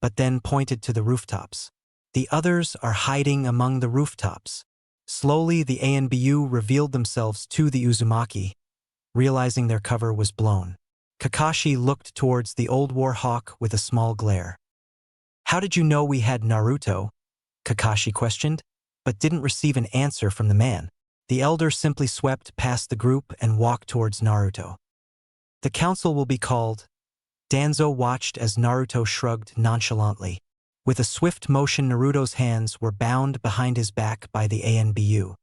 A: but then pointed to the rooftops. "The others are hiding among the rooftops." Slowly, the ANBU revealed themselves to the Uzumaki, realizing their cover was blown. Kakashi looked towards the old war hawk with a small glare. "How did you know we had Naruto?" Kakashi questioned, but didn't receive an answer from the man. The elder simply swept past the group and walked towards Naruto. The council will be called. Danzo watched as Naruto shrugged nonchalantly. With a swift motion, Naruto's hands were bound behind his back by the ANBU.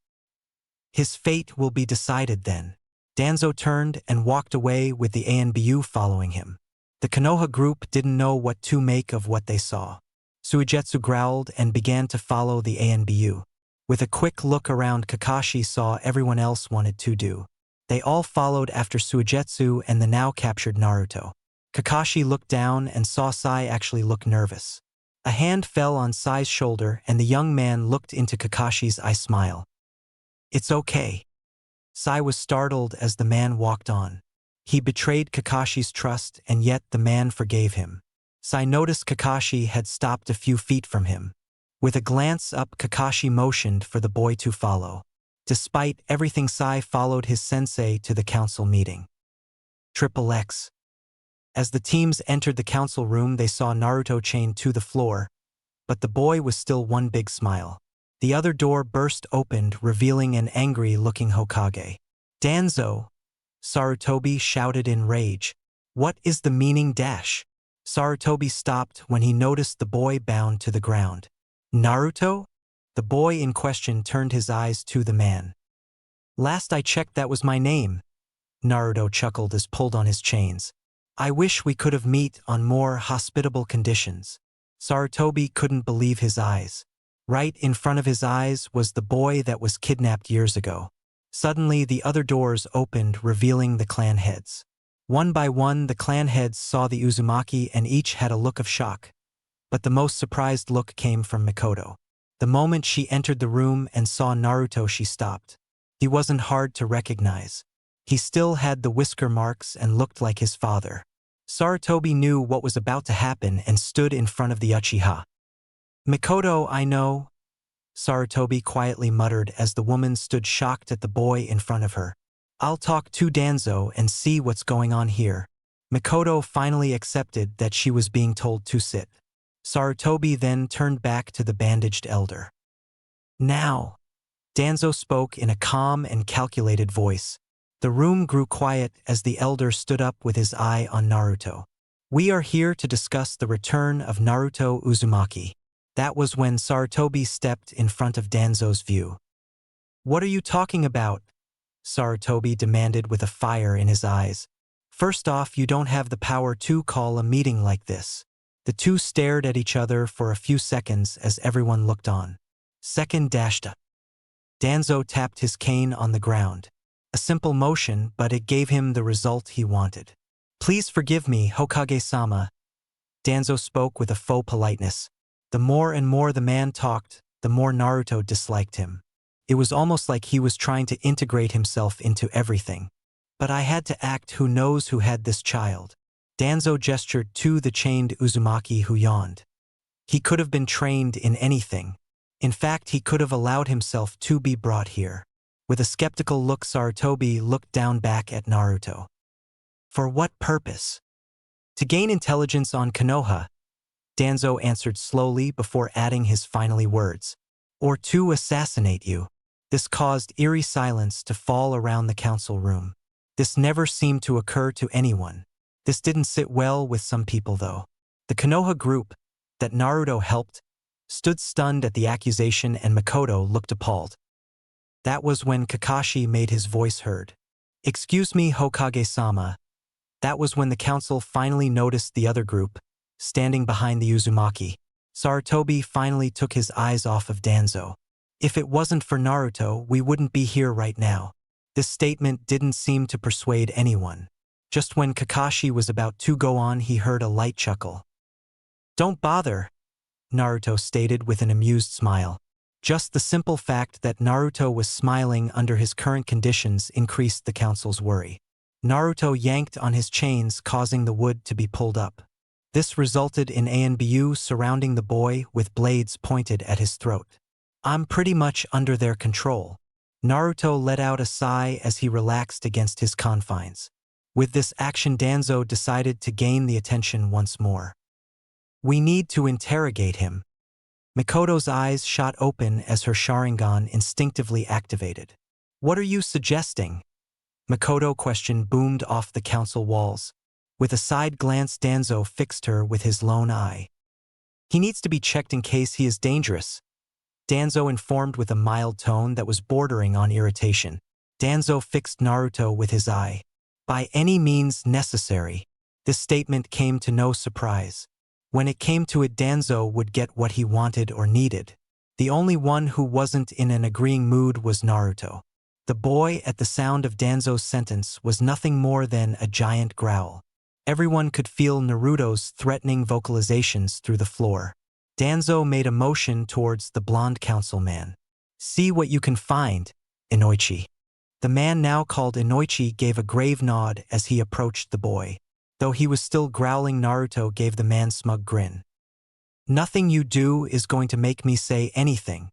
A: His fate will be decided then. Danzo turned and walked away with the ANBU following him. The Konoha group didn't know what to make of what they saw. Suigetsu growled and began to follow the ANBU. With a quick look around, Kakashi saw everyone else wanted to do. They all followed after Suigetsu and the now captured Naruto. Kakashi looked down and saw Sai actually look nervous. A hand fell on Sai's shoulder and the young man looked into Kakashi's eye smile. It's okay. Sai was startled as the man walked on. He betrayed Kakashi's trust and yet the man forgave him. Sai noticed Kakashi had stopped a few feet from him. With a glance up, Kakashi motioned for the boy to follow. Despite everything, Sai followed his sensei to the council meeting. XXX. As the teams entered the council room, they saw Naruto chained to the floor, but the boy was still one big smile. The other door burst open, revealing an angry-looking Hokage. Danzo! Sarutobi shouted in rage. What is the meaning dash? Sarutobi stopped when he noticed the boy bound to the ground. Naruto? The boy in question turned his eyes to the man. Last I checked, that was my name. Naruto chuckled as pulled on his chains. I wish we could have met on more hospitable conditions. Sarutobi couldn't believe his eyes. Right in front of his eyes was the boy that was kidnapped years ago. Suddenly the other doors opened, revealing the clan heads. One by one the clan heads saw the Uzumaki and each had a look of shock. But the most surprised look came from Mikoto. The moment she entered the room and saw Naruto, she stopped. He wasn't hard to recognize. He still had the whisker marks and looked like his father. Sarutobi knew what was about to happen and stood in front of the Uchiha. Mikoto, I know, Sarutobi quietly muttered as the woman stood shocked at the boy in front of her. I'll talk to Danzo and see what's going on here. Mikoto finally accepted that she was being told to sit. Sarutobi then turned back to the bandaged elder. Now, Danzo spoke in a calm and calculated voice. The room grew quiet as the elder stood up with his eye on Naruto. We are here to discuss the return of Naruto Uzumaki. That was when Sarutobi stepped in front of Danzo's view. What are you talking about? Sarutobi demanded with a fire in his eyes. First off, you don't have the power to call a meeting like this. The two stared at each other for a few seconds as everyone looked on. Second, Danzo tapped his cane on the ground. A simple motion, but it gave him the result he wanted. Please forgive me, Hokage-sama. Danzo spoke with a faux politeness. The more and more the man talked, the more Naruto disliked him. It was almost like he was trying to integrate himself into everything. But I had to act. Who knows who had this child? Danzo gestured to the chained Uzumaki, who yawned. He could have been trained in anything. In fact, he could have allowed himself to be brought here. With a skeptical look, Sarutobi looked down back at Naruto. For what purpose? To gain intelligence on Konoha, Danzo answered slowly before adding his final words. Or to assassinate you. This caused eerie silence to fall around the council room. This never seemed to occur to anyone. This didn't sit well with some people though. The Konoha group, that Naruto helped, stood stunned at the accusation and Mikoto looked appalled. That was when Kakashi made his voice heard. Excuse me, Hokage-sama. That was when the council finally noticed the other group, standing behind the Uzumaki. Sarutobi finally took his eyes off of Danzo. If it wasn't for Naruto, we wouldn't be here right now. This statement didn't seem to persuade anyone. Just when Kakashi was about to go on, he heard a light chuckle. Don't bother, Naruto stated with an amused smile. Just the simple fact that Naruto was smiling under his current conditions increased the council's worry. Naruto yanked on his chains, causing the wood to be pulled up. This resulted in ANBU surrounding the boy with blades pointed at his throat. I'm pretty much under their control. Naruto let out a sigh as he relaxed against his confines. With this action, Danzo decided to gain the attention once more. We need to interrogate him. Mikoto's eyes shot open as her Sharingan instinctively activated. What are you suggesting? Makoto question boomed off the council walls. With a side glance, Danzo fixed her with his lone eye. He needs to be checked in case he is dangerous, Danzo informed with a mild tone that was bordering on irritation. Danzo fixed Naruto with his eye. By any means necessary. This statement came to no surprise. When it came to it, Danzo would get what he wanted or needed. The only one who wasn't in an agreeing mood was Naruto. The boy, at the sound of Danzo's sentence, was nothing more than a giant growl. Everyone could feel Naruto's threatening vocalizations through the floor. Danzo made a motion towards the blonde councilman. See what you can find, Inoichi. The man now called Inoichi gave a grave nod as he approached the boy. Though he was still growling, Naruto gave the man smug grin. Nothing you do is going to make me say anything.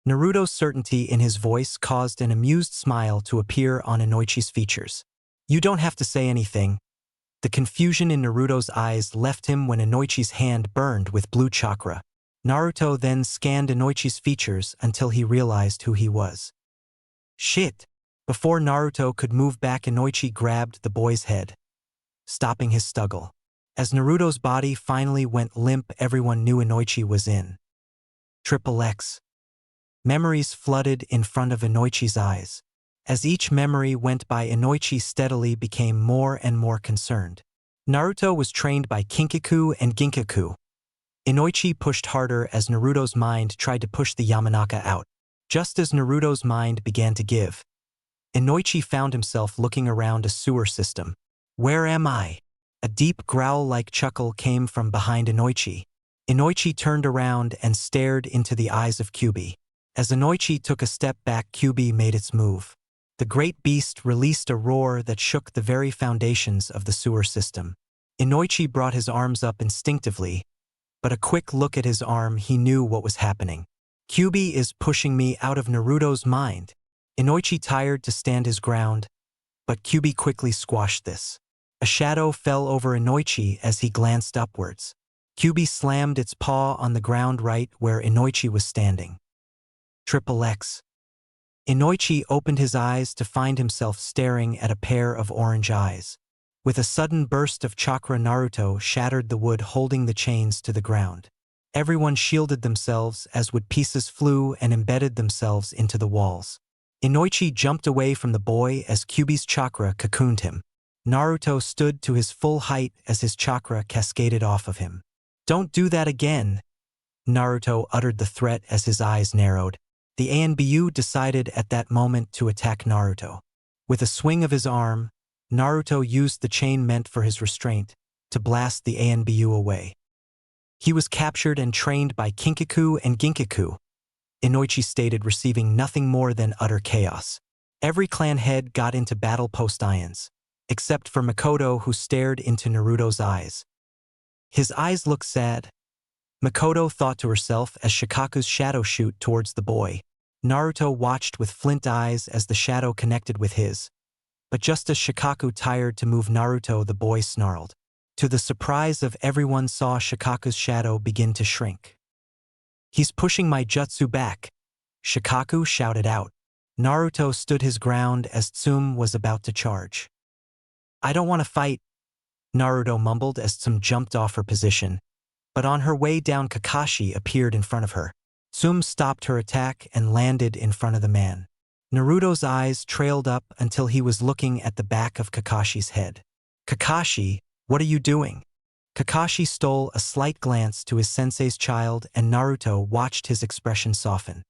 A: Naruto's certainty in his voice caused an amused smile to appear on Inoichi's features. You don't have to say anything. The confusion in Naruto's eyes left him when Inoichi's hand burned with blue chakra. Naruto then scanned Inoichi's features until he realized who he was. Shit! Before Naruto could move back, Inoichi grabbed the boy's head, stopping his struggle. As Naruto's body finally went limp, everyone knew Inoichi was in. Triple X. Memories flooded in front of Inoichi's eyes. As each memory went by, Inoichi steadily became more and more concerned. Naruto was trained by Kinkaku and Ginkaku. Inoichi pushed harder as Naruto's mind tried to push the Yamanaka out. Just as Naruto's mind began to give, Inoichi found himself looking around a sewer system. Where am I? A deep growl-like chuckle came from behind Inoichi. Inoichi turned around and stared into the eyes of Kyuubi. As Inoichi took a step back, Kyuubi made its move. The great beast released a roar that shook the very foundations of the sewer system. Inoichi brought his arms up instinctively, but a quick look at his arm, he knew what was happening. Kyuubi is pushing me out of Naruto's mind. Inoichi tired to stand his ground, but Kyuubi quickly squashed this. A shadow fell over Inoichi as he glanced upwards. Kyuubi slammed its paw on the ground right where Inoichi was standing. Triple X. Inoichi opened his eyes to find himself staring at a pair of orange eyes. With a sudden burst of chakra, Naruto shattered the wood holding the chains to the ground. Everyone shielded themselves as wood pieces flew and embedded themselves into the walls. Inoichi jumped away from the boy as Kyuubi's chakra cocooned him. Naruto stood to his full height as his chakra cascaded off of him. Don't do that again, Naruto uttered the threat as his eyes narrowed. The ANBU decided at that moment to attack Naruto. With a swing of his arm, Naruto used the chain meant for his restraint to blast the ANBU away. He was captured and trained by Kinkaku and Ginkaku, Inoichi stated, receiving nothing more than utter chaos. Every clan head got into battle post-ions, except for Makoto, who stared into Naruto's eyes. His eyes looked sad, Makoto thought to herself as Shikaku's shadow shoot towards the boy. Naruto watched with flint eyes as the shadow connected with his. But just as Shikaku tired to move Naruto, the boy snarled. To the surprise of everyone, saw Shikaku's shadow begin to shrink. He's pushing my jutsu back, Shikaku shouted out. Naruto stood his ground as Tsume was about to charge. I don't want to fight, Naruto mumbled as Tsume jumped off her position. But on her way down, Kakashi appeared in front of her. Tsume stopped her attack and landed in front of the man. Naruto's eyes trailed up until he was looking at the back of Kakashi's head. Kakashi, what are you doing? Kakashi stole a slight glance to his sensei's child, and Naruto watched his expression soften.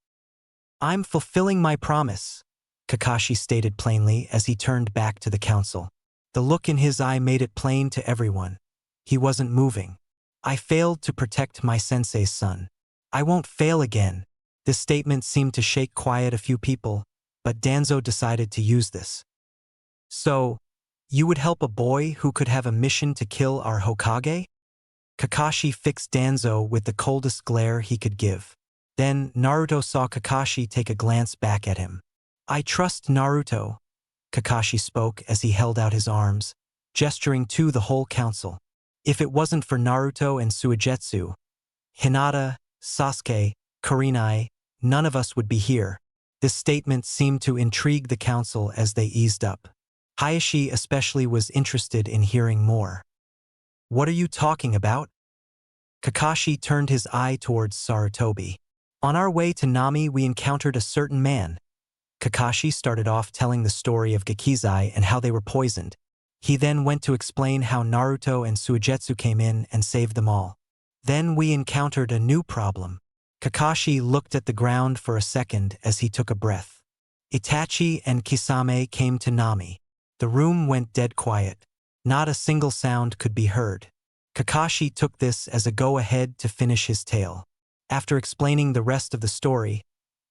A: I'm fulfilling my promise, Kakashi stated plainly as he turned back to the council. The look in his eye made it plain to everyone. He wasn't moving. I failed to protect my sensei's son. I won't fail again. This statement seemed to shake quiet a few people, but Danzo decided to use this. So, you would help a boy who could have a mission to kill our Hokage? Kakashi fixed Danzo with the coldest glare he could give. Then, Naruto saw Kakashi take a glance back at him. I trust Naruto, Kakashi spoke as he held out his arms, gesturing to the whole council. If it wasn't for Naruto and Suigetsu, Hinata, Sasuke, Kurenai, none of us would be here. This statement seemed to intrigue the council as they eased up. Hayashi especially was interested in hearing more. What are you talking about? Kakashi turned his eye towards Sarutobi. On our way to Nami, we encountered a certain man. Kakashi started off telling the story of Gekizai and how they were poisoned. He then went to explain how Naruto and Suigetsu came in and saved them all. Then we encountered a new problem. Kakashi looked at the ground for a second as he took a breath. Itachi and Kisame came to Nami. The room went dead quiet. Not a single sound could be heard. Kakashi took this as a go-ahead to finish his tale. After explaining the rest of the story,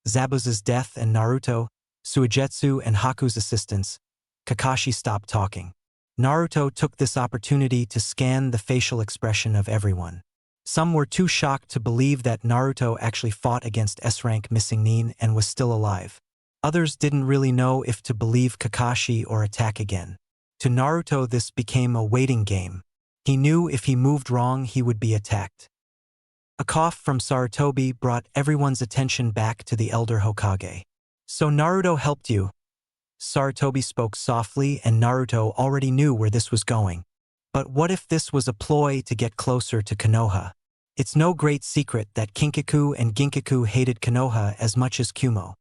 A: Zabuza's death and Naruto, Suigetsu and Haku's assistance, Kakashi stopped talking. Naruto took this opportunity to scan the facial expression of everyone. Some were too shocked to believe that Naruto actually fought against S-rank missing Nin and was still alive. Others didn't really know if to believe Kakashi or attack again. To Naruto, this became a waiting game. He knew if he moved wrong, he would be attacked. A cough from Sarutobi brought everyone's attention back to the elder Hokage. So Naruto helped you? Sarutobi spoke softly, and Naruto already knew where this was going. But what if this was a ploy to get closer to Konoha? It's no great secret that Kinkaku and Ginkaku hated Konoha as much as Kumo.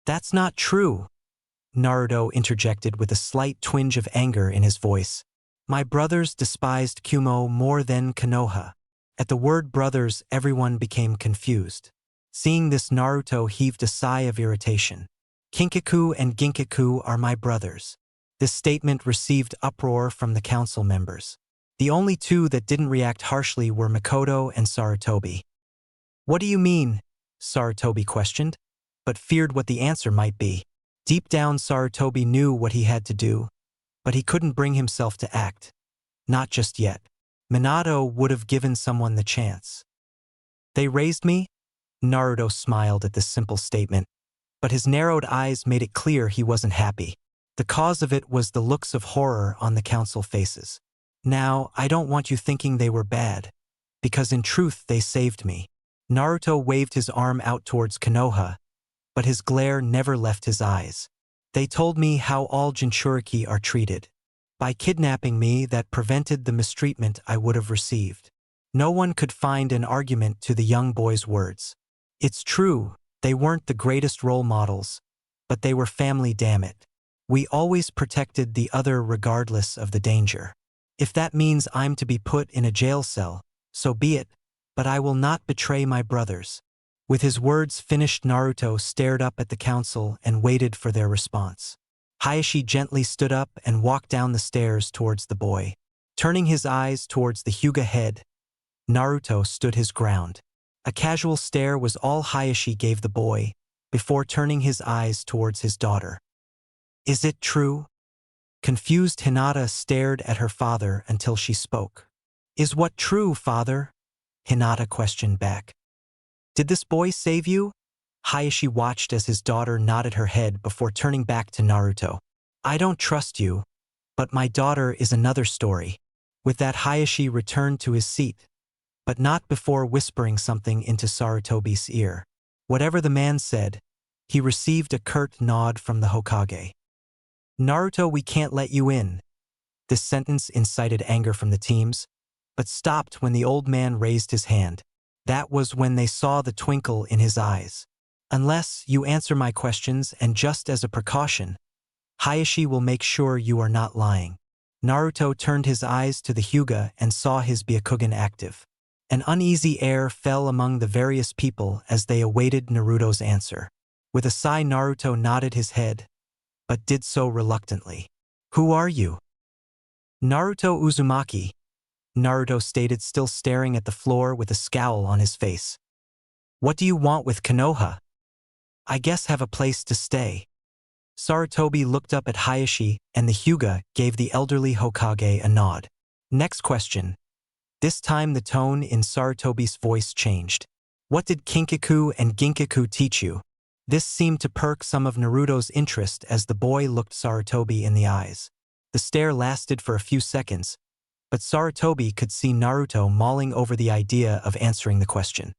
A: That's not true, Naruto interjected with a slight twinge of anger in his voice. My brothers despised Kumo more than Konoha. At the word brothers, everyone became confused. Seeing this, Naruto heaved a sigh of irritation. Kinkaku and Ginkaku are my brothers. This statement received uproar from the council members. The only two that didn't react harshly were Mikoto and Sarutobi. What do you mean? Sarutobi questioned, but feared what the answer might be. Deep down, Sarutobi knew what he had to do, but he couldn't bring himself to act. Not just yet. Minato would have given someone the chance. They raised me? Naruto smiled at this simple statement, but his narrowed eyes made it clear he wasn't happy. The cause of it was the looks of horror on the council faces. Now, I don't want you thinking they were bad, because in truth they saved me. Naruto waved his arm out towards Konoha, but his glare never left his eyes. They told me how all Jinchuriki are treated. By kidnapping me, that prevented the mistreatment I would have received. No one could find an argument to the young boy's words. It's true, they weren't the greatest role models, but they were family, damn it. We always protected the other regardless of the danger. If that means I'm to be put in a jail cell, so be it, but I will not betray my brothers. With his words finished, Naruto stared up at the council and waited for their response. Hayashi gently stood up and walked down the stairs towards the boy. Turning his eyes towards the Hyuga head, Naruto stood his ground. A casual stare was all Hayashi gave the boy, before turning his eyes towards his daughter. Is it true? Confused, Hinata stared at her father until she spoke. Is what true, father? Hinata questioned back. Did this boy save you? Hayashi watched as his daughter nodded her head before turning back to Naruto. I don't trust you, but my daughter is another story. With that, Hayashi returned to his seat, but not before whispering something into Sarutobi's ear. Whatever the man said, he received a curt nod from the Hokage. Naruto, we can't let you in. This sentence incited anger from the teams, but stopped when the old man raised his hand. That was when they saw the twinkle in his eyes. Unless you answer my questions, and just as a precaution, Hayashi will make sure you are not lying. Naruto turned his eyes to the Hyuga and saw his Byakugan active. An uneasy air fell among the various people as they awaited Naruto's answer. With a sigh, Naruto nodded his head, but did so reluctantly. Who are you? Naruto Uzumaki, Naruto stated, still staring at the floor with a scowl on his face. What do you want with Konoha? I guess have a place to stay. Sarutobi looked up at Hayashi, and the Hyuga gave the elderly Hokage a nod. Next question. This time the tone in Sarutobi's voice changed. What did Kinkaku and Ginkaku teach you? This seemed to perk some of Naruto's interest as the boy looked Sarutobi in the eyes. The stare lasted for a few seconds, but Sarutobi could see Naruto mulling over the idea of answering the question.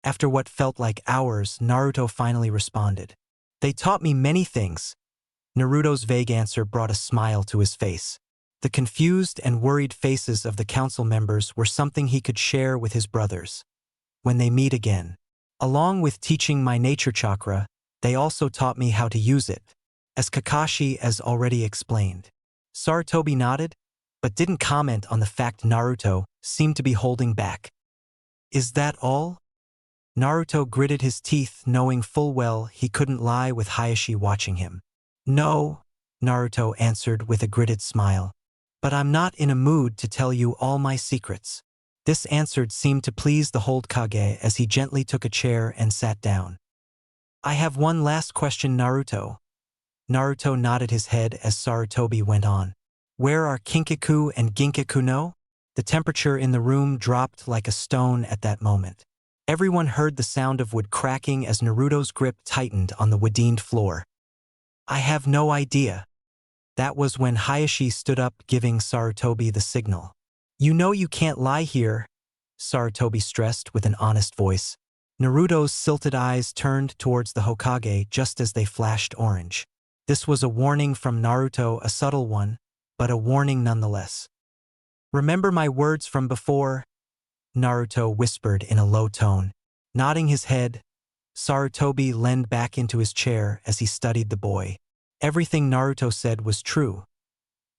A: After what felt like hours, Naruto finally responded. They taught me many things. Naruto's vague answer brought a smile to his face. The confused and worried faces of the council members were something he could share with his brothers when they meet again. Along with teaching my nature chakra, they also taught me how to use it, as Kakashi has already explained. Sarutobi nodded, but didn't comment on the fact Naruto seemed to be holding back. Is that all? Naruto gritted his teeth, knowing full well he couldn't lie with Hayashi watching him. No, Naruto answered with a gritted smile. But I'm not in a mood to tell you all my secrets. This answer seemed to please the Hokage as he gently took a chair and sat down. I have one last question, Naruto. Naruto nodded his head as Sarutobi went on. Where are Kinkaku and Ginkaku no? The temperature in the room dropped like a stone at that moment. Everyone heard the sound of wood cracking as Naruto's grip tightened on the woodined floor. I have no idea. That was when Hayashi stood up, giving Sarutobi the signal. You know you can't lie here, Sarutobi stressed with an honest voice. Naruto's silted eyes turned towards the Hokage just as they flashed orange. This was a warning from Naruto, a subtle one, but a warning nonetheless. Remember my words from before? Naruto whispered in a low tone. Nodding his head, Sarutobi leaned back into his chair as he studied the boy. Everything Naruto said was true.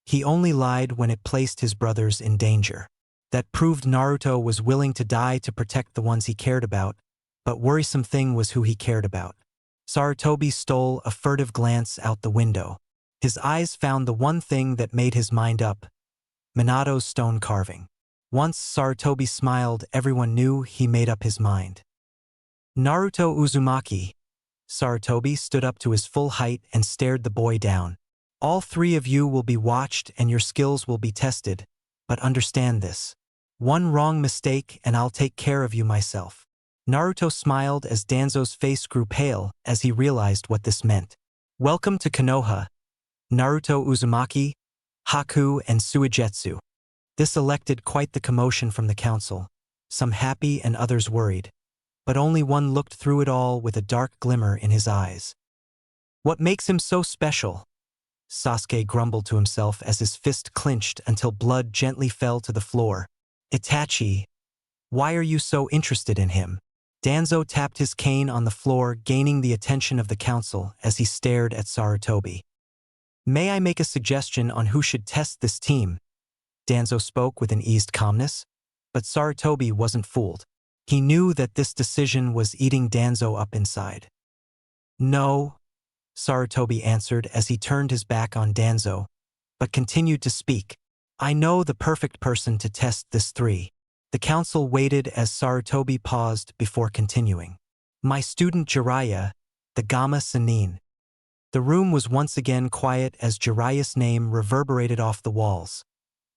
A: He only lied when it placed his brothers in danger. That proved Naruto was willing to die to protect the ones he cared about, but worrisome thing was who he cared about. Sarutobi stole a furtive glance out the window. His eyes found the one thing that made his mind up: Minato's stone carving. Once Sarutobi smiled, everyone knew he made up his mind. Naruto Uzumaki. Sarutobi stood up to his full height and stared the boy down. All three of you will be watched and your skills will be tested, but understand this. One wrong mistake and I'll take care of you myself. Naruto smiled as Danzo's face grew pale as he realized what this meant. Welcome to Konoha, Naruto Uzumaki, Haku, and Suigetsu. This elected quite the commotion from the council, some happy and others worried, but only one looked through it all with a dark glimmer in his eyes. What makes him so special? Sasuke grumbled to himself as his fist clenched until blood gently fell to the floor. Itachi, why are you so interested in him? Danzo tapped his cane on the floor, gaining the attention of the council as he stared at Sarutobi. May I make a suggestion on who should test this team? Danzo spoke with an eased calmness, but Sarutobi wasn't fooled. He knew that this decision was eating Danzo up inside. No, Sarutobi answered as he turned his back on Danzo, but continued to speak. I know the perfect person to test this three. The council waited as Sarutobi paused before continuing. My student Jiraiya, the Gamma Sennin. The room was once again quiet as Jiraiya's name reverberated off the walls,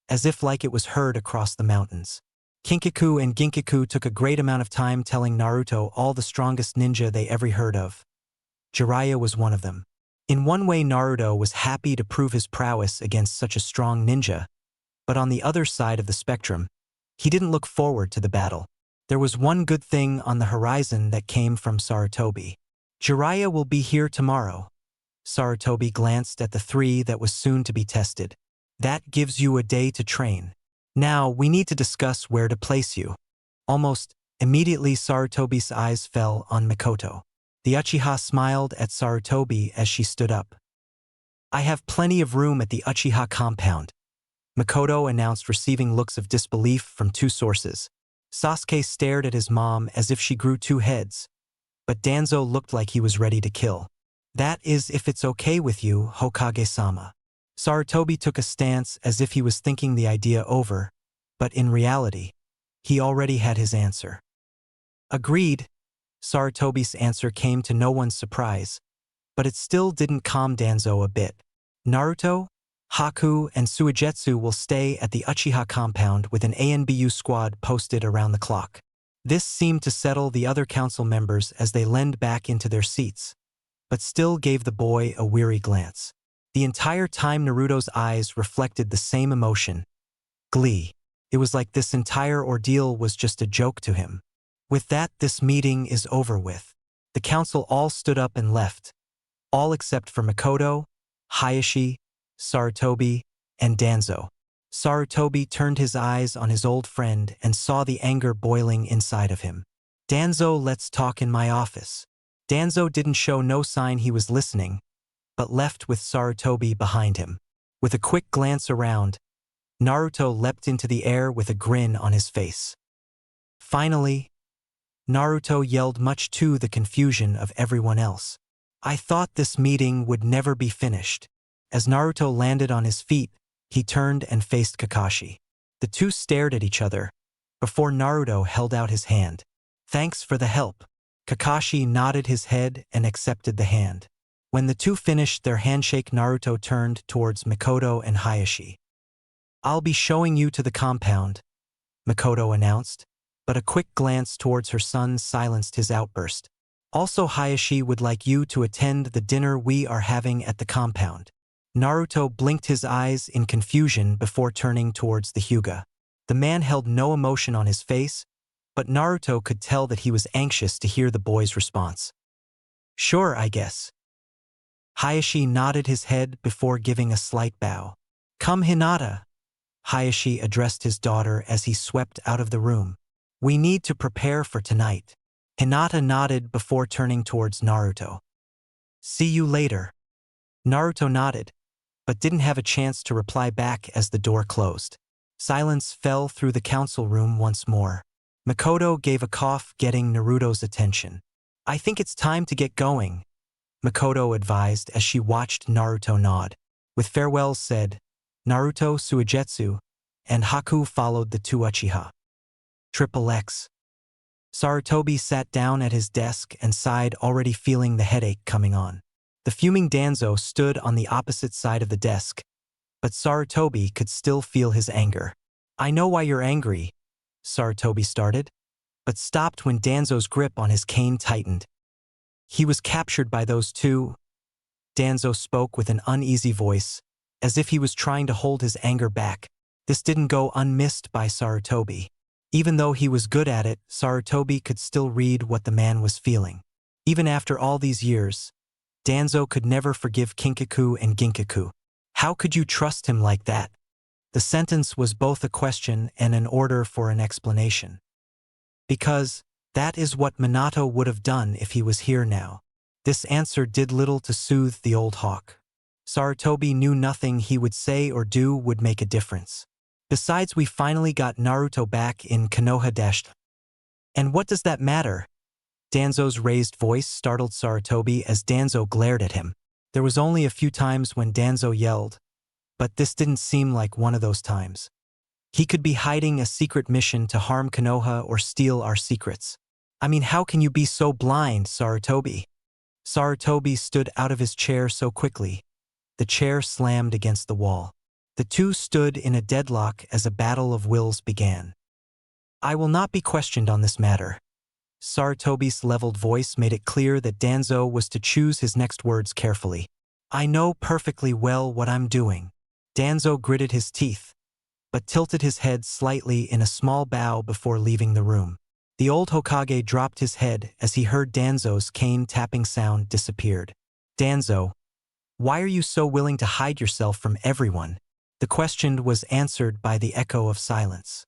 A: as if like it was heard across the mountains. Kinkaku and Ginkaku took a great amount of time telling Naruto all the strongest ninja they ever heard of. Jiraiya was one of them. In one way, Naruto was happy to prove his prowess against such a strong ninja, but on the other side of the spectrum, he didn't look forward to the battle. There was one good thing on the horizon that came from Sarutobi. Jiraiya will be here tomorrow. Sarutobi glanced at the three that was soon to be tested. That gives you a day to train. Now we need to discuss where to place you. Almost immediately Sarutobi's eyes fell on Mikoto. The Uchiha smiled at Sarutobi as she stood up. I have plenty of room at the Uchiha compound, Mikoto announced, receiving looks of disbelief from two sources. Sasuke stared at his mom as if she grew two heads, but Danzo looked like he was ready to kill. That is if it's okay with you, Hokage-sama. Sarutobi took a stance as if he was thinking the idea over, but in reality, he already had his answer. Agreed. Sarutobi's answer came to no one's surprise, but it still didn't calm Danzo a bit. Naruto, Haku, and Suigetsu will stay at the Uchiha compound with an ANBU squad posted around the clock. This seemed to settle the other council members as they leaned back into their seats, but still gave the boy a weary glance. The entire time Naruto's eyes reflected the same emotion: glee. It was like this entire ordeal was just a joke to him. With that, this meeting is over with. The council all stood up and left, all except for Mikoto, Hayashi, Sarutobi, and Danzo. Sarutobi turned his eyes on his old friend and saw the anger boiling inside of him. Danzo, let's talk in my office. Danzo didn't show no sign he was listening, but left with Sarutobi behind him. With a quick glance around, Naruto leapt into the air with a grin on his face. Finally, Naruto yelled, much to the confusion of everyone else. I thought this meeting would never be finished. As Naruto landed on his feet, he turned and faced Kakashi. The two stared at each other, before Naruto held out his hand. Thanks for the help. Kakashi nodded his head and accepted the hand. When the two finished their handshake, Naruto turned towards Mikoto and Hayashi. I'll be showing you to the compound, Mikoto announced, but a quick glance towards her son silenced his outburst. Also, Hayashi would like you to attend the dinner we are having at the compound. Naruto blinked his eyes in confusion before turning towards the Hyuga. The man held no emotion on his face, but Naruto could tell that he was anxious to hear the boy's response. Sure, I guess. Hayashi nodded his head before giving a slight bow. Come, Hinata, Hayashi addressed his daughter as he swept out of the room. We need to prepare for tonight. Hinata nodded before turning towards Naruto. See you later. Naruto nodded, but didn't have a chance to reply back as the door closed. Silence fell through the council room once more. Mikoto gave a cough, getting Naruto's attention. I think it's time to get going, Mikoto advised as she watched Naruto nod. With farewells said, Naruto, Suigetsu, and Haku followed the two Uchiha. XXX. Sarutobi sat down at his desk and sighed, already feeling the headache coming on. The fuming Danzo stood on the opposite side of the desk, but Sarutobi could still feel his anger. I know why you're angry, Sarutobi started, but stopped when Danzo's grip on his cane tightened. He was captured by those two. Danzo spoke with an uneasy voice, as if he was trying to hold his anger back. This didn't go unmissed by Sarutobi. Even though he was good at it, Sarutobi could still read what the man was feeling. Even after all these years, Danzo could never forgive Kinkaku and Ginkaku. How could you trust him like that? The sentence was both a question and an order for an explanation. Because that is what Minato would have done if he was here now. This answer did little to soothe the old hawk. Sarutobi knew nothing he would say or do would make a difference. Besides, we finally got Naruto back in Konoha. And what does that matter? Danzo's raised voice startled Sarutobi as Danzo glared at him. There was only a few times when Danzo yelled, but this didn't seem like one of those times. He could be hiding a secret mission to harm Konoha or steal our secrets. I mean, how can you be so blind, Sarutobi? Sarutobi stood out of his chair so quickly. The chair slammed against the wall. The two stood in a deadlock as a battle of wills began. I will not be questioned on this matter. Sarutobi's leveled voice made it clear that Danzo was to choose his next words carefully. I know perfectly well what I'm doing. Danzo gritted his teeth, but tilted his head slightly in a small bow before leaving the room. The old Hokage dropped his head as he heard Danzo's cane tapping sound disappeared. Danzo, why are you so willing to hide yourself from everyone? The question was answered by the echo of silence.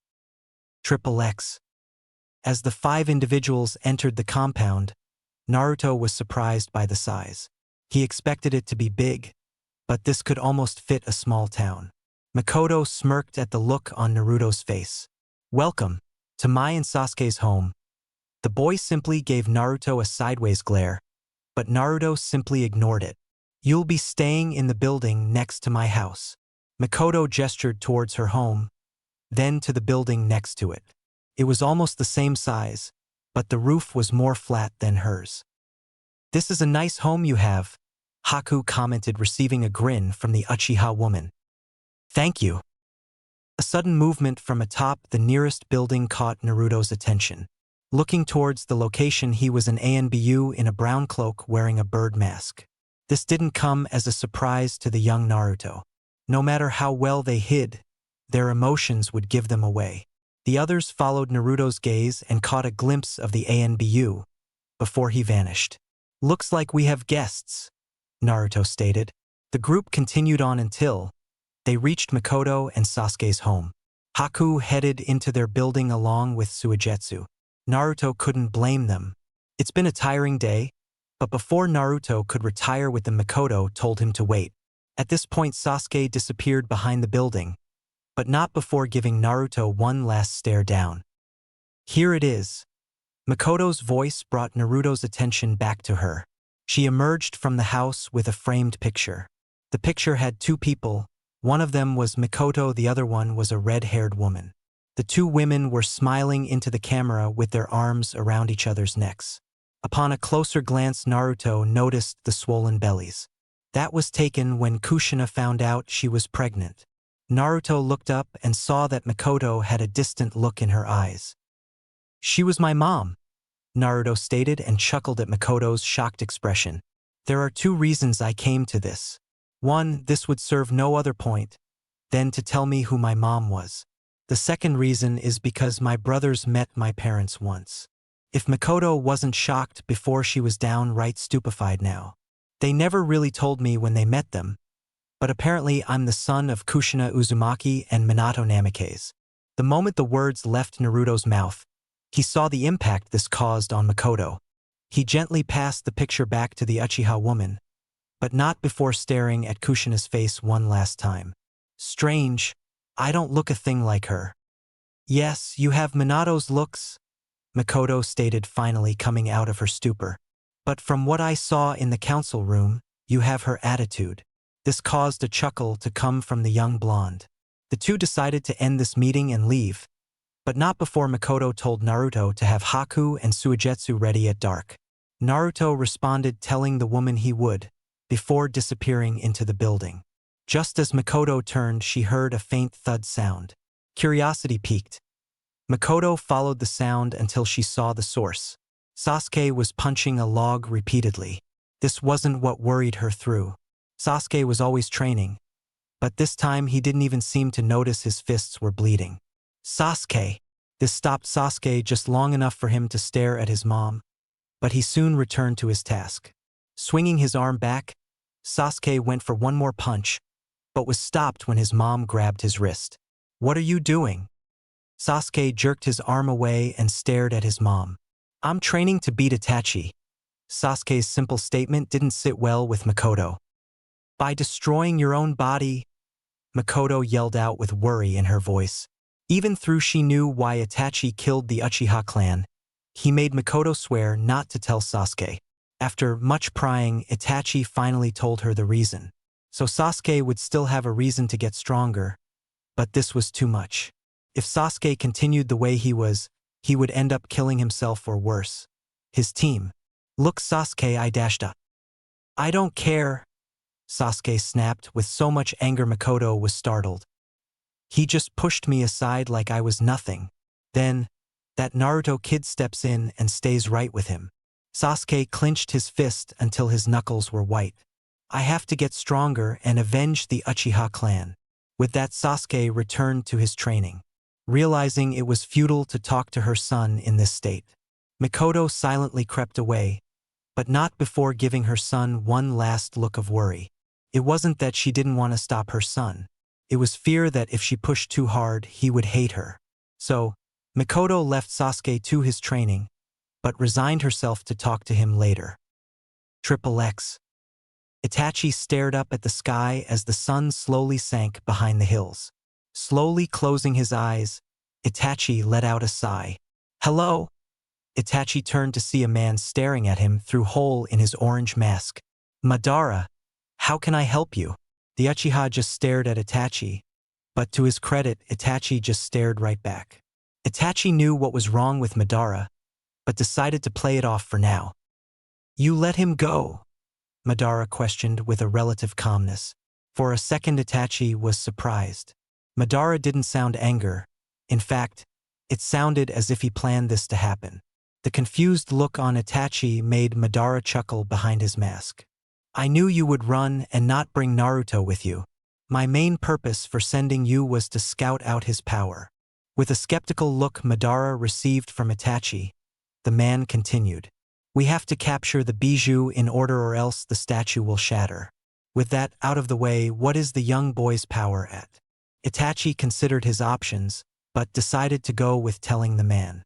A: XXX. As the five individuals entered the compound, Naruto was surprised by the size. He expected it to be big, but this could almost fit a small town. Mikoto smirked at the look on Naruto's face. Welcome to my and Sasuke's home. The boy simply gave Naruto a sideways glare, but Naruto simply ignored it. You'll be staying in the building next to my house. Mikoto gestured towards her home, then to the building next to it. It was almost the same size, but the roof was more flat than hers. This is a nice home you have, Haku commented, receiving a grin from the Uchiha woman. Thank you. A sudden movement from atop the nearest building caught Naruto's attention. Looking towards the location, he was an ANBU in a brown cloak wearing a bird mask. This didn't come as a surprise to the young Naruto. No matter how well they hid, their emotions would give them away. The others followed Naruto's gaze and caught a glimpse of the ANBU before he vanished. Looks like we have guests, Naruto stated. The group continued on until they reached Makoto and Sasuke's home. Haku headed into their building along with Suigetsu. Naruto couldn't blame them. It's been a tiring day, but before Naruto could retire with them, Makoto told him to wait. At this point, Sasuke disappeared behind the building, but not before giving Naruto one last stare down. Here it is. Makoto's voice brought Naruto's attention back to her. She emerged from the house with a framed picture. The picture had two people. One of them was Makoto, the other one was a red-haired woman. The two women were smiling into the camera with their arms around each other's necks. Upon a closer glance, Naruto noticed the swollen bellies. That was taken when Kushina found out she was pregnant. Naruto looked up and saw that Makoto had a distant look in her eyes. "She was my mom," Naruto stated and chuckled at Makoto's shocked expression. "There are two reasons I came to this. One, this would serve no other point than to tell me who my mom was. The second reason is because my brothers met my parents once." If Makoto wasn't shocked before, she was downright stupefied now. "They never really told me when they met them, but apparently I'm the son of Kushina Uzumaki and Minato Namikaze." The moment the words left Naruto's mouth, he saw the impact this caused on Makoto. He gently passed the picture back to the Uchiha woman, but not before staring at Kushina's face one last time. "Strange, I don't look a thing like her." "Yes, you have Minato's looks," Makoto stated, finally coming out of her stupor. "But from what I saw in the council room, you have her attitude." This caused a chuckle to come from the young blonde. The two decided to end this meeting and leave, but not before Makoto told Naruto to have Haku and Suigetsu ready at dark. Naruto responded, telling the woman he would, before disappearing into the building. Just as Makoto turned, she heard a faint thud sound. Curiosity piqued. Makoto followed the sound until she saw the source. Sasuke was punching a log repeatedly. This wasn't what worried her through. Sasuke was always training, but this time he didn't even seem to notice his fists were bleeding. "Sasuke!" This stopped Sasuke just long enough for him to stare at his mom, but he soon returned to his task. Swinging his arm back, Sasuke went for one more punch, but was stopped when his mom grabbed his wrist. "What are you doing?" Sasuke jerked his arm away and stared at his mom. "I'm training to beat Itachi." Sasuke's simple statement didn't sit well with Makoto. "By destroying your own body," Makoto yelled out with worry in her voice. Even though she knew why Itachi killed the Uchiha clan, he made Makoto swear not to tell Sasuke. After much prying, Itachi finally told her the reason. So Sasuke would still have a reason to get stronger, but this was too much. If Sasuke continued the way he would end up killing himself or worse, his team. "Look, Sasuke, I dashed up." "I don't care," Sasuke snapped with so much anger Makoto was startled. "He just pushed me aside like I was nothing. Then, that Naruto kid steps in and stays right with him." Sasuke clenched his fist until his knuckles were white. "I have to get stronger and avenge the Uchiha clan." With that, Sasuke returned to his training, realizing it was futile to talk to her son in this state. Makoto silently crept away, but not before giving her son one last look of worry. It wasn't that she didn't want to stop her son. It was fear that if she pushed too hard, he would hate her. So, Makoto left Sasuke to his training, but resigned herself to talk to him later. XXX. Itachi stared up at the sky as the sun slowly sank behind the hills. Slowly closing his eyes, Itachi let out a sigh. "Hello?" Itachi turned to see a man staring at him through a hole in his orange mask. "Madara, how can I help you?" The Uchiha just stared at Itachi, but to his credit, Itachi just stared right back. Itachi knew what was wrong with Madara, but decided to play it off for now. "You let him go?" Madara questioned with a relative calmness. For a second, Itachi was surprised. Madara didn't sound anger. In fact, it sounded as if he planned this to happen. The confused look on Itachi made Madara chuckle behind his mask. "I knew you would run and not bring Naruto with you. My main purpose for sending you was to scout out his power." With a skeptical look Madara received from Itachi, the man continued. "We have to capture the bijou in order or else the statue will shatter. With that out of the way, what is the young boy's power at? Itachi considered his options, but decided to go with telling the man.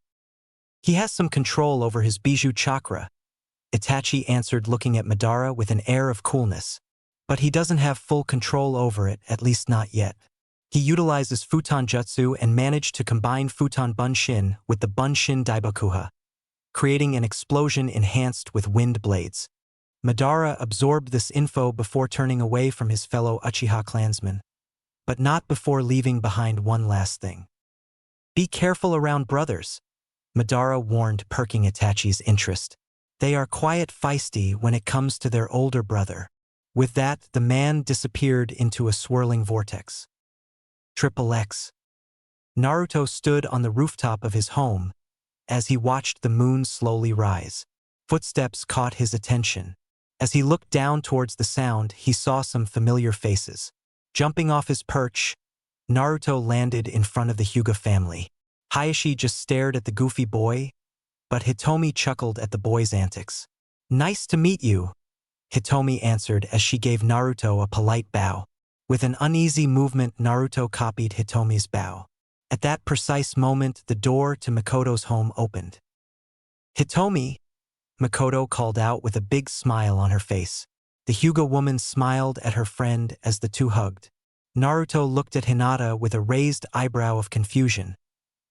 A: He has some control over his bijou chakra, Itachi answered, looking at Madara with an air of coolness. But he doesn't have full control over it, at least not yet. He utilizes Futon Jutsu and managed to combine Futon Bunshin with the Bunshin Daibakuha, creating an explosion enhanced with wind blades. Madara absorbed this info before turning away from his fellow Uchiha clansmen, but not before leaving behind one last thing. Be careful around brothers, Madara warned, perking Itachi's interest. They are quite feisty when it comes to their older brother. With that, the man disappeared into a swirling vortex. XXX. Naruto stood on the rooftop of his home as he watched the moon slowly rise. Footsteps caught his attention. As he looked down towards the sound, he saw some familiar faces. Jumping off his perch, Naruto landed in front of the Hyuga family. Hayashi just stared at the goofy boy, but Hitomi chuckled at the boy's antics. Nice to meet you, Hitomi answered as she gave Naruto a polite bow. With an uneasy movement, Naruto copied Hitomi's bow. At that precise moment, the door to Makoto's home opened. Hitomi, Makoto called out with a big smile on her face. The Hyuga woman smiled at her friend as the two hugged. Naruto looked at Hinata with a raised eyebrow of confusion,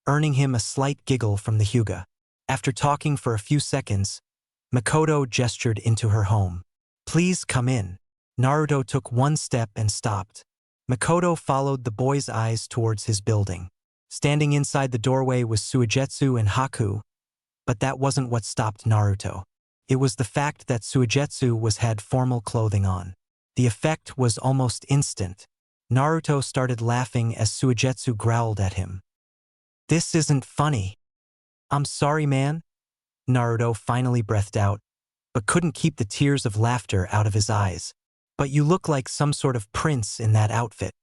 A: earning him a slight giggle from the Hyuga. After talking for a few seconds, Makoto gestured into her home. Please come in. Naruto took one step and stopped. Makoto followed the boy's eyes towards his building. Standing inside the doorway was Suigetsu and Haku, but that wasn't what stopped Naruto. It was the fact that Suigetsu had formal clothing on. The effect was almost instant. Naruto started laughing as Suigetsu growled at him. This isn't funny. I'm sorry, man, Naruto finally breathed out, but couldn't keep the tears of laughter out of his eyes. But you look like some sort of prince in that outfit.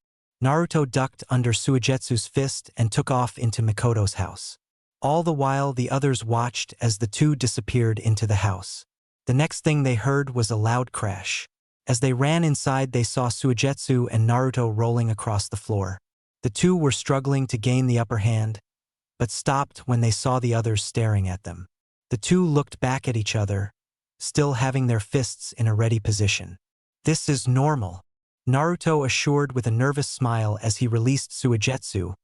A: Naruto ducked under Suigetsu's fist and took off into Makoto's house. All the while, the others watched as the two disappeared into the house. The next thing they heard was a loud crash. As they ran inside, they saw Suigetsu and Naruto rolling across the floor. The two were struggling to gain the upper hand, but stopped when they saw the others staring at them. The two looked back at each other, still having their fists in a ready position. This is normal, Naruto assured with a nervous smile as he released Suigetsu,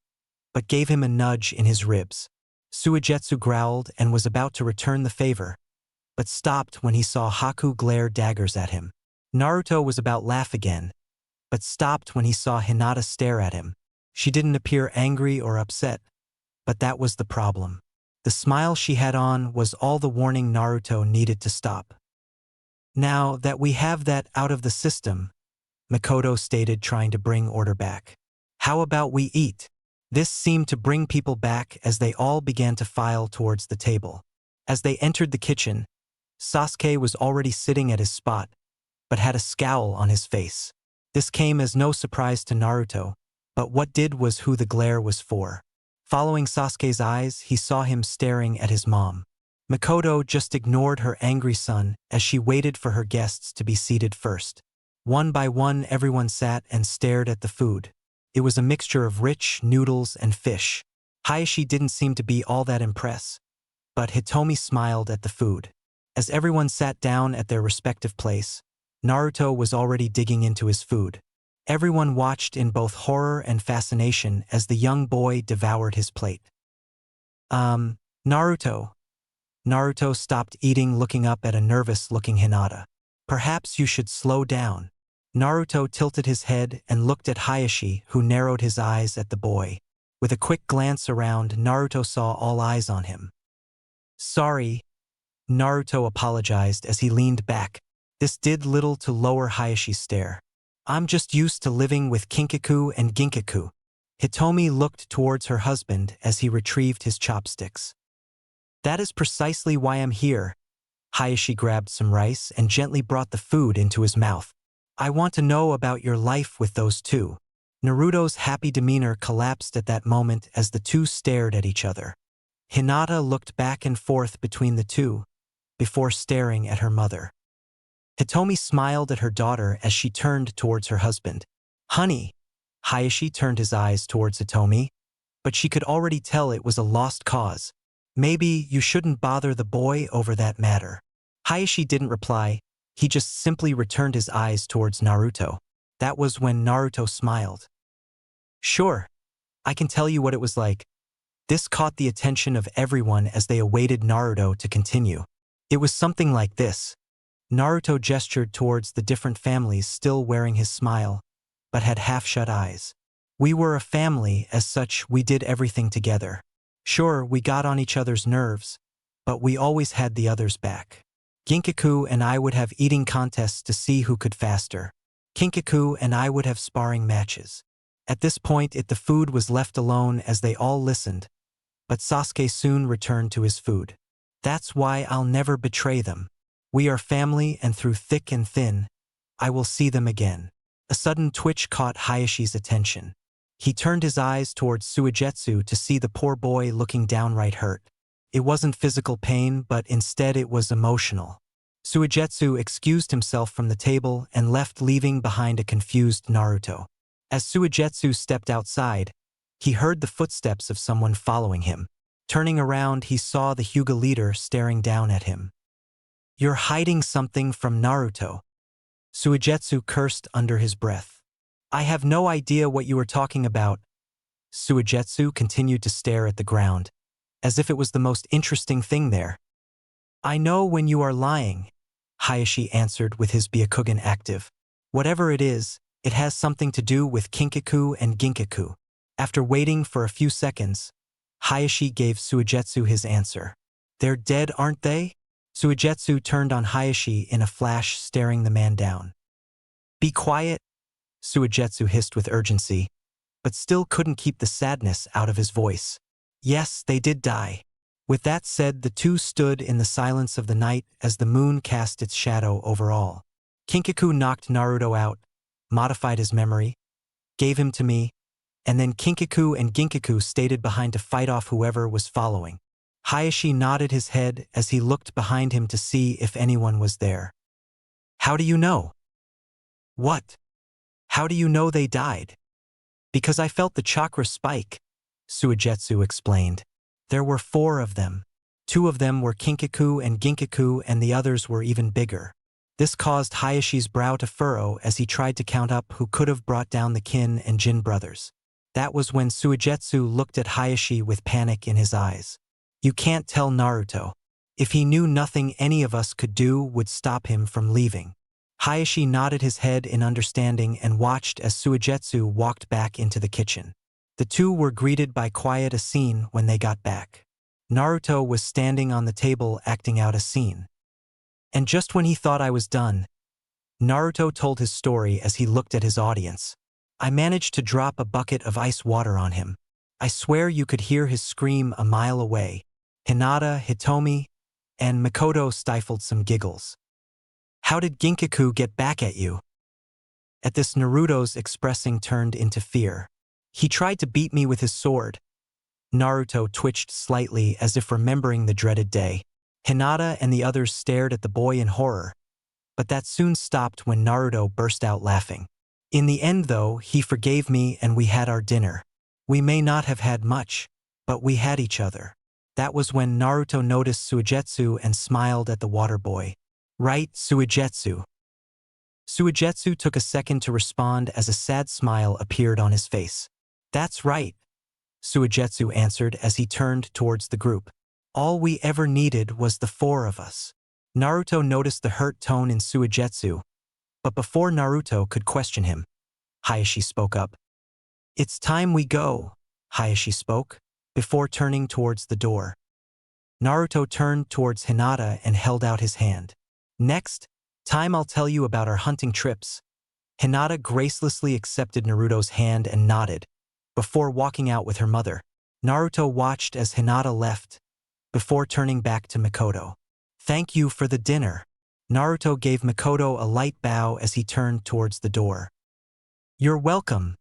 A: but gave him a nudge in his ribs. Suigetsu growled and was about to return the favor, but stopped when he saw Haku glare daggers at him. Naruto was about to laugh again, but stopped when he saw Hinata stare at him. She didn't appear angry or upset, but that was the problem. The smile she had on was all the warning Naruto needed to stop. Now that we have that out of the system, Makoto stated, trying to bring order back. How about we eat? This seemed to bring people back as they all began to file towards the table. As they entered the kitchen, Sasuke was already sitting at his spot, but had a scowl on his face. This came as no surprise to Naruto, but what did was who the glare was for. Following Sasuke's eyes, he saw him staring at his mom. Makoto just ignored her angry son as she waited for her guests to be seated first. One by one, everyone sat and stared at the food. It was a mixture of rich noodles and fish. Hayashi didn't seem to be all that impressed, but Hitomi smiled at the food. As everyone sat down at their respective place, Naruto was already digging into his food. Everyone watched in both horror and fascination as the young boy devoured his plate. Naruto. Naruto stopped eating, looking up at a nervous-looking Hinata. Perhaps you should slow down. Naruto tilted his head and looked at Hayashi, who narrowed his eyes at the boy. With a quick glance around, Naruto saw all eyes on him. Sorry, Naruto apologized as he leaned back. This did little to lower Hayashi's stare. I'm just used to living with Kinkaku and Ginkaku. Hitomi looked towards her husband as he retrieved his chopsticks. That is precisely why I'm here. Hayashi grabbed some rice and gently brought the food into his mouth. I want to know about your life with those two. Naruto's happy demeanor collapsed at that moment as the two stared at each other. Hinata looked back and forth between the two, before staring at her mother. Hitomi smiled at her daughter as she turned towards her husband. Honey. Hayashi turned his eyes towards Hitomi, but she could already tell it was a lost cause. Maybe you shouldn't bother the boy over that matter. Hayashi didn't reply, he just simply returned his eyes towards Naruto. That was when Naruto smiled. Sure, I can tell you what it was like. This caught the attention of everyone as they awaited Naruto to continue. It was something like this. Naruto gestured towards the different families still wearing his smile, but had half-shut eyes. We were a family, as such we did everything together. Sure, we got on each other's nerves, but we always had the others back. Ginkaku and I would have eating contests to see who could faster. Kinkaku and I would have sparring matches. At this point the food was left alone as they all listened, but Sasuke soon returned to his food. That's why I'll never betray them. We are family and through thick and thin, I will see them again. A sudden twitch caught Hayashi's attention. He turned his eyes towards Suigetsu to see the poor boy looking downright hurt. It wasn't physical pain, but instead it was emotional. Suigetsu excused himself from the table and left, leaving behind a confused Naruto. As Suigetsu stepped outside, he heard the footsteps of someone following him. Turning around, he saw the Hyuga leader staring down at him. You're hiding something from Naruto. Suigetsu cursed under his breath. I have no idea what you are talking about. Suigetsu continued to stare at the ground, as if it was the most interesting thing there. I know when you are lying, Hayashi answered with his Byakugan active. Whatever it is, it has something to do with Kinkaku and Ginkaku. After waiting for a few seconds, Hayashi gave Suigetsu his answer. They're dead, aren't they? Suigetsu turned on Hayashi in a flash, staring the man down. Be quiet, Suigetsu hissed with urgency, but still couldn't keep the sadness out of his voice. Yes, they did die. With that said, the two stood in the silence of the night as the moon cast its shadow over all. Kinkaku knocked Naruto out, modified his memory, gave him to me, and then Kinkaku and Ginkaku stayed behind to fight off whoever was following. Hayashi nodded his head as he looked behind him to see if anyone was there. How do you know? What? How do you know they died? Because I felt the chakra spike, Suigetsu explained. There were 4 of them. 2 of them were Kinkaku and Ginkaku, and the others were even bigger. This caused Hayashi's brow to furrow as he tried to count up who could have brought down the Kin and Jin brothers. That was when Suigetsu looked at Hayashi with panic in his eyes. You can't tell Naruto. If he knew, nothing any of us could do would stop him from leaving. Hayashi nodded his head in understanding and watched as Suigetsu walked back into the kitchen. The two were greeted by quiet a scene when they got back. Naruto was standing on the table acting out a scene. And just when he thought I was done, Naruto told his story as he looked at his audience. I managed to drop a bucket of ice water on him. I swear you could hear his scream a mile away. Hinata, Hitomi, and Makoto stifled some giggles. How did Ginkaku get back at you? At this, Naruto's expressing turned into fear. He tried to beat me with his sword. Naruto twitched slightly as if remembering the dreaded day. Hinata and the others stared at the boy in horror, but that soon stopped when Naruto burst out laughing. In the end though, he forgave me and we had our dinner. We may not have had much, but we had each other. That was when Naruto noticed Suigetsu and smiled at the water boy. Right, Suigetsu. Suigetsu took a second to respond as a sad smile appeared on his face. That's right, Suigetsu answered as he turned towards the group. All we ever needed was the 4 of us. Naruto noticed the hurt tone in Suigetsu, but before Naruto could question him, Hayashi spoke up. It's time we go, Hayashi spoke, before turning towards the door. Naruto turned towards Hinata and held out his hand. Next time I'll tell you about our hunting trips. Hinata gracelessly accepted Naruto's hand and nodded, before walking out with her mother. Naruto watched as Hinata left, before turning back to Makoto. Thank you for the dinner. Naruto gave Makoto a light bow as he turned towards the door. You're welcome,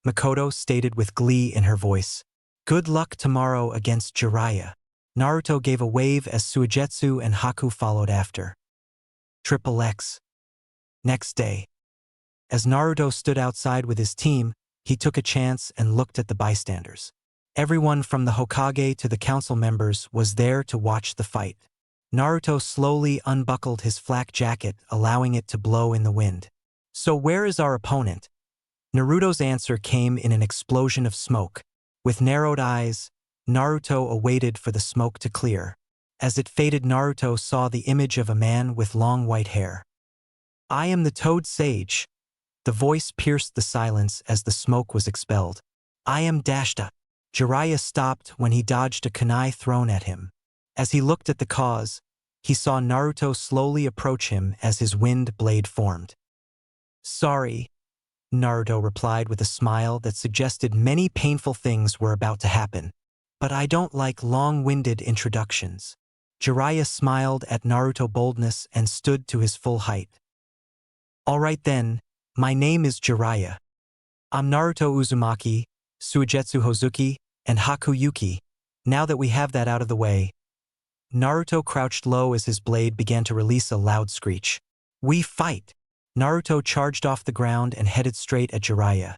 A: Makoto stated with glee in her voice. Good luck tomorrow against Jiraiya. Naruto gave a wave as Suigetsu and Haku followed after. XXX. Next day, as Naruto stood outside with his team, he took a chance and looked at the bystanders. Everyone from the Hokage to the council members was there to watch the fight. Naruto slowly unbuckled his flak jacket, allowing it to blow in the wind. "So where is our opponent?" Naruto's answer came in an explosion of smoke. With narrowed eyes, Naruto awaited for the smoke to clear. As it faded, Naruto saw the image of a man with long white hair. "I am the Toad Sage." The voice pierced the silence as the smoke was expelled. "I am Dashta." Jiraiya stopped when he dodged a kunai thrown at him. As he looked at the cause, he saw Naruto slowly approach him as his wind blade formed. "Sorry," Naruto replied with a smile that suggested many painful things were about to happen. "But I don't like long-winded introductions." Jiraiya smiled at Naruto's boldness and stood to his full height. "All right then, my name is Jiraiya. I'm Naruto Uzumaki, Suigetsu Hozuki, and Haku Yuki. Now that we have that out of the way." Naruto crouched low as his blade began to release a loud screech. "We fight!" Naruto charged off the ground and headed straight at Jiraiya.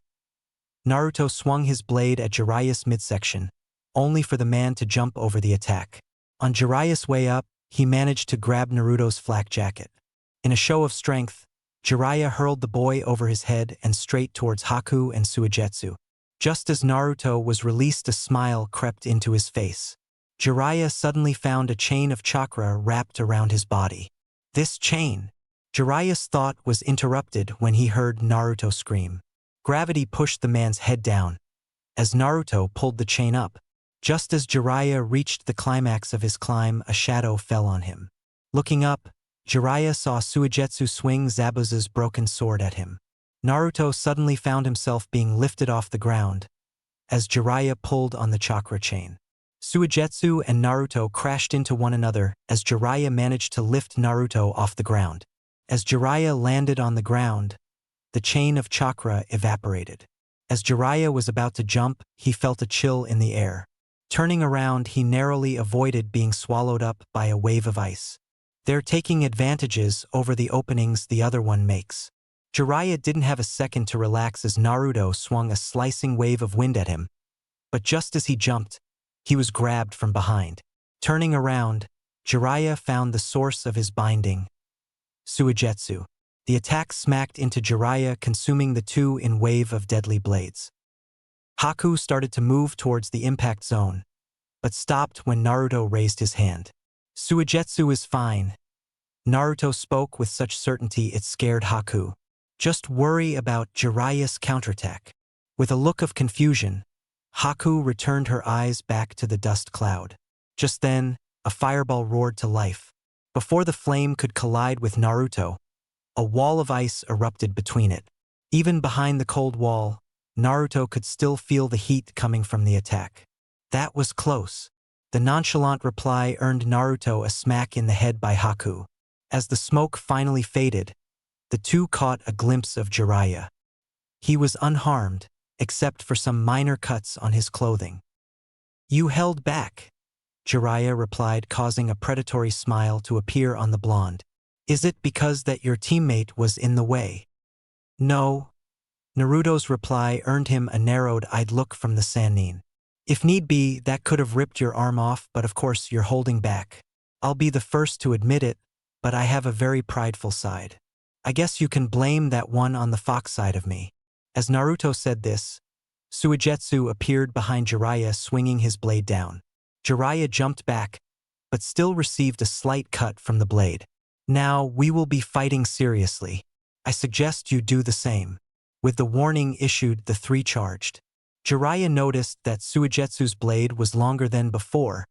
A: Naruto swung his blade at Jiraiya's midsection, only for the man to jump over the attack. On Jiraiya's way up, he managed to grab Naruto's flak jacket. In a show of strength, Jiraiya hurled the boy over his head and straight towards Haku and Suigetsu. Just as Naruto was released, a smile crept into his face. Jiraiya suddenly found a chain of chakra wrapped around his body. This chain! Jiraiya's thought was interrupted when he heard Naruto scream. Gravity pushed the man's head down, as Naruto pulled the chain up. Just as Jiraiya reached the climax of his climb, a shadow fell on him. Looking up, Jiraiya saw Suigetsu swing Zabuza's broken sword at him. Naruto suddenly found himself being lifted off the ground, as Jiraiya pulled on the chakra chain. Suigetsu and Naruto crashed into one another as Jiraiya managed to lift Naruto off the ground. As Jiraiya landed on the ground, the chain of chakra evaporated. As Jiraiya was about to jump, he felt a chill in the air. Turning around, he narrowly avoided being swallowed up by a wave of ice. They're taking advantages over the openings the other one makes. Jiraiya didn't have a second to relax as Naruto swung a slicing wave of wind at him. But just as he jumped, he was grabbed from behind. Turning around, Jiraiya found the source of his binding, Suigetsu. The attack smacked into Jiraiya, consuming the two in wave of deadly blades. Haku started to move towards the impact zone, but stopped when Naruto raised his hand. "Suigetsu is fine." Naruto spoke with such certainty it scared Haku. "Just worry about Jiraiya's counterattack." With a look of confusion, Haku returned her eyes back to the dust cloud. Just then, a fireball roared to life. Before the flame could collide with Naruto, a wall of ice erupted between it. Even behind the cold wall, Naruto could still feel the heat coming from the attack. That was close. The nonchalant reply earned Naruto a smack in the head by Haku. As the smoke finally faded, the two caught a glimpse of Jiraiya. He was unharmed, except for some minor cuts on his clothing. "You held back," Jiraiya replied, causing a predatory smile to appear on the blonde. "Is it because that your teammate was in the way?" "No." Naruto's reply earned him a narrowed-eyed look from the Sannin. "If need be, that could have ripped your arm off, but of course you're holding back. I'll be the first to admit it, but I have a very prideful side. I guess you can blame that one on the fox side of me." As Naruto said this, Suigetsu appeared behind Jiraiya, swinging his blade down. Jiraiya jumped back, but still received a slight cut from the blade. "Now we will be fighting seriously. I suggest you do the same." With the warning issued, the three charged. Jiraiya noticed that Suigetsu's blade was longer than before,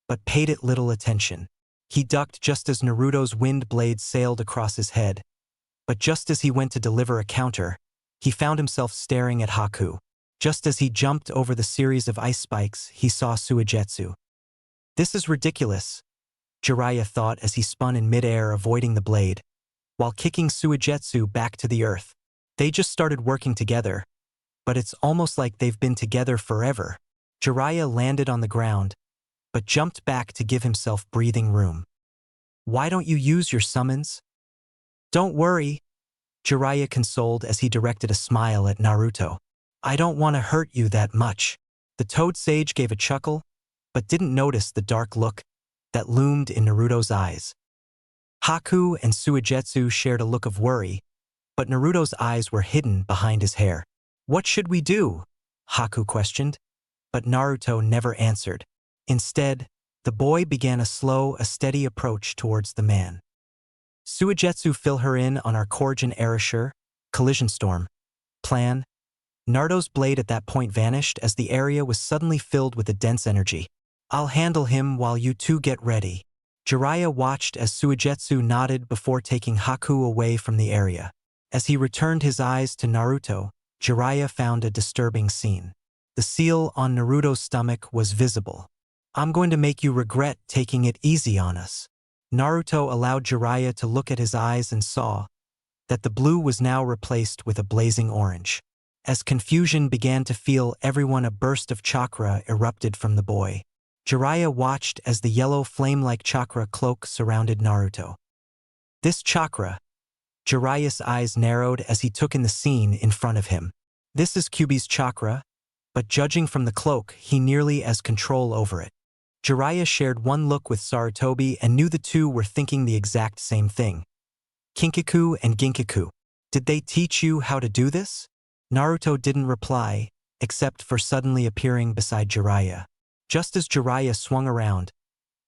A: but paid it little attention. He ducked just as Naruto's wind blade sailed across his head. But just as he went to deliver a counter, he found himself staring at Haku. Just as he jumped over the series of ice spikes, he saw Suigetsu. "This is ridiculous," Jiraiya thought as he spun in midair, avoiding the blade, while kicking Suigetsu back to the earth. They just started working together, but it's almost like they've been together forever. Jiraiya landed on the ground, but jumped back to give himself breathing room. "Why don't you use your summons?" "Don't worry," Jiraiya consoled as he directed a smile at Naruto. I don't want to hurt you that much. The Toad Sage gave a chuckle, but didn't notice the dark look that loomed in Naruto's eyes. Haku and Suigetsu shared a look of worry, but Naruto's eyes were hidden behind his hair. What should we do? Haku questioned, but Naruto never answered. Instead, the boy began a steady approach towards the man. Suigetsu, fill her in on our Korjin Erasure, collision storm plan. Naruto's blade at that point vanished as the area was suddenly filled with a dense energy. I'll handle him while you two get ready. Jiraiya watched as Suigetsu nodded before taking Haku away from the area. As he returned his eyes to Naruto, Jiraiya found a disturbing scene. The seal on Naruto's stomach was visible. I'm going to make you regret taking it easy on us. Naruto allowed Jiraiya to look at his eyes and saw that the blue was now replaced with a blazing orange. As confusion began to fill everyone, a burst of chakra erupted from the boy. Jiraiya watched as the yellow flame-like chakra cloak surrounded Naruto. This chakra, Jiraiya's eyes narrowed as he took in the scene in front of him. This is Kyuubi's chakra, but judging from the cloak, he nearly has control over it. Jiraiya shared one look with Sarutobi and knew the two were thinking the exact same thing. Kinkaku and Ginkaku, did they teach you how to do this? Naruto didn't reply, except for suddenly appearing beside Jiraiya. Just as Jiraiya swung around,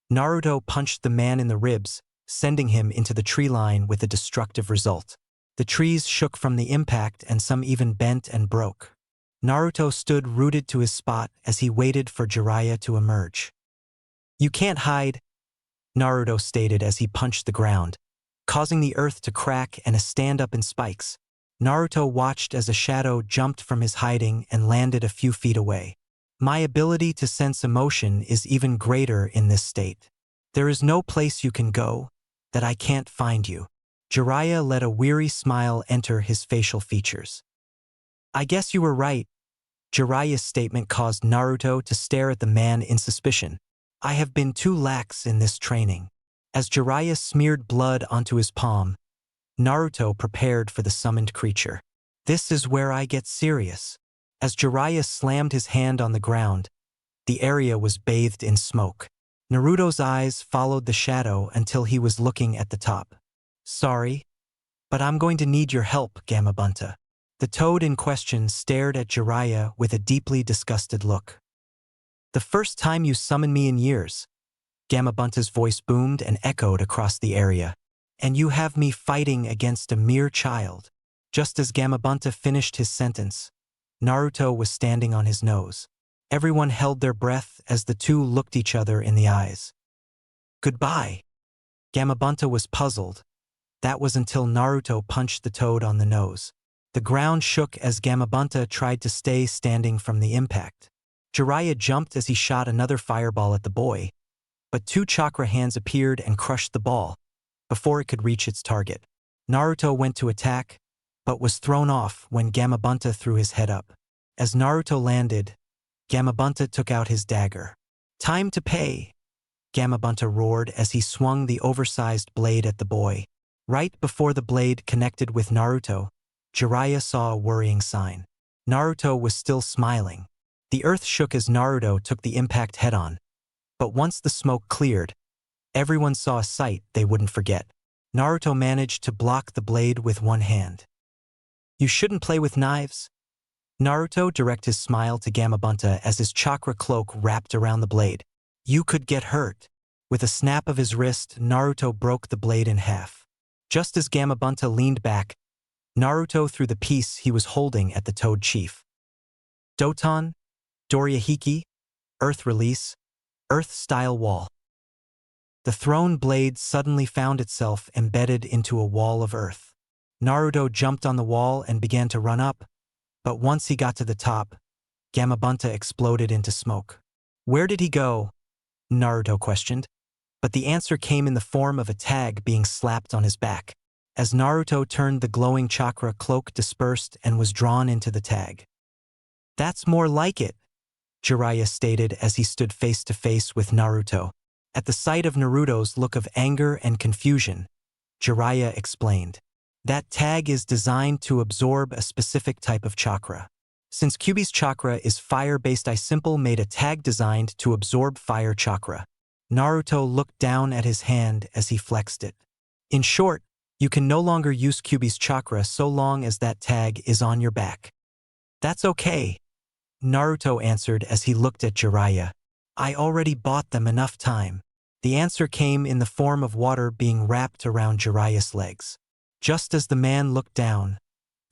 A: Naruto punched the man in the ribs, sending him into the tree line with a destructive result. The trees shook from the impact and some even bent and broke. Naruto stood rooted to his spot as he waited for Jiraiya to emerge. You can't hide, Naruto stated as he punched the ground, causing the earth to crack and a stand up in spikes. Naruto watched as a shadow jumped from his hiding and landed a few feet away. My ability to sense emotion is even greater in this state. There is no place you can go that I can't find you. Jiraiya let a weary smile enter his facial features. I guess you were right. Jiraiya's statement caused Naruto to stare at the man in suspicion. I have been too lax in this training. As Jiraiya smeared blood onto his palm, Naruto prepared for the summoned creature. This is where I get serious. As Jiraiya slammed his hand on the ground, the area was bathed in smoke. Naruto's eyes followed the shadow until he was looking at the top. Sorry, but I'm going to need your help, Gamabunta. The toad in question stared at Jiraiya with a deeply disgusted look. The first time you summoned me in years, Gamabunta's voice boomed and echoed across the area. And you have me fighting against a mere child. Just as Gamabunta finished his sentence, Naruto was standing on his nose. Everyone held their breath as the two looked each other in the eyes. Goodbye. Gamabunta was puzzled. That was until Naruto punched the toad on the nose. The ground shook as Gamabunta tried to stay standing from the impact. Jiraiya jumped as he shot another fireball at the boy, but two chakra hands appeared and crushed the ball before it could reach its target. Naruto went to attack, but was thrown off when Gamabunta threw his head up. As Naruto landed, Gamabunta took out his dagger. Time to pay, Gamabunta roared as he swung the oversized blade at the boy. Right before the blade connected with Naruto, Jiraiya saw a worrying sign. Naruto was still smiling. The earth shook as Naruto took the impact head-on. But once the smoke cleared, everyone saw a sight they wouldn't forget. Naruto managed to block the blade with one hand. You shouldn't play with knives. Naruto directed his smile to Gamabunta as his chakra cloak wrapped around the blade. You could get hurt. With a snap of his wrist, Naruto broke the blade in half. Just as Gamabunta leaned back, Naruto threw the piece he was holding at the Toad Chief. Doton, Dorihiki, Earth Release, Earth-style wall. The thrown blade suddenly found itself embedded into a wall of earth. Naruto jumped on the wall and began to run up, but once he got to the top, Gamabunta exploded into smoke. Where did he go? Naruto questioned, but the answer came in the form of a tag being slapped on his back. As Naruto turned, the glowing chakra cloak dispersed and was drawn into the tag. That's more like it, Jiraiya stated as he stood face to face with Naruto. At the sight of Naruto's look of anger and confusion, Jiraiya explained. That tag is designed to absorb a specific type of chakra. Since Kyuubi's chakra is fire-based, I simple made a tag designed to absorb fire chakra. Naruto looked down at his hand as he flexed it. In short, you can no longer use Kyuubi's chakra so long as that tag is on your back. That's okay, Naruto answered as he looked at Jiraiya. I already bought them enough time. The answer came in the form of water being wrapped around Jiraiya's legs. Just as the man looked down,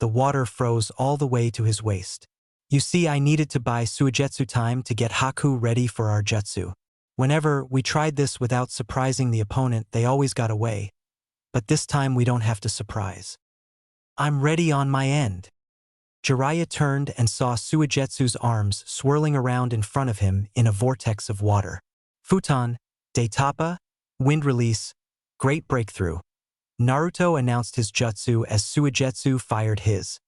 A: the water froze all the way to his waist. You see, I needed to buy Suigetsu time to get Haku ready for our jutsu. Whenever we tried this without surprising the opponent, they always got away. But this time we don't have to surprise. I'm ready on my end. Jiraiya turned and saw Suigetsu's arms swirling around in front of him in a vortex of water. Futon, Daitapa, wind release, great breakthrough. Naruto announced his jutsu as Suigetsu fired his.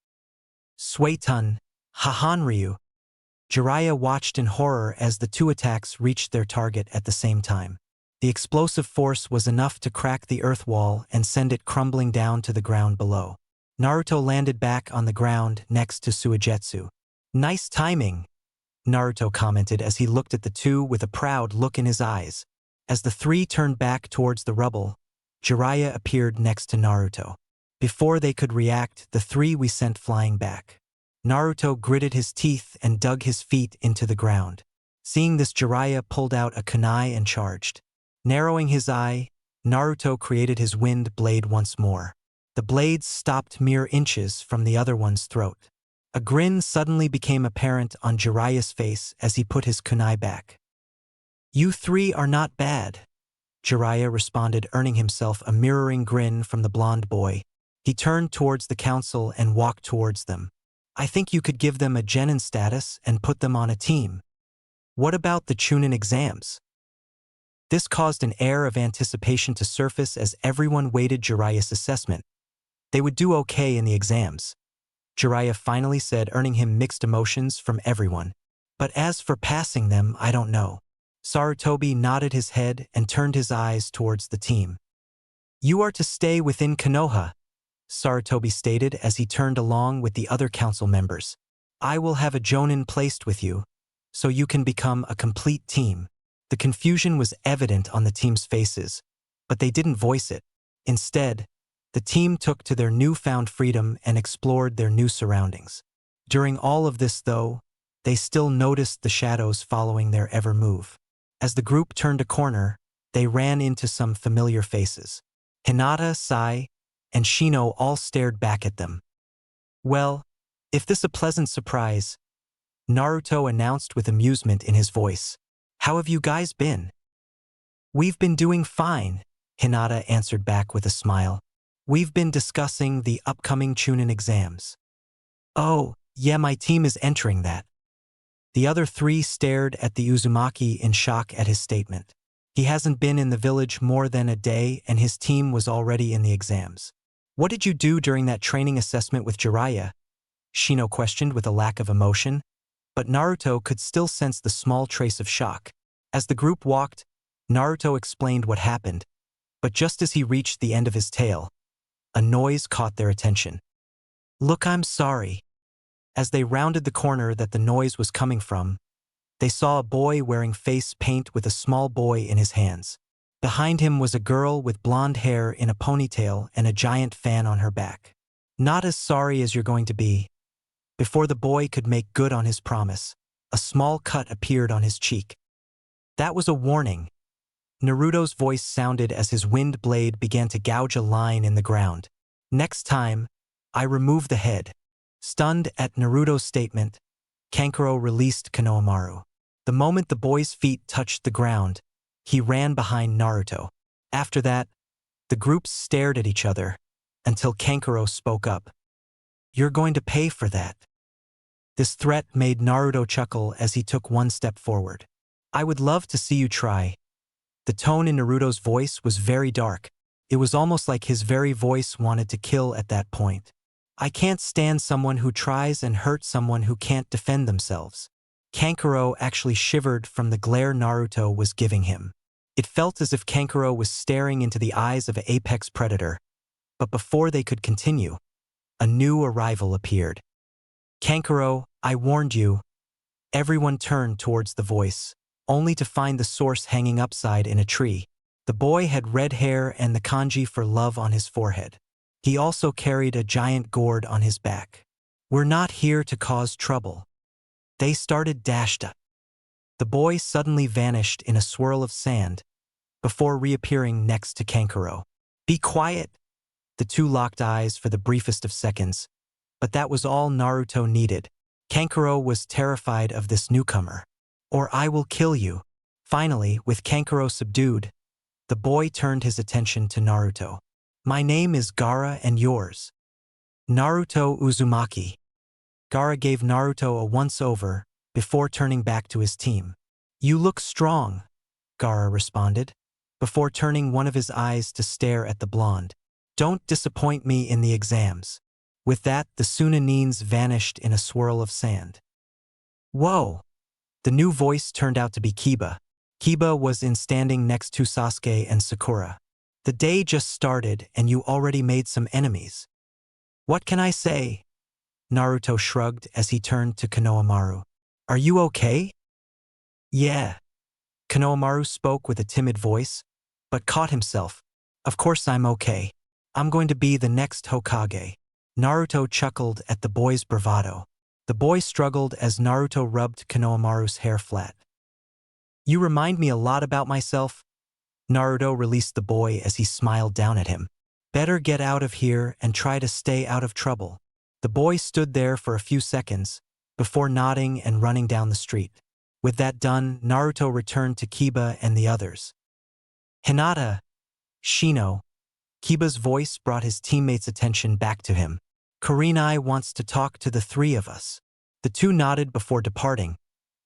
A: Suitun, Hahanryu. Jiraiya watched in horror as the two attacks reached their target at the same time. The explosive force was enough to crack the earth wall and send it crumbling down to the ground below. Naruto landed back on the ground next to Suigetsu. Nice timing, Naruto commented as he looked at the two with a proud look in his eyes. As the three turned back towards the rubble, Jiraiya appeared next to Naruto. Before they could react, the three we sent flying back. Naruto gritted his teeth and dug his feet into the ground. Seeing this, Jiraiya pulled out a kunai and charged. Narrowing his eye, Naruto created his wind blade once more. The blades stopped mere inches from the other one's throat. A grin suddenly became apparent on Jiraiya's face as he put his kunai back. You three are not bad, Jiraiya responded, earning himself a mirroring grin from the blonde boy. He turned towards the council and walked towards them. I think you could give them a genin status and put them on a team. What about the Chunin exams? This caused an air of anticipation to surface as everyone waited Jiraiya's assessment. They would do okay in the exams, Jiraiya finally said, earning him mixed emotions from everyone. But as for passing them, I don't know. Sarutobi nodded his head and turned his eyes towards the team. You are to stay within Konoha, Sarutobi stated as he turned along with the other council members. I will have a jonin placed with you, so you can become a complete team. The confusion was evident on the team's faces, but they didn't voice it. Instead, the team took to their newfound freedom and explored their new surroundings. During all of this, though, they still noticed the shadows following their every move. As the group turned a corner, they ran into some familiar faces. Hinata, Sai, and Shino all stared back at them. Well, if this a pleasant surprise, Naruto announced with amusement in his voice. How have you guys been? We've been doing fine, Hinata answered back with a smile. We've been discussing the upcoming Chunin exams. Oh, yeah, my team is entering that. The other three stared at the Uzumaki in shock at his statement. He hasn't been in the village more than a day and his team was already in the exams. What did you do during that training assessment with Jiraiya? Shino questioned with a lack of emotion, but Naruto could still sense the small trace of shock. As the group walked, Naruto explained what happened, but just as he reached the end of his tale, a noise caught their attention. Look, I'm sorry. As they rounded the corner that the noise was coming from, they saw a boy wearing face paint with a small boy in his hands. Behind him was a girl with blonde hair in a ponytail and a giant fan on her back. Not as sorry as you're going to be. Before the boy could make good on his promise, a small cut appeared on his cheek. That was a warning. Naruto's voice sounded as his wind blade began to gouge a line in the ground. Next time, I remove the head. Stunned at Naruto's statement, Kankuro released Konohamaru. The moment the boy's feet touched the ground, he ran behind Naruto. After that, the groups stared at each other until Kankuro spoke up. You're going to pay for that. This threat made Naruto chuckle as he took one step forward. I would love to see you try. The tone in Naruto's voice was very dark. It was almost like his very voice wanted to kill at that point. I can't stand someone who tries and hurt someone who can't defend themselves. Kankuro actually shivered from the glare Naruto was giving him. It felt as if Kankuro was staring into the eyes of an apex predator, But before they could continue, a new arrival appeared. Kankuro, I warned you. Everyone turned towards the voice, only to find the source hanging upside in a tree. The boy had red hair and the kanji for love on his forehead. He also carried a giant gourd on his back. We're not here to cause trouble. They started dashed up. The boy suddenly vanished in a swirl of sand before reappearing next to Kankuro. Be quiet! The two locked eyes for the briefest of seconds, but that was all Naruto needed. Kankuro was terrified of this newcomer. Or I will kill you. Finally, with Kankuro subdued, the boy turned his attention to Naruto. My name is Gaara and yours. Naruto Uzumaki. Gaara gave Naruto a once-over before turning back to his team. You look strong, Gaara responded, before turning one of his eyes to stare at the blonde. Don't disappoint me in the exams. With that, the Sunanines vanished in a swirl of sand. Whoa! The new voice turned out to be Kiba. Kiba was standing next to Sasuke and Sakura. The day just started and you already made some enemies. What can I say? Naruto shrugged as he turned to Konohamaru. Are you okay? Yeah. Konohamaru spoke with a timid voice, but caught himself. Of course I'm okay. I'm going to be the next Hokage. Naruto chuckled at the boy's bravado. The boy struggled as Naruto rubbed Konohamaru's hair flat. You remind me a lot about myself. Naruto released the boy as he smiled down at him. Better get out of here and try to stay out of trouble. The boy stood there for a few seconds, before nodding and running down the street. With that done, Naruto returned to Kiba and the others. Hinata, Shino. Kiba's voice brought his teammates' attention back to him. Kurenai wants to talk to the three of us. The two nodded before departing,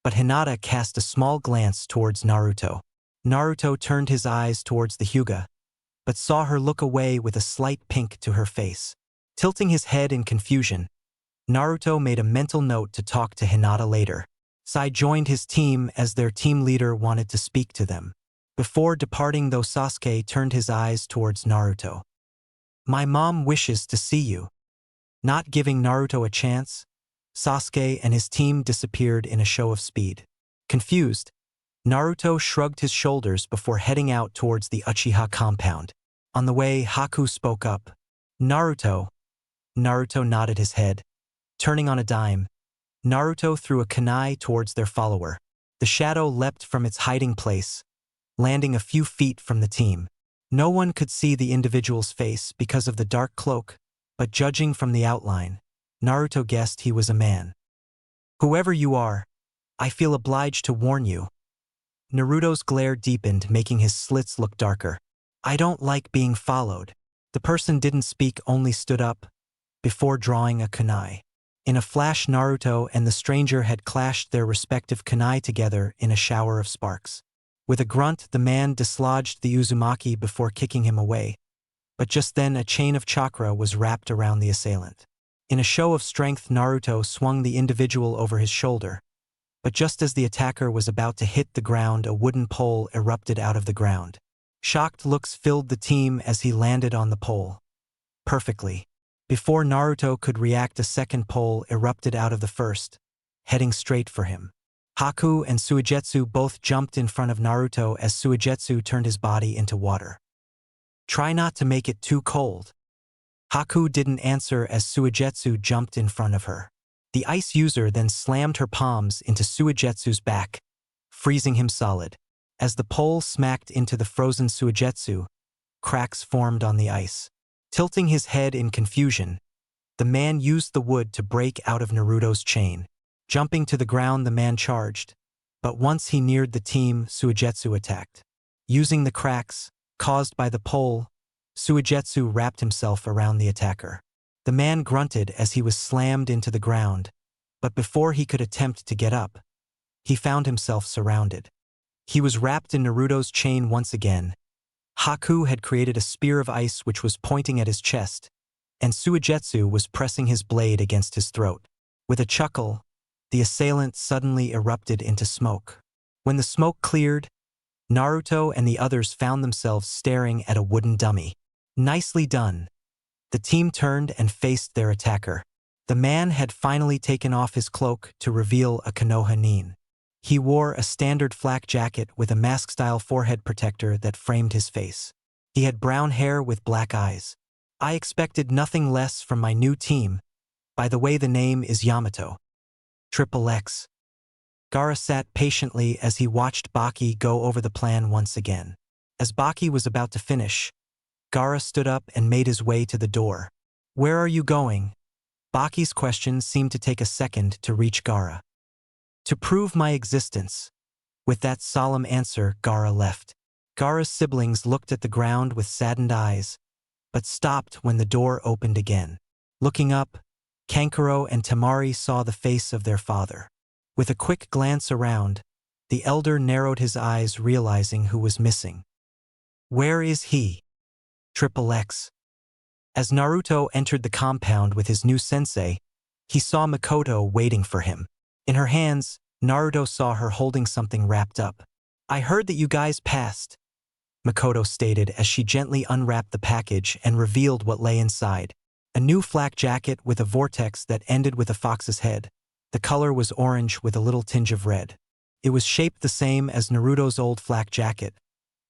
A: but Hinata cast a small glance towards Naruto. Naruto turned his eyes towards the Hyuga, but saw her look away with a slight pink to her face. Tilting his head in confusion, Naruto made a mental note to talk to Hinata later. Sai joined his team as their team leader wanted to speak to them. Before departing though, Sasuke turned his eyes towards Naruto. My mom wishes to see you. Not giving Naruto a chance, Sasuke and his team disappeared in a show of speed. Confused, Naruto shrugged his shoulders before heading out towards the Uchiha compound. On the way, Haku spoke up. Naruto. Naruto nodded his head. Turning on a dime, Naruto threw a kunai towards their follower. The shadow leapt from its hiding place, landing a few feet from the team. No one could see the individual's face because of the dark cloak, but judging from the outline, Naruto guessed he was a man. Whoever you are, I feel obliged to warn you. Naruto's glare deepened, making his slits look darker. I don't like being followed. The person didn't speak, only stood up, before drawing a kunai. In a flash, Naruto and the stranger had clashed their respective kunai together in a shower of sparks. With a grunt, the man dislodged the Uzumaki before kicking him away, but just then a chain of chakra was wrapped around the assailant. In a show of strength, Naruto swung the individual over his shoulder, but just as the attacker was about to hit the ground, a wooden pole erupted out of the ground. Shocked looks filled the team as he landed on the pole. Perfectly. Before Naruto could react, a second pole erupted out of the first, heading straight for him. Haku and Suigetsu both jumped in front of Naruto as Suigetsu turned his body into water. Try not to make it too cold. Haku didn't answer as Suigetsu jumped in front of her. The ice user then slammed her palms into Suigetsu's back, freezing him solid. As the pole smacked into the frozen Suigetsu, cracks formed on the ice. Tilting his head in confusion, the man used the wood to break out of Naruto's chain. Jumping to the ground, the man charged, but once he neared the team, Suigetsu attacked. Using the cracks caused by the pole, Suigetsu wrapped himself around the attacker. The man grunted as he was slammed into the ground, but before he could attempt to get up, he found himself surrounded. He was wrapped in Naruto's chain once again. Haku had created a spear of ice which was pointing at his chest, and Suigetsu was pressing his blade against his throat. With a chuckle, the assailant suddenly erupted into smoke. When the smoke cleared, Naruto and the others found themselves staring at a wooden dummy. Nicely done. The team turned and faced their attacker. The man had finally taken off his cloak to reveal a Konoha nin. He wore a standard flak jacket with a mask-style forehead protector that framed his face. He had brown hair with black eyes. I expected nothing less from my new team. By the way, the name is Yamato. Triple X. Gaara sat patiently as he watched Baki go over the plan once again. As Baki was about to finish, Gaara stood up and made his way to the door. "Where are you going?" Baki's question seemed to take a second to reach Gaara. "To prove my existence." With that solemn answer, Gaara left. Gaara's siblings looked at the ground with saddened eyes, but stopped when the door opened again. Looking up, Kankuro and Temari saw the face of their father. With a quick glance around, the elder narrowed his eyes, realizing who was missing. "Where is he?" Triple X. As Naruto entered the compound with his new sensei, he saw Makoto waiting for him. In her hands, Naruto saw her holding something wrapped up. "I heard that you guys passed," Makoto stated as she gently unwrapped the package and revealed what lay inside. A new flak jacket with a vortex that ended with a fox's head. The color was orange with a little tinge of red. It was shaped the same as Naruto's old flak jacket,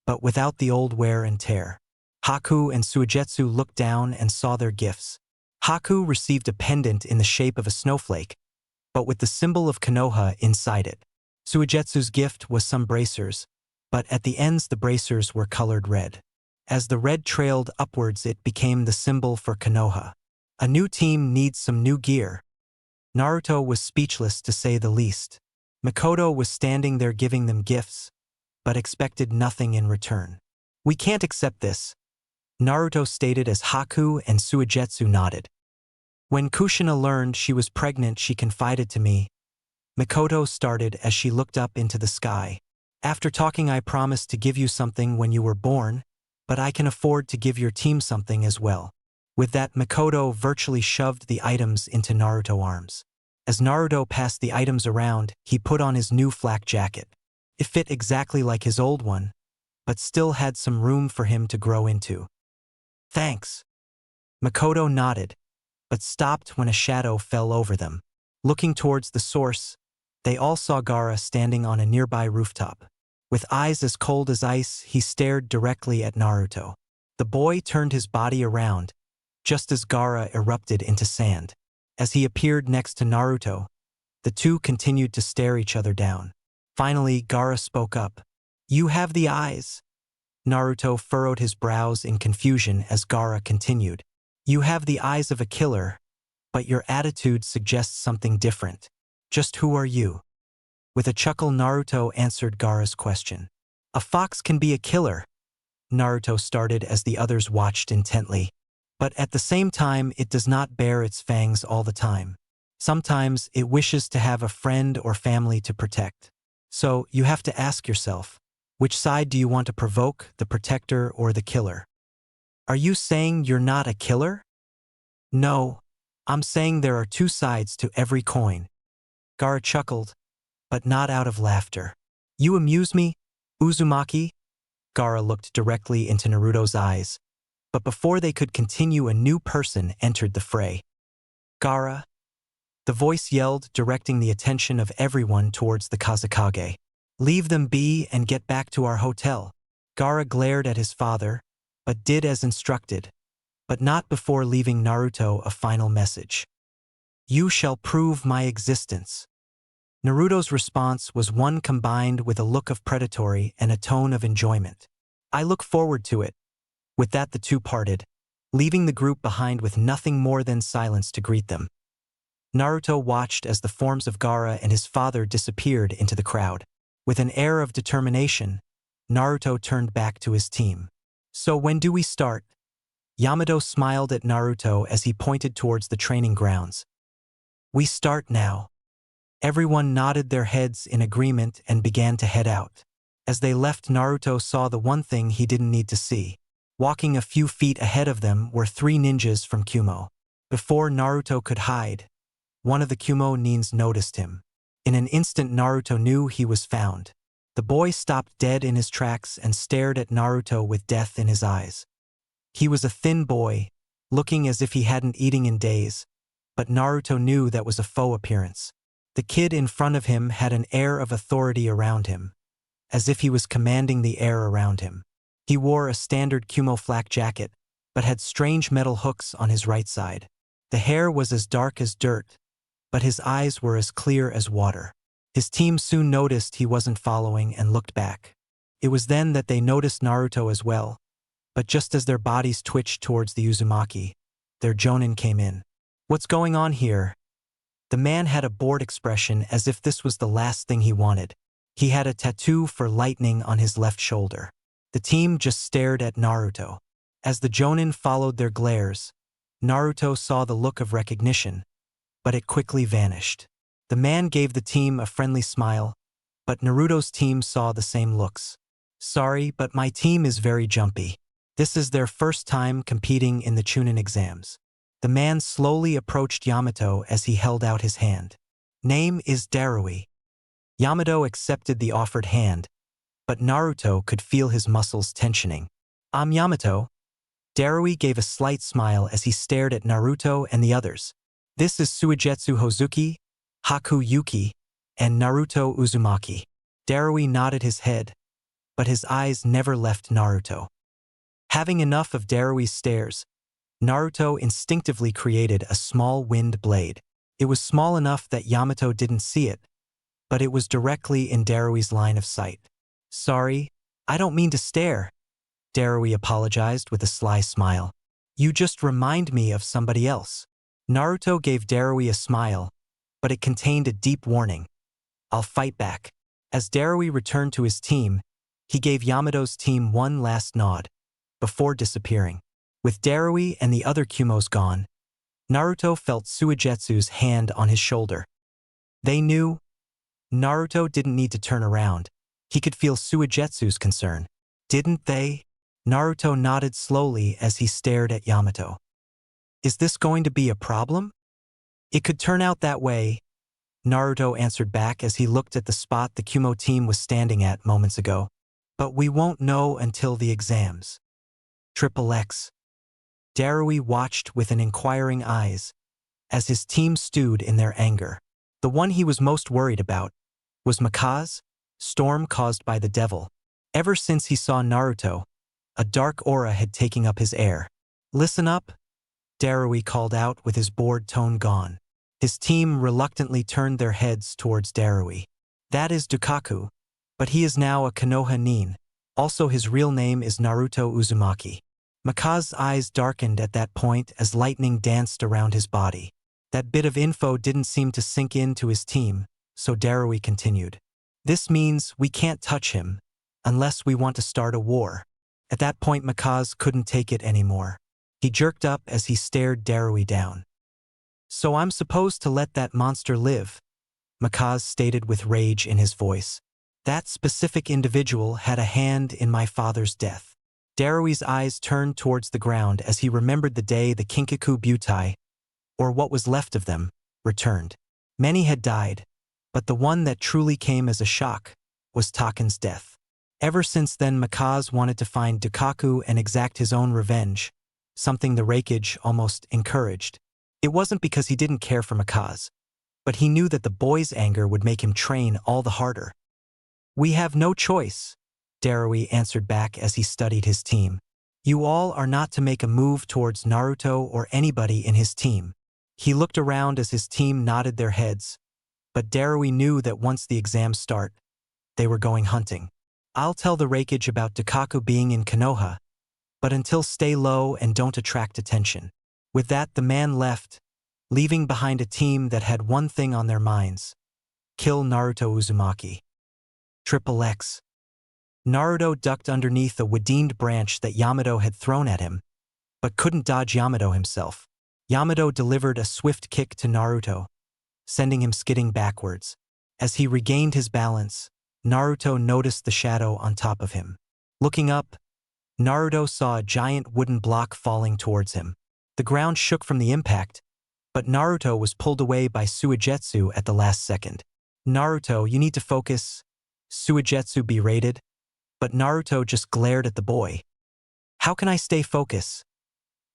A: but without the old wear and tear. Haku and Suigetsu looked down and saw their gifts. Haku received a pendant in the shape of a snowflake, but with the symbol of Konoha inside it. Suigetsu's gift was some bracers, but at the ends the bracers were colored red. As the red trailed upwards, it became the symbol for Konoha. A new team needs some new gear. Naruto was speechless, to say the least. Makoto was standing there giving them gifts, but expected nothing in return. "We can't accept this," Naruto stated as Haku and Suigetsu nodded. "When Kushina learned she was pregnant, she confided to me," Makoto started as she looked up into the sky. "After talking, I promised to give you something when you were born, but I can afford to give your team something as well." With that, Makoto virtually shoved the items into Naruto's arms. As Naruto passed the items around, he put on his new flak jacket. It fit exactly like his old one, but still had some room for him to grow into. "Thanks." Makoto nodded, but stopped when a shadow fell over them. Looking towards the source, they all saw Gaara standing on a nearby rooftop. With eyes as cold as ice, he stared directly at Naruto. The boy turned his body around, just as Gaara erupted into sand. As he appeared next to Naruto, the two continued to stare each other down. Finally, Gaara spoke up. "You have the eyes." Naruto furrowed his brows in confusion as Gaara continued. "You have the eyes of a killer, but your attitude suggests something different. Just who are you?" With a chuckle, Naruto answered Gaara's question. "A fox can be a killer," Naruto started as the others watched intently. "But at the same time, it does not bare its fangs all the time. Sometimes it wishes to have a friend or family to protect. So you have to ask yourself, which side do you want to provoke, the protector or the killer?" "Are you saying you're not a killer?" "No, I'm saying there are two sides to every coin." Gaara chuckled, but not out of laughter. "You amuse me, Uzumaki?" Gaara looked directly into Naruto's eyes, but before they could continue, a new person entered the fray. "Gaara," the voice yelled, directing the attention of everyone towards the Kazekage. "Leave them be and get back to our hotel." Gaara glared at his father, but did as instructed, but not before leaving Naruto a final message. "You shall prove my existence." Naruto's response was one combined with a look of predatory and a tone of enjoyment. "I look forward to it." With that, the two parted, leaving the group behind with nothing more than silence to greet them. Naruto watched as the forms of Gaara and his father disappeared into the crowd. With an air of determination, Naruto turned back to his team. "So when do we start?" Yamato smiled at Naruto as he pointed towards the training grounds. "We start now." Everyone nodded their heads in agreement and began to head out. As they left, Naruto saw the one thing he didn't need to see. Walking a few feet ahead of them were three ninjas from Kumo. Before Naruto could hide, one of the Kumo nins noticed him. In an instant, Naruto knew he was found. The boy stopped dead in his tracks and stared at Naruto with death in his eyes. He was a thin boy, looking as if he hadn't eaten in days, but Naruto knew that was a faux appearance. The kid in front of him had an air of authority around him, as if he was commanding the air around him. He wore a standard Kumo flak jacket, but had strange metal hooks on his right side. The hair was as dark as dirt, but his eyes were as clear as water. His team soon noticed he wasn't following and looked back. It was then that they noticed Naruto as well, but just as their bodies twitched towards the Uzumaki, their Jonin came in. "What's going on here?" The man had a bored expression as if this was the last thing he wanted. He had a tattoo for lightning on his left shoulder. The team just stared at Naruto. As the Jonin followed their glares, Naruto saw the look of recognition, but it quickly vanished. The man gave the team a friendly smile, but Naruto's team saw the same looks. "Sorry, but my team is very jumpy. This is their first time competing in the Chunin exams." The man slowly approached Yamato as he held out his hand. "Name is Darui." Yamato accepted the offered hand, but Naruto could feel his muscles tensioning. "I'm Yamato." Darui gave a slight smile as he stared at Naruto and the others. "This is Suigetsu Hozuki, Haku Yuki, and Naruto Uzumaki." Darui nodded his head, but his eyes never left Naruto. Having enough of Darui's stares, Naruto instinctively created a small wind blade. It was small enough that Yamato didn't see it, but it was directly in Darui's line of sight. "Sorry, I don't mean to stare," Darui apologized with a sly smile. "You just remind me of somebody else." Naruto gave Darui a smile, but it contained a deep warning. "I'll fight back." As Darui returned to his team, he gave Yamato's team one last nod, before disappearing. With Darui and the other Kumos gone, Naruto felt Suigetsu's hand on his shoulder. They knew Naruto didn't need to turn around. He could feel Suigetsu's concern. Didn't they? Naruto nodded slowly as he stared at Yamato. "Is this going to be a problem?" "It could turn out that way," Naruto answered back as he looked at the spot the Kumo team was standing at moments ago. "But we won't know until the exams." XXX. Darui watched with an inquiring eyes as his team stewed in their anger. The one he was most worried about was Maka's storm caused by the devil. Ever since he saw Naruto, a dark aura had taken up his air. "Listen up," Darui called out with his bored tone gone. His team reluctantly turned their heads towards Darui. "That is Ginkaku, but he is now a Konoha nin. Also his real name is Naruto Uzumaki." Maka's eyes darkened at that point as lightning danced around his body. That bit of info didn't seem to sink into his team, so Darui continued. "This means we can't touch him, unless we want to start a war." At that point Maka's couldn't take it anymore. He jerked up as he stared Darui down. "So I'm supposed to let that monster live?" Maka's stated with rage in his voice. "That specific individual had a hand in my father's death." Darui's eyes turned towards the ground as he remembered the day the Kinkaku Butai, or what was left of them, returned. Many had died, but the one that truly came as a shock was Taken's death. Ever since then Maka's wanted to find Ginkaku and exact his own revenge, something the Raikage almost encouraged. It wasn't because he didn't care for Maka's, but he knew that the boy's anger would make him train all the harder. "We have no choice," Darui answered back as he studied his team. "You all are not to make a move towards Naruto or anybody in his team." He looked around as his team nodded their heads, but Darui knew that once the exams start, they were going hunting. "I'll tell the Raikage about Ginkaku being in Konoha, but until stay low and don't attract attention." With that the man left, leaving behind a team that had one thing on their minds: kill Naruto Uzumaki. XXX. Naruto ducked underneath a widened branch that Yamato had thrown at him, but couldn't dodge Yamato himself. Yamato delivered a swift kick to Naruto, sending him skidding backwards. As he regained his balance, Naruto noticed the shadow on top of him. Looking up, Naruto saw a giant wooden block falling towards him. The ground shook from the impact, but Naruto was pulled away by Suigetsu at the last second. "Naruto, you need to focus," Suigetsu berated, but Naruto just glared at the boy. "How can I stay focused?"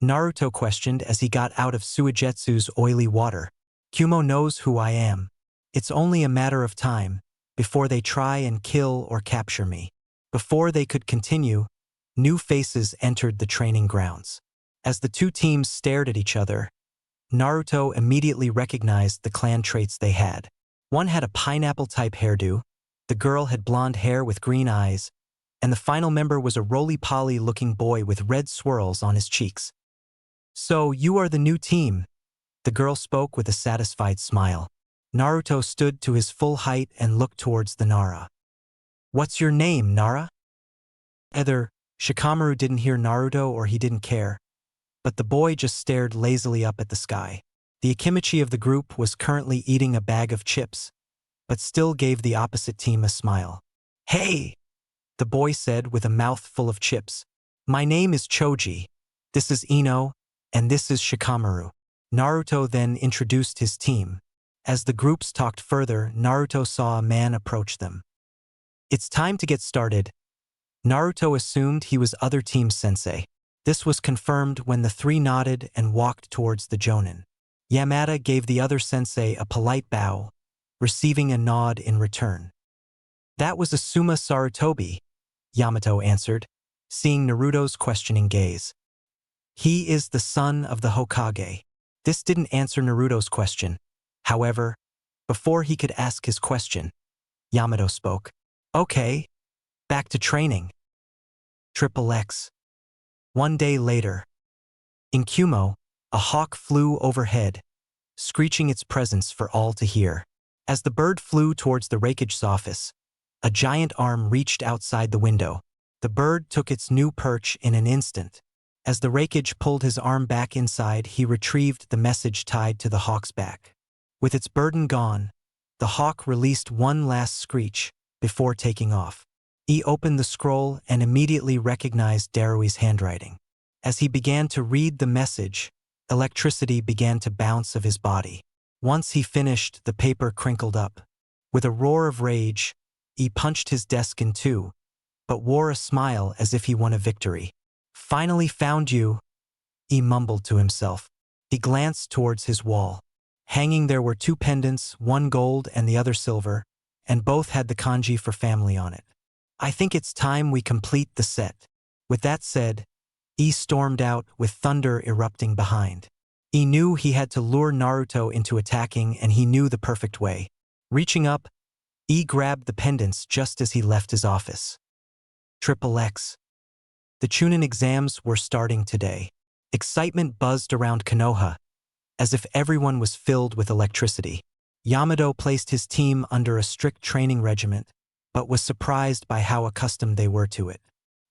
A: Naruto questioned as he got out of Suigetsu's oily water. Kumo knows who I am. It's only a matter of time before they try and kill or capture me. Before they could continue, new faces entered the training grounds. As the two teams stared at each other, Naruto immediately recognized the clan traits they had. One had a pineapple-type hairdo, the girl had blonde hair with green eyes, and the final member was a roly-poly-looking boy with red swirls on his cheeks. "So, you are the new team," the girl spoke with a satisfied smile. Naruto stood to his full height and looked towards the Nara. "What's your name, Nara?" Either Shikamaru didn't hear Naruto or he didn't care, but the boy just stared lazily up at the sky. The Akimichi of the group was currently eating a bag of chips, but still gave the opposite team a smile. "Hey!" the boy said with a mouth full of chips. "My name is Choji. This is Ino, and this is Shikamaru." Naruto then introduced his team. As the groups talked further, Naruto saw a man approach them. "It's time to get started." Naruto assumed he was other team's sensei. This was confirmed when the three nodded and walked towards the Jonin. Yamada gave the other sensei a polite bow, receiving a nod in return. "That was Asuma Sarutobi," Yamato answered, seeing Naruto's questioning gaze. "He is the son of the Hokage." This didn't answer Naruto's question. However, before he could ask his question, Yamato spoke. "Okay, back to training." XXX. One day later. In Kumo, a hawk flew overhead, screeching its presence for all to hear. As the bird flew towards the Raikage's office, a giant arm reached outside the window. The bird took its new perch in an instant. As the Raikage pulled his arm back inside, he retrieved the message tied to the hawk's back. With its burden gone, the hawk released one last screech before taking off. He opened the scroll and immediately recognized Darui's handwriting. As he began to read the message, electricity began to bounce of his body. Once he finished, the paper crinkled up. With a roar of rage, he punched his desk in two, but wore a smile as if he won a victory. "Finally found you," he mumbled to himself. He glanced towards his wall. Hanging there were two pendants, one gold and the other silver, and both had the kanji for family on it. "I think it's time we complete the set." With that said, he stormed out with thunder erupting behind. He knew he had to lure Naruto into attacking, and he knew the perfect way. Reaching up, he grabbed the pendants just as he left his office. XXX. The Chunin exams were starting today. Excitement buzzed around Konoha, as if everyone was filled with electricity. Yamato placed his team under a strict training regiment, but was surprised by how accustomed they were to it.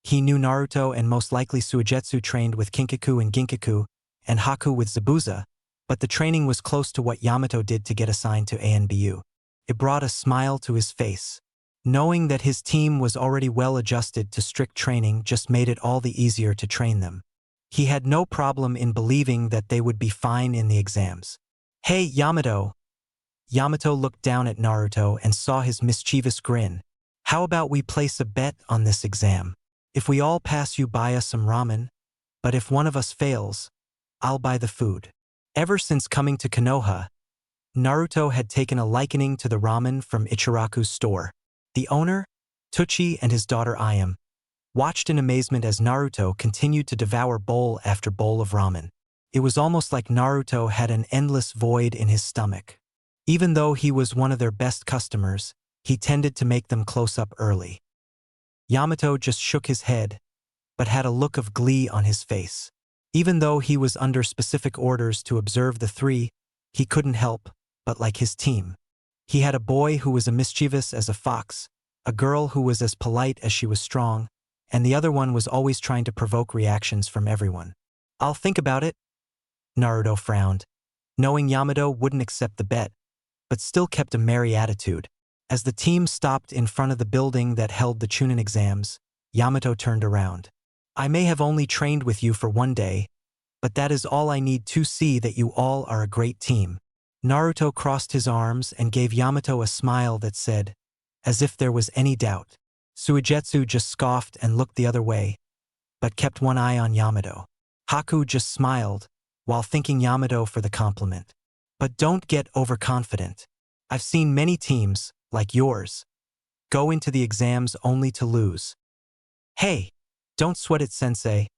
A: He knew Naruto and most likely Suigetsu trained with Kinkaku and Ginkaku, and Haku with Zabuza, but the training was close to what Yamato did to get assigned to ANBU. It brought a smile to his face. Knowing that his team was already well adjusted to strict training just made it all the easier to train them. He had no problem in believing that they would be fine in the exams. "Hey, Yamato!" Yamato looked down at Naruto and saw his mischievous grin. "How about we place a bet on this exam? If we all pass, you buy us some ramen, but if one of us fails, I'll buy the food." Ever since coming to Konoha, Naruto had taken a liking to the ramen from Ichiraku's store. The owner, Tucci, and his daughter Ayam watched in amazement as Naruto continued to devour bowl after bowl of ramen. It was almost like Naruto had an endless void in his stomach. Even though he was one of their best customers, he tended to make them close up early. Yamato just shook his head, but had a look of glee on his face. Even though he was under specific orders to observe the three, he couldn't help but like his team. He had a boy who was as mischievous as a fox, a girl who was as polite as she was strong, and the other one was always trying to provoke reactions from everyone. "I'll think about it." Naruto frowned, knowing Yamato wouldn't accept the bet, but still kept a merry attitude. As the team stopped in front of the building that held the Chunin exams, Yamato turned around. "I may have only trained with you for one day, but that is all I need to see that you all are a great team." Naruto crossed his arms and gave Yamato a smile that said, as if there was any doubt. Suigetsu just scoffed and looked the other way, but kept one eye on Yamato. Haku just smiled, while thanking Yamato for the compliment. But don't get overconfident. I've seen many teams, like yours, go into the exams only to lose. Hey, don't sweat it, sensei.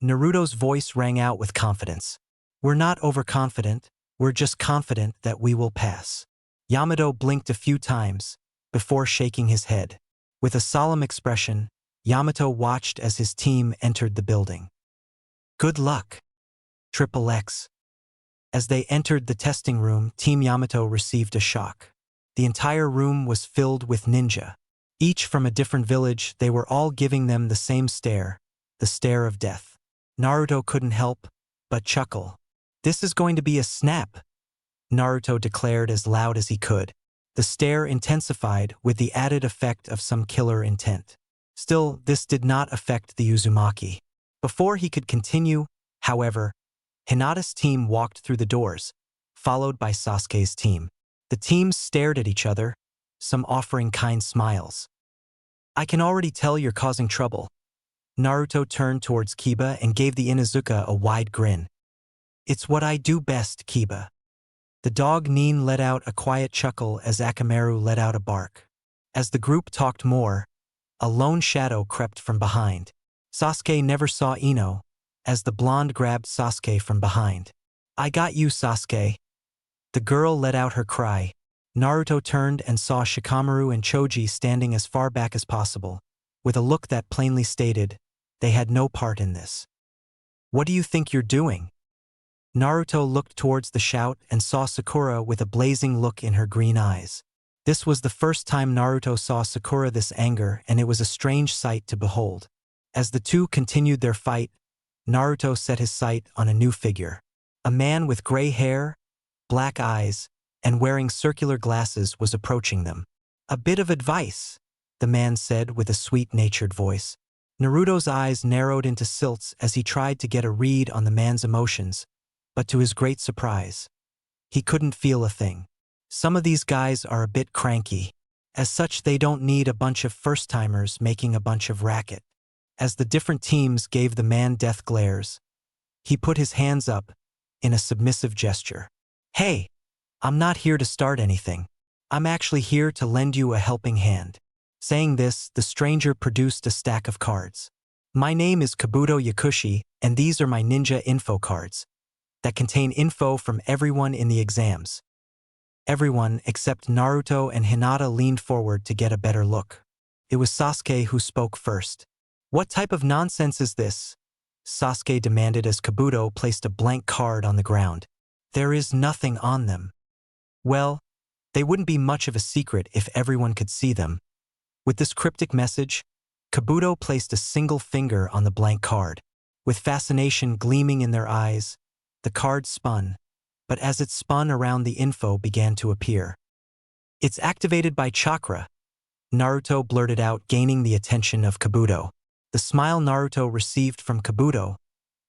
A: Naruto's voice rang out with confidence. We're not overconfident, we're just confident that we will pass. Yamato blinked a few times, before shaking his head. With a solemn expression, Yamato watched as his team entered the building. Good luck. Triple X. As they entered the testing room, Team Yamato received a shock. The entire room was filled with ninja. Each from a different village, they were all giving them the same stare, the stare of death. Naruto couldn't help but chuckle. This is going to be a snap, Naruto declared as loud as he could. The stare intensified with the added effect of some killer intent. Still, this did not affect the Uzumaki. Before he could continue, however, Hinata's team walked through the doors, followed by Sasuke's team. The teams stared at each other, some offering kind smiles. I can already tell you're causing trouble. Naruto turned towards Kiba and gave the Inuzuka a wide grin. It's what I do best, Kiba. The dog Nin let out a quiet chuckle as Akamaru let out a bark. As the group talked more, a lone shadow crept from behind. Sasuke never saw Ino, as the blonde grabbed Sasuke from behind. I got you, Sasuke. The girl let out her cry. Naruto turned and saw Shikamaru and Choji standing as far back as possible, with a look that plainly stated, they had no part in this. What do you think you're doing? Naruto looked towards the shout and saw Sakura with a blazing look in her green eyes. This was the first time Naruto saw Sakura this anger, and it was a strange sight to behold. As the two continued their fight, Naruto set his sight on a new figure. A man with gray hair, black eyes, and wearing circular glasses was approaching them. A bit of advice, the man said with a sweet-natured voice. Naruto's eyes narrowed into slits as he tried to get a read on the man's emotions, but to his great surprise, he couldn't feel a thing. Some of these guys are a bit cranky. As such, they don't need a bunch of first-timers making a bunch of racket. As the different teams gave the man death glares, he put his hands up in a submissive gesture. Hey, I'm not here to start anything. I'm actually here to lend you a helping hand. Saying this, the stranger produced a stack of cards. My name is Kabuto Yakushi, and these are my ninja info cards that contain info from everyone in the exams. Everyone except Naruto and Hinata leaned forward to get a better look. It was Sasuke who spoke first. What type of nonsense is this? Sasuke demanded as Kabuto placed a blank card on the ground. There is nothing on them. Well, they wouldn't be much of a secret if everyone could see them. With this cryptic message, Kabuto placed a single finger on the blank card. With fascination gleaming in their eyes, the card spun, but as it spun around, the info began to appear. It's activated by chakra, Naruto blurted out, gaining the attention of Kabuto. The smile Naruto received from Kabuto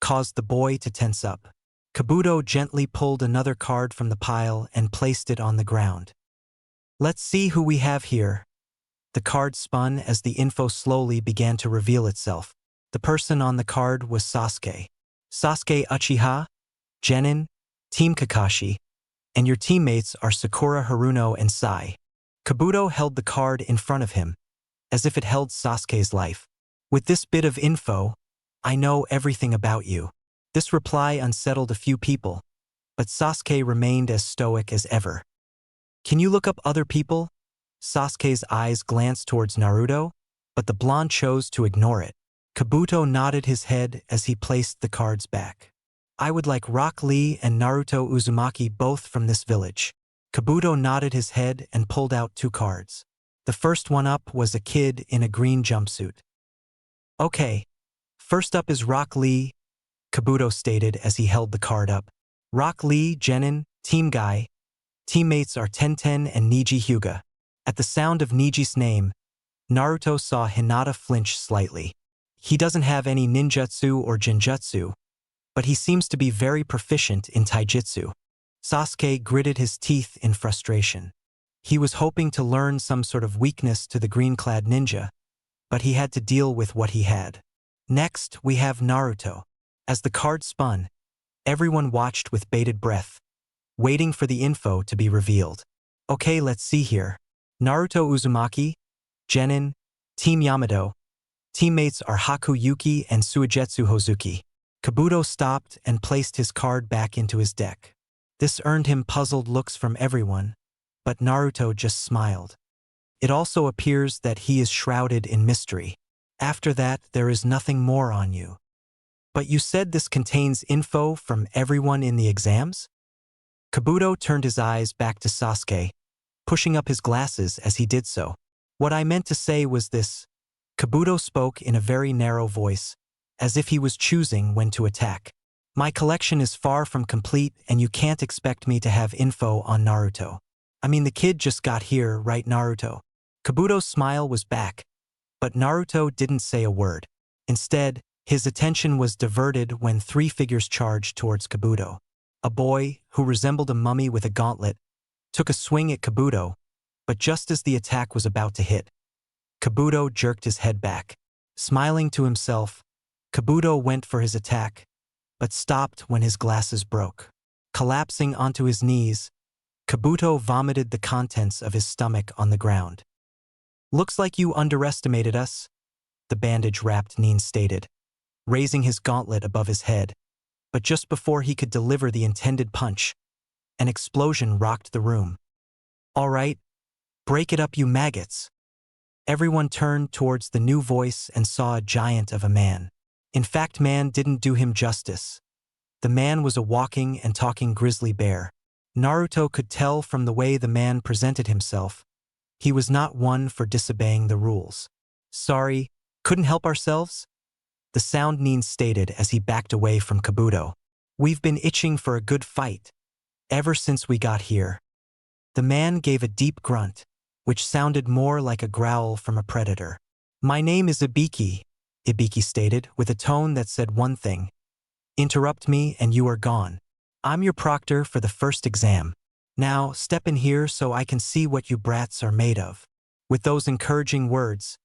A: caused the boy to tense up. Kabuto gently pulled another card from the pile and placed it on the ground. Let's see who we have here. The card spun as the info slowly began to reveal itself. The person on the card was Sasuke. Sasuke Uchiha, Genin, Team Kakashi, and your teammates are Sakura, Haruno, and Sai. Kabuto held the card in front of him, as if it held Sasuke's life. With this bit of info, I know everything about you. This reply unsettled a few people, but Sasuke remained as stoic as ever. Can you look up other people? Sasuke's eyes glanced towards Naruto, but the blonde chose to ignore it. Kabuto nodded his head as he placed the cards back. I would like Rock Lee and Naruto Uzumaki, both from this village. Kabuto nodded his head and pulled out two cards. The first one up was a kid in a green jumpsuit. Okay, first up is Rock Lee, Kabuto stated as he held the card up. Rock Lee, Genin, team guy. Teammates are Tenten and Niji Hyuga. At the sound of Niji's name, Naruto saw Hinata flinch slightly. He doesn't have any ninjutsu or jinjutsu, but he seems to be very proficient in taijutsu. Sasuke gritted his teeth in frustration. He was hoping to learn some sort of weakness to the green-clad ninja, but he had to deal with what he had. Next, we have Naruto. As the card spun, everyone watched with bated breath, waiting for the info to be revealed. Okay, let's see here. Naruto Uzumaki, Genin, Team Yamato. Teammates are Haku Yuki and Suigetsu Hozuki. Kabuto stopped and placed his card back into his deck. This earned him puzzled looks from everyone, but Naruto just smiled. It also appears that he is shrouded in mystery. After that, there is nothing more on you. But you said this contains info from everyone in the exams? Kabuto turned his eyes back to Sasuke, pushing up his glasses as he did so. What I meant to say was this. Kabuto spoke in a very narrow voice, as if he was choosing when to attack. My collection is far from complete and you can't expect me to have info on Naruto. I mean, the kid just got here, right, Naruto? Kabuto's smile was back, but Naruto didn't say a word. Instead, his attention was diverted when three figures charged towards Kabuto. A boy, who resembled a mummy with a gauntlet, took a swing at Kabuto, but just as the attack was about to hit, Kabuto jerked his head back. Smiling to himself, Kabuto went for his attack, but stopped when his glasses broke. Collapsing onto his knees, Kabuto vomited the contents of his stomach on the ground. Looks like you underestimated us, the bandage-wrapped Nin stated, raising his gauntlet above his head. But just before he could deliver the intended punch, an explosion rocked the room. All right, break it up, you maggots. Everyone turned towards the new voice and saw a giant of a man. In fact, man didn't do him justice. The man was a walking and talking grizzly bear. Naruto could tell from the way the man presented himself. He was not one for disobeying the rules. Sorry, couldn't help ourselves? The sound Nin stated as he backed away from Kabuto. We've been itching for a good fight, ever since we got here. The man gave a deep grunt, which sounded more like a growl from a predator. My name is Ibiki, Ibiki stated with a tone that said one thing. Interrupt me and you are gone. I'm your proctor for the first exam. Now, step in here so I can see what you brats are made of. With those encouraging words,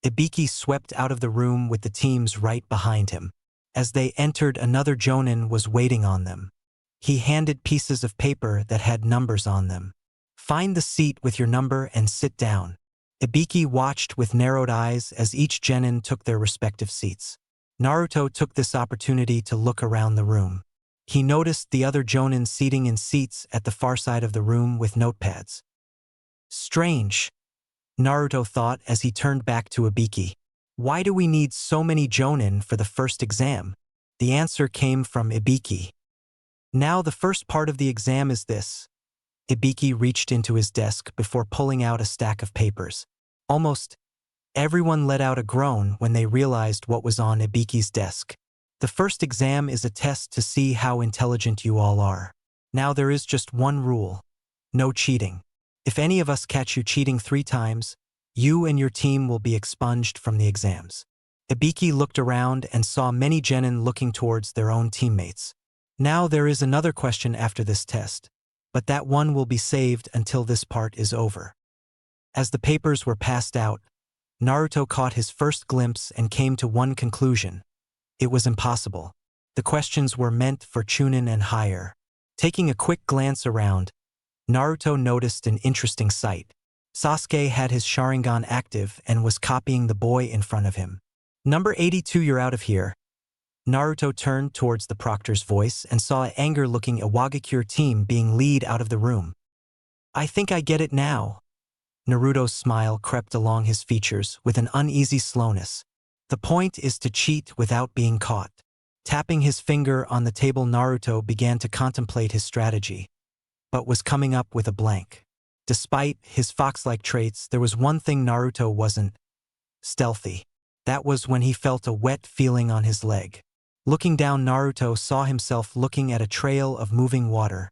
A: Ibiki swept out of the room with the teams right behind him. As they entered, another Jonin was waiting on them. He handed pieces of paper that had numbers on them. Find the seat with your number and sit down. Ibiki watched with narrowed eyes as each genin took their respective seats. Naruto took this opportunity to look around the room. He noticed the other Jonin seating in seats at the far side of the room with notepads. Strange, Naruto thought as he turned back to Ibiki. Why do we need so many Jonin for the first exam? The answer came from Ibiki. Now the first part of the exam is this. Ibiki reached into his desk before pulling out a stack of papers. Almost everyone let out a groan when they realized what was on Ibiki's desk. The first exam is a test to see how intelligent you all are. Now there is just one rule. No cheating. If any of us catch you cheating 3 times, you and your team will be expunged from the exams. Ibiki looked around and saw many genin looking towards their own teammates. Now there is another question after this test, but that one will be saved until this part is over. As the papers were passed out, Naruto caught his first glimpse and came to one conclusion. It was impossible. The questions were meant for Chunin and higher. Taking a quick glance around, Naruto noticed an interesting sight. Sasuke had his Sharingan active and was copying the boy in front of him. Number 82, you're out of here. Naruto turned towards the proctor's voice and saw an anger-looking Iwagakure team being lead out of the room. I think I get it now. Naruto's smile crept along his features with an uneasy slowness. The point is to cheat without being caught. Tapping his finger on the table, Naruto began to contemplate his strategy, but was coming up with a blank. Despite his fox-like traits, there was one thing Naruto wasn't: stealthy. That was when he felt a wet feeling on his leg. Looking down, Naruto saw himself looking at a trail of moving water,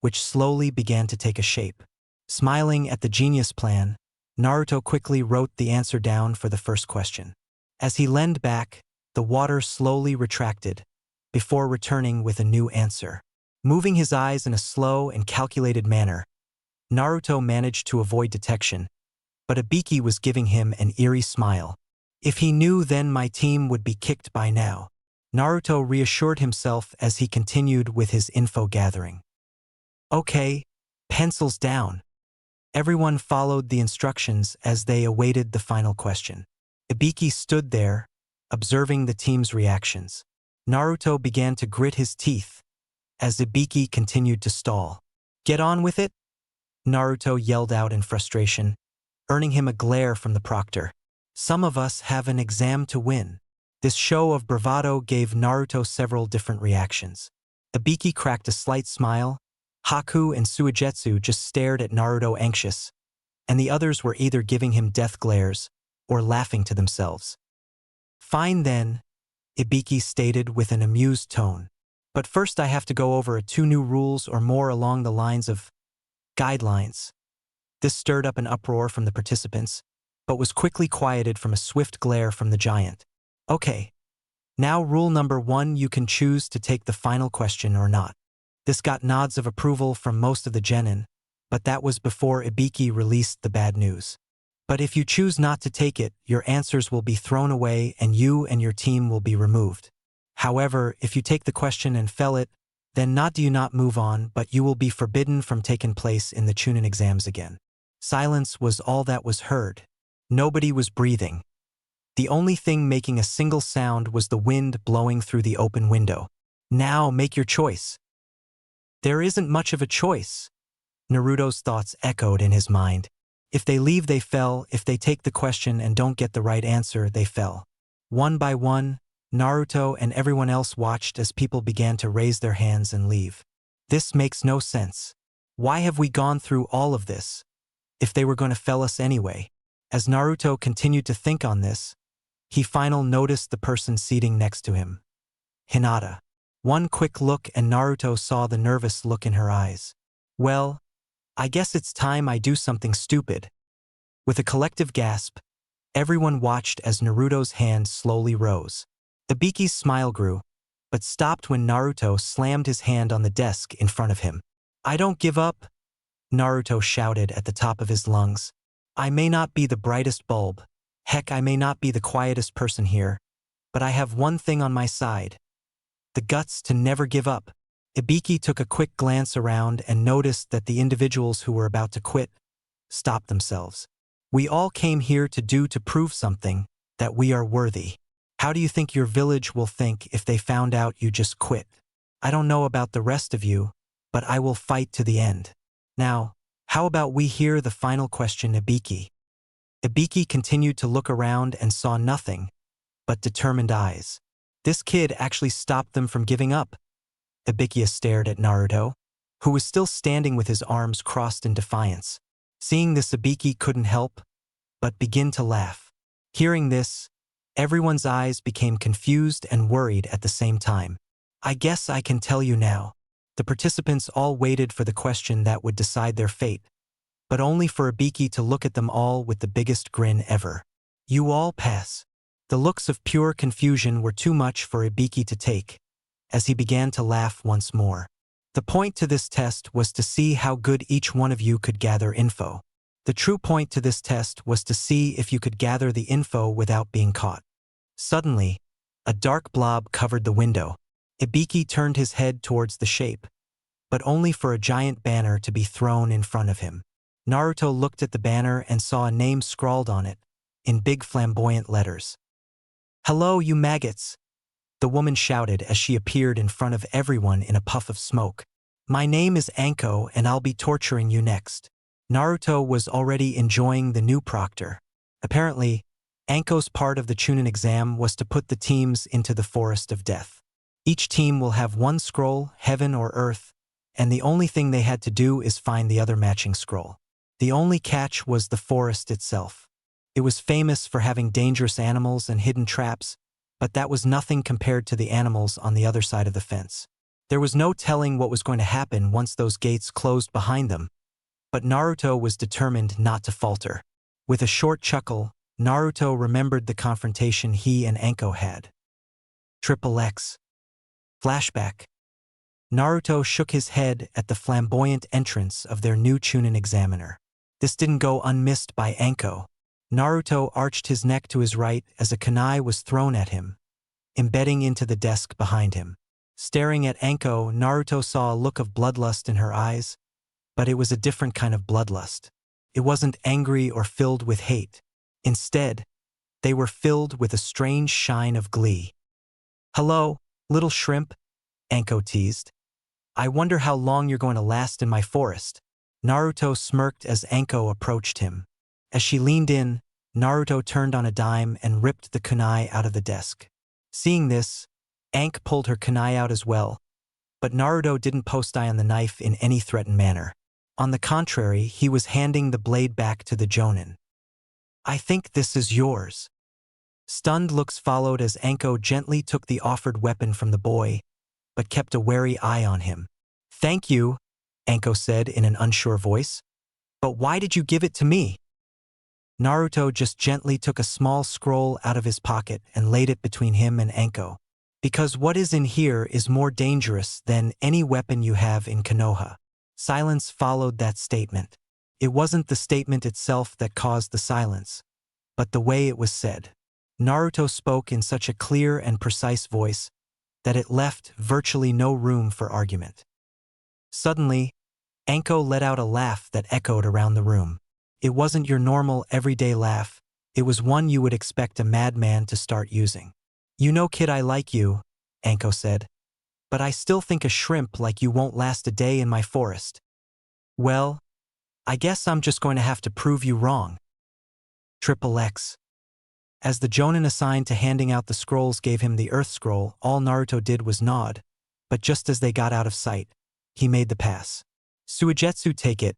A: which slowly began to take a shape. Smiling at the genius plan, Naruto quickly wrote the answer down for the first question. As he leaned back, the water slowly retracted, before returning with a new answer. Moving his eyes in a slow and calculated manner, Naruto managed to avoid detection, but Ibiki was giving him an eerie smile. If he knew, then my team would be kicked by now. Naruto reassured himself as he continued with his info gathering. Okay, pencils down. Everyone followed the instructions as they awaited the final question. Ibiki stood there, observing the team's reactions. Naruto began to grit his teeth as Ibiki continued to stall. Get on with it? Naruto yelled out in frustration, earning him a glare from the proctor. Some of us have an exam to win. This show of bravado gave Naruto several different reactions. Ibiki cracked a slight smile. Haku and Suigetsu just stared at Naruto anxious, and the others were either giving him death glares or laughing to themselves. Fine then, Ibiki stated with an amused tone. But first I have to go over 2 new rules or more along the lines of guidelines. This stirred up an uproar from the participants, but was quickly quieted from a swift glare from the giant. Okay. Now rule number 1, you can choose to take the final question or not. This got nods of approval from most of the genin, but that was before Ibiki released the bad news. But if you choose not to take it, your answers will be thrown away and you and your team will be removed. However, if you take the question and fail it, then not do you not move on, but you will be forbidden from taking place in the Chunin exams again. Silence was all that was heard. Nobody was breathing. The only thing making a single sound was the wind blowing through the open window. Now make your choice. There isn't much of a choice. Naruto's thoughts echoed in his mind. If they leave, they fell. If they take the question and don't get the right answer, they fell. One by one, Naruto and everyone else watched as people began to raise their hands and leave. This makes no sense. Why have we gone through all of this, if they were going to fell us anyway? As Naruto continued to think on this, he finally noticed the person seating next to him. Hinata. One quick look and Naruto saw the nervous look in her eyes. Well, I guess it's time I do something stupid. With a collective gasp, everyone watched as Naruto's hand slowly rose. Ibiki's smile grew, but stopped when Naruto slammed his hand on the desk in front of him. I don't give up, Naruto shouted at the top of his lungs. I may not be the brightest bulb, heck I may not be the quietest person here, but I have one thing on my side. The guts to never give up. Ibiki took a quick glance around and noticed that the individuals who were about to quit stopped themselves. We all came here to prove something, that we are worthy. How do you think your village will think if they found out you just quit? I don't know about the rest of you, but I will fight to the end. Now, how about we hear the final question, Ibiki? Ibiki continued to look around and saw nothing but determined eyes. This kid actually stopped them from giving up. Ibiki stared at Naruto, who was still standing with his arms crossed in defiance. Seeing this, Ibiki couldn't help but begin to laugh. Hearing this, everyone's eyes became confused and worried at the same time. I guess I can tell you now. The participants all waited for the question that would decide their fate, but only for Ibiki to look at them all with the biggest grin ever. You all pass. The looks of pure confusion were too much for Ibiki to take, as he began to laugh once more. The point to this test was to see how good each one of you could gather info. The true point to this test was to see if you could gather the info without being caught. Suddenly, a dark blob covered the window. Ibiki turned his head towards the shape, but only for a giant banner to be thrown in front of him. Naruto looked at the banner and saw a name scrawled on it, in big flamboyant letters. Hello, you maggots! The woman shouted as she appeared in front of everyone in a puff of smoke. My name is Anko and I'll be torturing you next. Naruto was already enjoying the new proctor. Apparently, Anko's part of the Chunin exam was to put the teams into the forest of death. Each team will have one scroll, heaven or earth, and the only thing they had to do is find the other matching scroll. The only catch was the forest itself. It was famous for having dangerous animals and hidden traps, but that was nothing compared to the animals on the other side of the fence. There was no telling what was going to happen once those gates closed behind them, but Naruto was determined not to falter. With a short chuckle, Naruto remembered the confrontation he and Anko had. Triple X. Flashback. Naruto shook his head at the flamboyant entrance of their new Chunin examiner. This didn't go unmissed by Anko. Naruto arched his neck to his right as a kunai was thrown at him. embedding into the desk behind him. Staring at Anko, Naruto saw a look of bloodlust in her eyes, but it was a different kind of bloodlust. It wasn't angry or filled with hate. Instead, they were filled with a strange shine of glee. "Hello, little shrimp," Anko teased. "I wonder how long you're going to last in my forest." Naruto smirked as Anko approached him. As she leaned in, Naruto turned on a dime and ripped the kunai out of the desk. Seeing this, Ank pulled her kunai out as well, but Naruto didn't post-eye on the knife in any threatened manner. On the contrary, he was handing the blade back to the Jonin. "I think this is yours." Stunned looks followed as Anko gently took the offered weapon from the boy, but kept a wary eye on him. "Thank you," Anko said in an unsure voice. "But why did you give it to me?" Naruto just gently took a small scroll out of his pocket and laid it between him and Anko. "Because what is in here is more dangerous than any weapon you have in Konoha." Silence followed that statement. It wasn't the statement itself that caused the silence, but the way it was said. Naruto spoke in such a clear and precise voice that it left virtually no room for argument. Suddenly, Anko let out a laugh that echoed around the room. It wasn't your normal, everyday laugh. It was one you would expect a madman to start using. "You know, kid, I like you," Anko said. "But I still think a shrimp like you won't last a day in my forest." "Well, I guess I'm just going to have to prove you wrong." XXX. As the Jonin assigned to handing out the scrolls gave him the Earth Scroll, all Naruto did was nod, but just as they got out of sight, he made the pass. "Suigetsu, take it."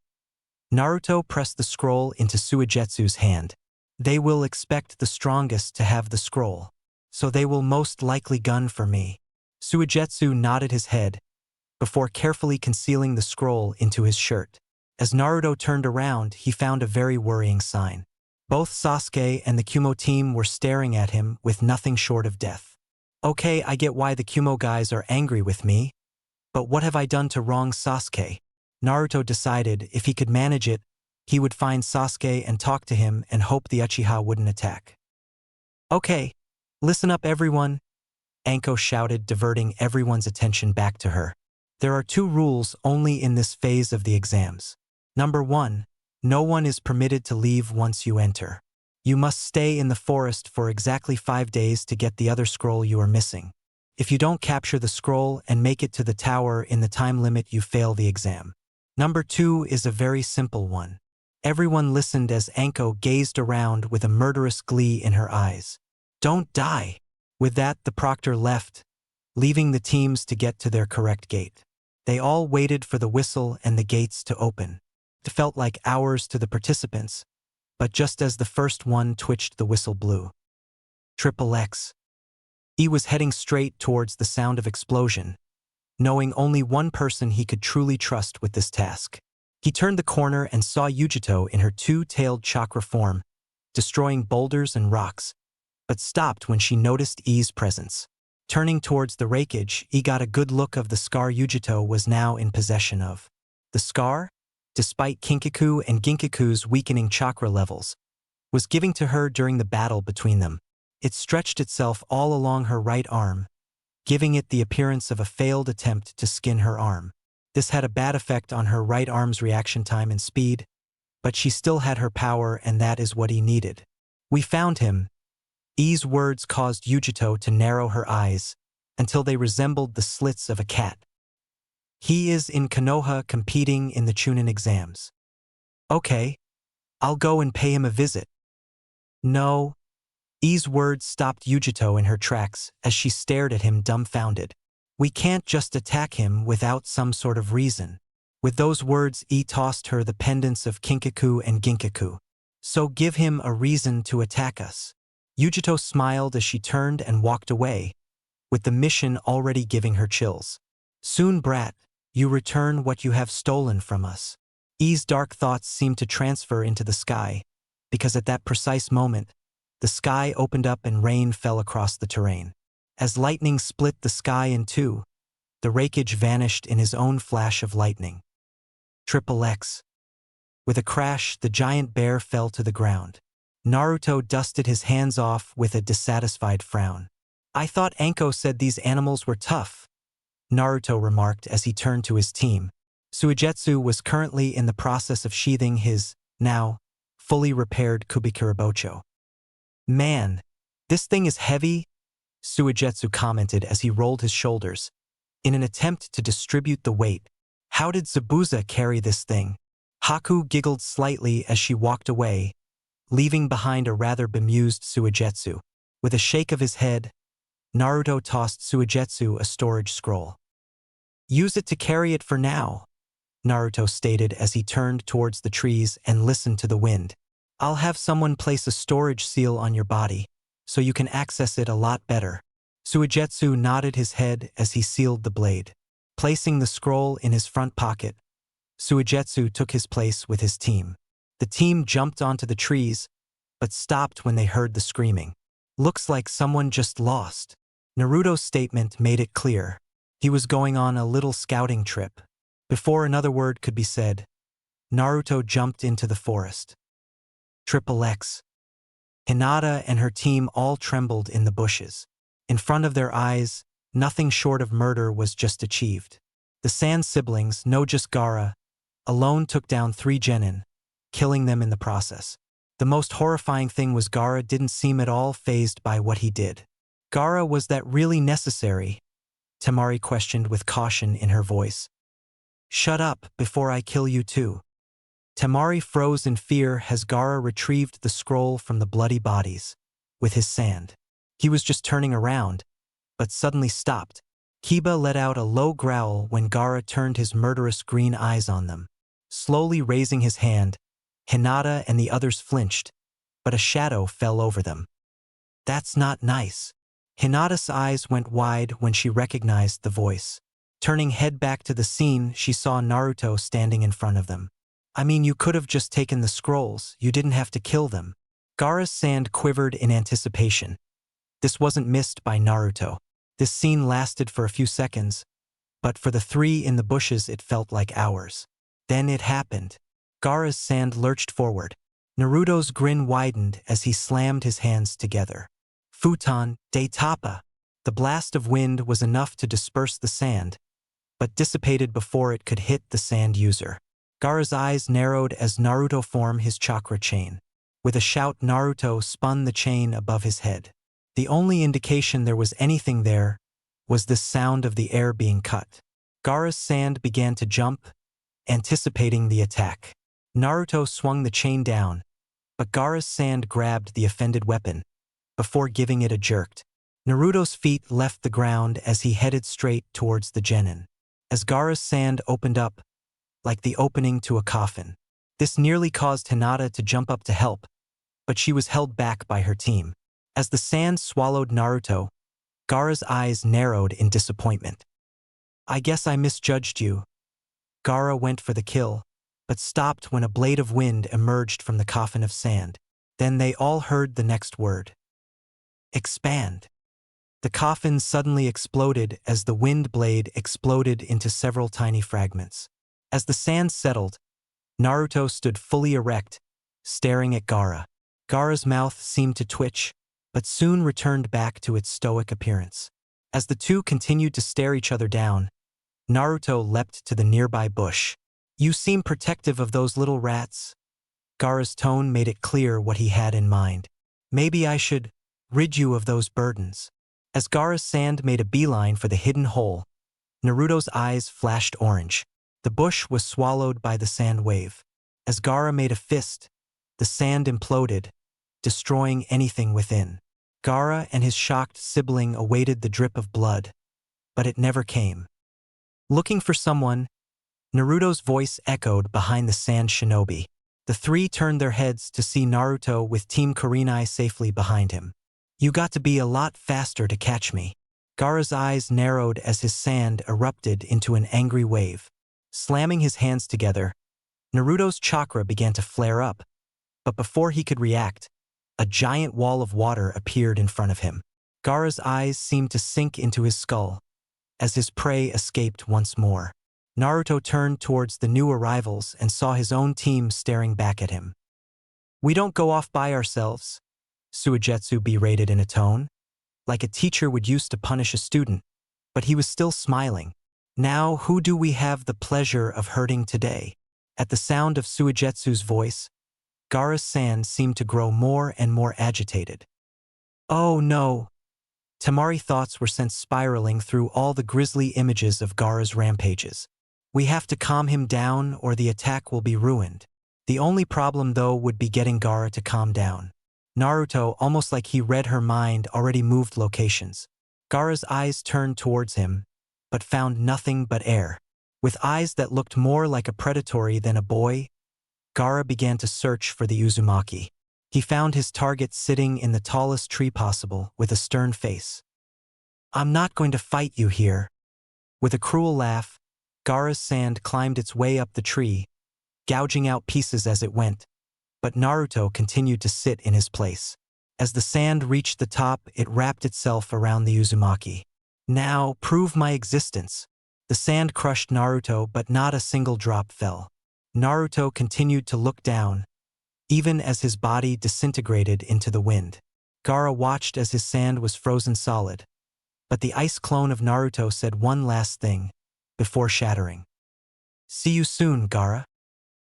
A: Naruto pressed the scroll into Suigetsu's hand. "They will expect the strongest to have the scroll, so they will most likely gun for me." Suigetsu nodded his head, before carefully concealing the scroll into his shirt. As Naruto turned around, he found a very worrying sign. Both Sasuke and the Kumo team were staring at him with nothing short of death. "Okay, I get why the Kumo guys are angry with me, but what have I done to wrong Sasuke?" Naruto decided if he could manage it, he would find Sasuke and talk to him and hope the Uchiha wouldn't attack. "Okay, listen up everyone," Anko shouted, diverting everyone's attention back to her. "There are 2 rules only in this phase of the exams. Number 1, no one is permitted to leave once you enter. You must stay in the forest for exactly 5 days to get the other scroll you are missing. If you don't capture the scroll and make it to the tower in the time limit, you fail the exam. Number 2 is a very simple one." Everyone listened as Anko gazed around with a murderous glee in her eyes. "Don't die." With that, the proctor left, leaving the teams to get to their correct gate. They all waited for the whistle and the gates to open. It felt like hours to the participants, but just as the first one twitched, the whistle blew. XXX. He was heading straight towards the sound of explosion, knowing only one person he could truly trust with this task. He turned the corner and saw Yujito in her 2-tailed chakra form, destroying boulders and rocks, but stopped when she noticed I's presence. Turning towards the wreckage, He got a good look of the scar Yujito was now in possession of. The scar, despite Kinkaku and Ginkaku's weakening chakra levels, was giving to her during the battle between them. It stretched itself all along her right arm, giving it the appearance of a failed attempt to skin her arm. This had a bad effect on her right arm's reaction time and speed, but she still had her power, and that is what he needed. "We found him." I's words caused Yujito to narrow her eyes until they resembled the slits of a cat. "He is in Konoha competing in the Chunin exams." "Okay, I'll go and pay him a visit." "No." I's words stopped Yujito in her tracks as she stared at him dumbfounded. "We can't just attack him without some sort of reason." With those words, I tossed her the pendants of Kinkaku and Ginkaku. "So give him a reason to attack us." Yujito smiled as she turned and walked away, with the mission already giving her chills. "Soon, brat, you return what you have stolen from us." I's dark thoughts seemed to transfer into the sky, because at that precise moment, the sky opened up and rain fell across the terrain. As lightning split the sky in 2, the wreckage vanished in his own flash of lightning. XXX. With a crash, the giant bear fell to the ground. Naruto dusted his hands off with a dissatisfied frown. I thought Anko said these animals were tough, Naruto remarked as he turned to his team. Suigetsu was currently in the process of sheathing his, now, fully repaired Kubikirabocho. Man, this thing is heavy, Suigetsu commented as he rolled his shoulders. In an attempt to distribute the weight, how did Zabuza carry this thing? Haku giggled slightly as she walked away, leaving behind a rather bemused Suigetsu. With a shake of his head, Naruto tossed Suigetsu a storage scroll. Use it to carry it for now, Naruto stated as he turned towards the trees and listened to the wind. I'll have someone place a storage seal on your body, so you can access it a lot better. Suigetsu nodded his head as he sealed the blade. Placing the scroll in his front pocket, Suigetsu took his place with his team. The team jumped onto the trees, but stopped when they heard the screaming. Looks like someone just lost. Naruto's statement made it clear. He was going on a little scouting trip. Before another word could be said, Naruto jumped into the forest. Triple X. Hinata and her team all trembled in the bushes. In front of their eyes, nothing short of murder was just achieved. The Sand siblings, no just Gaara, alone took down 3 genin, killing them in the process. The most horrifying thing was Gaara didn't seem at all fazed by what he did. Gaara, was that really necessary? Temari questioned with caution in her voice. Shut up before I kill you too. Temari froze in fear as Gaara retrieved the scroll from the bloody bodies, with his sand. He was just turning around, but suddenly stopped. Kiba let out a low growl when Gaara turned his murderous green eyes on them. Slowly raising his hand, Hinata and the others flinched, but a shadow fell over them. That's not nice. Hinata's eyes went wide when she recognized the voice. Turning head back to the scene, she saw Naruto standing in front of them. I mean, you could have just taken the scrolls, you didn't have to kill them. Gaara's sand quivered in anticipation. This wasn't missed by Naruto. This scene lasted for a few seconds, but for the 3 in the bushes it felt like hours. Then it happened. Gaara's sand lurched forward. Naruto's grin widened as he slammed his hands together. Futon de Tapa. The blast of wind was enough to disperse the sand, but dissipated before it could hit the sand user. Gaara's eyes narrowed as Naruto formed his chakra chain. With a shout, Naruto spun the chain above his head. The only indication there was anything there was the sound of the air being cut. Gaara's sand began to jump, anticipating the attack. Naruto swung the chain down, but Gaara's sand grabbed the offended weapon, before giving it a jerk. Naruto's feet left the ground as he headed straight towards the genin. As Gaara's sand opened up, like the opening to a coffin. This nearly caused Hinata to jump up to help, but she was held back by her team. As the sand swallowed Naruto, Gaara's eyes narrowed in disappointment. I guess I misjudged you. Gaara went for the kill, but stopped when a blade of wind emerged from the coffin of sand. Then they all heard the next word. Expand. The coffin suddenly exploded as the wind blade exploded into several tiny fragments. As the sand settled, Naruto stood fully erect, staring at Gaara. Gaara's mouth seemed to twitch, but soon returned back to its stoic appearance. As the two continued to stare each other down, Naruto leapt to the nearby bush. You seem protective of those little rats. Gaara's tone made it clear what he had in mind. Maybe I should rid you of those burdens. As Gaara's sand made a beeline for the hidden hole, Naruto's eyes flashed orange. The bush was swallowed by the sand wave. As Gaara made a fist, the sand imploded, destroying anything within. Gaara and his shocked sibling awaited the drip of blood, but it never came. Looking for someone, Naruto's voice echoed behind the sand shinobi. The 3 turned their heads to see Naruto with Team Kurenai safely behind him. You got to be a lot faster to catch me. Gaara's eyes narrowed as his sand erupted into an angry wave. Slamming his hands together, Naruto's chakra began to flare up, but before he could react, a giant wall of water appeared in front of him. Gaara's eyes seemed to sink into his skull, as his prey escaped once more. Naruto turned towards the new arrivals and saw his own team staring back at him. We don't go off by ourselves, Suigetsu berated in a tone. like a teacher would use to punish a student, but he was still smiling. Now, who do we have the pleasure of hurting today? At the sound of Suigetsu's voice, Gaara's sand seemed to grow more and more agitated. Oh no! Tamari thoughts were sent spiraling through all the grisly images of Gaara's rampages. We have to calm him down or the attack will be ruined. The only problem though would be getting Gaara to calm down. Naruto, almost like he read her mind, already moved locations. Gaara's eyes turned towards him, but found nothing but air. With eyes that looked more like a predatory than a boy, Gaara began to search for the Uzumaki. He found his target sitting in the tallest tree possible with a stern face. I'm not going to fight you here. With a cruel laugh, Gaara's sand climbed its way up the tree, gouging out pieces as it went, but Naruto continued to sit in his place. As the sand reached the top, it wrapped itself around the Uzumaki. Now, prove my existence. The sand crushed Naruto, but not a single drop fell. Naruto continued to look down, even as his body disintegrated into the wind. Gaara watched as his sand was frozen solid, but the ice clone of Naruto said one last thing, before shattering. See you soon, Gaara.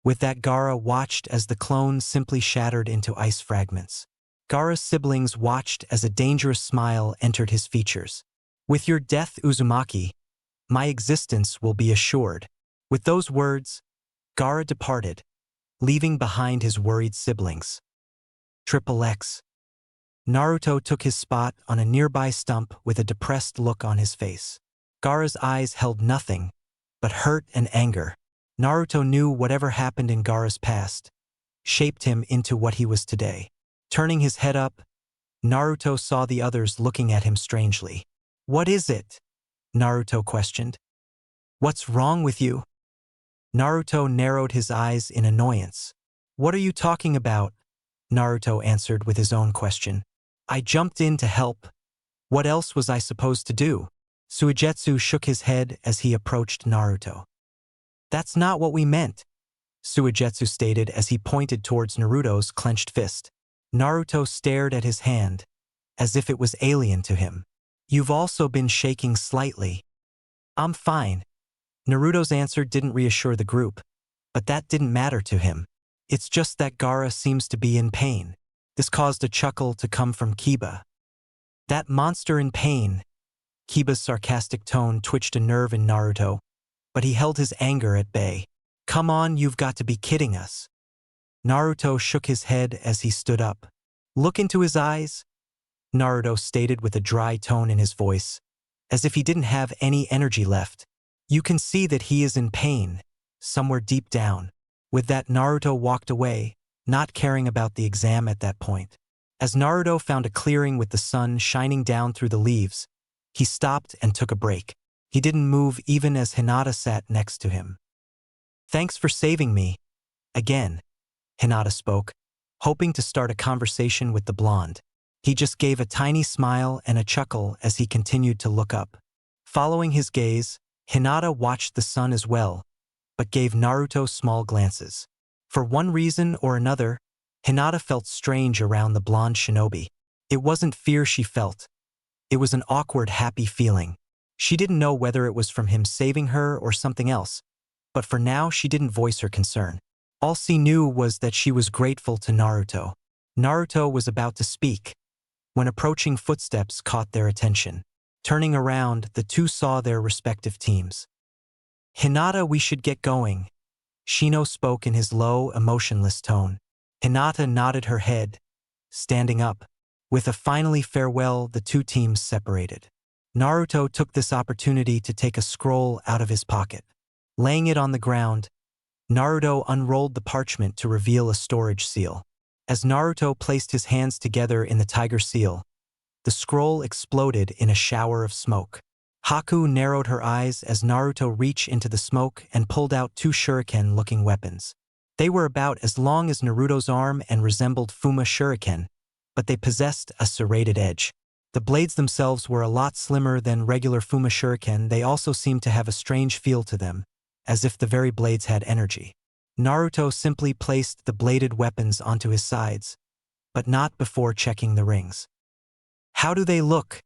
A: With that, Gaara watched as the clone simply shattered into ice fragments. Gaara's siblings watched as a dangerous smile entered his features. With your death, Uzumaki, my existence will be assured. With those words, Gaara departed, leaving behind his worried siblings. XXX. Naruto took his spot on a nearby stump with a depressed look on his face. Gaara's eyes held nothing but hurt and anger. Naruto knew whatever happened in Gaara's past shaped him into what he was today. Turning his head up, Naruto saw the others looking at him strangely. What is it? Naruto questioned. What's wrong with you? Naruto narrowed his eyes in annoyance. What are you talking about? Naruto answered with his own question. I jumped in to help. What else was I supposed to do? Suigetsu shook his head as he approached Naruto. That's not what we meant, Suigetsu stated as he pointed towards Naruto's clenched fist. Naruto stared at his hand, as if it was alien to him. You've also been shaking slightly. I'm fine. Naruto's answer didn't reassure the group, but that didn't matter to him. It's just that Gaara seems to be in pain. This caused a chuckle to come from Kiba. That monster in pain. Kiba's sarcastic tone twitched a nerve in Naruto, but he held his anger at bay. Come on, you've got to be kidding us. Naruto shook his head as he stood up. Look into his eyes, Naruto stated with a dry tone in his voice, as if he didn't have any energy left. You can see that he is in pain, somewhere deep down. With that, Naruto walked away, not caring about the exam at that point. As Naruto found a clearing with the sun shining down through the leaves, he stopped and took a break. He didn't move even as Hinata sat next to him. Thanks for saving me. Again, Hinata spoke, hoping to start a conversation with the blonde. He just gave a tiny smile and a chuckle as he continued to look up. Following his gaze, Hinata watched the sun as well, but gave Naruto small glances. For one reason or another, Hinata felt strange around the blonde shinobi. It wasn't fear she felt. It was an awkward, happy feeling. She didn't know whether it was from him saving her or something else, but for now she didn't voice her concern. All she knew was that she was grateful to Naruto. Naruto was about to speak, when approaching footsteps caught their attention. Turning around, the two saw their respective teams. Hinata, we should get going, Shino spoke in his low, emotionless tone. Hinata nodded her head, standing up. With a finally farewell, the two teams separated. Naruto took this opportunity to take a scroll out of his pocket. Laying it on the ground, Naruto unrolled the parchment to reveal a storage seal. As Naruto placed his hands together in the tiger seal, the scroll exploded in a shower of smoke. Haku narrowed her eyes as Naruto reached into the smoke and pulled out two shuriken-looking weapons. They were about as long as Naruto's arm and resembled Fuma shuriken, but they possessed a serrated edge. The blades themselves were a lot slimmer than regular Fuma shuriken. They also seemed to have a strange feel to them, as if the very blades had energy. Naruto simply placed the bladed weapons onto his sides, but not before checking the rings. How do they look?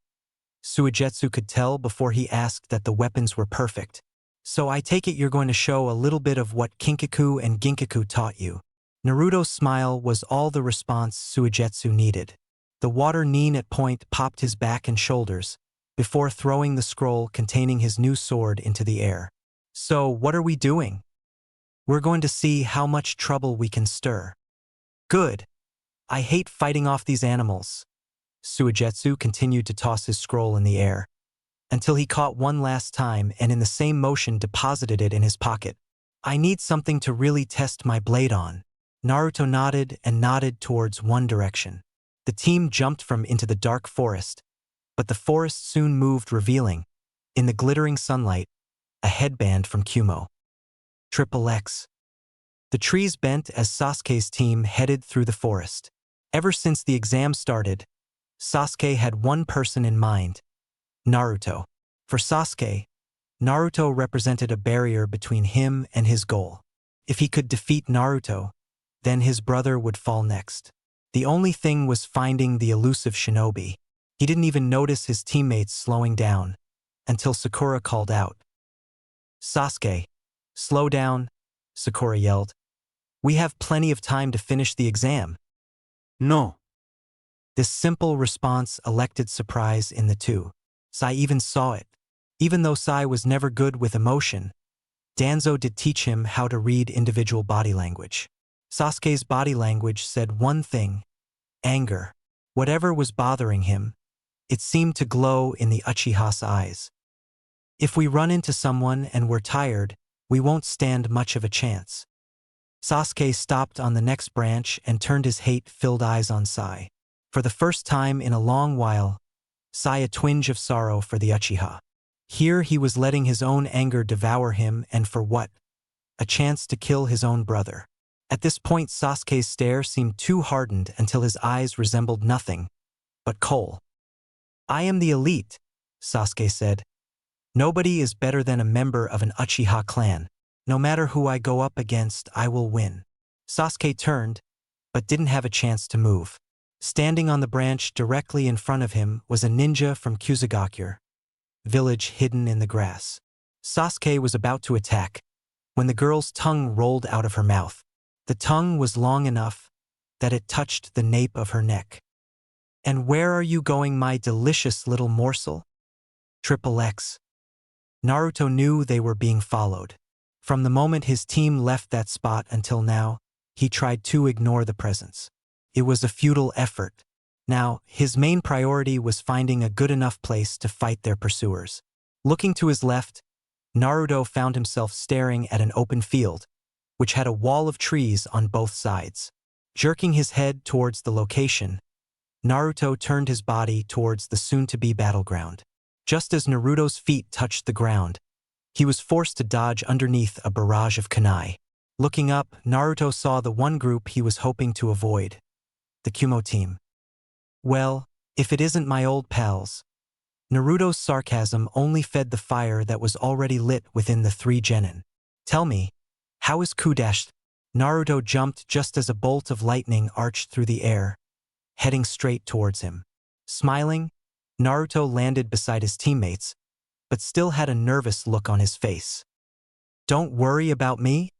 A: Suigetsu could tell before he asked that the weapons were perfect. So I take it you're going to show a little bit of what Kinkaku and Ginkaku taught you. Naruto's smile was all the response Suigetsu needed. The water nin at point popped his back and shoulders, before throwing the scroll containing his new sword into the air. So what are we doing? We're going to see how much trouble we can stir. Good. I hate fighting off these animals. Suigetsu continued to toss his scroll in the air, until he caught one last time and in the same motion deposited it in his pocket. I need something to really test my blade on. Naruto nodded and nodded towards one direction. The team jumped from into the dark forest, but the forest soon moved, revealing, in the glittering sunlight, a headband from Kumo. Triple X. The trees bent as Sasuke's team headed through the forest. Ever since the exam started, Sasuke had one person in mind: Naruto. For Sasuke, Naruto represented a barrier between him and his goal. If he could defeat Naruto, then his brother would fall next. The only thing was finding the elusive shinobi. He didn't even notice his teammates slowing down, until Sakura called out. Sasuke, slow down, Sakura yelled. We have plenty of time to finish the exam.
B: No.
A: This simple response elected surprise in the two. Sai even saw it. Even though Sai was never good with emotion, Danzo did teach him how to read individual body language. Sasuke's body language said one thing: anger. Whatever was bothering him, it seemed to glow in the Uchiha's eyes. If we run into someone and we're tired, we won't stand much of a chance. Sasuke stopped on the next branch and turned his hate-filled eyes on Sai. For the first time in a long while, Sai a twinge of sorrow for the Uchiha. Here he was letting his own anger devour him, and for what? A chance to kill his own brother. At this point Sasuke's stare seemed too hardened until his eyes resembled nothing but coal. I am the elite, Sasuke said. Nobody is better than a member of an Uchiha clan. No matter who I go up against, I will win. Sasuke turned, but didn't have a chance to move. Standing on the branch directly in front of him was a ninja from Kusagaku village hidden in the grass. Sasuke was about to attack when the girl's tongue rolled out of her mouth. The tongue was long enough that it touched the nape of her neck. And where are you going, my delicious little morsel? Triple X. Naruto knew they were being followed. From the moment his team left that spot until now, he tried to ignore the presence. It was a futile effort. Now, his main priority was finding a good enough place to fight their pursuers. Looking to his left, Naruto found himself staring at an open field, which had a wall of trees on both sides. Jerking his head towards the location, Naruto turned his body towards the soon-to-be battleground. Just as Naruto's feet touched the ground, he was forced to dodge underneath a barrage of kunai. Looking up, Naruto saw the one group he was hoping to avoid: the Kumo team. Well, if it isn't my old pals. Naruto's sarcasm only fed the fire that was already lit within the three genin. Tell me, how is Kudash? Naruto jumped just as a bolt of lightning arched through the air, heading straight towards him. Smiling, Naruto landed beside his teammates, but still had a nervous look on his face. Don't worry about me?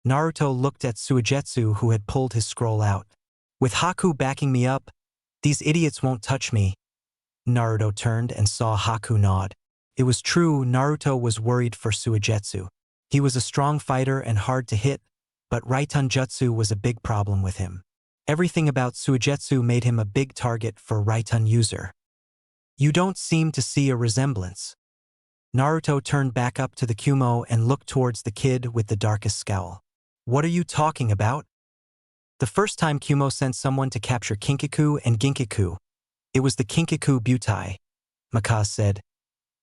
A: Naruto looked at Suigetsu, who had pulled his scroll out. With Haku backing me up, these idiots won't touch me. Naruto turned and saw Haku nod. It was true, Naruto was worried for Suigetsu. He was a strong fighter and hard to hit, but Raitun Jutsu was a big problem with him. Everything about Suigetsu made him a big target for Raitun user. You don't seem to see a resemblance. Naruto turned back up to the Kumo and looked towards the kid with the darkest scowl. What are you talking about? The first time Kumo sent someone to capture Kinkaku and Ginkaku, it was the Kinkaku Butai, Mikaz said.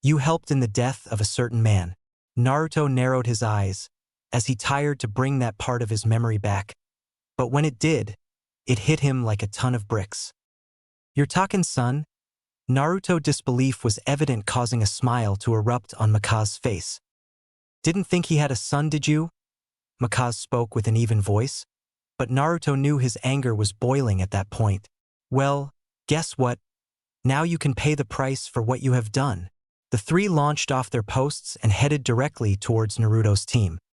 A: You helped in the death of a certain man. Naruto narrowed his eyes, as he tired to bring that part of his memory back. But when it did, it hit him like a ton of bricks. You're talking, son? Naruto's disbelief was evident, causing a smile to erupt on Mikaz's face. Didn't think he had a son, did you? Mikaz spoke with an even voice, but Naruto knew his anger was boiling at that point. Well, guess what? Now you can pay the price for what you have done. The three launched off their posts and headed directly towards Naruto's team.